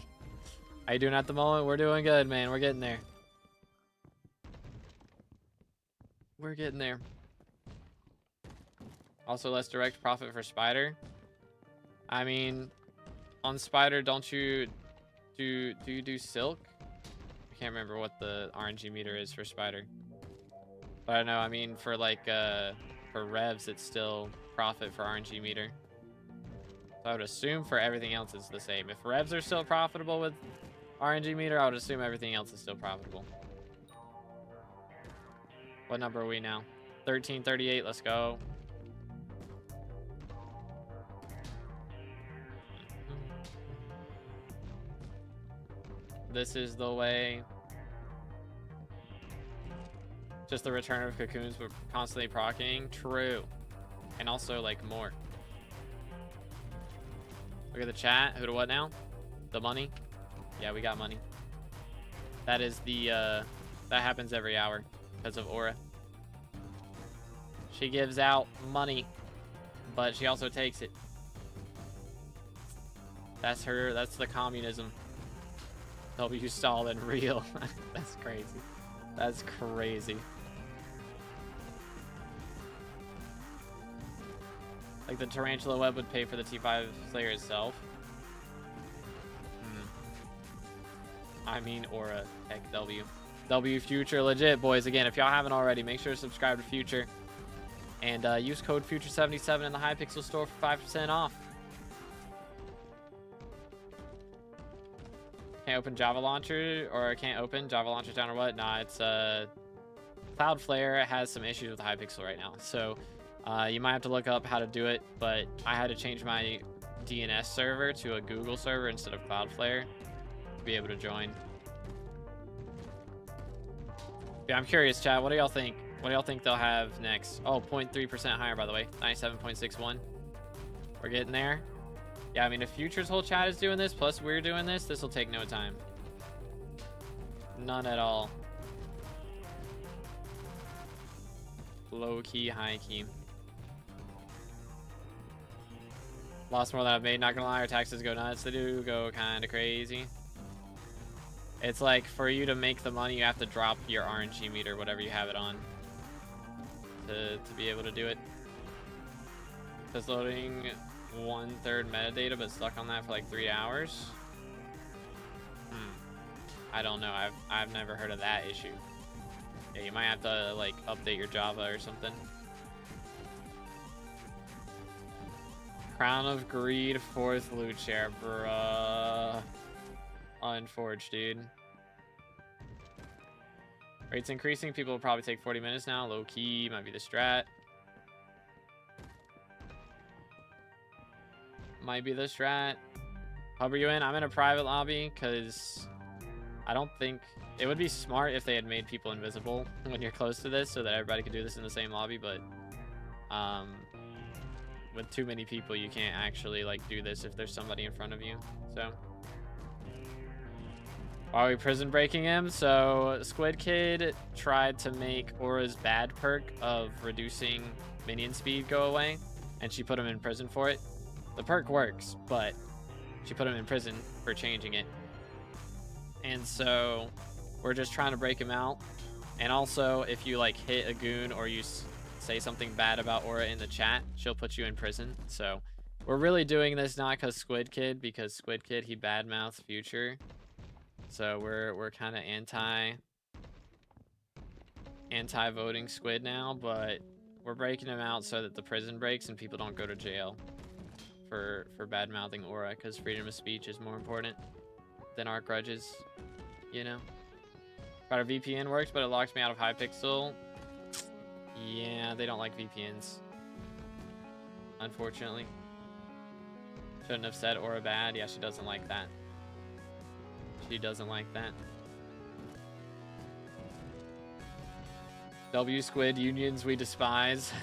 How you doing at the moment? We're doing good, man. We're getting there. We're getting there. Also, less direct profit for Spider. I mean, on Spider, don't you... Do you do Silk? I can't remember what the RNG meter is for Spider. But I know, I mean, for like, for Revs, it's still profit for RNG meter. So I would assume for everything else it's the same. If Revs are still profitable with RNG meter, I would assume everything else is still profitable. What number are we now? 1338, let's go. This is the way. Just the return of cocoons, but constantly proccing. True. And also, like, more. Look at the chat. Who to what now? The money? Yeah, we got money. That is the, that happens every hour because of Aura. She gives out money, but she also takes it. That's her, that's the communism. W Stalin real. That's crazy. That's crazy. Like the Tarantula Web would pay for the T5 Slayer itself. I mean, Aura. Heck, W. W Future legit, boys. Again, if y'all haven't already, make sure to subscribe to Future. And use code Future77 in the Hypixel store for 5% off. Can't open Java Launcher, or can't open Java Launcher down or what? Nah, it's Cloudflare has some issues with Hypixel right now. So you might have to look up how to do it, but I had to change my DNS server to a Google server instead of Cloudflare to be able to join. Yeah, I'm curious, chat. What do y'all think? What do y'all think they'll have next? Oh, 0.3% higher, by the way. 97.61. We're getting there. Yeah, I mean, if Future's whole chat is doing this, plus we're doing this, this will take no time. None at all. Low key, high key. Lost more than I've made, not gonna lie, our taxes go nuts. They do go kind of crazy. It's like, for you to make the money, you have to drop your RNG meter, whatever you have it on, to be able to do it. Just loading 1/3 metadata, but stuck on that for like 3 hours. I don't know. I've never heard of that issue. Yeah, you might have to like update your Java or something. Crown of Greed, 4th loot share, bruh. Unforged, dude. Rates increasing. People will probably take 40 minutes now. Low key might be the strat. Might be the strat. Pub, are you in? I'm in a private lobby because I don't think it would be smart if they had made people invisible when you're close to this so that everybody could do this in the same lobby, but with too many people you can't actually like do this if there's somebody in front of you. So are we prison breaking him? So Squidkid tried to make Aura's bad perk of reducing minion speed go away, and she put him in prison for it. The perk works, but she put him in prison for changing it. And so we're just trying to break him out. And also, if you like hit a goon or you say something bad about Aura in the chat, she'll put you in prison. So we're really doing this not because Squidkid, because Squidkid, he badmouths Future. So we're kind of anti-voting Squid now, but we're breaking him out so that the prison breaks and people don't go to jail for bad-mouthing Aura, because freedom of speech is more important than our grudges, you know? Got a VPN works, but it locks me out of Hypixel. Yeah, they don't like VPNs, unfortunately. Shouldn't have said Aura bad. Yeah, she doesn't like that. She doesn't like that. W Squid unions we despise.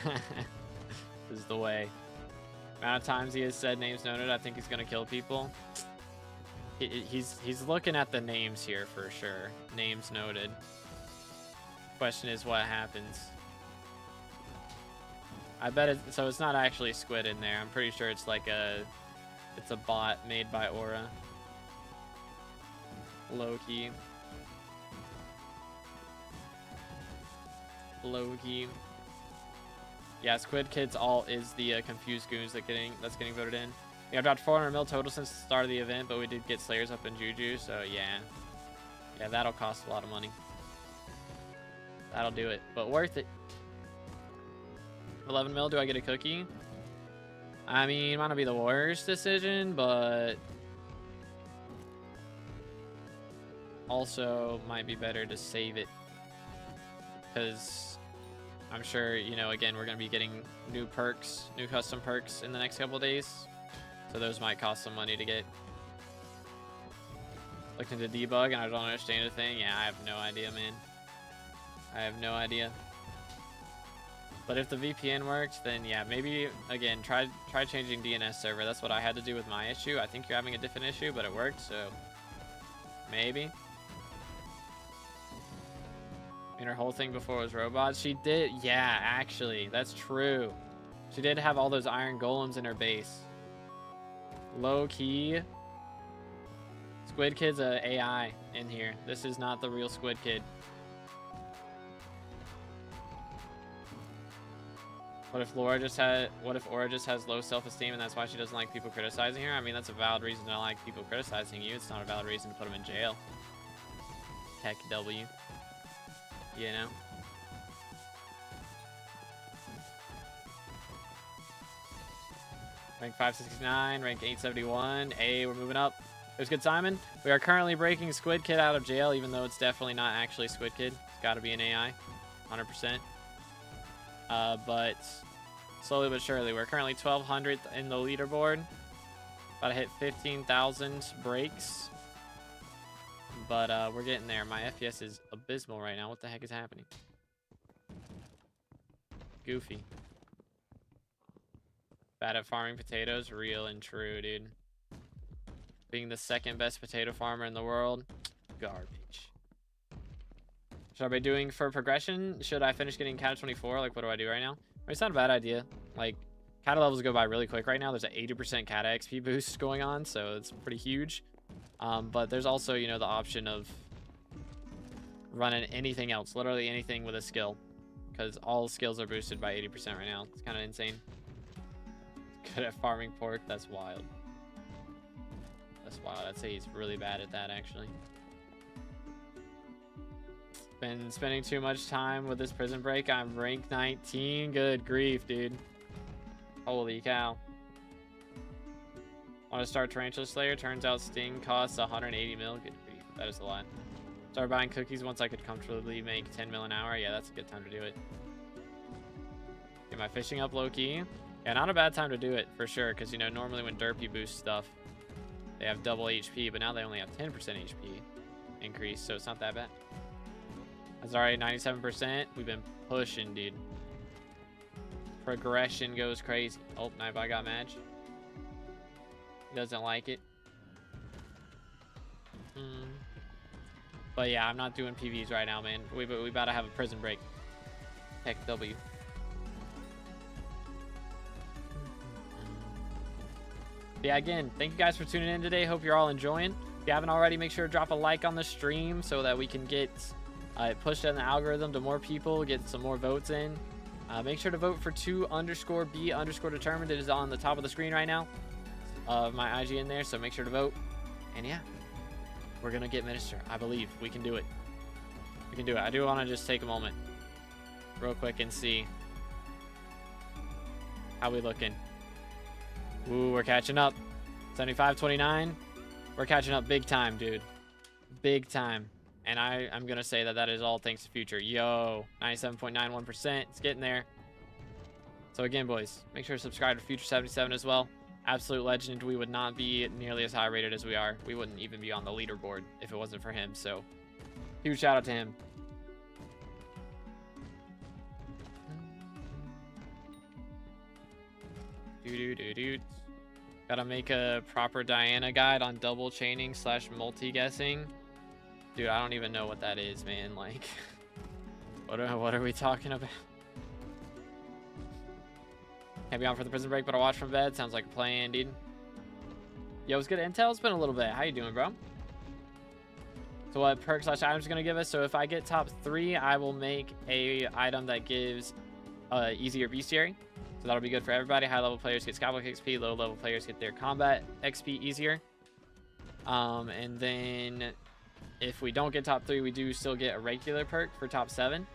This is the way. Amount of times he has said names noted, I think he's gonna kill people. He's looking at the names here for sure. Names noted. Question is what happens. I bet it, so it's not actually Squid in there. I'm pretty sure it's like it's a bot made by Aura. Low-key. Low-key. Yeah, Squidkid's alt is the confused goons that's getting voted in. Yeah, I've dropped 400 mil total since the start of the event, but we did get Slayers up in Juju, so yeah. Yeah, that'll cost a lot of money. That'll do it, but worth it. 11 mil, do I get a cookie? I mean, it might not be the worst decision, but also might be better to save it, because I'm sure, you know, again, we're going to be getting new perks, new custom perks in the next couple days, so those might cost some money to get. Looked into debug and I don't understand a thing. Yeah, I have no idea, man. I have no idea. But if the VPN works, then yeah, maybe again try changing DNS server. That's what I had to do with my issue. I think you're having a different issue, but it worked, so maybe. And her whole thing before was robots. She did, yeah, actually, that's true. She did have all those iron golems in her base. Low key. Squidkid's a AI in here. This is not the real Squidkid. What if Aura just has low self-esteem and that's why she doesn't like people criticizing her? I mean, that's a valid reason to not like people criticizing you. It's not a valid reason to put them in jail. Heck W. You know? Rank 569, rank 871. Hey, we're moving up. It was good, Simon. We are currently breaking Squidkid out of jail, even though it's definitely not actually Squidkid. It's got to be an AI, 100%. But slowly but surely, we're currently 1200th in the leaderboard. About to hit 15,000 breaks. But we're getting there. My FPS is abysmal right now. What the heck is happening? Goofy. Bad at farming potatoes. Real and true, dude. Being the second best potato farmer in the world. Garbage. Should I be doing for progression? Should I finish getting cat 24? Like, what do I do right now? I mean, it's not a bad idea. Like, cat levels go by really quick right now. There's an 80% cat XP boost going on, so it's pretty huge. But there's also, you know, the option of running anything else, literally anything with a skill, because all skills are boosted by 80% right now. It's kind of insane. Good at farming pork. That's wild. That's wild. I'd say he's really bad at that, actually. Been spending too much time with this prison break. I'm rank 19. Good grief, dude. Holy cow. Want to start Tarantula Slayer? Turns out Sting costs 180 mil. Good grief. That is a lot. Start buying cookies once I could comfortably make 10 mil an hour. Yeah, that's a good time to do it. Get my fishing up low-key. Yeah, not a bad time to do it, for sure, because, you know, normally when derpy boosts stuff, they have double HP, but now they only have 10% HP increase, so it's not that bad. That's already 97%. We've been pushing, dude. Progression goes crazy. Oh, Nightbot got Madge. He doesn't like it. But yeah, I'm not doing PVs right now, man. We about to have a prison break. Heck, W. Yeah, again, thank you guys for tuning in today. Hope you're all enjoying. If you haven't already, make sure to drop a like on the stream so that we can get pushed in the algorithm to more people, get some more votes in. Make sure to vote for 2_B_determined. It is on the top of the screen right now of my IG in there, so make sure to vote. And yeah, we're gonna get Minister. I believe we can do it. We can do it. I do want to just take a moment real quick and see how we looking. Ooh, we're catching up. 75-29. We're catching up big time, dude. Big time. And I'm going to say that that is all thanks to Future. Yo, 97.91%. It's getting there. So again, boys, make sure to subscribe to Future77 as well. Absolute legend. We would not be nearly as high rated as we are. We wouldn't even be on the leaderboard if it wasn't for him. So huge shout out to him. Gotta make a proper Diana guide on double chaining / multi-guessing. Dude, I don't even know what that is, man. Like, what are we talking about? Can't be on for the prison break, but I'll watch from bed. Sounds like a plan, dude. Yo, what's good? Intel? It's been a little bit. How you doing, bro? So what perk / items gonna give us? So if I get top 3, I will make a item that gives easier bestiary. So that'll be good for everybody. High level players get SkyBlock XP. Low level players get their combat XP easier. And then if we don't get top 3, we do still get a regular perk for top 7.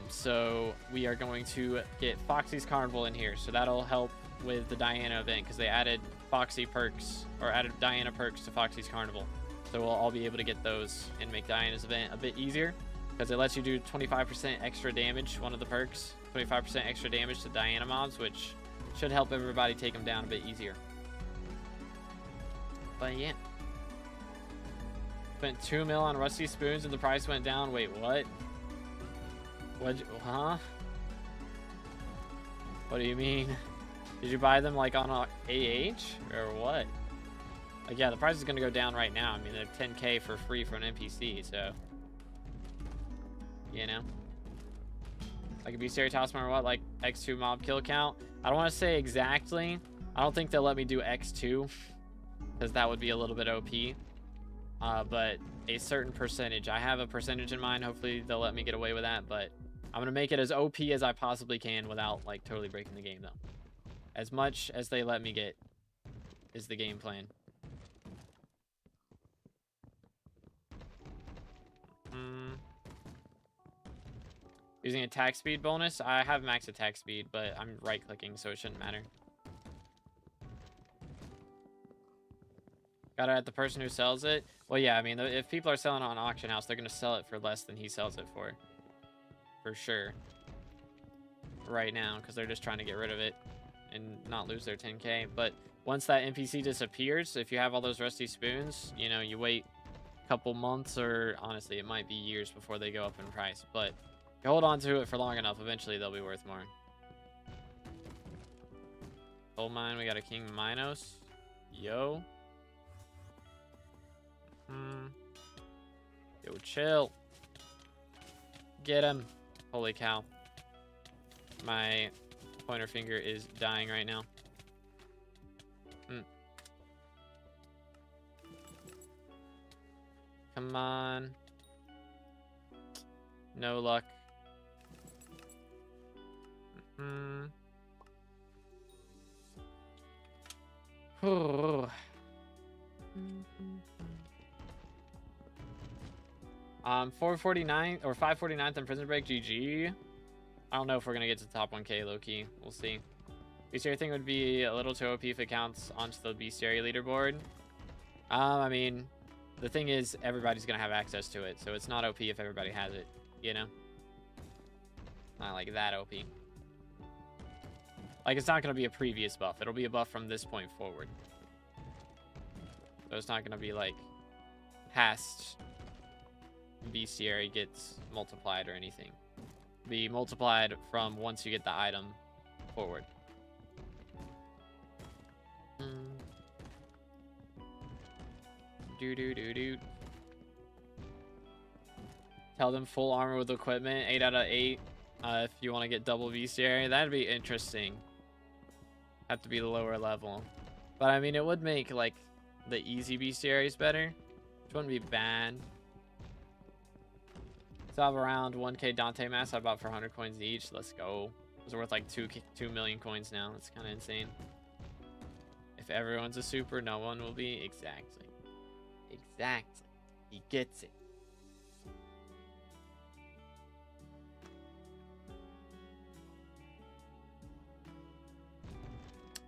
So we are going to get Foxy's Carnival in here. So that'll help with the Diana event because they added Foxy perks or added Diana perks to Foxy's Carnival. So we'll all be able to get those and make Diana's event a bit easier because it lets you do 25% extra damage. One of the perks, 25% extra damage to Diana mobs, which should help everybody take them down a bit easier. But yeah. Spent 2 mil on rusty spoons and the price went down. Wait, what? Huh? What do you mean? Did you buy them like on AH or what? Like, yeah, the price is gonna go down right now. I mean, they're 10K for free for an NPC, so you know. Like a bestiary talisman or what? Like X2 mob kill count? I don't want to say exactly. I don't think they'll let me do X2 because that would be a little bit OP. But a certain percentage. I have a percentage in mind. Hopefully they'll let me get away with that, but I'm gonna make it as OP as I possibly can without like totally breaking the game though. As much as they let me get is the game plan. Using attack speed bonus. I have max attack speed, but I'm right clicking, so it shouldn't matter. Gotta add the person who sells it. Well, yeah, I mean, if people are selling it on auction house, they're gonna sell it for less than he sells it for sure. Right now, because they're just trying to get rid of it and not lose their 10K. But once that NPC disappears, if you have all those rusty spoons, you know, you wait a couple months, or honestly, it might be years before they go up in price. But if you hold on to it for long enough, eventually they'll be worth more. Gold mine, we got a King Minos. Yo. Yo, chill. Get him. Holy cow. My pointer finger is dying right now. Come on. No luck. Oh. 449 or 549th in prison break. GG. I don't know if we're gonna get to the top 1K low key. We'll see. Bestiary thing would be a little too OP if it counts onto the bestiary leaderboard. I mean, the thing is, everybody's gonna have access to it, so it's not OP if everybody has it, you know? Not like that OP. Like, it's not gonna be a previous buff. It'll be a buff from this point forward. So it's not gonna be like past bestiary gets multiplied or anything. Be multiplied from once you get the item forward. Do. Tell them full armor with equipment, 8 out of 8. If you want to get double bestiary, that'd be interesting. Have to be the lower level, but I mean, it would make like the easy bestiaries better, which wouldn't be bad. So I have around 1k Dante mask I bought for 100 coins each. Let's go. It's worth like 2 million coins now. That's kind of insane. If everyone's a super, no one will be. Exactly. He gets it.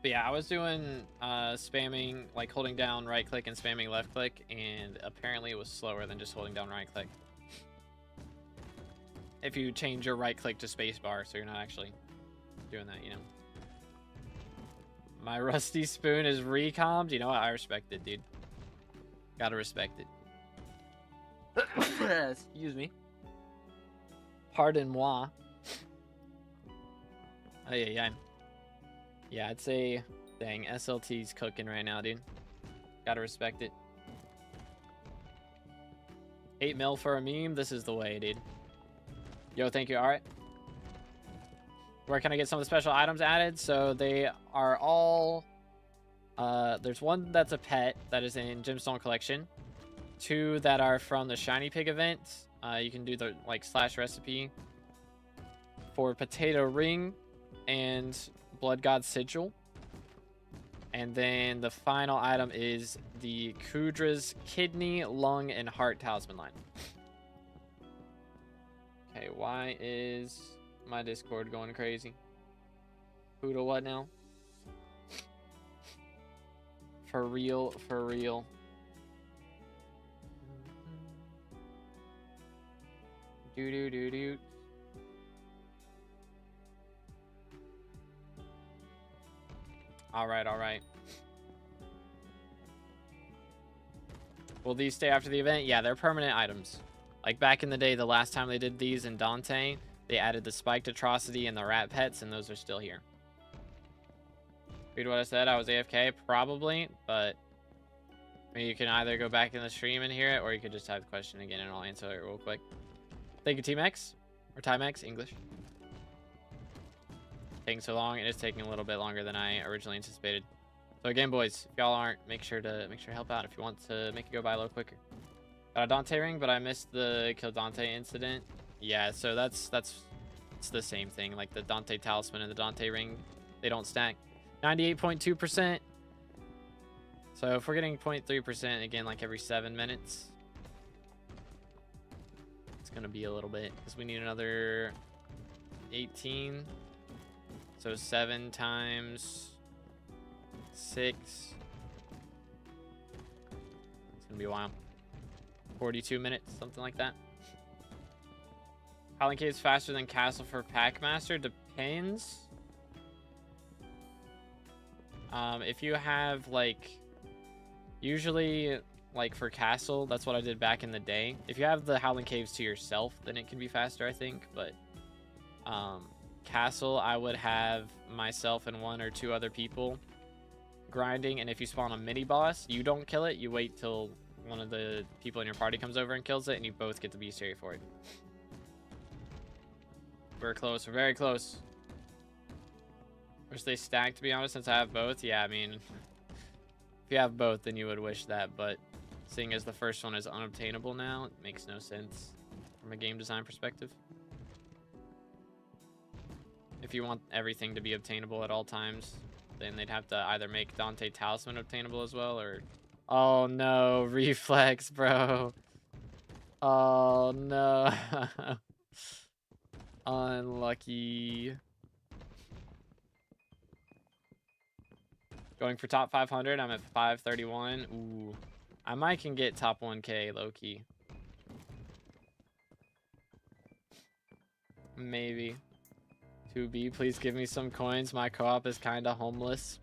But yeah, I was doing spamming, like holding down right click and spamming left click, and apparently it was slower than just holding down right click. If you change your right click to spacebar, so you're not actually doing that, you know. My rusty spoon is recommed. You know what? I respect it, dude. Gotta respect it. Excuse me. Pardon moi. Oh, yeah. Yeah, I'd say, dang, SLT's cooking right now, dude. Gotta respect it. 8 mil for a meme. This is the way, dude. Yo, thank you. All right. Where can I get some of the special items added? So they are all... there's one that's a pet that is in Gemstone Collection. 2 that are from the Shiny Pig event. You can do the like / recipe for Potato Ring and Blood God Sigil. And then the final item is the Kudra's Kidney, Lung, and Heart Talisman line. Okay, why is my Discord going crazy? Who to what now? For real, for real. Do. All right. Will these stay after the event? Yeah, they're permanent items. Like back in the day, the last time they did these in Dante, they added the Spiked Atrocity and the Rat Pets, and those are still here. Read what I said. I was AFK, probably, but I mean, you can either go back in the stream and hear it, or you could just type the question again, and I'll answer it real quick. Thank you, T-Max, or Timex, English. Taking so long, it is taking a little bit longer than I originally anticipated. So again, boys, if y'all aren't, make sure to help out if you want to make it go by a little quicker. Got a Dante ring, but I missed the Kill Dante incident. Yeah, so it's the same thing. Like the Dante talisman and the Dante ring, they don't stack. 98.2%. So if we're getting 0.3% again, like every 7 minutes, it's gonna be a little bit because we need another 18. So 7 times 6. It's gonna be a while. 42 minutes, something like that. Howling Cave's faster than Castle for Packmaster? Depends. If you have like, usually like for Castle, that's what I did back in the day. If you have the Howling Caves to yourself, then it can be faster, I think. But Castle, I would have myself and 1 or 2 other people grinding, and if you spawn a mini boss, you don't kill it, you wait till one of the people in your party comes over and kills it, and you both get the bestiary for it. We're close. We're very close. Wish they stacked, to be honest, since I have both. Yeah, I mean, if you have both, then you would wish that, but seeing as the first one is unobtainable now, it makes no sense from a game design perspective. If you want everything to be obtainable at all times, then they'd have to either make Dante Talisman obtainable as well, or... Oh no, reflex, bro. Oh no. Unlucky. Going for top 500, I'm at 531. Ooh. I might can get top 1K low-key. Maybe. 2B, please give me some coins. My co-op is kind of homeless.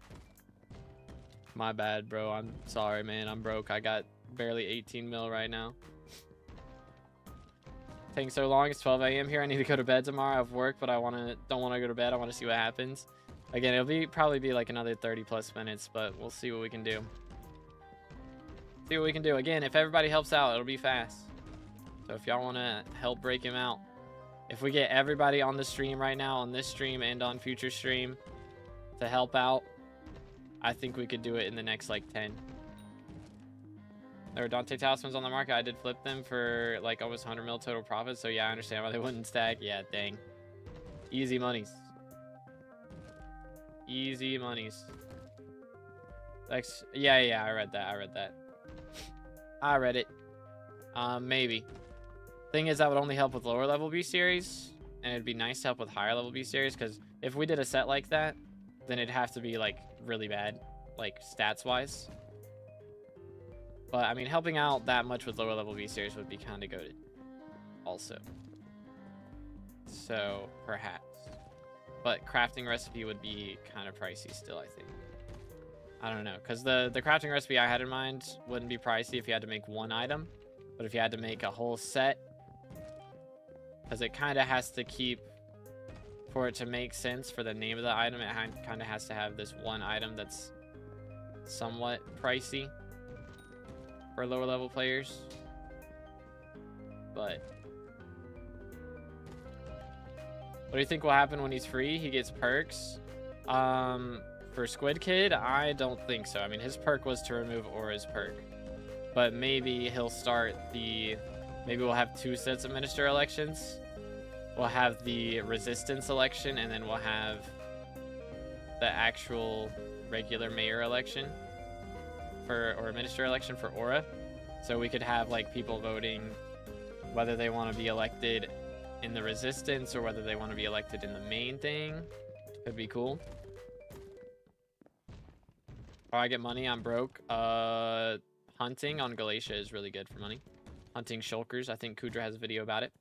My bad, bro. I'm sorry, man. I'm broke. I got barely 18 mil right now. Taking so long. It's 12 a.m. here. I need to go to bed tomorrow. I have work, but don't want to go to bed. I want to see what happens. Again, it'll probably be like another 30 plus minutes, but we'll see what we can do. See what we can do. Again, if everybody helps out, it'll be fast. So if y'all want to help break him out, if we get everybody on the stream right now, on this stream and on future stream, to help out, I think we could do it in the next like 10. There were Dante talismans on the market. I did flip them for like almost 100 mil total profit. So yeah, I understand why they wouldn't stack. Yeah, dang. Easy monies. Easy monies. Yeah, I read that. I read it. Maybe. Thing is, that would only help with lower level B series, and it'd be nice to help with higher level B series, because if we did a set like that, then it'd have to be like really bad, like stats wise. But I mean, helping out that much with lower level B series would be kind of goated also. So perhaps, but crafting recipe would be kind of pricey still, I think. I don't know, because the crafting recipe I had in mind wouldn't be pricey if you had to make one item, but if you had to make a whole set, because it kind of has to keep, for it to make sense for the name of the item, it kind of has to have this one item that's somewhat pricey for lower level players. But what do you think will happen when he's free? He gets perks. For Squidkid, I don't think so. I mean, his perk was to remove Aura's perk, but maybe he'll start maybe we'll have 2 sets of minister elections. We'll have the resistance election, and then we'll have the actual regular mayor election or minister election for Aura. So we could have like people voting whether they want to be elected in the resistance or whether they want to be elected in the main thing. Could be cool. Oh, I get money. I'm broke. Hunting on Galatia is really good for money. Hunting shulkers. I think Kudra has a video about it.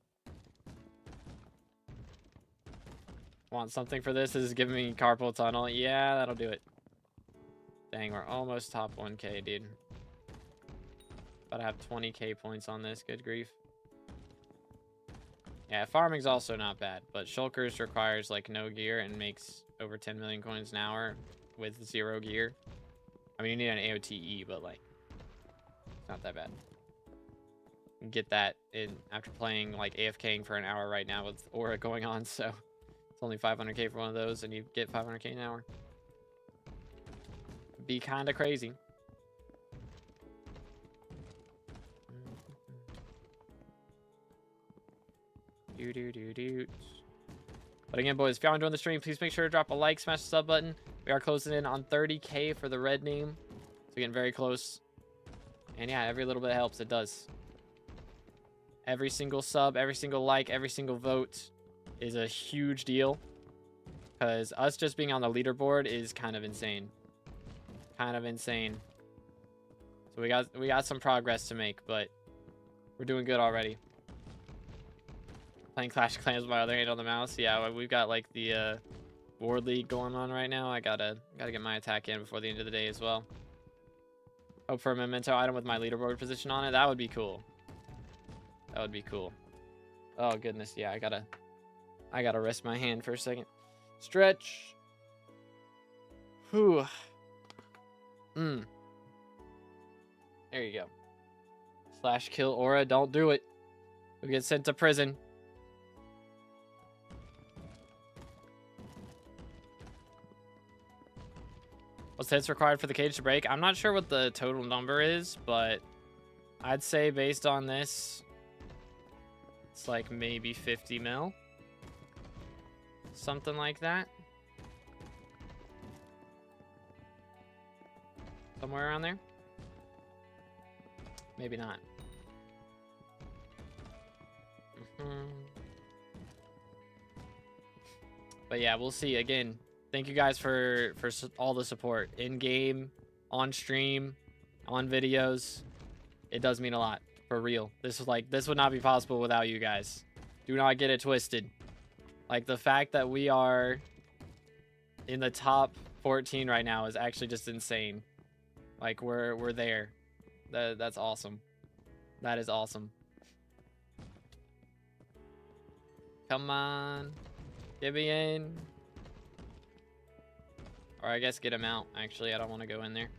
Want something for this? This is giving me carpal tunnel. Yeah, that'll do it. Dang, we're almost top 1K, dude. But I have 20K points on this. Good grief. Yeah, farming's also not bad, but shulkers requires like no gear and makes over 10 million coins an hour with 0 gear. I mean, you need an AOTE, but like, it's not that bad. You can get that in after playing like AFKing for an hour right now with Aura going on, so it's only 500K for one of those, and you get 500K an hour. Be kind of crazy. But again, boys, if y'all enjoying the stream, please make sure to drop a like, smash the sub button. We are closing in on 30K for the red name. So getting very close. And yeah, every little bit helps. It does. Every single sub, every single like, every single vote is a huge deal. Because us just being on the leaderboard is kind of insane. Kind of insane. So we got some progress to make, but we're doing good already. Playing Clash of Clans with my other hand on the mouse. Yeah, we've got like the Ward League going on right now. I gotta get my attack in before the end of the day as well. Hope for a memento item with my leaderboard position on it. That would be cool. That would be cool. Oh goodness, yeah, I gotta rest my hand for a second. Stretch. Whew. There you go. Slash kill Aura. Don't do it. We get sent to prison. What's the hits required for the cage to break? I'm not sure what the total number is, but I'd say based on this, it's like maybe 50 mil. Something like that. Somewhere around there. Maybe not. But yeah, we'll see. Again, thank you guys for all the support in game, on stream, on videos. It does mean a lot. For real. This would not be possible without you guys. Do not get it twisted. Like, the fact that we are in the top 14 right now is actually just insane. Like, we're there. That's awesome. That is awesome. Come on. Get me in. Or I guess get him out. Actually, I don't want to go in there.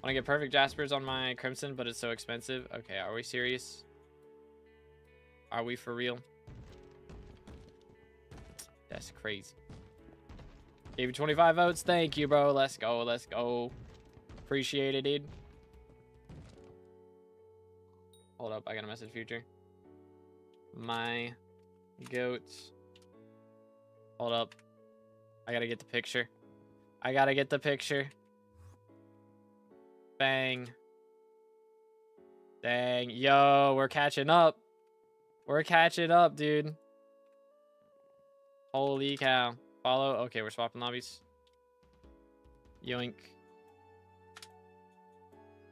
I want to get perfect Jaspers on my Crimson, but it's so expensive. Okay, are we serious? Are we for real? That's crazy. Gave you 25 votes. Thank you, bro. Let's go. Let's go. Appreciate it, dude. Hold up. I got a message, Future. My goats. Hold up. I gotta get the picture. I gotta get the picture. Bang. Dang. Yo, we're catching up. We're catching up, dude. Holy cow. Follow. Okay, we're swapping lobbies. Yoink.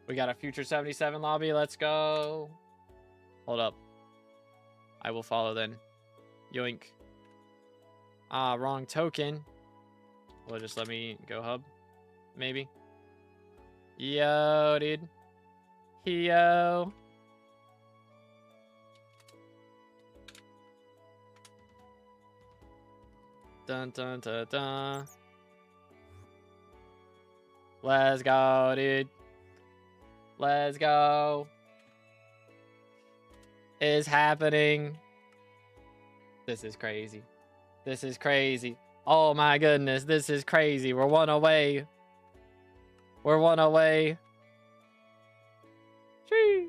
We got a Future 77 lobby. Let's go. Hold up. I will follow then. Yoink. Ah, wrong token. Well, just let me go hub. Maybe. Yo, dude. Yo. Dun dun dun dun. Let's go, dude. Let's go. It's happening. This is crazy. This is crazy. Oh my goodness, this is crazy. We're one away. We're one away. Sheesh.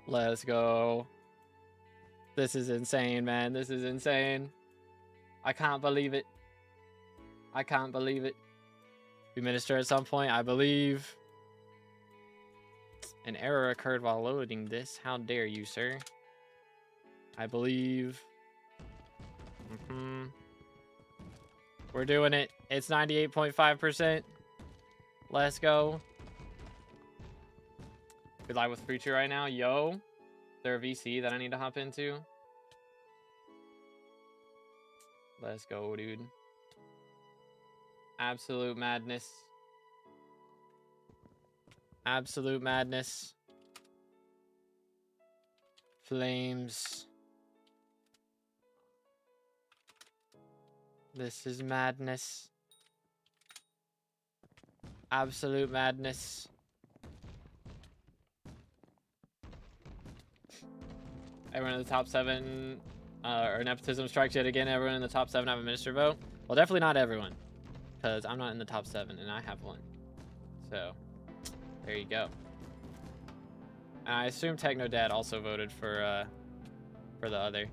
Let's go. This is insane, man. This is insane. I can't believe it. I can't believe it. We minister at some point, I believe. An error occurred while loading this. How dare you, sir? I believe. We're doing it. It's 98.5%. Let's go. We live with Future right now. Yo. Is there a VC that I need to hop into? Let's go, dude. Absolute madness. Absolute madness. Flames. This is madness. Absolute madness. Everyone in the top 7, or nepotism strikes yet again. Everyone in the top 7 have a minister vote. Well, definitely not everyone, because I'm not in the top 7 and I have one. So, there you go. And I assume Techno Dad also voted for the other.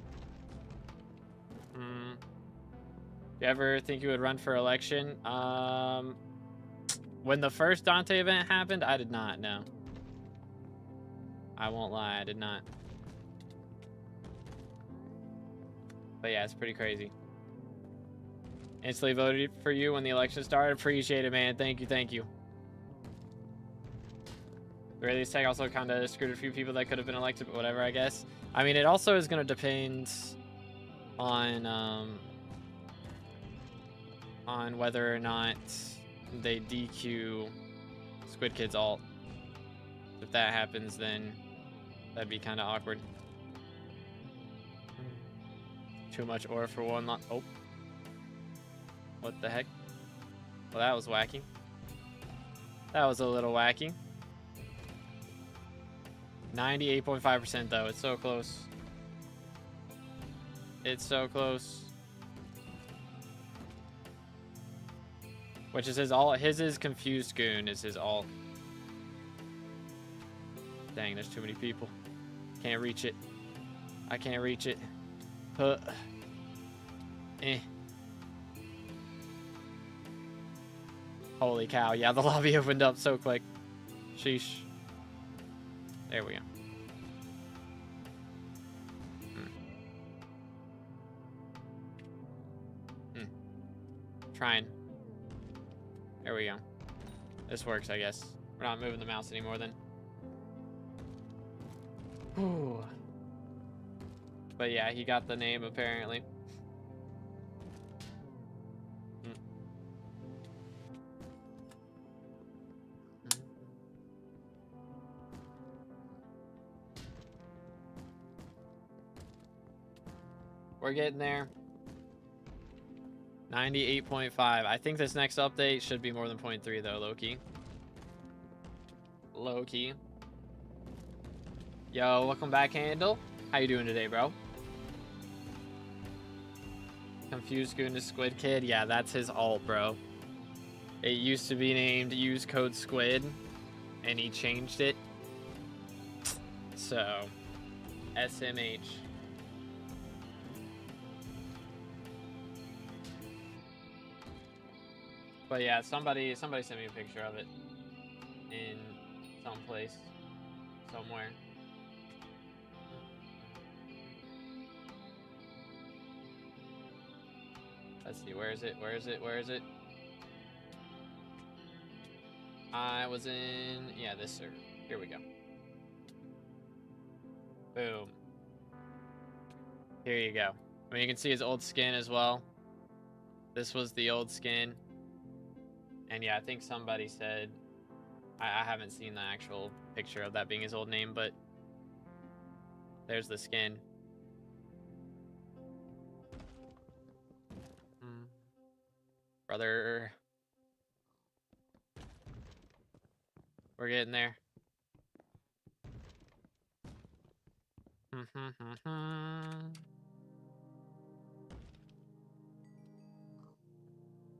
You ever think you would run for election? When the first Dante event happened, I did not, no. I won't lie, I did not. But yeah, it's pretty crazy. Instantly voted for you when the election started. Appreciate it, man. Thank you, thank you. The release tag also kind of screwed a few people that could have been elected, but whatever, I guess. I mean, it also is going to depend on whether or not they DQ Squidkid's ult. If that happens, then that'd be kind of awkward. Too much ore for one lot. Oh. What the heck? Well, that was wacky. That was a little wacky. 98.5% though. It's so close. It's so close. Which is his alt. His is Confused Goon is his alt. Dang, there's too many people. Can't reach it. I can't reach it. Holy cow. Yeah, the lobby opened up so quick. Sheesh. There we go. Trying. There we go. This works, I guess. We're not moving the mouse anymore then. Whew. But yeah, he got the name apparently. We're getting there. 98.5. I think this next update should be more than 0.3 though, low-key. Low-key. Yo, welcome back, Handle. How you doing today, bro? Confused Goon to Squidkid. Yeah, that's his alt, bro. It used to be named use code Squid, and he changed it. So, SMH. But yeah, somebody sent me a picture of it in some place, somewhere. Let's see, where is it? Where is it? Where is it? I was in, yeah, this server. Here we go. Boom. Here you go. I mean, you can see his old skin as well. This was the old skin. And yeah, I think somebody said, I haven't seen the actual picture of that being his old name, but there's the skin. Brother. We're getting there.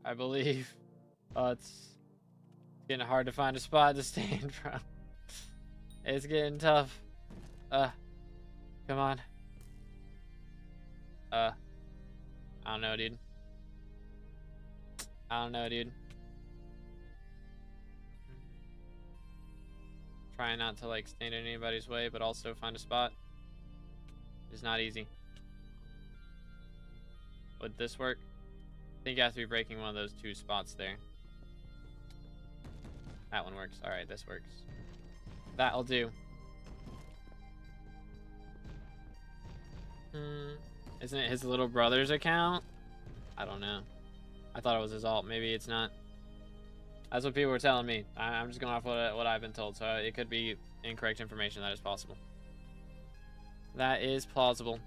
I believe. Oh, it's getting hard to find a spot to stand from. It's getting tough. Come on. I don't know, dude. I don't know, dude. Trying not to like stand in anybody's way, but also find a spot. It's not easy. Would this work? I think you have to be breaking one of those two spots there. That one works. Alright, this works. That'll do. Isn't it his little brother's account? I don't know. I thought it was his alt. Maybe it's not. That's what people were telling me. I'm just going off what I've been told. So it could be incorrect information. That is possible. That is plausible.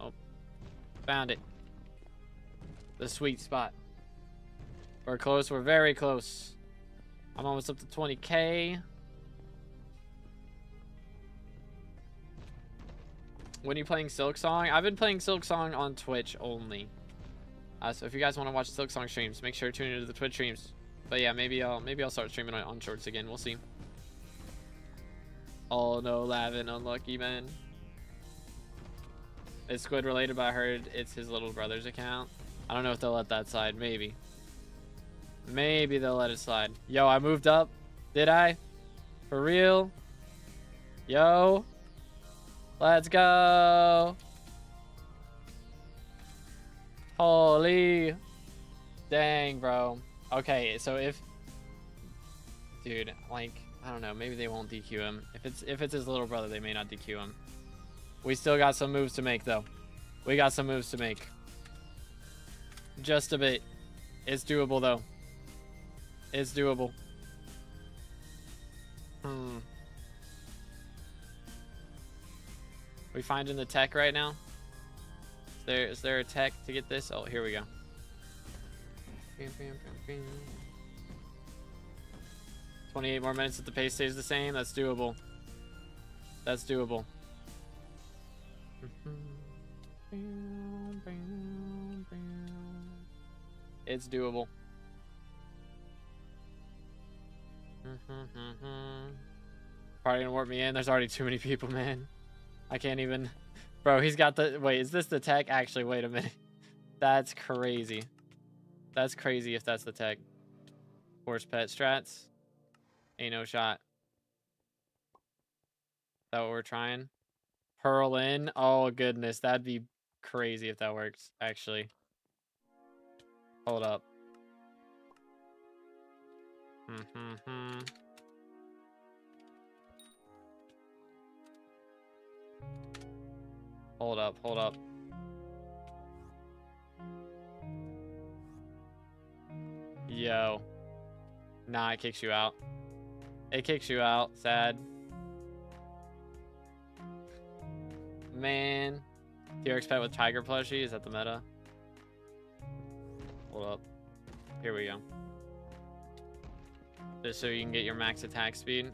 Oh. Found it. The sweet spot. We're close. We're very close. I'm almost up to 20K. When are you playing Silksong? I've been playing Silksong on Twitch only. So if you guys want to watch Silksong streams, make sure to tune into the Twitch streams. But yeah, maybe I'll start streaming on Shorts again. We'll see. Oh no, Lavin, unlucky man. It's Squid related, but I heard it's his little brother's account. I don't know if they'll let that slide. Maybe. Maybe they'll let it slide. Yo, I moved up. Did I? For real? Yo. Let's go. Holy. Dang, bro. Okay, so if... Dude, like, I don't know. Maybe they won't DQ him. If it's his little brother, they may not DQ him. We still got some moves to make, though. We got some moves to make. Just a bit. It's doable, though. It's doable. We finding the tech right now? Is there a tech to get this? Oh, here we go. 28 more minutes if the pace stays the same. That's doable. That's doable. It's doable. Probably gonna warp me in. There's already too many people, man. I can't even... Bro, he's got the... Wait, is this the tech? Actually, wait a minute. That's crazy. That's crazy if that's the tech. Horse pet strats. Ain't no shot. Is that what we're trying? Pearl in? Oh, goodness. That'd be crazy if that works, actually. Hold up. Hold up, hold up. Yo. Nah, it kicks you out. It kicks you out. Sad. Man. T-Rex pet with tiger plushie. Is that the meta? Hold up. Here we go. Just so you can get your max attack speed.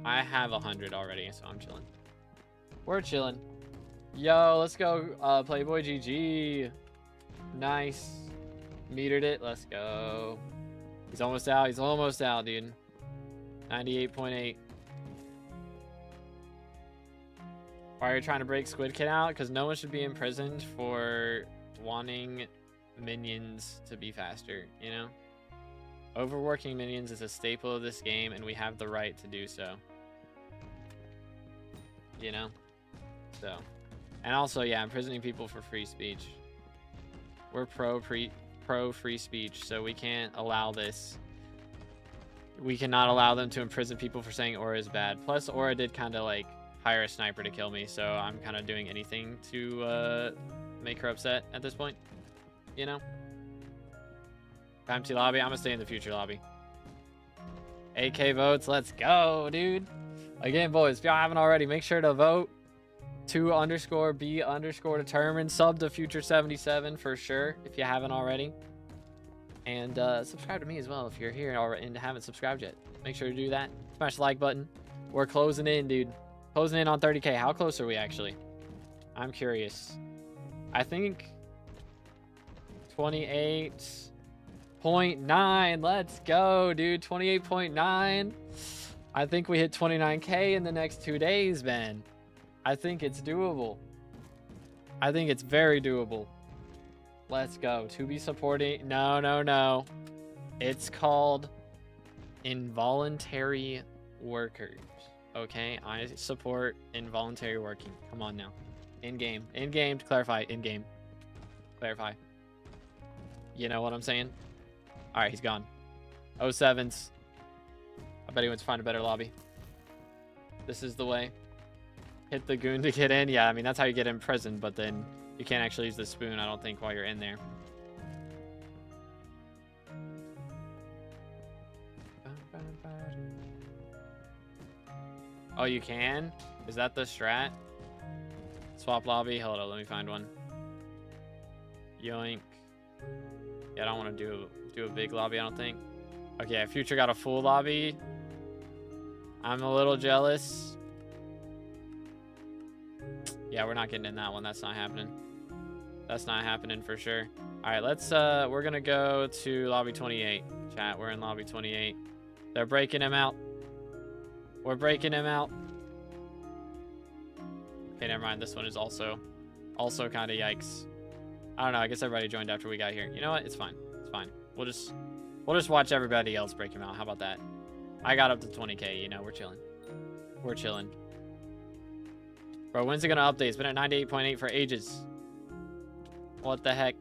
I have 100 already, so I'm chilling. We're chilling. Yo, let's go. Playboy GG. Nice. Metered it. Let's go. He's almost out. He's almost out, dude. 98.8. Why are you trying to break Squidkid out? Because no one should be imprisoned for wanting minions to be faster, you know? Overworking minions is a staple of this game, and we have the right to do so. You know? So. And also, yeah, imprisoning people for free speech. We're pro free speech, so we can't allow this. We cannot allow them to imprison people for saying Aura is bad. Plus, Aura did kind of like hire a sniper to kill me, so I'm kind of doing anything to make her upset at this point. You know? Empty lobby. I'm gonna stay in the future lobby. 8K votes. Let's go, dude. Again, boys, if y'all haven't already, make sure to vote. 2_B_determined. Sub to Future 77 for sure if you haven't already. And subscribe to me as well if you're here and haven't subscribed yet. Make sure to do that. Smash the like button. We're closing in, dude. Closing in on 30K. How close are we actually? I'm curious. I think 28.9. Let's go, dude. 28.9. I think we hit 29K in the next 2 days, man. I think it's doable. I think it's very doable. Let's go. To be supporting. No, no, no. It's called involuntary workers. Okay? I support involuntary working. Come on now. In-game. In-game. To clarify. In-game. Clarify. You know what I'm saying? Alright, he's gone. 07s. I bet he went to find a better lobby. This is the way. Hit the goon to get in. Yeah, I mean, that's how you get in prison, but then you can't actually use the spoon, I don't think, while you're in there. Oh, you can? Is that the strat? Swap lobby? Hold on, let me find one. Yoink. Yeah, I don't want to do a big lobby, I don't think. Okay, Future got a full lobby. I'm a little jealous. Yeah, we're not getting in that one. That's not happening. That's not happening for sure. All right, let's we're gonna go to lobby 28. Chat, we're in lobby 28. They're breaking him out. We're breaking him out. Okay, never mind. This one is also kind of yikes. I don't know. I guess everybody joined after we got here. You know what? It's fine. It's fine. We'll just watch everybody else break him out. How about that? I got up to 20K. You know, we're chilling. We're chilling. Bro, when's it gonna update? It's been at 98.8 for ages. What the heck?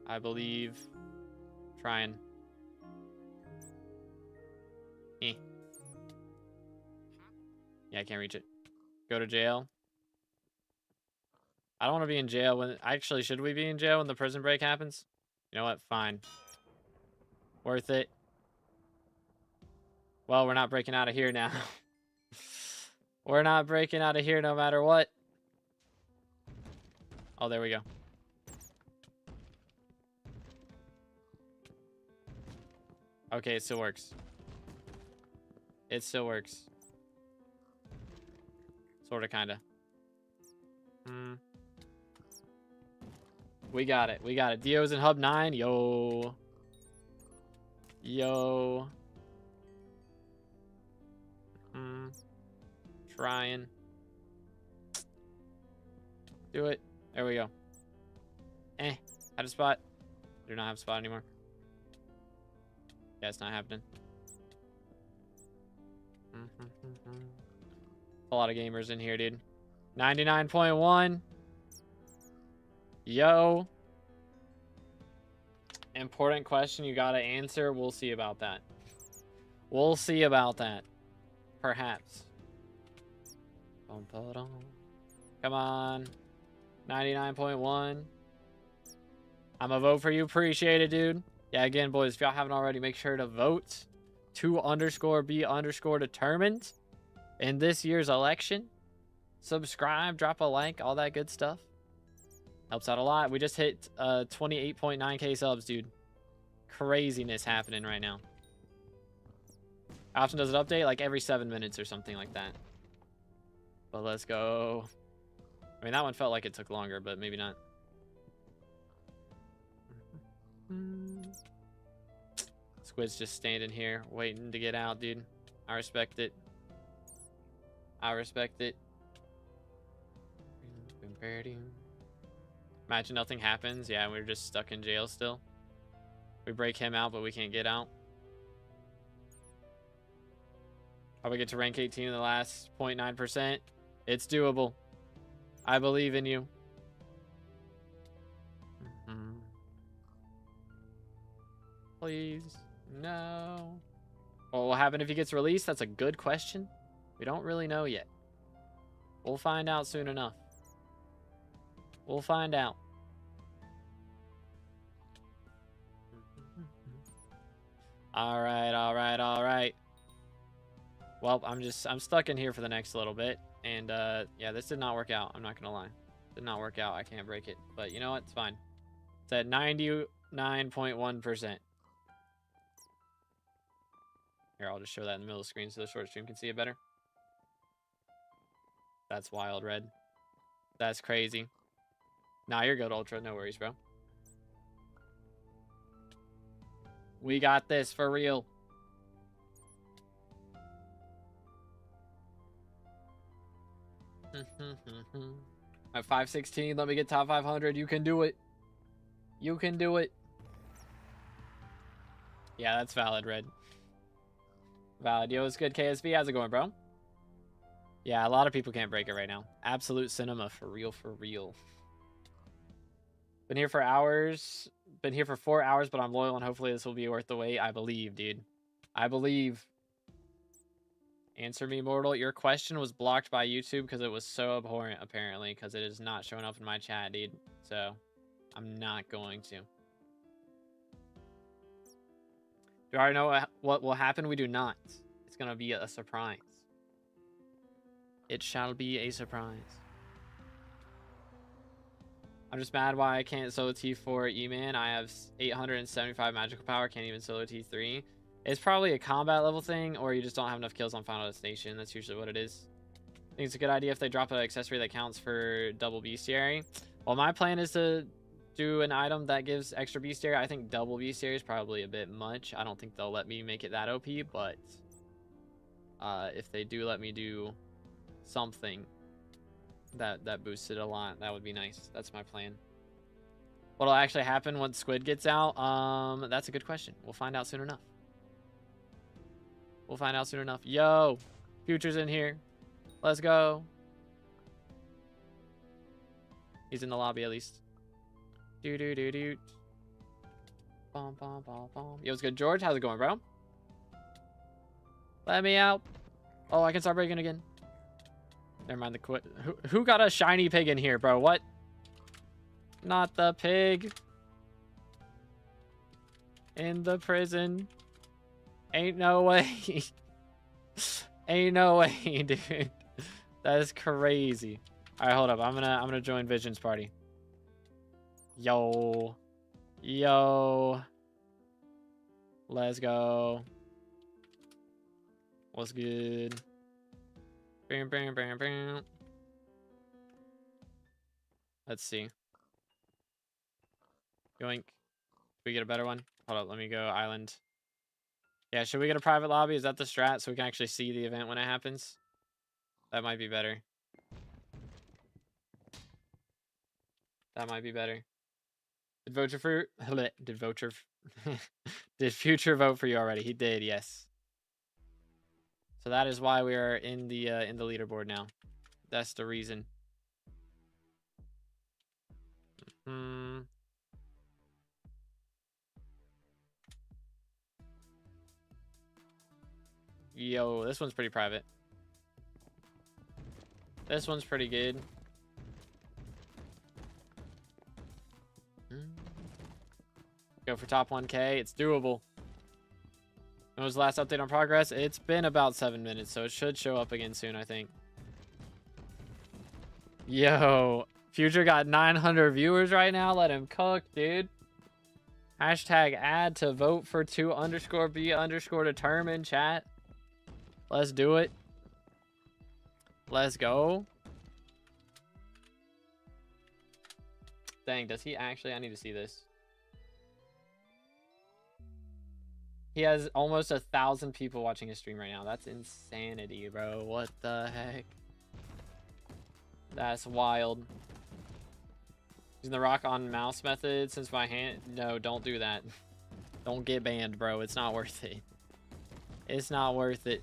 I believe. Trying. Eh. Yeah, I can't reach it. Go to jail. I don't want to be in jail when... Actually, should we be in jail when the prison break happens? You know what? Fine. Worth it. Well, we're not breaking out of here now. We're not breaking out of here no matter what. Oh, there we go. Okay, it still works. It still works. Sorta, kinda. We got it. We got it. Dio's in hub 9. Yo. Yo. Trying. Do it. There we go. Had a spot. Do not have a spot anymore. Yeah, it's not happening. A lot of gamers in here, dude. 99.1. Yo. Important question you gotta answer. We'll see about that. We'll see about that. Perhaps. Come on. 99.1. I'm a vote for you. Appreciate it, dude. Yeah, again, boys, if y'all haven't already, make sure to vote to _be_determined in this year's election. Subscribe, drop a like, all that good stuff. Helps out a lot. We just hit 28.9k subs, dude. Craziness happening right now. How often does it update? Like every 7 minutes or something like that. But let's go. I mean, that one felt like it took longer, but maybe not. Squid's just standing here waiting to get out, dude. I respect it. I respect it. Imagine nothing happens. Yeah, we're just stuck in jail still. We break him out, but we can't get out. How we get to rank 18 in the last 0.9%? It's doable. I believe in you. Please. No. What will happen if he gets released? That's a good question. We don't really know yet. We'll find out soon enough. We'll find out. All right, all right, all right. Well, I'm stuck in here for the next little bit. And yeah, this did not work out. I'm not gonna lie. Did not work out. I can't break it. But you know what? It's fine. It's at 99.1%. Here, I'll just show that in the middle of the screen so the short stream can see it better. That's wild, Red. That's crazy. Nah, you're good, Ultra. No worries, bro. We got this for real. At 516, let me get top 500. You can do it. You can do it. Yeah, that's valid, Red. Valid. Yo, it's good, KSB. How's it going, bro? Yeah, a lot of people can't break it right now. Absolute cinema, for real, for real. Been here for hours. Been here for 4 hours, but I'm loyal, and hopefully this will be worth the wait. I believe, dude. I believe. Answer me, mortal. Your question was blocked by YouTube because it was so abhorrent, apparently, because it is not showing up in my chat, dude. So, I'm not going to. Do I already know what will happen? We do not. It's going to be a surprise. It shall be a surprise. I'm just mad why I can't solo T4 E-Man. I have 875 magical power. Can't even solo T3. It's probably a combat level thing, or you just don't have enough kills on Final Destination. That's usually what it is. I think it's a good idea if they drop an accessory that counts for double bestiary. Well, my plan is to do an item that gives extra bestiary. I think double bestiary is probably a bit much. I don't think they'll let me make it that OP, but if they do let me do something that boosts it a lot, that would be nice. That's my plan. What'll actually happen once Squid gets out? That's a good question. We'll find out soon enough. We'll find out soon enough. Yo, Future's in here. Let's go. He's in the lobby at least. Do do do do. Bom bom bom bom. Yo, what's good, George? How's it going, bro? Let me out. Oh, I can start breaking again. Never mind the quit. Who got a shiny pig in here, bro? What? Not the pig. In the prison. Ain't no way. Ain't no way, dude. That is crazy. All right, hold up. I'm gonna join Vision's party. Yo. Yo. Let's go. What's good? Bam, bam, bam, bam. Let's see. Yoink. We get a better one? Hold up, let me go island. Yeah, should we get a private lobby? Is that the strat so we can actually see the event when it happens? That might be better. That might be better. Did Voter for did Voter did Future vote for you already? He did, yes. So that is why we are in the leaderboard now. That's the reason. Yo, this one's pretty private. This one's pretty good. Go for top 1K. It's doable. When was the last update on progress? It's been about 7 minutes, so it should show up again soon, I think. Yo, Future got 900 viewers right now. Let him cook, dude. Hashtag add to vote for 2_be_determined, chat. Let's do it. Let's go. Dang, does he actually? I need to see this. He has almost 1,000 people watching his stream right now. That's insanity, bro. What the heck? That's wild. Using the rock on mouse method since my hand... No, don't do that. Don't get banned, bro. It's not worth it. It's not worth it.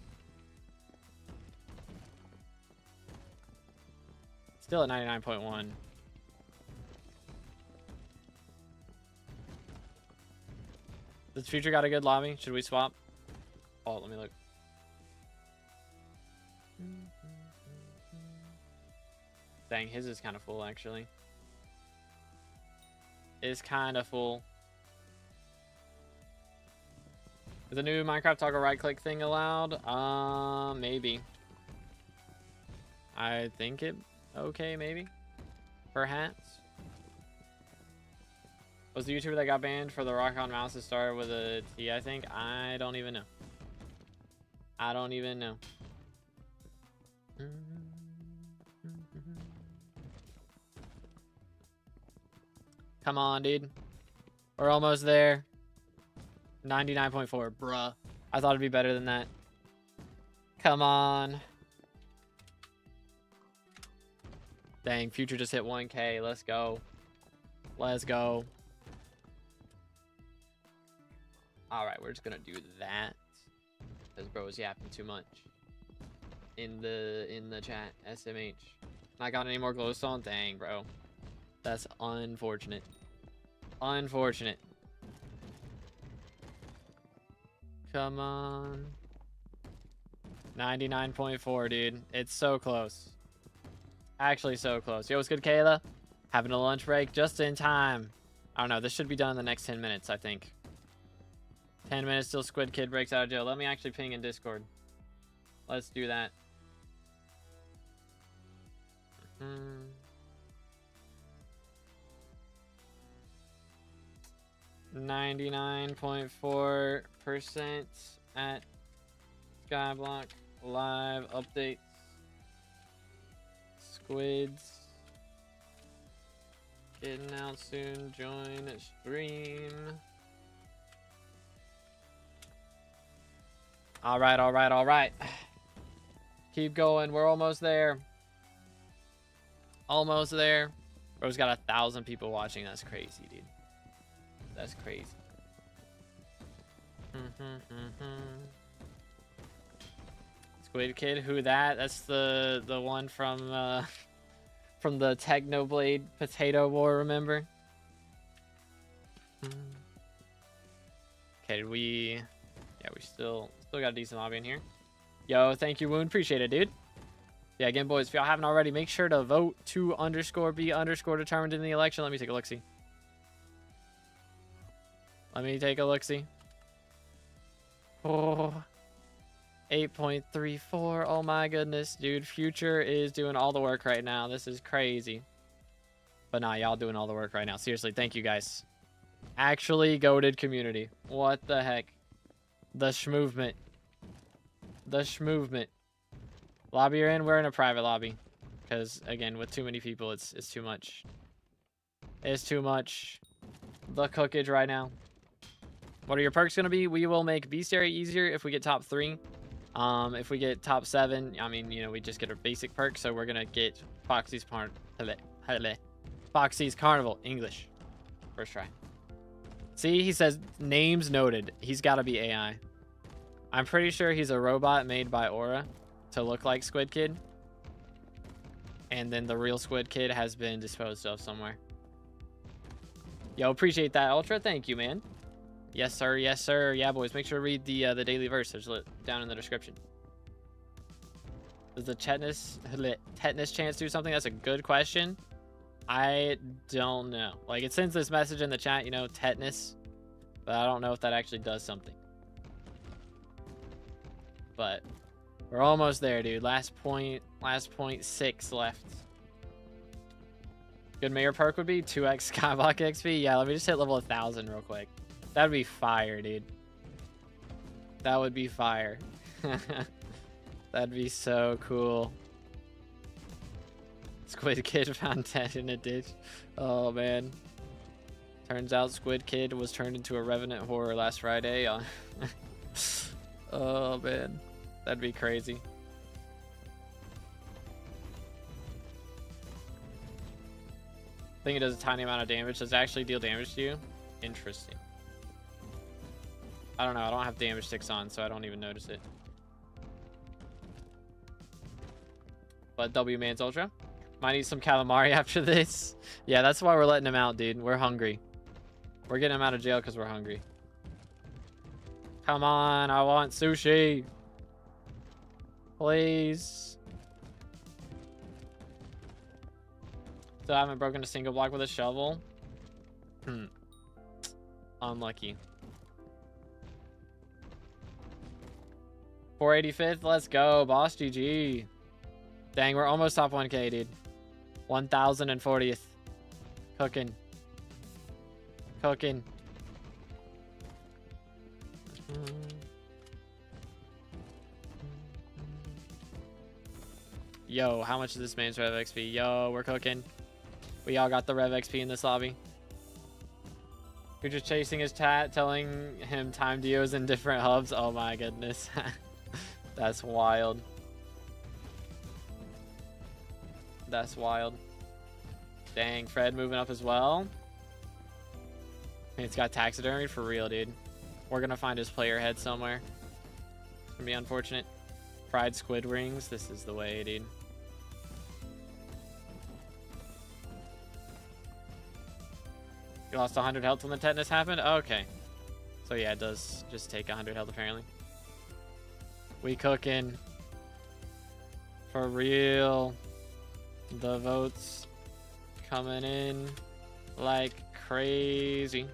Still at 99.1. Does Future got a good lobby? Should we swap? Oh, let me look. Dang, his is kind of full, actually. Is kind of full. Is the new Minecraft toggle right-click thing allowed? Maybe. I think it... Okay, maybe. Perhaps. Was the YouTuber that got banned for the rock on mouse to start with a T, I think? I don't even know. I don't even know. Come on, dude. We're almost there. 99.4, bruh. I thought it'd be better than that. Come on. Dang, Future just hit 1K. Let's go. Let's go. Alright, we're just gonna do that. Because bro is yapping too much. In the chat. SMH. Not got any more glowstone? Dang, bro. That's unfortunate. Unfortunate. Come on. 99.4, dude. It's so close. Actually so close. Yo, what's good, Kayla? Having a lunch break just in time. I don't know. This should be done in the next 10 minutes, I think. 10 minutes till Squidkid breaks out of jail. Let me actually ping in Discord. Let's do that. 99.4% at SkyBlock live updates. Squids getting out soon. Join stream. All right, all right, all right. Keep going. We're almost there. Almost there. Bro's got 1,000 people watching. That's crazy, dude. That's crazy. Squidkid, who that? That's the one from the Technoblade Potato War, remember? Okay, did we... Yeah, we still got a decent lobby in here. Yo, thank you, Wound. Appreciate it, dude. Yeah, again, boys, if y'all haven't already, make sure to vote 2_be_determined in the election. Let me take a look-see. Let me take a look-see. Oh, 8.34. Oh my goodness, dude. Future is doing all the work right now. This is crazy. But nah, y'all doing all the work right now. Seriously, thank you guys. Actually goated community. What the heck? The schmovement. The schmovement. Lobby you're in? We're in a private lobby. Because, again, with too many people, it's too much. It's too much. The cookage right now. What are your perks going to be? We will make bestiary easier if we get top 3. If we get top 7, I mean, you know, we just get a basic perk. So we're going to get Foxy's Carnival. English. First try. See, he says, names noted. He's got to be AI. I'm pretty sure he's a robot made by Aura to look like Squidkid. And then the real Squidkid has been disposed of somewhere. Yo, appreciate that, Ultra. Thank you, man. Yes, sir. Yes, sir. Yeah, boys. Make sure to read the daily verse. There's down in the description. Does the tetanus chance do something? That's a good question. I don't know. Like, it sends this message in the chat, you know, tetanus. But I don't know if that actually does something. But we're almost there, dude. Last point 6 left. Good mayor perk would be 2x SkyBlock XP. Yeah, let me just hit level 1000 real quick. That'd be fire, dude. That would be fire. That'd be so cool. Squidkid found dead in a ditch. Oh, man. Turns out Squidkid was turned into a revenant horror last Friday. Oh, man. That'd be crazy. I think it does a tiny amount of damage. Does it actually deal damage to you? Interesting. I don't know. I don't have damage sticks on, so I don't even notice it. But W Man's Ultra. Might need some calamari after this. Yeah, that's why we're letting him out, dude. We're hungry. We're getting him out of jail because we're hungry. Come on, I want sushi. Please. Still haven't broken a single block with a shovel. Unlucky. 485th, let's go, boss. GG. Dang, we're almost top 1K, dude. 1040th. Cooking. Cooking. Yo, how much is this man's Rev XP? Yo, we're cooking. We all got the Rev XP in this lobby. You're just chasing his chat, telling him time deos in different hubs. Oh my goodness. That's wild. That's wild. Dang, Fred moving up as well. It's got taxidermy for real, dude. We're gonna find his player head somewhere. It's gonna be unfortunate. Fried squid rings. This is the way, dude. You lost 100 health when the tetanus happened? Okay. So yeah, it does just take 100 health apparently. We cooking. For real. The votes coming in like crazy.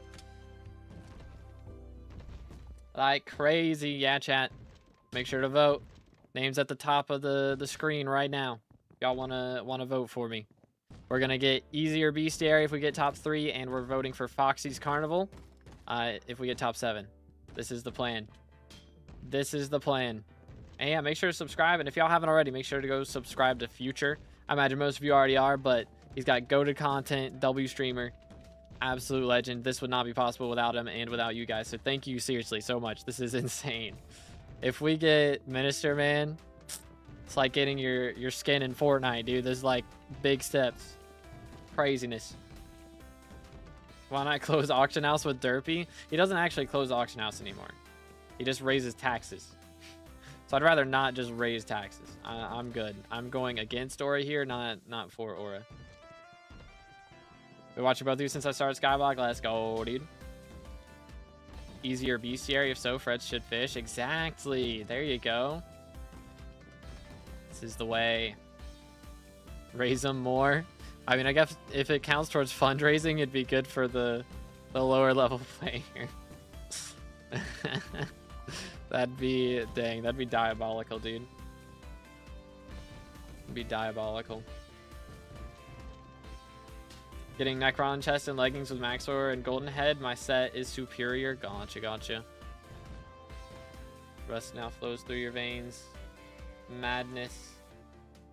Like crazy. Yeah, chat. Make sure to vote. Name's at the top of the screen right now. Y'all wanna vote for me. We're gonna get easier bestiary if we get top 3, and we're voting for Foxy's Carnival if we get top 7. This is the plan. This is the plan. And yeah, make sure to subscribe, and if y'all haven't already, make sure to go subscribe to Future. I imagine most of you already are, but he's got goated content, W streamer, absolute legend. This would not be possible without him and without you guys. So thank you seriously so much. This is insane. If we get Minister, man, it's like getting your skin in Fortnite, dude. There's like big steps. Craziness. Why not close auction house with Derpy? He doesn't actually close the auction house anymore. He just raises taxes. So I'd rather not just raise taxes. I'm good. I'm going against Aura here, not for Aura. Been watching both of you since I started SkyBlock. Let's go, dude. Easier bestiary? If so, Fred should fish. Exactly. There you go. This is the way. Raise them more. I mean, I guess if it counts towards fundraising, it'd be good for the lower level player. That'd be, dang, that'd be diabolical, dude. It'd be diabolical. Getting Necron chest and leggings with Maxor and Golden Head. My set is superior. Gotcha, gotcha. Rust now flows through your veins. Madness.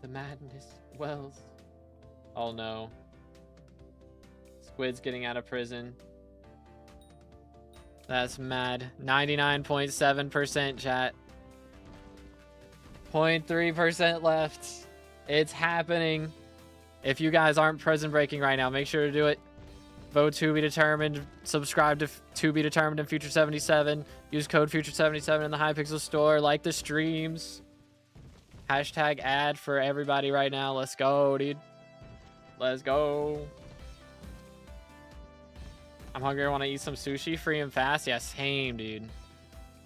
The madness wells. Oh no. Squid's getting out of prison. That's mad. 99.7% chat. 0.3% left. It's happening. If you guys aren't prison breaking right now, make sure to do it. Vote to be determined. Subscribe to be determined in Future 77. Use code Future 77 in the Hypixel store. Like the streams. Hashtag ad for everybody right now. Let's go, dude. Let's go. I'm hungry. I want to eat some sushi free and fast. Yeah, same, dude.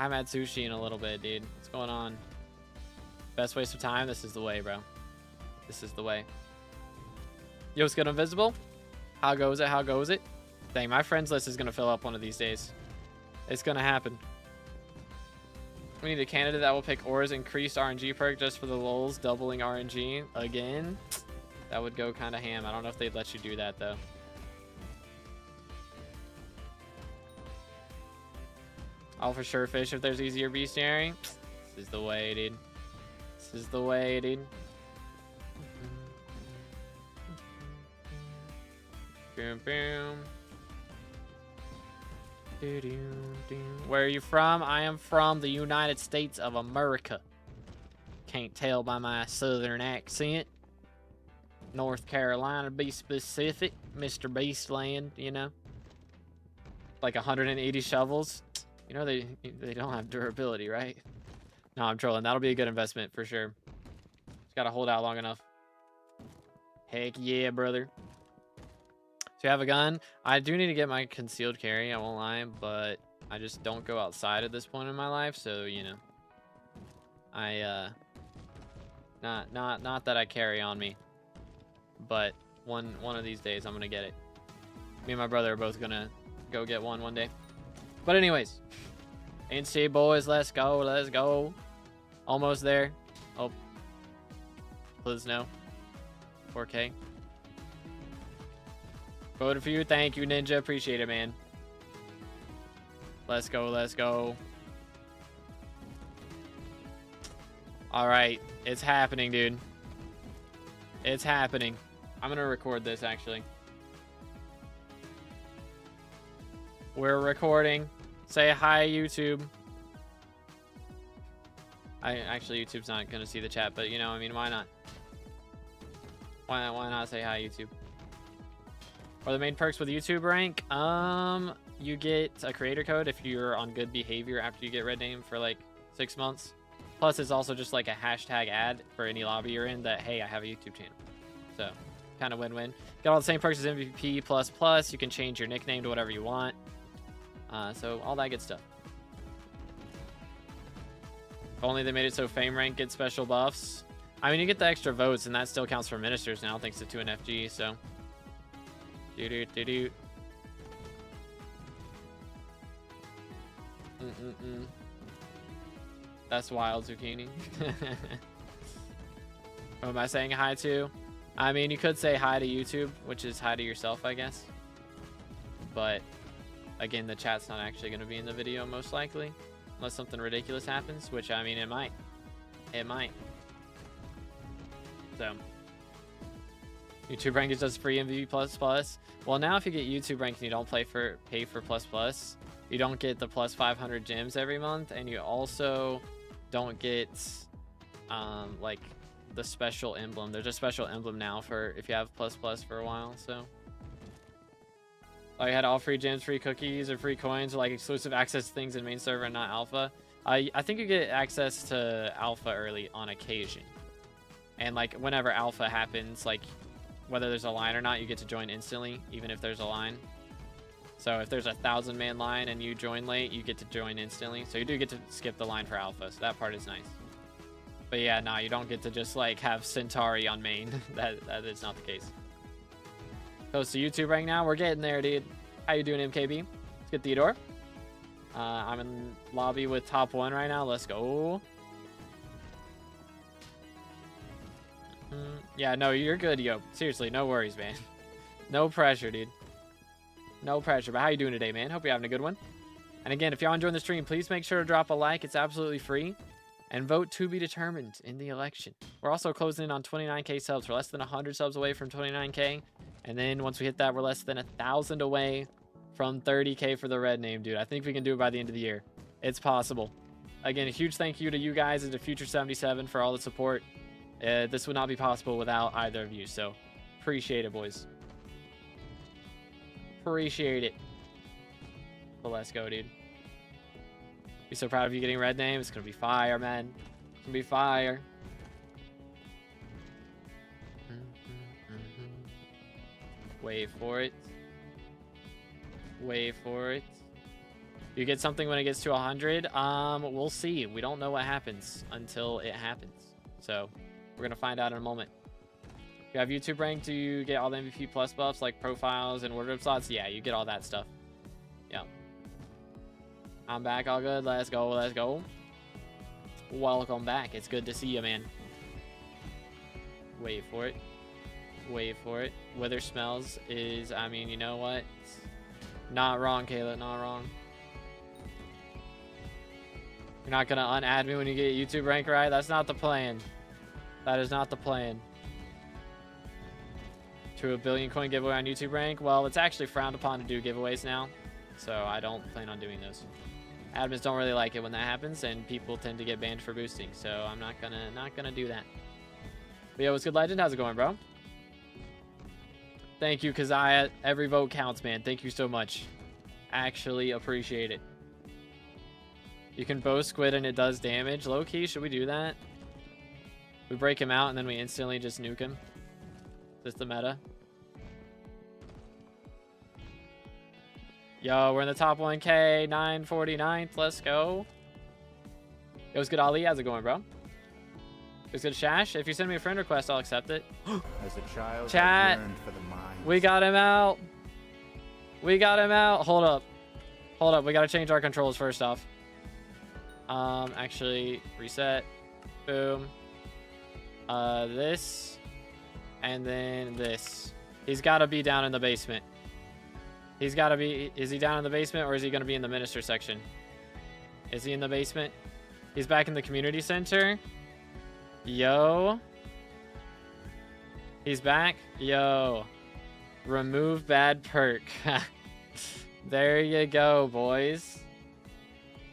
I haven't had sushi in a little bit, dude. What's going on? Best waste of time? This is the way, bro. This is the way. Yo, what's good, Invisible? How goes it? How goes it? Dang, my friends list is going to fill up one of these days. It's going to happen. We need a candidate that will pick Aura's increased RNG perk just for the lulz, doubling RNG again. That would go kind of ham. I don't know if they'd let you do that, though. I'll for sure fish if there's easier bestiary. This is the way, dude. This is the way, dude. Boom, boom. Where are you from? I am from the United States of America. Can't tell by my southern accent. North Carolina, to be specific. Mr. Beastland, you know. Like 180 shovels. You know they don't have durability, right? No, I'm trolling. That'll be a good investment for sure. Just gotta hold out long enough. Heck yeah, brother. So you have a gun. I do need to get my concealed carry, I won't lie, but I just don't go outside at this point in my life, so you know. I not that I carry on me, but one of these days I'm gonna get it. Me and my brother are both gonna go get one day. But anyways, NC boys, let's go, let's go. Almost there. Oh, please no. 4K. Voted for you. Thank you, Ninja. Appreciate it, man. Let's go. Let's go. All right. It's happening, dude. It's happening. I'm going to record this, actually. We're recording. Say hi, YouTube. Actually, YouTube's not going to see the chat, but, you know, I mean, why not? Why not say hi, YouTube? Or the main perks with YouTube rank, you get a creator code if you're on good behavior after you get red name for like 6 months. Plus, it's also just like a hashtag ad for any lobby you're in that, hey, I have a YouTube channel. So, kind of win-win. Got all the same perks as MVP++. You can change your nickname to whatever you want. So, all that good stuff. If only they made it so fame rank gets special buffs. I mean, you get the extra votes, and that still counts for ministers now, thanks to 2NFG, so... Do-do-do-do. That's wild, Zucchini. Who am I saying hi to? I mean, you could say hi to YouTube, which is hi to yourself, I guess. But, again, the chat's not actually going to be in the video, most likely. Unless something ridiculous happens, which, I mean, it might. It might. So... YouTube rank does free MVP++. Well, now if you get YouTube rank and you don't pay for ++, you don't get the plus 500 gems every month, and you also don't get like the special emblem. There's a special emblem now for if you have ++ for a while. So, I had all free gems, free cookies, or free coins, or like exclusive access to things in main server and not alpha. I think you get access to alpha early on occasion, and like whenever alpha happens, like. Whether there's a line or not, you get to join instantly, even if there's a line. So if there's a 1,000-man line and you join late, you get to join instantly. So you do get to skip the line for alpha, so that part is nice. But yeah, nah, you don't get to just like have Centauri on main. that is not the case. Close to YouTube right now. We're getting there, dude. How you doing, MKB? Let's get Theodore. I'm in lobby with top 1 right now. Let's go. Yeah, no, you're good, yo. Seriously, no worries, man. No pressure, dude. No pressure. But how you doing today, man? Hope you're having a good one. And again, if y'all enjoying the stream, please make sure to drop a like. It's absolutely free. And vote to be determined in the election. We're also closing in on 29K subs. We're less than 100 subs away from 29K. And then once we hit that, we're less than 1,000 away from 30K for the red name, dude. I think we can do it by the end of the year. It's possible. Again, a huge thank you to you guys and to Future77 for all the support. This would not be possible without either of you, so appreciate it, boys. Appreciate it. But let's go, dude. Be so proud of you getting red name. It's gonna be fire, man. It's gonna be fire. Wait for it. Wait for it. You get something when it gets to 100. We'll see. We don't know what happens until it happens. So we're gonna find out in a moment. You have YouTube rank. Do you get all the MVP plus buffs like profiles and wardrobe slots? Yeah, you get all that stuff. Yeah. I'm back. All good. Let's go. Let's go. Welcome back. It's good to see you, man. Wait for it. Wait for it. Wither smells is, I mean, you know what? Not wrong, Kayla. Not wrong. You're not gonna unadd me when you get YouTube rank, right? That's not the plan. That is not the plan. To a billion coin giveaway on YouTube rank. Well, it's actually frowned upon to do giveaways now, so I don't plan on doing those. Admins don't really like it when that happens, and people tend to get banned for boosting. So I'm not gonna do that. But yeah, what's good, Legend? How's it going, bro? Thank you, cause every vote counts, man. Thank you so much. Actually appreciate it. You can bow squid and it does damage. Low key, should we do that? We break him out and then we instantly just nuke him. Just the meta. Yo, we're in the top 1K, 949th. Let's go. Yo, what's good, Ali? How's it going, bro? What's good, Shash? If you send me a friend request, I'll accept it. As a child, Chat. for the mines. We got him out. We got him out. Hold up. Hold up. We got to change our controls first off. Actually, reset. Boom. This. And then this. He's got to be down in the basement. He's got to be... Is he down in the basement or is he going to be in the minister section? Is he in the basement? He's back in the community center. Yo. He's back. Yo. Remove bad perk. There you go, boys.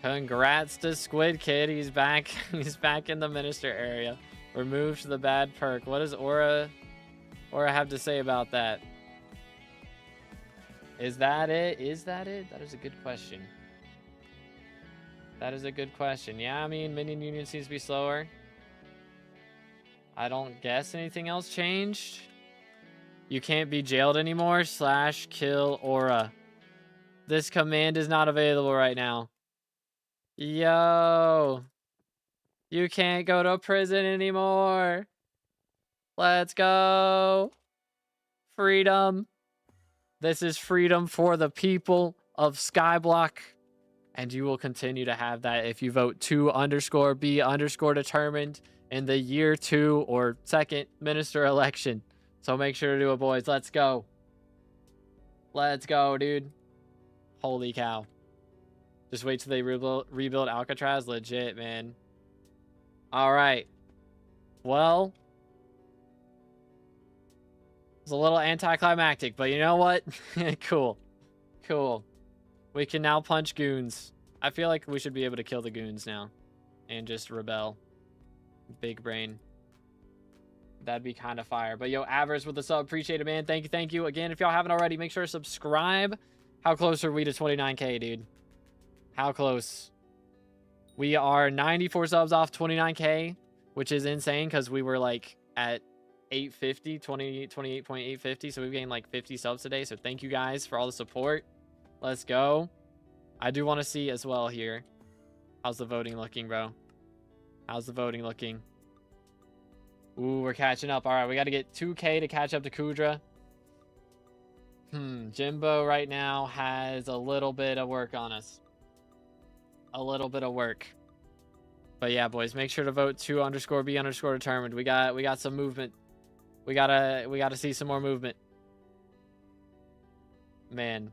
Congrats to Squidkid. He's back. He's back in the minister area. Removed the bad perk. What does Aura have to say about that? Is that it? Is that it? That is a good question. That is a good question. Yeah, I mean, minion union seems to be slower. I don't guess anything else changed. You can't be jailed anymore. / kill Aura. This command is not available right now. Yo. You can't go to prison anymore. Let's go. Freedom. This is freedom for the people of SkyBlock. And you will continue to have that if you vote 2_B_determined in the year 2 or second minister election. So make sure to do it, boys. Let's go. Let's go, dude. Holy cow. Just wait till they rebuild Alcatraz. Legit, man. All right. Well, it's a little anticlimactic, but you know what? Cool. Cool. We can now punch goons. I feel like we should be able to kill the goons now and just rebel. Big brain. That'd be kind of fire. But yo, Avers with the sub. Appreciate it, man. Thank you. Thank you. Again, if y'all haven't already, make sure to subscribe. How close are we to 29K, dude? How close? We are 94 subs off 29K, which is insane because we were like at 850, 28.850. So we've gained like 50 subs today. So thank you guys for all the support. Let's go. I do want to see as well here. How's the voting looking, bro? How's the voting looking? Ooh, we're catching up. All right, we got to get 2K to catch up to Kudra. Jimbo right now has a little bit of work on us. A little bit of work. But yeah, boys, make sure to vote 2_B_determined. We got some movement. We gotta see some more movement. Man.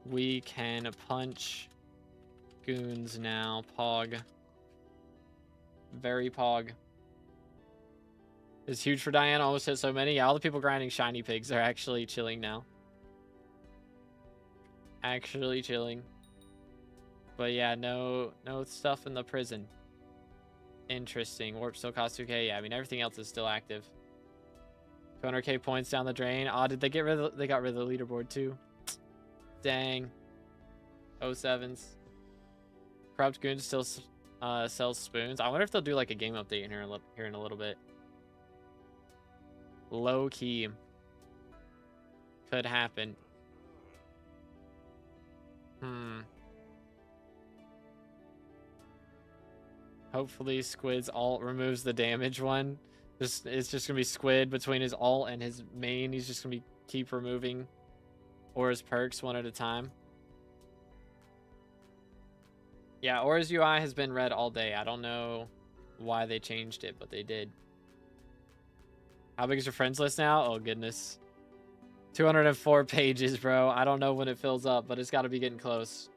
We can punch goons now. Pog. Very pog. It's huge for Diana. Almost hit so many. Yeah, all the people grinding shiny pigs are actually chilling now. Actually chilling. But yeah, no stuff in the prison. Interesting. Warp still costs 2K. Yeah, I mean, everything else is still active. 200K points down the drain. Oh, did they get rid of they got rid of the leaderboard too? Dang. 07s. Corrupt Goons still sells spoons. I wonder if they'll do like a game update here in a little bit. Low key. Could happen. Hopefully Squid's alt removes the damage one. It's just gonna be Squid between his alt and his main. He's just gonna be keep removing Aura's perks one at a time. Yeah, Aura's UI has been red all day. I don't know why they changed it, but they did. How big is your friends list now? Oh goodness. 204 pages, bro. I don't know when it fills up, but it's got to be getting close.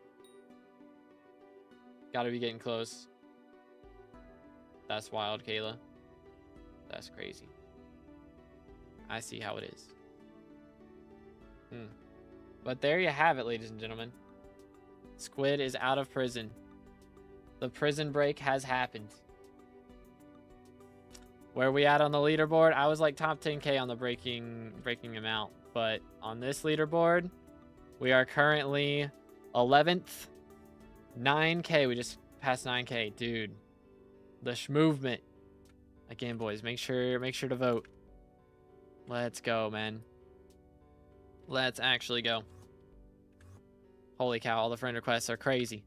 Got to be getting close. That's wild, Kayla. That's crazy. I see how it is. But there you have it, ladies and gentlemen. Squid is out of prison. The prison break has happened. Where we at on the leaderboard? I was like top 10K on the breaking him out. But on this leaderboard, we are currently 11th. 9K. We just passed 9K. Dude. The movement. Again, boys, make sure to vote. Let's go, man. Let's actually go. Holy cow, all the friend requests are crazy.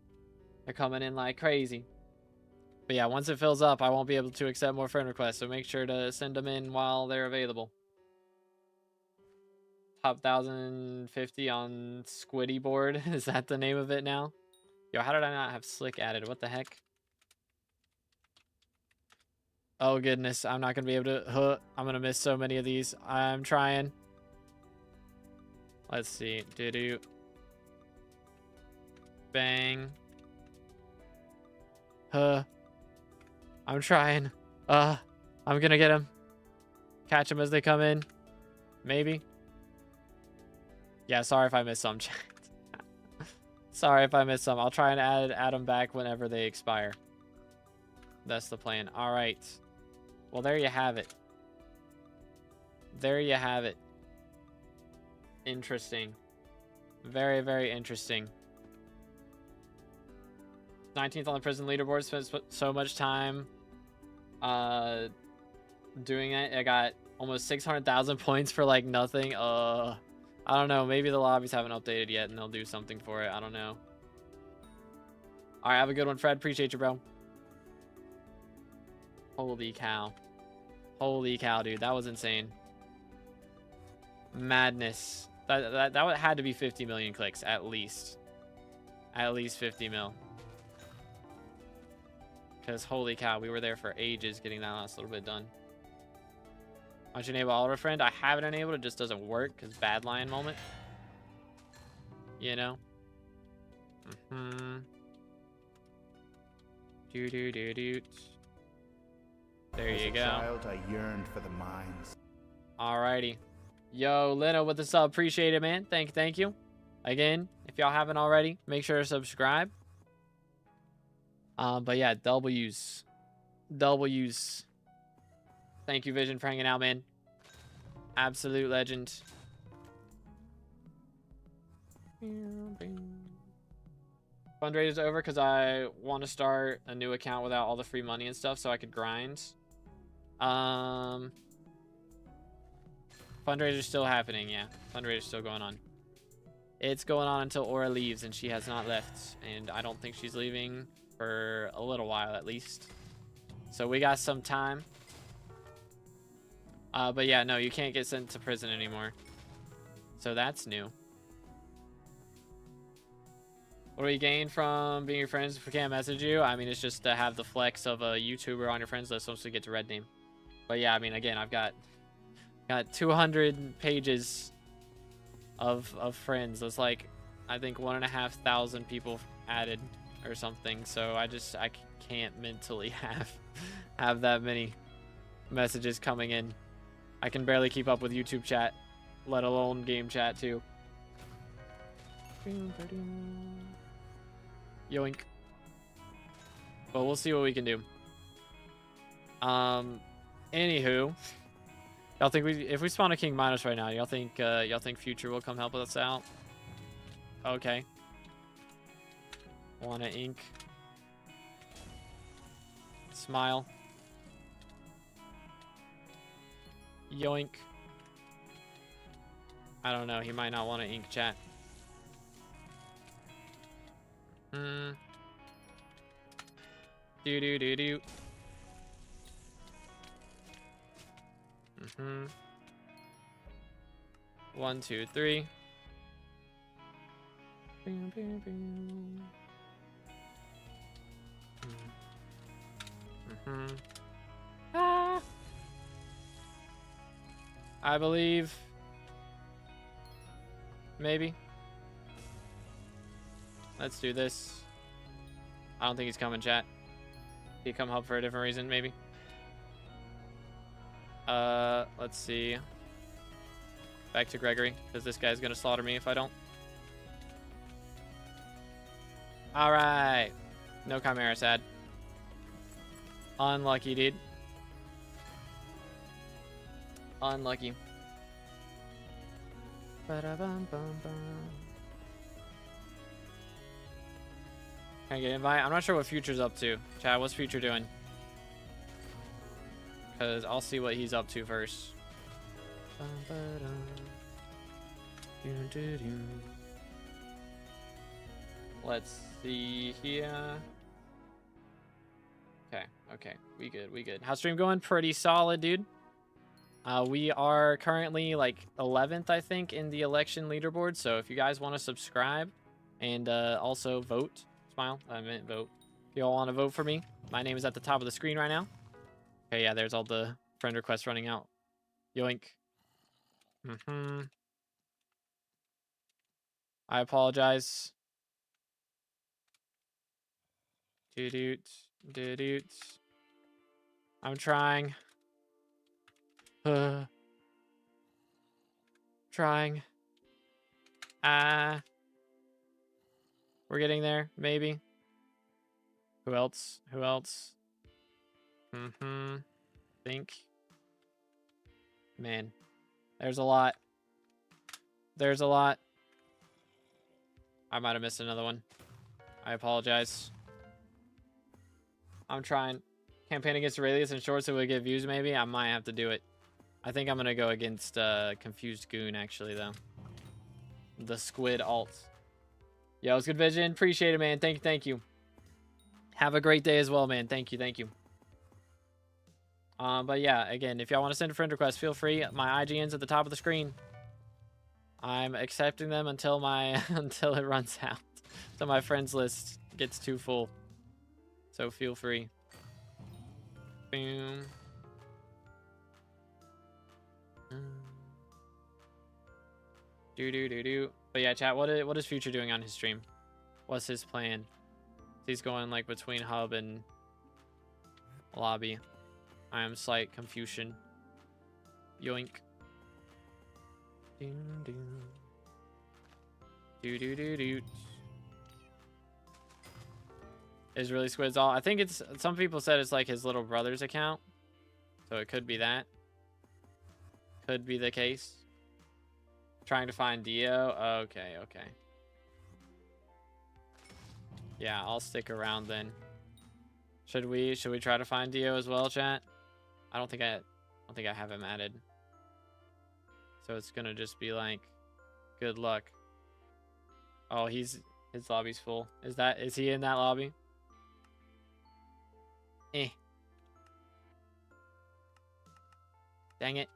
They're coming in like crazy. But yeah, once it fills up, I won't be able to accept more friend requests, so make sure to send them in while they're available. Top 1050 on Squiddy board. Is that the name of it now? Yo, how did I not have Slick added? What the heck? Oh goodness, I'm not gonna be able to. I'm gonna miss so many of these. I'm trying. Let's see. Doo-doo. Bang. I'm trying. I'm gonna get them. Catch them as they come in. Maybe. Yeah, sorry if I missed some, chat. Sorry if I missed some. I'll try and add them back whenever they expire. That's the plan. All right. Well, there you have it. There you have it. Interesting. Very, very interesting. 19th on the prison leaderboard. Spent so much time doing it. I got almost 600,000 points for like nothing. I don't know. Maybe the lobbies haven't updated yet and they'll do something for it. I don't know. All right, have a good one, Fred. Appreciate you, bro. Holy cow. Holy cow, dude. That was insane. Madness. That had to be 50 million clicks, at least. At least 50 mil. Because holy cow, we were there for ages getting that last little bit done. Why don't you enable auto friend? I have it enabled, it just doesn't work because bad lion moment. You know? Doo-doo-doo-doo. There you go. Child, I yearned for the mines. Alrighty. Yo, Leno with the sub. Appreciate it, man. Thank you. Again, if y'all haven't already, make sure to subscribe. But yeah, W's. Thank you, Vision, for hanging out, man. Absolute legend. Fundraiser's over because I want to start a new account without all the free money and stuff so I could grind. Fundraiser's still happening, yeah. Fundraiser's still going on. It's going on until Aura leaves, and she has not left. And I don't think she's leaving for a little while, at least. So we got some time. But yeah, no, you can't get sent to prison anymore. So that's new. What do we gain from being your friends if we can't message you? I mean, it's just to have the flex of a YouTuber on your friends list once we get to red name. But yeah, I mean, again, I've got 200 pages of friends. That's like, I think 1,500 people added or something. So I can't mentally have that many messages coming in. I can barely keep up with YouTube chat, let alone game chat too. Yoink. But we'll see what we can do. Anywho, y'all think if we spawn a King Minos right now, y'all think Future will come help us out? Okay. Wanna ink? Smile. Yoink. I don't know. He might not want to ink chat. Do do do do. 1, 2, 3. Boom, boom, boom. Ah. I believe. Maybe. Let's do this. I don't think he's coming, chat. He come help for a different reason, maybe. Let's see. Back to Gregory, because this guy's gonna slaughter me if I don't. All right. No Chimera, sad. Unlucky, dude. Unlucky. Ba-da-bum-bum-bum. Can I get an invite? I'm not sure what Future's up to. Chad, what's Future doing? Because I'll see what he's up to first. Let's see here. Okay. We good. How's stream going? Pretty solid, dude. We are currently like 11th, I think, in the election leaderboard. So if you guys want to subscribe and also vote, smile, I meant vote. If you all want to vote for me, my name is at the top of the screen right now. Okay, yeah, there's all the friend requests running out. Yoink. I apologize. Doot. I'm trying. Trying. We're getting there, maybe. Who else? Think. Man. There's a lot. I might have missed another one. I apologize. I'm trying. Campaign against Aurelius and shorts so we get views, maybe? I might have to do it. I think I'm going to go against Confused Goon, actually, though. The Squid alt. Yo, it's good vision. Appreciate it, man. Thank you. Have a great day as well, man. Thank you. But yeah, again, if y'all want to send a friend request, feel free. My IGN's at the top of the screen. I'm accepting them until until it runs out. So my friends list gets too full. So feel free. Boom. Do. But yeah, chat, what is Future doing on his stream? What's his plan? He's going like between hub and lobby. I am slight confusion. Yoink. Do. Is really Squid's all? I think it's, some people said it's like his little brother's account. So it could be that. Could be the case. Trying to find Dio. Okay. Yeah, I'll stick around then. Should we try to find Dio as well, chat? I don't think I have him added. So it's gonna just be like, good luck. Oh, his lobby's full. Is he in that lobby? Dang it.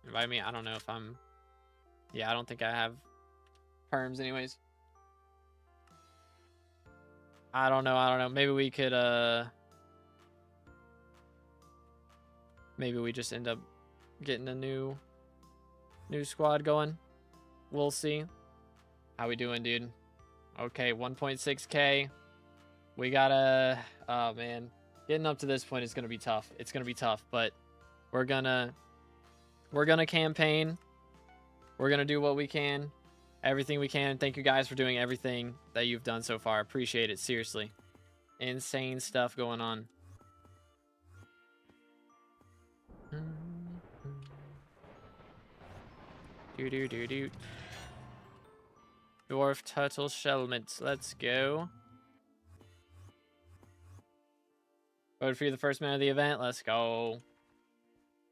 Invite me. I don't know if I'm. Yeah, I don't think I have perms anyways. I don't know. Maybe we could maybe we just end up getting a new squad going. We'll see. How we doing, dude? Okay, 1.6k. We gotta, oh man, getting up to this point is gonna be tough. It's gonna be tough, but we're gonna campaign. We're gonna do what we can, everything we can. Thank you guys for doing everything that you've done so far. Appreciate it, seriously. Insane stuff going on. Do. Dwarf Turtle Shellment. Let's go. Voted for you the first minute of the event. Let's go.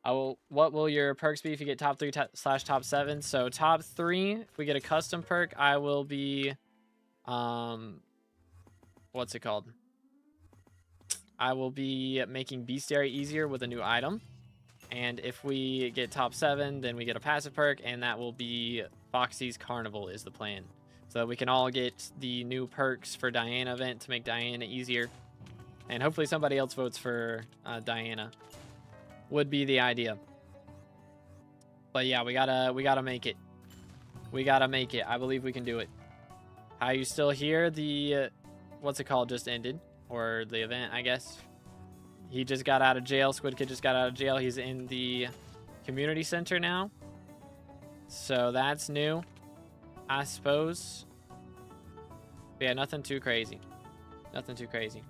What will your perks be if you get top 3 / top 7? So top 3, if we get a custom perk, I will be, what's it called? I will be making bestiary easier with a new item. And if we get top 7, then we get a passive perk, and that will be Foxy's Carnival is the plan. So that we can all get the new perks for Diana event to make Diana easier. And hopefully somebody else votes for Diana. Would be the idea. But yeah, we gotta make it. We gotta make it. I believe we can do it. Are you still here? The what's it called just ended, or the event, I guess. He just got out of jail. Squidkid just got out of jail. He's in the community center now. So that's new, I suppose. But yeah, nothing too crazy. Nothing too crazy.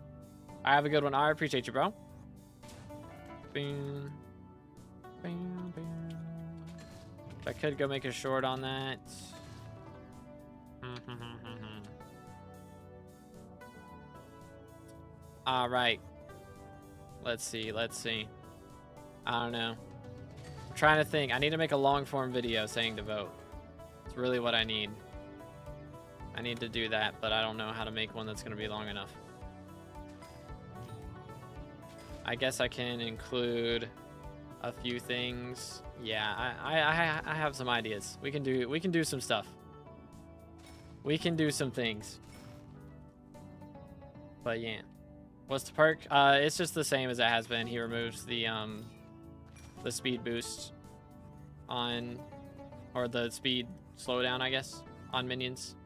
I have a good one. I appreciate you, bro. Bing. Bing, bing. I could go make a short on that. All right. Let's see. Let's see. I don't know. I'm trying to think. I need to make a long form video saying to vote. It's really what I need. I need to do that, but I don't know how to make one that's going to be long enough. I guess I can include a few things. Yeah, I have some ideas. We can do some stuff. We can do some things. But yeah. What's the perk? It's just the same as it has been. He removes the speed boost on, or the speed slowdown, I guess, on minions.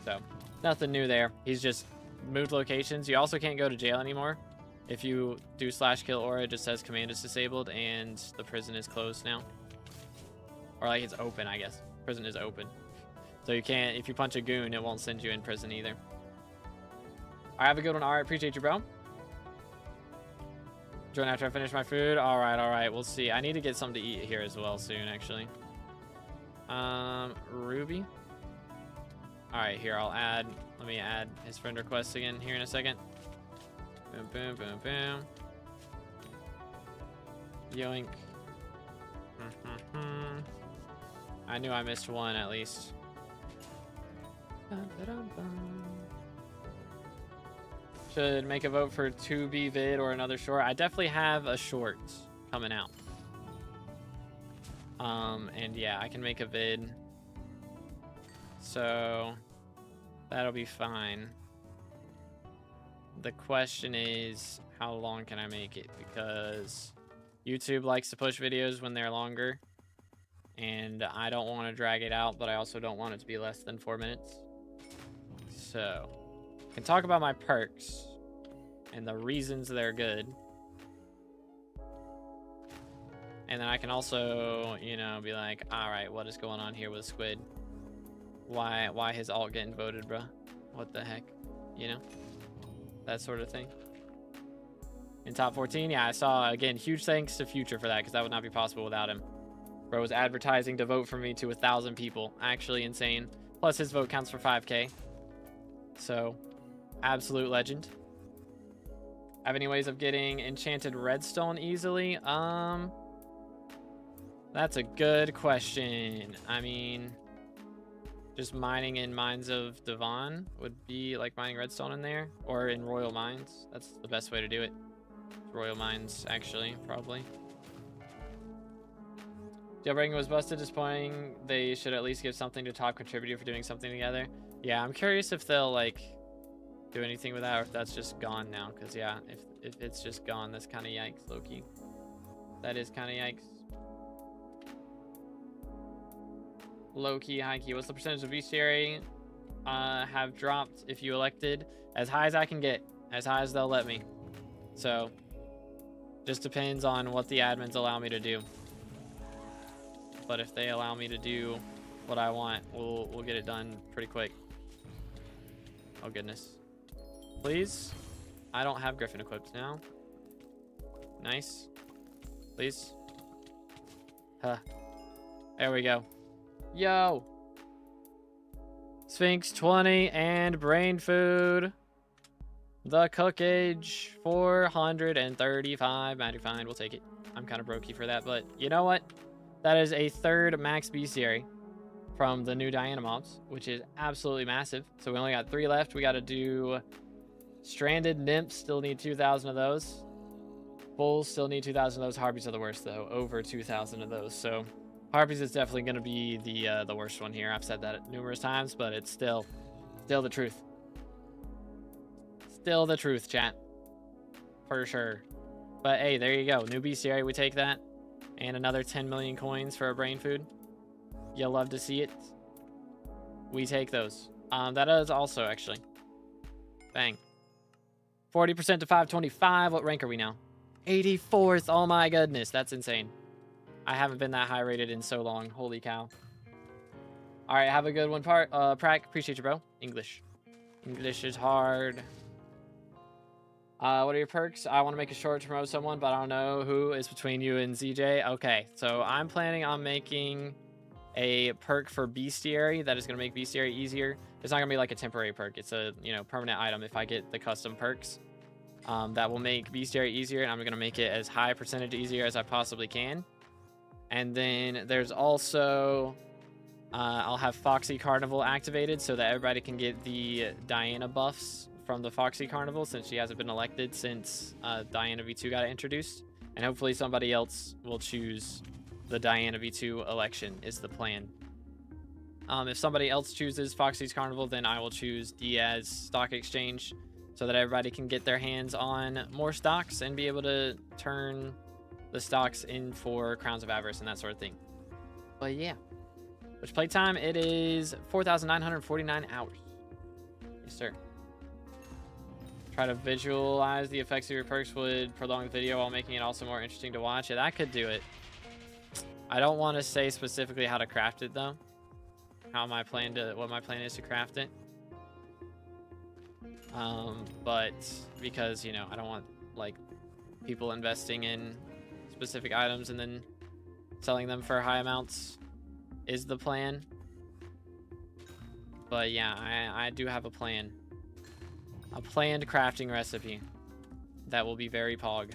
So nothing new there. He's just moved locations. You also can't go to jail anymore. If you do /kill aura, it just says command is disabled and the prison is closed now. Or like it's open, I guess. Prison is open. So you can't, if you punch a goon, it won't send you in prison either. I have a good one. All right, appreciate you, bro. Join after I finish my food. All right. We'll see. I need to get something to eat here as well soon, actually. Ruby. All right, here, let me add his friend request again here in a second. Boom, boom, boom, boom. Yoink. I knew I missed one at least. Should make a vote for 2B vid or another short. I definitely have a short coming out. And yeah, I can make a vid. So that'll be fine. The question is, how long can I make it? Because YouTube likes to push videos when they're longer. And I don't want to drag it out, but I also don't want it to be less than 4 minutes. So, I can talk about my perks and the reasons they're good. And then I can also, you know, be like, all right, what is going on here with Squid? Why his alt getting voted, bruh? What the heck? You know? That sort of thing. In top 14, yeah, I saw, again, huge thanks to Future for that, because that would not be possible without him. Bro was advertising to vote for me to 1,000 people. Actually insane. Plus his vote counts for 5K. So, absolute legend. Have any ways of getting enchanted redstone easily? That's a good question. I mean, just mining in Mines of Devon would be like mining redstone in there, or in Royal Mines. That's the best way to do it. Royal Mines, actually, probably. Jailbreaking was busted, disappointing. They should at least give something to top contributor for doing something together. Yeah, I'm curious if they'll like do anything with that, or if that's just gone now. Because yeah, if it's just gone, that's kind of yikes, Loki. That is kind of yikes. Low key, high key. What's the percentage of bestiary have dropped if you elected? As high as I can get, as high as they'll let me. So just depends on what the admins allow me to do. But if they allow me to do what I want, we'll get it done pretty quick. Oh goodness. Please. I don't have Griffin equipped now. Nice. Please. Huh. There we go. Yo. Sphinx 20 and brain food. The cookage, 435. Mighty fine, we'll take it. I'm kind of brokey for that, but you know what? That is a third max bestiary from the new Diana mobs, which is absolutely massive. So we only got 3 left. We got to do stranded nymphs. Still need 2,000 of those. Bulls still need 2,000 of those. Harpies are the worst though. Over 2,000 of those. So harpies is definitely going to be the worst one here. I've said that numerous times, but it's still the truth. Still the truth, chat. For sure. But hey, there you go. New bestiary, we take that. And another 10 million coins for a brain food. You'll love to see it. We take those. That is also actually. Bang. 40% to 525. What rank are we now? 84th. Oh my goodness. That's insane. I haven't been that high rated in so long. Holy cow. All right. Have a good one, Prak. Appreciate you, bro. English. English is hard. What are your perks? I want to make a short to promote someone, but I don't know who is between you and ZJ. Okay, so I'm planning on making a perk for bestiary that is going to make bestiary easier. It's not going to be like a temporary perk. It's a, you know, permanent item if I get the custom perks. That will make bestiary easier, and I'm going to make it as high percentage easier as I possibly can. And then there's also... I'll have Foxy Carnival activated so that everybody can get the Diana buffs from the Foxy Carnival, since she hasn't been elected since Diana V2 got introduced. And hopefully somebody else will choose the Diana V2 election is the plan. If somebody else chooses Foxy's Carnival, then I will choose Diaz Stock Exchange so that everybody can get their hands on more stocks and be able to turn the stocks in for Crowns of Avarice and that sort of thing. But yeah. Which playtime? It is 4,949 hours. Yes, sir. Try to visualize the effects of your perks would prolong the video while making it also more interesting to watch. Yeah, that could do it. I don't want to say specifically how to craft it though. What my plan is to craft it. But because, you know, I don't want like people investing in specific items and then selling them for high amounts is the plan. But yeah, I do have a plan. A planned crafting recipe that will be very pog.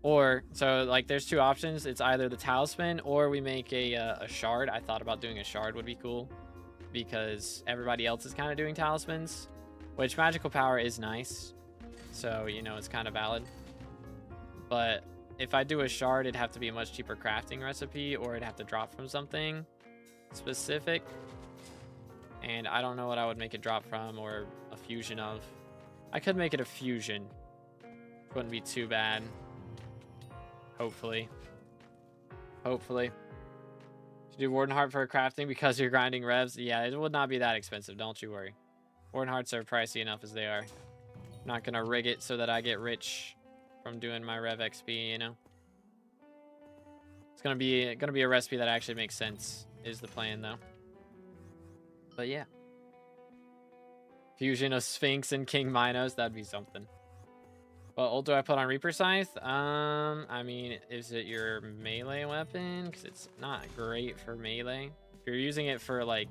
Or, so like there's 2 options. It's either the talisman or we make a shard. I thought about doing a shard would be cool because everybody else is kind of doing talismans, which magical power is nice. So, you know, it's kind of valid. But if I do a shard, it'd have to be a much cheaper crafting recipe, or it'd have to drop from something specific. And I don't know what I would make it drop from or a fusion of. I could make it a fusion. Wouldn't be too bad. Hopefully. Hopefully. Should do Warden Heart for crafting because you're grinding revs. Yeah, it would not be that expensive. Don't you worry. Warden Hearts are pricey enough as they are. I'm not going to rig it so that I get rich from doing my rev XP, you know. It's going to be a recipe that actually makes sense is the plan though. But yeah. Fusion of Sphinx and King Minos, that'd be something. What ult do I put on Reaper Scythe? I mean, is it your melee weapon? Because it's not great for melee. If you're using it for, like,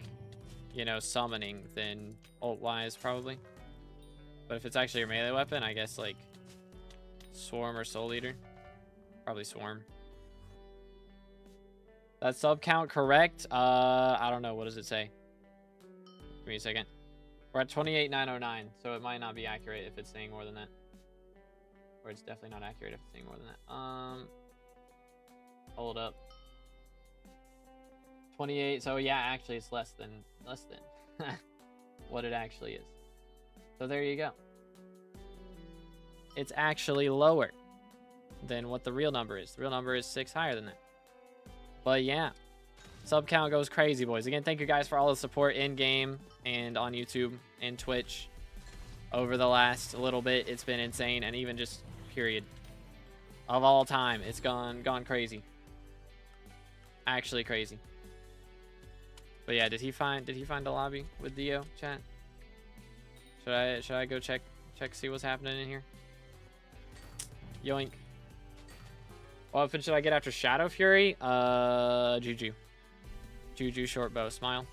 you know, summoning, then ult-wise, probably. But if it's actually your melee weapon, I guess, like, Swarm or Soul Eater. Probably Swarm. That sub count correct? I don't know. What does it say? Give me a second. We're at 28,909, so it might not be accurate if it's saying more than that. Or it's definitely not accurate if it's saying more than that. Hold up. 28, so yeah, actually it's less than what it actually is. So there you go. It's actually lower than what the real number is. The real number is 6 higher than that. But yeah, sub count goes crazy, boys. Again, thank you guys for all the support in game and on YouTube and Twitch over the last little bit. It's been insane, and even just period of all time, it's gone crazy. Actually crazy. But yeah, did he find a lobby with Dio, chat? Should I go check see what's happening in here? Yoink. What weapon should I get after Shadow Fury? Juju short bow. Smile.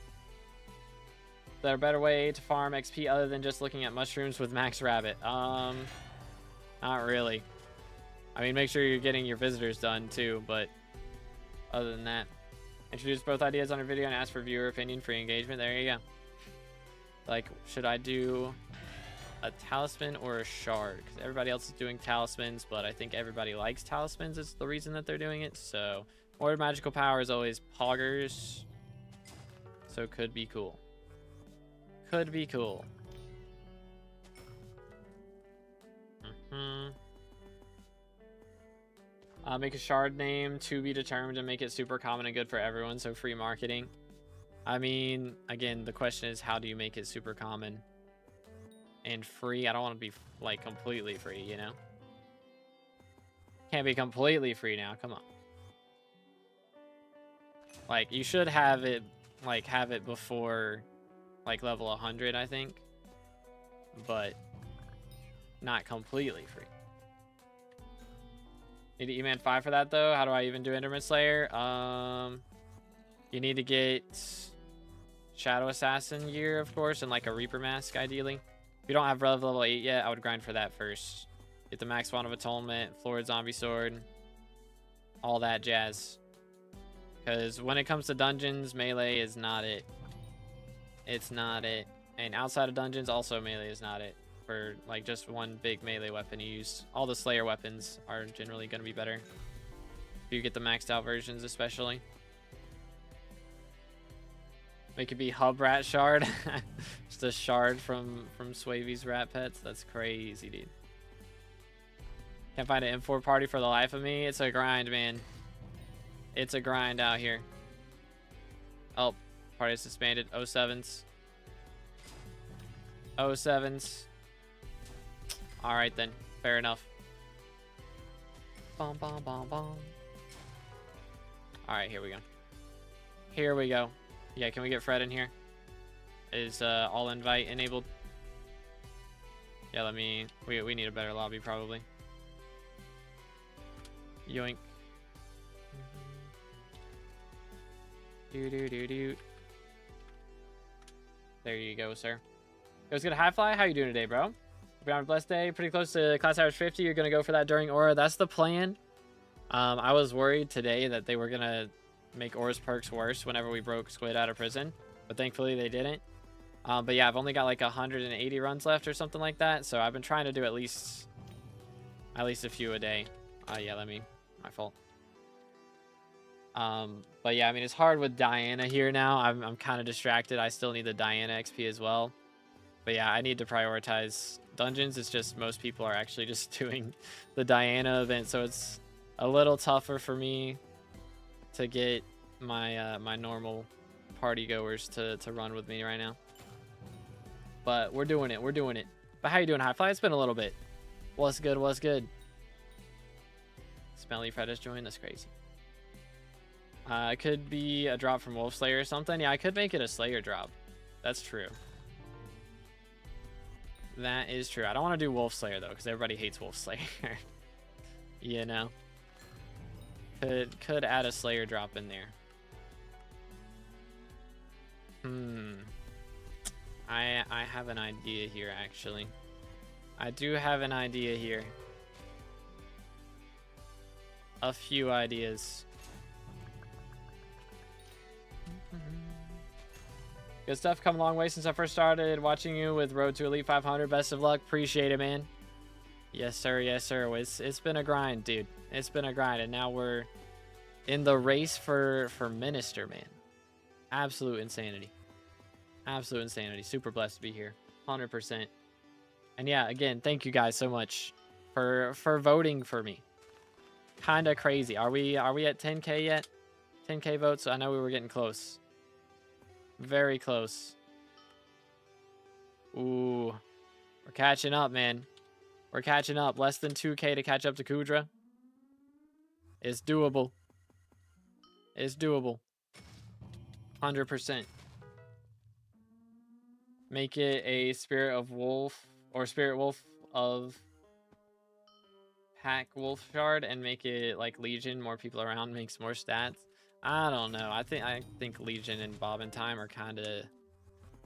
there a better way to farm XP other than just looking at mushrooms with Max Rabbit? Not really. I mean, make sure you're getting your visitors done too, but other than that, introduce both ideas on a video and ask for viewer opinion, free engagement. There you go. Like, should I do a talisman or a shard? Because everybody else is doing talismans, but I think everybody likes talismans. It's the reason that they're doing it. So, more magical power is always poggers. So, could be cool. Could be cool. Make a shard name to be determined and make it super common and good for everyone. So, free marketing. I mean, again, the question is, how do you make it super common and free? I don't want to be, like, completely free, you know? Can't be completely free now. Come on. Like, you should have it, like, have it before, like, level 100, I think. But not completely free. Need to E-Man 5 for that, though. How do I even do Enderman Slayer? You need to get Shadow Assassin gear, of course, and like a Reaper mask, ideally. If you don't have level 8 yet, I would grind for that first. Get the Max Wand of Atonement, Florid Zombie Sword, all that jazz. Because when it comes to dungeons, melee is not it. It's not it. And outside of dungeons, also melee is not it. For like just one big melee weapon you use. All the Slayer weapons are generally going to be better. If you get the maxed out versions, especially. Make it be Hub Rat Shard. Just a shard from Swavy's Rat Pets. That's crazy, dude. Can't find an M4 party for the life of me. It's a grind, man. It's a grind out here. Oh, party is disbanded. 07s. 07s. All right, then. Fair enough. Bom, bom, bom, bom. All right, here we go. Here we go. Yeah, can we get Fred in here? Is all invite enabled? Yeah, let me... We need a better lobby, probably. Yoink. Do. There you go, sir. It was good. High Fly, how you doing today, bro? Hope you're on a blessed day. Pretty close to class average 50. You're going to go for that during Aura. That's the plan. I was worried today that they were going to make Aura's perks worse whenever we broke Squid out of prison. But thankfully they didn't. But yeah, I've only got like 180 runs left or something like that. So I've been trying to do at least a few a day. Yeah, my fault. But yeah, I mean, it's hard with Diana here now. I'm kind of distracted. I still need the Diana XP as well. But yeah, I need to prioritize dungeons. It's just most people are actually just doing the Diana event. So it's a little tougher for me to get my my normal party goers to run with me right now. But we're doing it. We're doing it. But how you doing, High Fly? It's been a little bit. What's good? What's good? Smelly Fred has joined. That's crazy. It could be a drop from Wolf Slayer or something. Yeah, I could make it a Slayer drop. That's true. That is true. I don't want to do Wolf Slayer, though, because everybody hates Wolf Slayer. You know? Could add a Slayer drop in there. I have an idea here, actually. I do have an idea here. A few ideas. Good stuff. Come a long way since I first started watching you with Road to Elite 500. Best of luck. Appreciate it, man. Yes, sir. Yes, sir. It's been a grind, dude. It's been a grind, and now we're in the race for Minister, man. Absolute insanity. Absolute insanity. Super blessed to be here. 100%. And yeah, again, thank you guys so much for voting for me. Kind of crazy. Are we at 10K yet? 10K votes? I know we were getting close. Very close. Ooh. We're catching up, man. We're catching up. Less than 2K to catch up to Kudra. It's doable. It's doable. 100%. Make it a Spirit of Wolf or Spirit Wolf of Pack Wolf Shard and make it like Legion. More people around makes more stats. I don't know. I think Legion and Bob and Time are kind of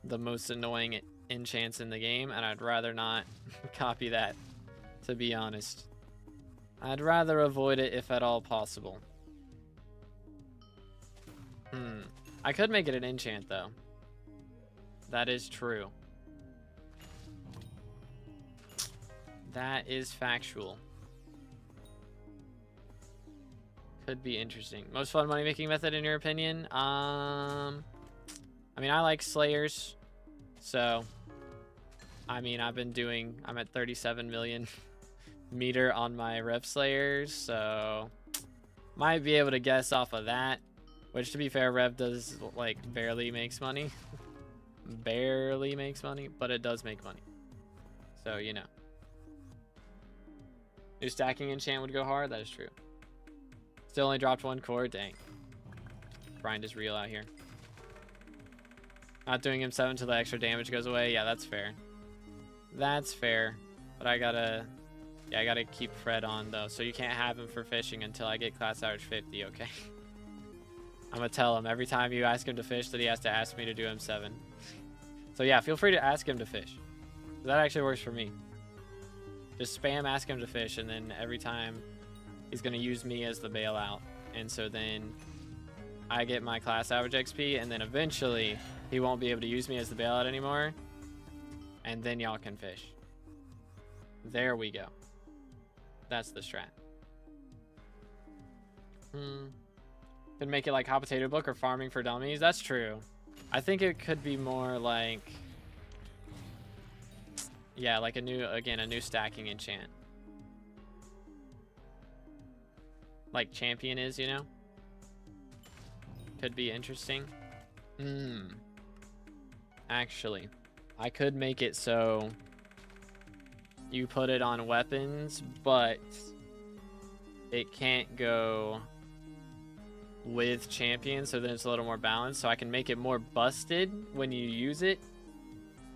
the most annoying enchants in the game, and I'd rather not copy that, to be honest. I'd rather avoid it if at all possible. I could make it an enchant, though. That is true. That is factual. Could be interesting. Most fun money making method in your opinion? I mean, I like Slayers. So, I mean, I'm at 37 million meter on my rep Slayers. So, might be able to guess off of that. Which, to be fair, Rev does, like, barely makes money. Barely makes money, but it does make money. So, you know. New stacking enchant would go hard. That is true. Still only dropped 1 core. Dang. Grind is real out here. Not doing him 7 till the extra damage goes away. Yeah, that's fair. That's fair. But I gotta keep Fred on, though. So you can't have him for fishing until I get class average 50, okay? I'm gonna tell him every time you ask him to fish that he has to ask me to do him 7. So yeah, feel free to ask him to fish. That actually works for me. Just spam ask him to fish, and then every time he's gonna use me as the bailout. And so then I get my class average XP, and then eventually he won't be able to use me as the bailout anymore. And then y'all can fish. There we go. That's the strat. Could make it like Hot Potato Book or Farming for Dummies. That's true. I think it could be more like, yeah, like a new stacking enchant. Like Champion is, you know? Could be interesting. Actually, I could make it so you put it on weapons, but it can't go with Champion, so then it's a little more balanced. So I can make it more busted when you use it,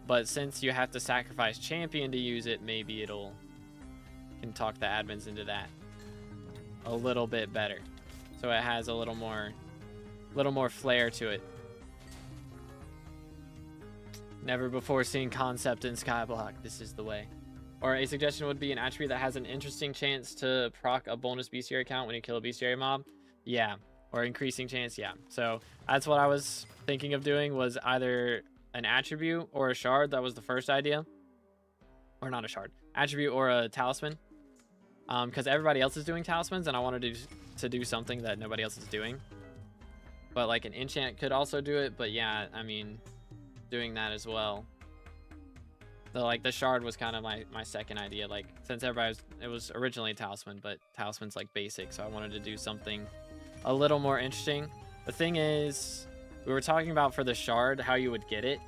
but since you have to sacrifice Champion to use it, maybe can talk the admins into that a little bit better, so it has a little more flair to it. Never before seen concept in Skyblock. This is the way. Or a suggestion would be an attribute that has an interesting chance to proc a bonus bestiary count when you kill a bestiary mob. Yeah. Or increasing chance. Yeah. So that's what I was thinking of doing, was either an attribute or a shard. That was the first idea. Or not a shard. Attribute or a talisman. Because everybody else is doing talismans, and I wanted to do something that nobody else is doing. But like an enchant could also do it. But yeah, I mean, doing that as well. So like the shard was kind of my second idea. Like, since it was originally a talisman, but talisman's like basic, so I wanted to do something a little more interesting. The thing is, we were talking about for the shard how you would get it,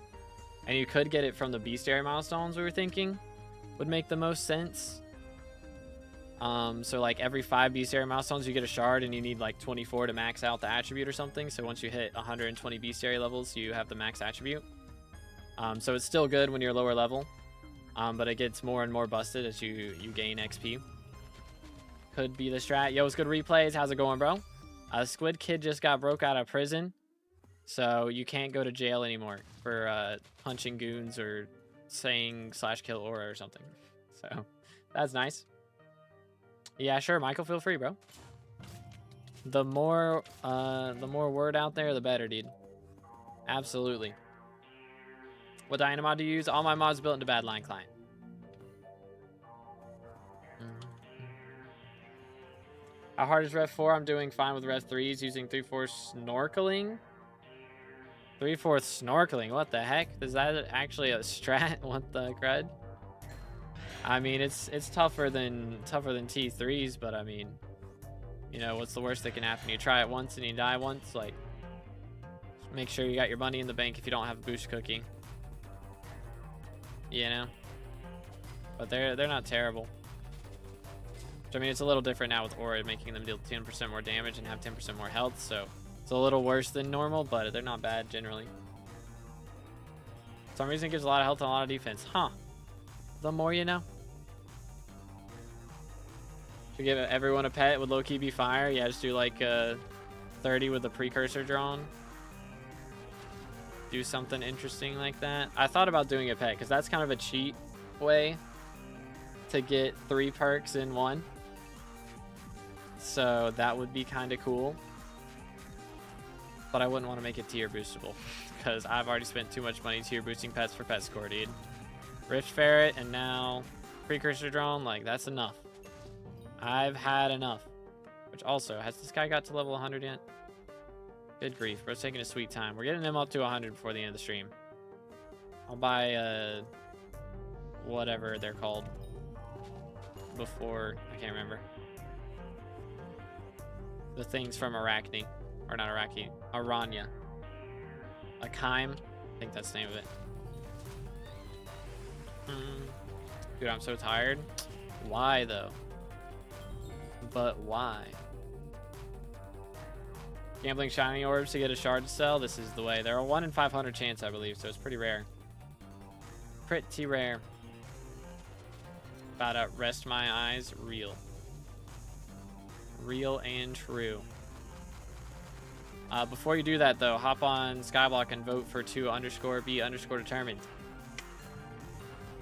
and you could get it from the bestiary milestones. We were thinking would make the most sense. So like every 5 bestiary milestones you get a shard, and you need like 24 to max out the attribute or something. So once you hit 120 bestiary levels, you have the max attribute. So it's still good when you're lower level, but it gets more and more busted as you gain XP. Could be the strat. Yo, it's good replays. How's it going, bro? Squidkid just got broke out of prison, so you can't go to jail anymore for punching goons or saying /kill aura or something. So that's nice. Yeah, sure, Michael, feel free, bro. The more word out there, the better, dude. Absolutely. What Dynamod do you use? All my mods built into Badline Client. How hard is Rev 4? I'm doing fine with Rev 3s using 3/4 snorkeling. 3/4 snorkeling? What the heck? Is that actually a strat? What the crud? I mean, it's tougher than T3s, but I mean, you know, what's the worst that can happen? You try it once and you die once. Like, make sure you got your money in the bank if you don't have a boost cookie. You know, but they're not terrible. I mean, it's a little different now with aura, making them deal 10% more damage and have 10% more health, so it's a little worse than normal, but they're not bad generally. For some reason, it gives a lot of health and a lot of defense. Huh. The more you know. Should give everyone a pet. Would low-key be fire? Yeah, just do like 30 with the precursor drawn. do something interesting like that. I thought about doing a pet because that's kind of a cheat way to get 3 perks in one. So that would be kind of cool. But I wouldn't want to make it tier boostable because I've already spent too much money tier boosting pets for pet score, dude. Rift Ferret and now Precursor Drone, like that's enough. I've had enough. Which also, has this guy got to level 100 yet? Good grief, bro's taking a sweet time. We're getting him up to 100 before the end of the stream. I'll buy whatever they're called before, I can't remember. The things from Arachne, or not Arachne, Aranya. A Chyme, I think that's the name of it. Dude, I'm so tired. Why though? But why? Gambling shiny orbs to get a shard to sell. This is the way. They're a 1 in 500 chance, I believe, so it's pretty rare. Pretty rare. About to rest my eyes. Real. Real and true. Before you do that, though, hop on SkyBlock and vote for 2_B_determined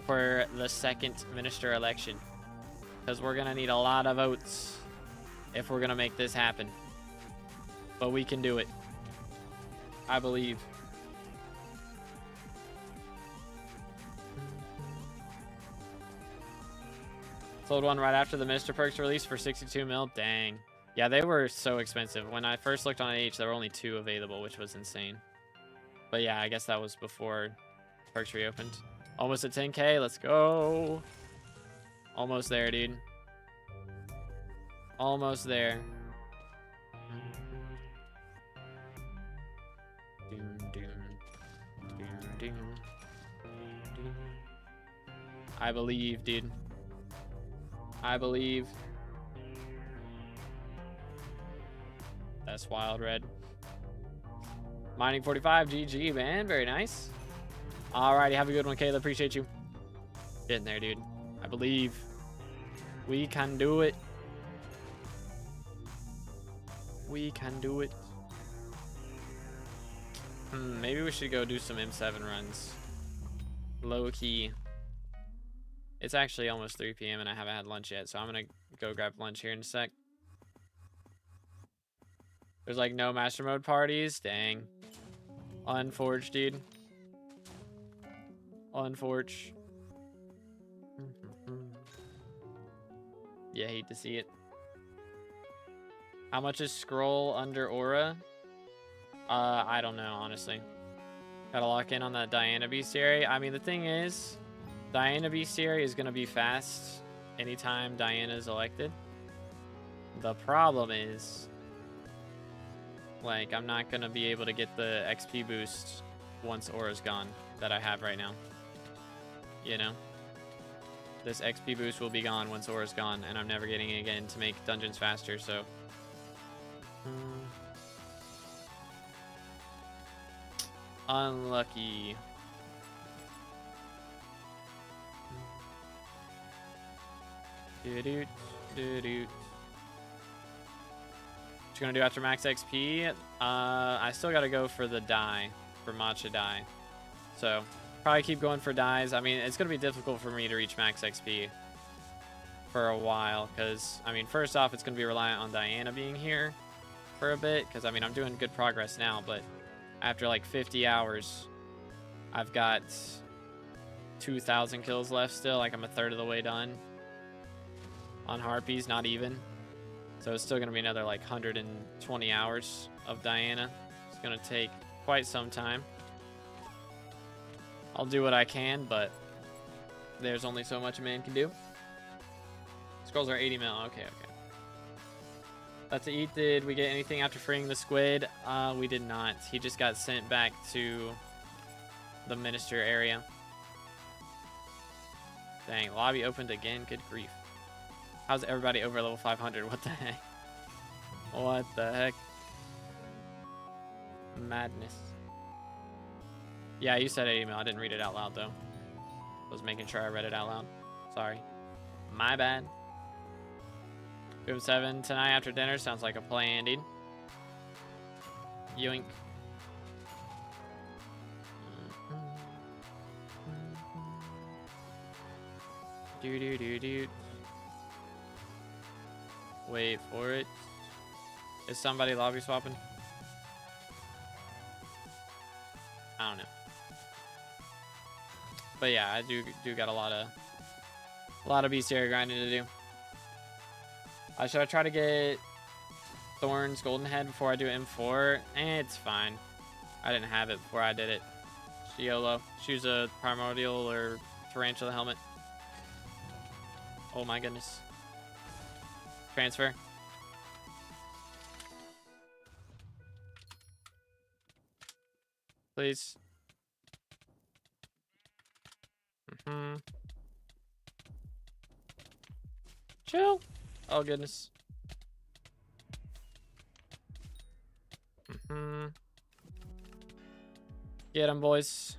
for the 2nd minister election. Because we're going to need a lot of votes if we're going to make this happen. But we can do it. I believe. Sold one right after the Minister Perks release for 62 mil. Dang. Yeah, they were so expensive. When I first looked on H, there were only 2 available, which was insane. But yeah, I guess that was before Perks reopened. Almost at 10K. Let's go. Almost there, dude. Almost there. I believe, dude. I believe. That's wild, Red. Mining 45, GG, man. Very nice. Alrighty, have a good one, Kayla. Appreciate you. Getting there, dude. I believe. We can do it. We can do it. Maybe we should go do some M7 runs. Low key. It's actually almost 3 p.m. and I haven't had lunch yet, so I'm gonna go grab lunch here in a sec. There's like no master mode parties. Dang. Unforged, dude. Unforged. Yeah, hate to see it. How much is scroll under aura? I don't know, honestly. Gotta lock in on that Diana bestiary. I mean, the thing is, Diana bestiary is gonna be fast anytime Diana is elected. The problem is, like, I'm not gonna be able to get the XP boost once aura's gone that I have right now. You know? This XP boost will be gone once aura's gone, and I'm never getting it again to make dungeons faster, so... Unlucky. What you gonna do after max XP? I still gotta go for the die, for matcha die. So probably keep going for dies. I mean, it's gonna be difficult for me to reach max XP for a while, because I mean, first off, it's gonna be reliant on Diana being here for a bit, because I mean, I'm doing good progress now, but after like 50 hours, I've got 2,000 kills left still. Like, I'm a third of the way done on Harpies, not even. So it's still going to be another like 120 hours of Diana. It's going to take quite some time. I'll do what I can, but there's only so much a man can do. Scrolls are 80 mil. Okay, okay. That's to eat. Did we get anything after freeing the squid? We did not. He just got sent back to the minister area. Dang, lobby opened again. Good grief. How's everybody over level 500? What the heck? What the heck? Madness. Yeah, you said 80 mil. I didn't read it out loud, though. I was making sure I read it out loud. Sorry. My bad. Boom 7 tonight after dinner. Sounds like a plan, dude. Yoink. Do. Wait for it. Is somebody lobby swapping? I don't know. But yeah, I do got a lot of bestiary grinding to do. Should I try to get Thorn's Golden Head before I do M4? It's fine. I didn't have it before I did it. YOLO. Choose a primordial or tarantula helmet. Oh my goodness. Transfer. Please. Chill. Oh goodness. Get him, boys.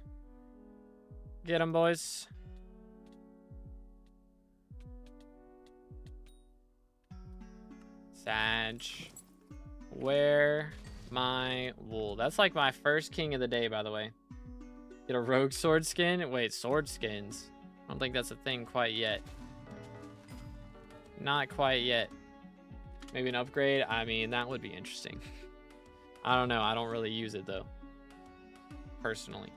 Get him, boys. Sag. Wear my wool. That's like my first king of the day, by the way. Get a rogue sword skin. Wait, sword skins. I don't think that's a thing quite yet. Not quite yet. Maybe an upgrade. I mean, that would be interesting. I don't know. I don't really use it though. Personally.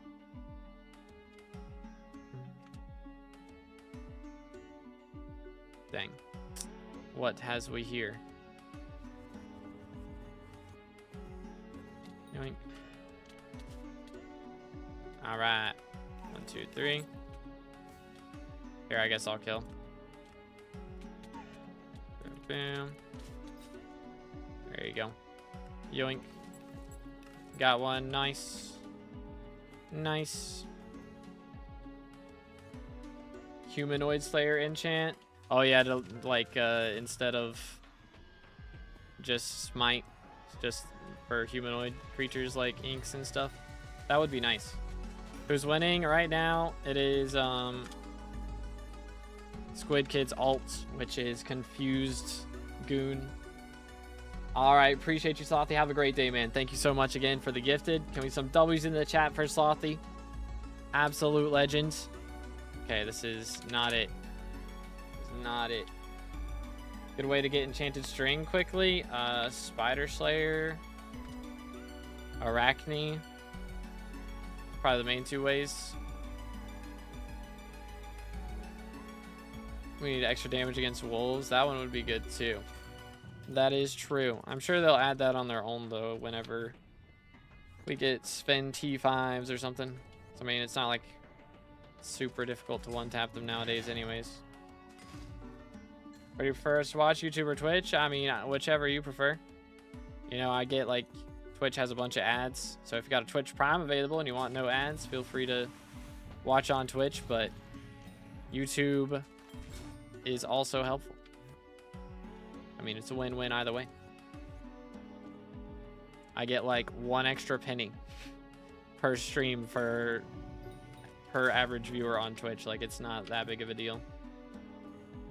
Dang. What has we here? Yoink. All right. 1, 2, 3. Here, I guess I'll kill. Boom. There you go. Yoink. Got one. Nice. Nice. Humanoid Slayer enchant. Oh yeah, to like instead of just smite, just for humanoid creatures like inks and stuff. That would be nice. Who's winning right now? It is Squidkid's alt, which is Confused Goon. All right, appreciate you, Slothy. Have a great day, man. Thank you so much again for the gifted. Can we some W's in the chat for Slothy? Absolute legends. Okay, this is not it. This is not it. Good way to get enchanted string quickly. Spider Slayer, Arachne. Probably the main two ways. We need extra damage against wolves. That one would be good too. That is true. I'm sure they'll add that on their own though whenever we get Sven T5s or something. I mean, it's not like super difficult to one-tap them nowadays anyways. What do you prefer to watch, YouTube or Twitch? I mean, whichever you prefer. You know, I get like Twitch has a bunch of ads. So if you got a Twitch Prime available and you want no ads, feel free to watch on Twitch, but YouTube is also helpful. I mean, it's a win-win either way. I get like 1 extra penny per stream per average viewer on Twitch. Like, it's not that big of a deal,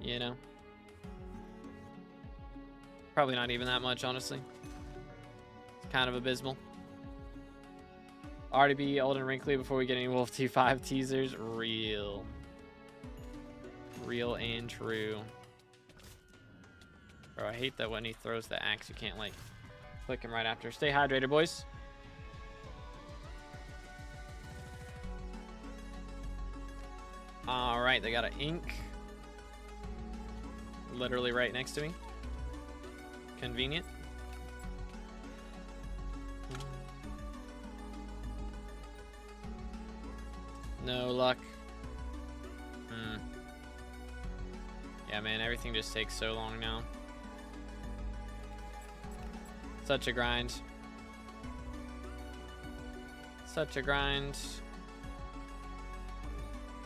you know? Probably not even that much, honestly. It's kind of abysmal. Already be old and wrinkly before we get any Wolf T5 teasers. Real and true. Bro, I hate that when he throws the axe, you can't like click him right after. Stay hydrated, boys. All right, they got an ink literally right next to me. Convenient. No luck. Yeah, man, everything just takes so long now. Such a grind. Such a grind.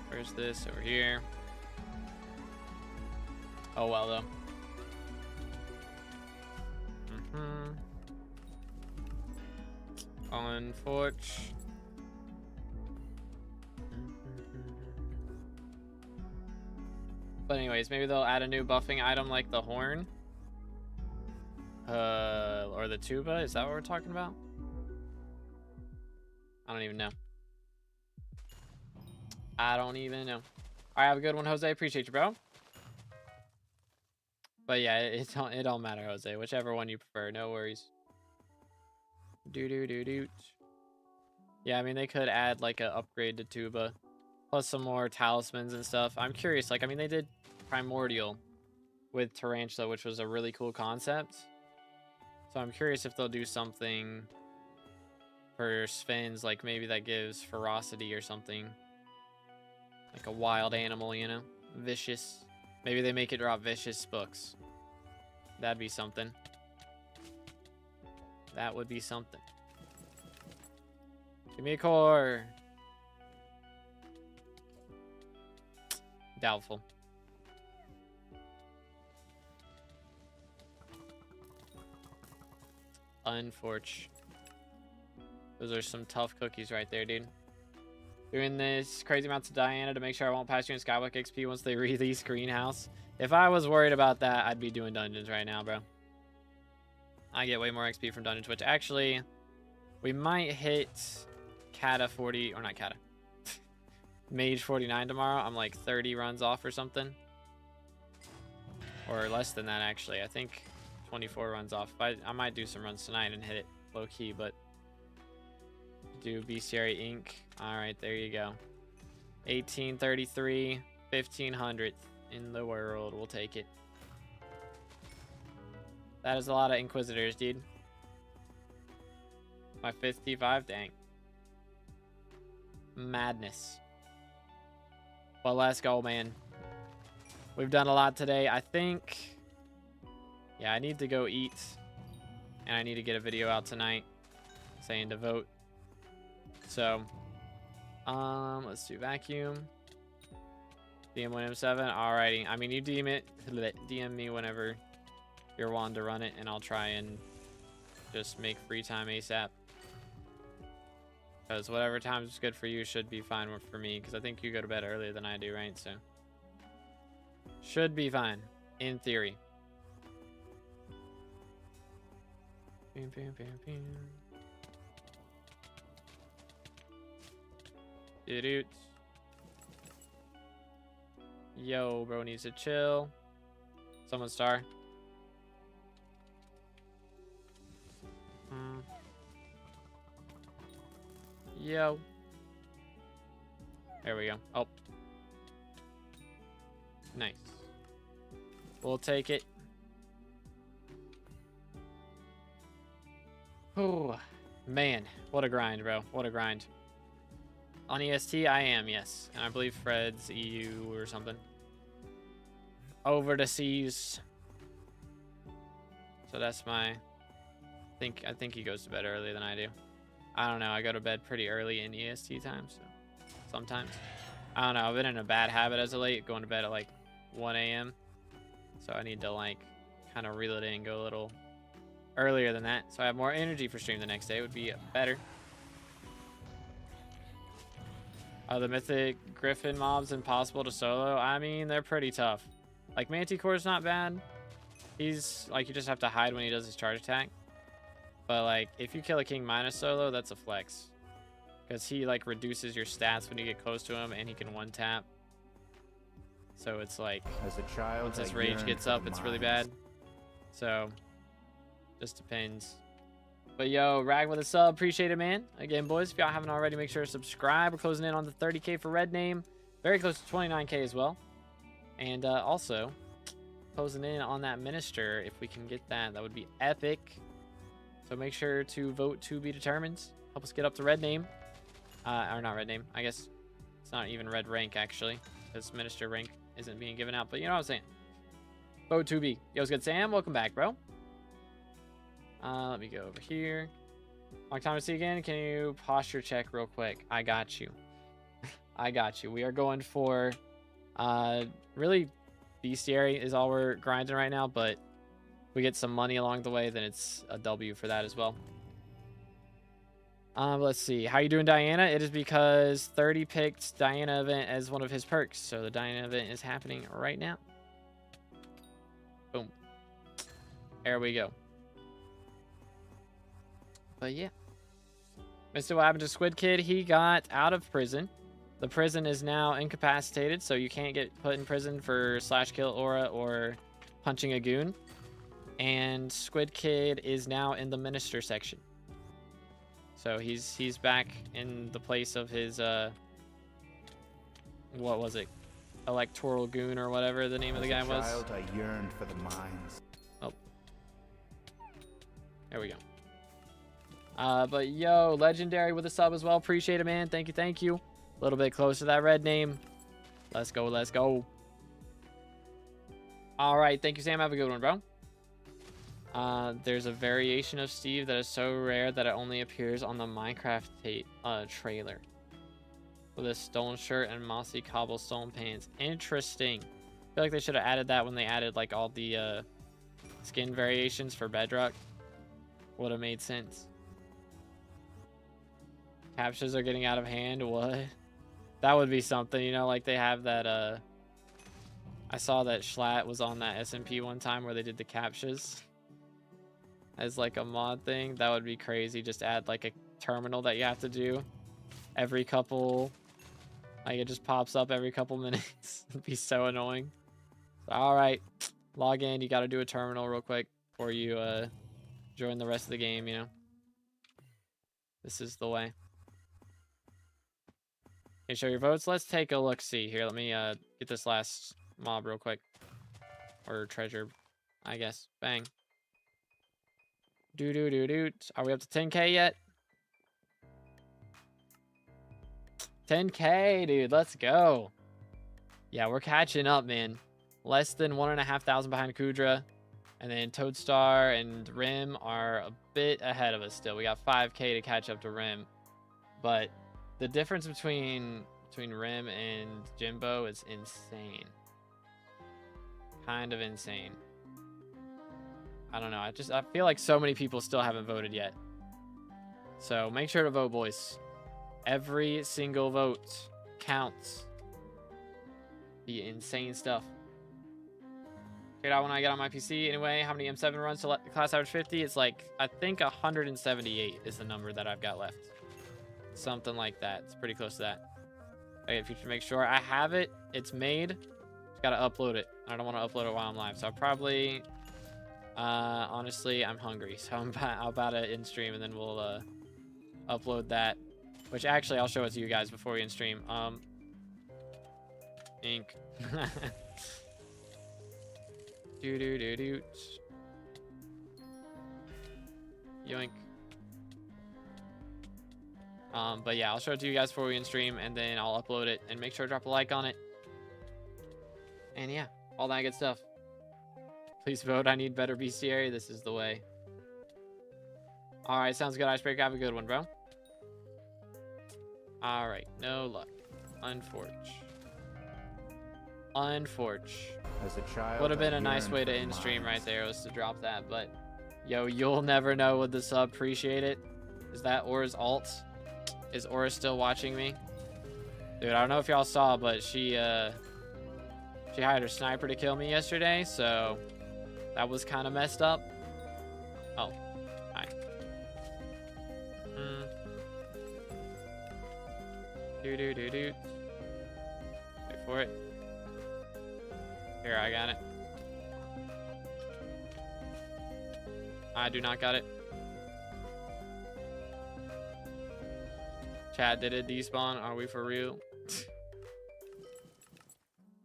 Where's this? Over here. Oh, well, though. Unfortunate. But anyways, maybe they'll add a new buffing item like the horn. Or the tuba. Is that what we're talking about? I don't even know. I don't even know. All right, have a good one, Jose. Appreciate you, bro. But yeah, it don't matter, Jose. Whichever one you prefer, no worries. Do. Yeah, I mean, they could add like an upgrade to Tuba, plus some more talismans and stuff. I'm curious. Like, I mean, they did Primordial with Tarantula, which was a really cool concept. So I'm curious if they'll do something for Sven's, like maybe that gives ferocity or something. Like a wild animal, you know? Vicious. Maybe they make it drop vicious books. That'd be something. That would be something. Give me a core. Doubtful. Unfortunate. Those are some tough cookies right there, dude. Doing this crazy amounts of Diana to make sure I won't pass you in SkyBlock XP once they release Greenhouse. If I was worried about that, I'd be doing dungeons right now, bro. I get way more XP from dungeons, which actually, we might hit Kata 40, or not Kata. Mage 49 tomorrow. I'm like 30 runs off or something. Or less than that, actually. I think 24 runs off. I might do some runs tonight and hit it low key, but do Bestiary Inc. All right, there you go. 1833, 1500th in the world. We'll take it. That is a lot of Inquisitors, dude. My 55, dang. Madness. But let's go, man. We've done a lot today. I think, yeah, I need to go eat. And I need to get a video out tonight saying to vote. So, let's do vacuum. DM1M7. Alrighty. I mean, you DM me whenever you're wanting to run it, and I'll try and just make free time ASAP. Because whatever time is good for you should be fine for me. Because I think you go to bed earlier than I do, right? So, should be fine, in theory. Bam, bam, bam, bam. Dude. Yo, bro needs to chill. Someone star. Yo. There we go. Oh. Nice. We'll take it. Oh, man. What a grind, bro. What a grind. On EST, I am, yes. And I believe Fred's EU or something. Over the seas. So that's my... I think he goes to bed earlier than I do. I don't know. I go to bed pretty early in EST time, so sometimes. I don't know. I've been in a bad habit as of late, going to bed at like 1 a.m. So I need to like kind of reel it in and go a little earlier than that. So I have more energy for stream the next day. Would be better. The Mythic Griffin mobs impossible to solo. I mean, they're pretty tough. Like, Manticore's not bad. He's, like, you just have to hide when he does his charge attack. But, like, if you kill a King minus solo, that's a flex. Because he, like, reduces your stats when you get close to him, and he can one-tap. So it's, like, as a child, once his rage gets up, it's really bad. So, just depends. But yo, Rag with a sub, appreciate it, man. Again, boys, if y'all haven't already, make sure to subscribe. We're closing in on the 30K for Red Name. Very close to 29K as well. And also, closing in on that Minister. If we can get that, that would be epic. So make sure to vote to be determined. Help us get up to Red Name. Or not Red Name. I guess it's not even Red Rank, actually. Because Minister rank isn't being given out. But you know what I'm saying. Vote to be. Yo, what's good, Sam? Welcome back, bro. Let me go over here. Long time to see again. Can you posture check real quick? I got you. I got you. We are going for really Bestiary is all we're grinding right now, but if we get some money along the way, then it's a W for that as well. Let's see. How you doing, Diana? It is because 30 picked Diana event as one of his perks. So the Diana event is happening right now. Boom. There we go. But yeah. Mr. What happened to Squidkid? He got out of prison. The prison is now incapacitated, so you can't get put in prison for /kill aura or punching a goon. And Squidkid is now in the minister section. So he's back in the place of his what was it? Electoral goon or whatever the name of the guy was. As a child, I yearned for the mines. Oh. There we go. But yo, Legendary with a sub as well. Appreciate it, man. Thank you, thank you. A little bit close to that red name. Let's go, let's go. All right, thank you, Sam. Have a good one, bro. There's a variation of Steve that is so rare that it only appears on the Minecraft trailer. With a stone shirt and mossy cobblestone pants. Interesting. I feel like they should have added that when they added like all the skin variations for Bedrock. Would have made sense. Captures are getting out of hand. What? That would be something, you know, like they have that I saw that Schlatt was on that SMP one time where they did the captures as like a mod thing. That would be crazy. Just add like a terminal that you have to do every couple, like it just pops up every couple minutes. It'd be so annoying. So, all right, log in. You got to do a terminal real quick before you join the rest of the game, you know. This is the way. Okay, show your votes. Let's take a look. See here. Let me get this last mob real quick, or treasure, I guess. Bang. Do. Are we up to 10K yet? 10K, dude. Let's go. Yeah, we're catching up, man. Less than 1,500 behind Kudra, and then Toadstar and Rim are a bit ahead of us still. We got 5K to catch up to Rim, but the difference between Rim and Jimbo is insane. Kind of insane. I don't know. I feel like so many people still haven't voted yet. So make sure to vote, boys. Every single vote counts. Be insane stuff. Figured out when I get on my PC anyway how many M7 runs to class average 50. It's like, I think 178 is the number that I've got left. Something like that. It's pretty close to that. Okay, if you should make sure I have it, it's made. Just gotta upload it. I don't want to upload it while I'm live, so I'll probably honestly, I'm hungry, so I'll about to in stream, and then we'll upload that, which actually I'll show it to you guys before we in stream. Ink. do. Yoink. But yeah, I'll show it to you guys before we in stream, and then I'll upload it, and make sure to drop a like on it. And yeah, all that good stuff. Please vote. I need better bestiary. This is the way. All right, sounds good. Icebreaker, have a good one, bro. All right, no luck. Unforge. As a child, would have been a nice way to end stream right there, was to drop that, but yo, you'll never know with the sub. Appreciate it. Is that Aura's alt? Is Aura still watching me? Dude, I don't know if y'all saw, but she hired her sniper to kill me yesterday, so that was kind of messed up. Oh, hi. Do. Wait for it. Here, I got it. I do not got it. Chat, did it despawn? Are we for real?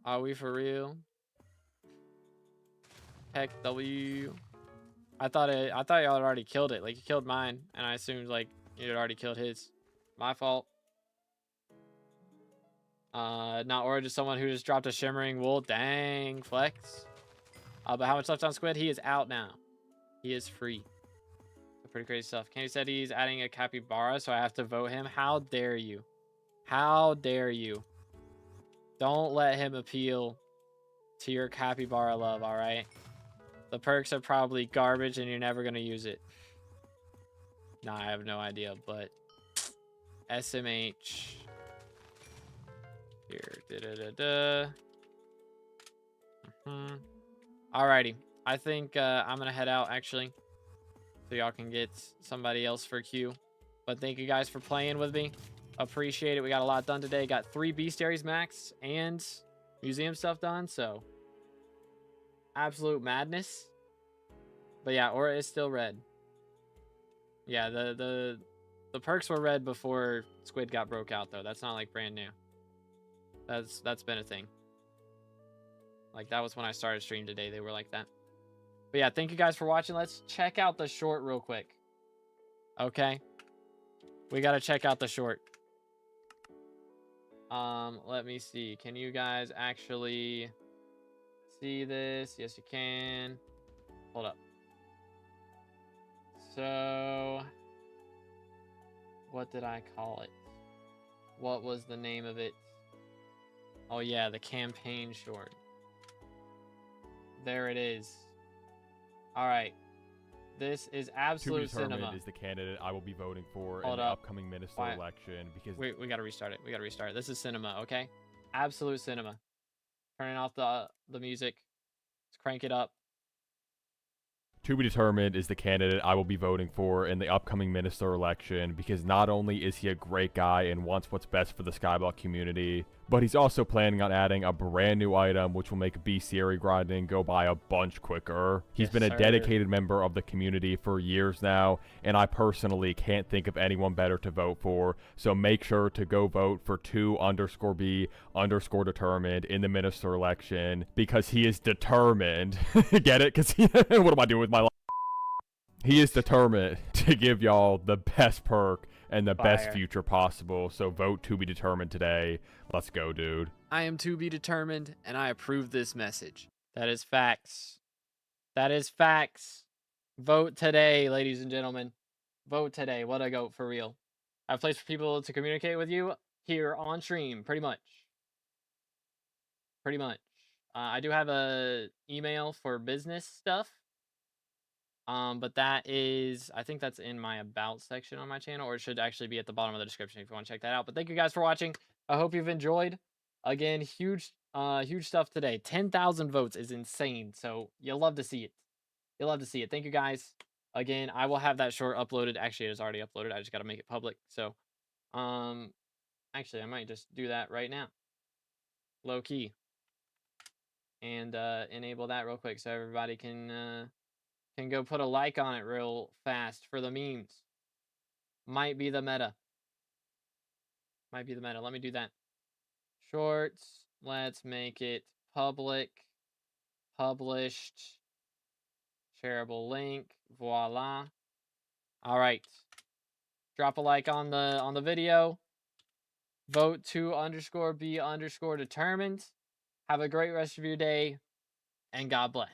Are we for real? Heck W. I thought y'all had already killed it. Like, you killed mine, and I assumed like you had already killed his. My fault. Not Aura, just someone who just dropped a shimmering wool. Dang, flex. But how much left on Squid? He is out now. He is free. Pretty crazy stuff. Candy said he's adding a capybara, so I have to vote him. How dare you? How dare you? Don't let him appeal to your capybara love, all right? The perks are probably garbage and you're never going to use it. Nah, I have no idea, but SMH. Here. Alrighty. I think I'm going to head out, actually, so y'all can get somebody else for Q. But thank you guys for playing with me. Appreciate it. We got a lot done today. Got 3 bestiaries max and museum stuff done. So absolute madness. But yeah, aura is still red. Yeah, the perks were red before Squid got broke out though. That's not like brand new. That's been a thing. Like that was when I started stream today. They were like that. But yeah, thank you guys for watching. Let's check out the short real quick. Okay. We got to check out the short. Let me see. Can you guys actually see this? Yes, you can. Hold up. So, what did I call it? What was the name of it? Oh yeah, the campaign short. There it is. All right. This is absolute cinema. Is the candidate I will be voting for Hold in the up. upcoming minister election because we got to restart it. We got to restart it. This is cinema, okay? Absolute cinema. Turning off the music. Let's crank it up. to be determined is the candidate I will be voting for in the upcoming minister election because not only is he a great guy and wants what's best for the SkyBlock community, but he's also planning on adding a brand new item which will make bestiary grinding go by a bunch quicker. He's been a dedicated member of the community for years now, and I personally can't think of anyone better to vote for, so make sure to go vote for 2_B_determined in the minister election because he is determined. Get it? Because what am I doing with my life? He is determined to give y'all the best perk and the best future possible, so vote to be determined today. Let's go, dude. I am to be determined, and I approve this message. That is facts. That is facts. Vote today, ladies and gentlemen. Vote today. What a goat, for real. I have a place for people to communicate with you here on stream, pretty much. Pretty much. I do have a email for business stuff. But that is, I think that's in my about section on my channel, or it should actually be at the bottom of the description if you want to check that out. But thank you guys for watching. I hope you've enjoyed. Again, huge stuff today. 10,000 votes is insane. So you'll love to see it. You'll love to see it. Thank you guys. Again, I will have that short uploaded. Actually, it is already uploaded. I just got to make it public. So, actually, I might just do that right now. Low key. And enable that real quick so everybody can go put a like on it real fast for the memes. Might be the meta. Might be the meta. Let me do that. Shorts. Let's make it public. Published. Shareable link. Voila. All right. Drop a like on the video. Vote 2_B_determined. Have a great rest of your day. And God bless.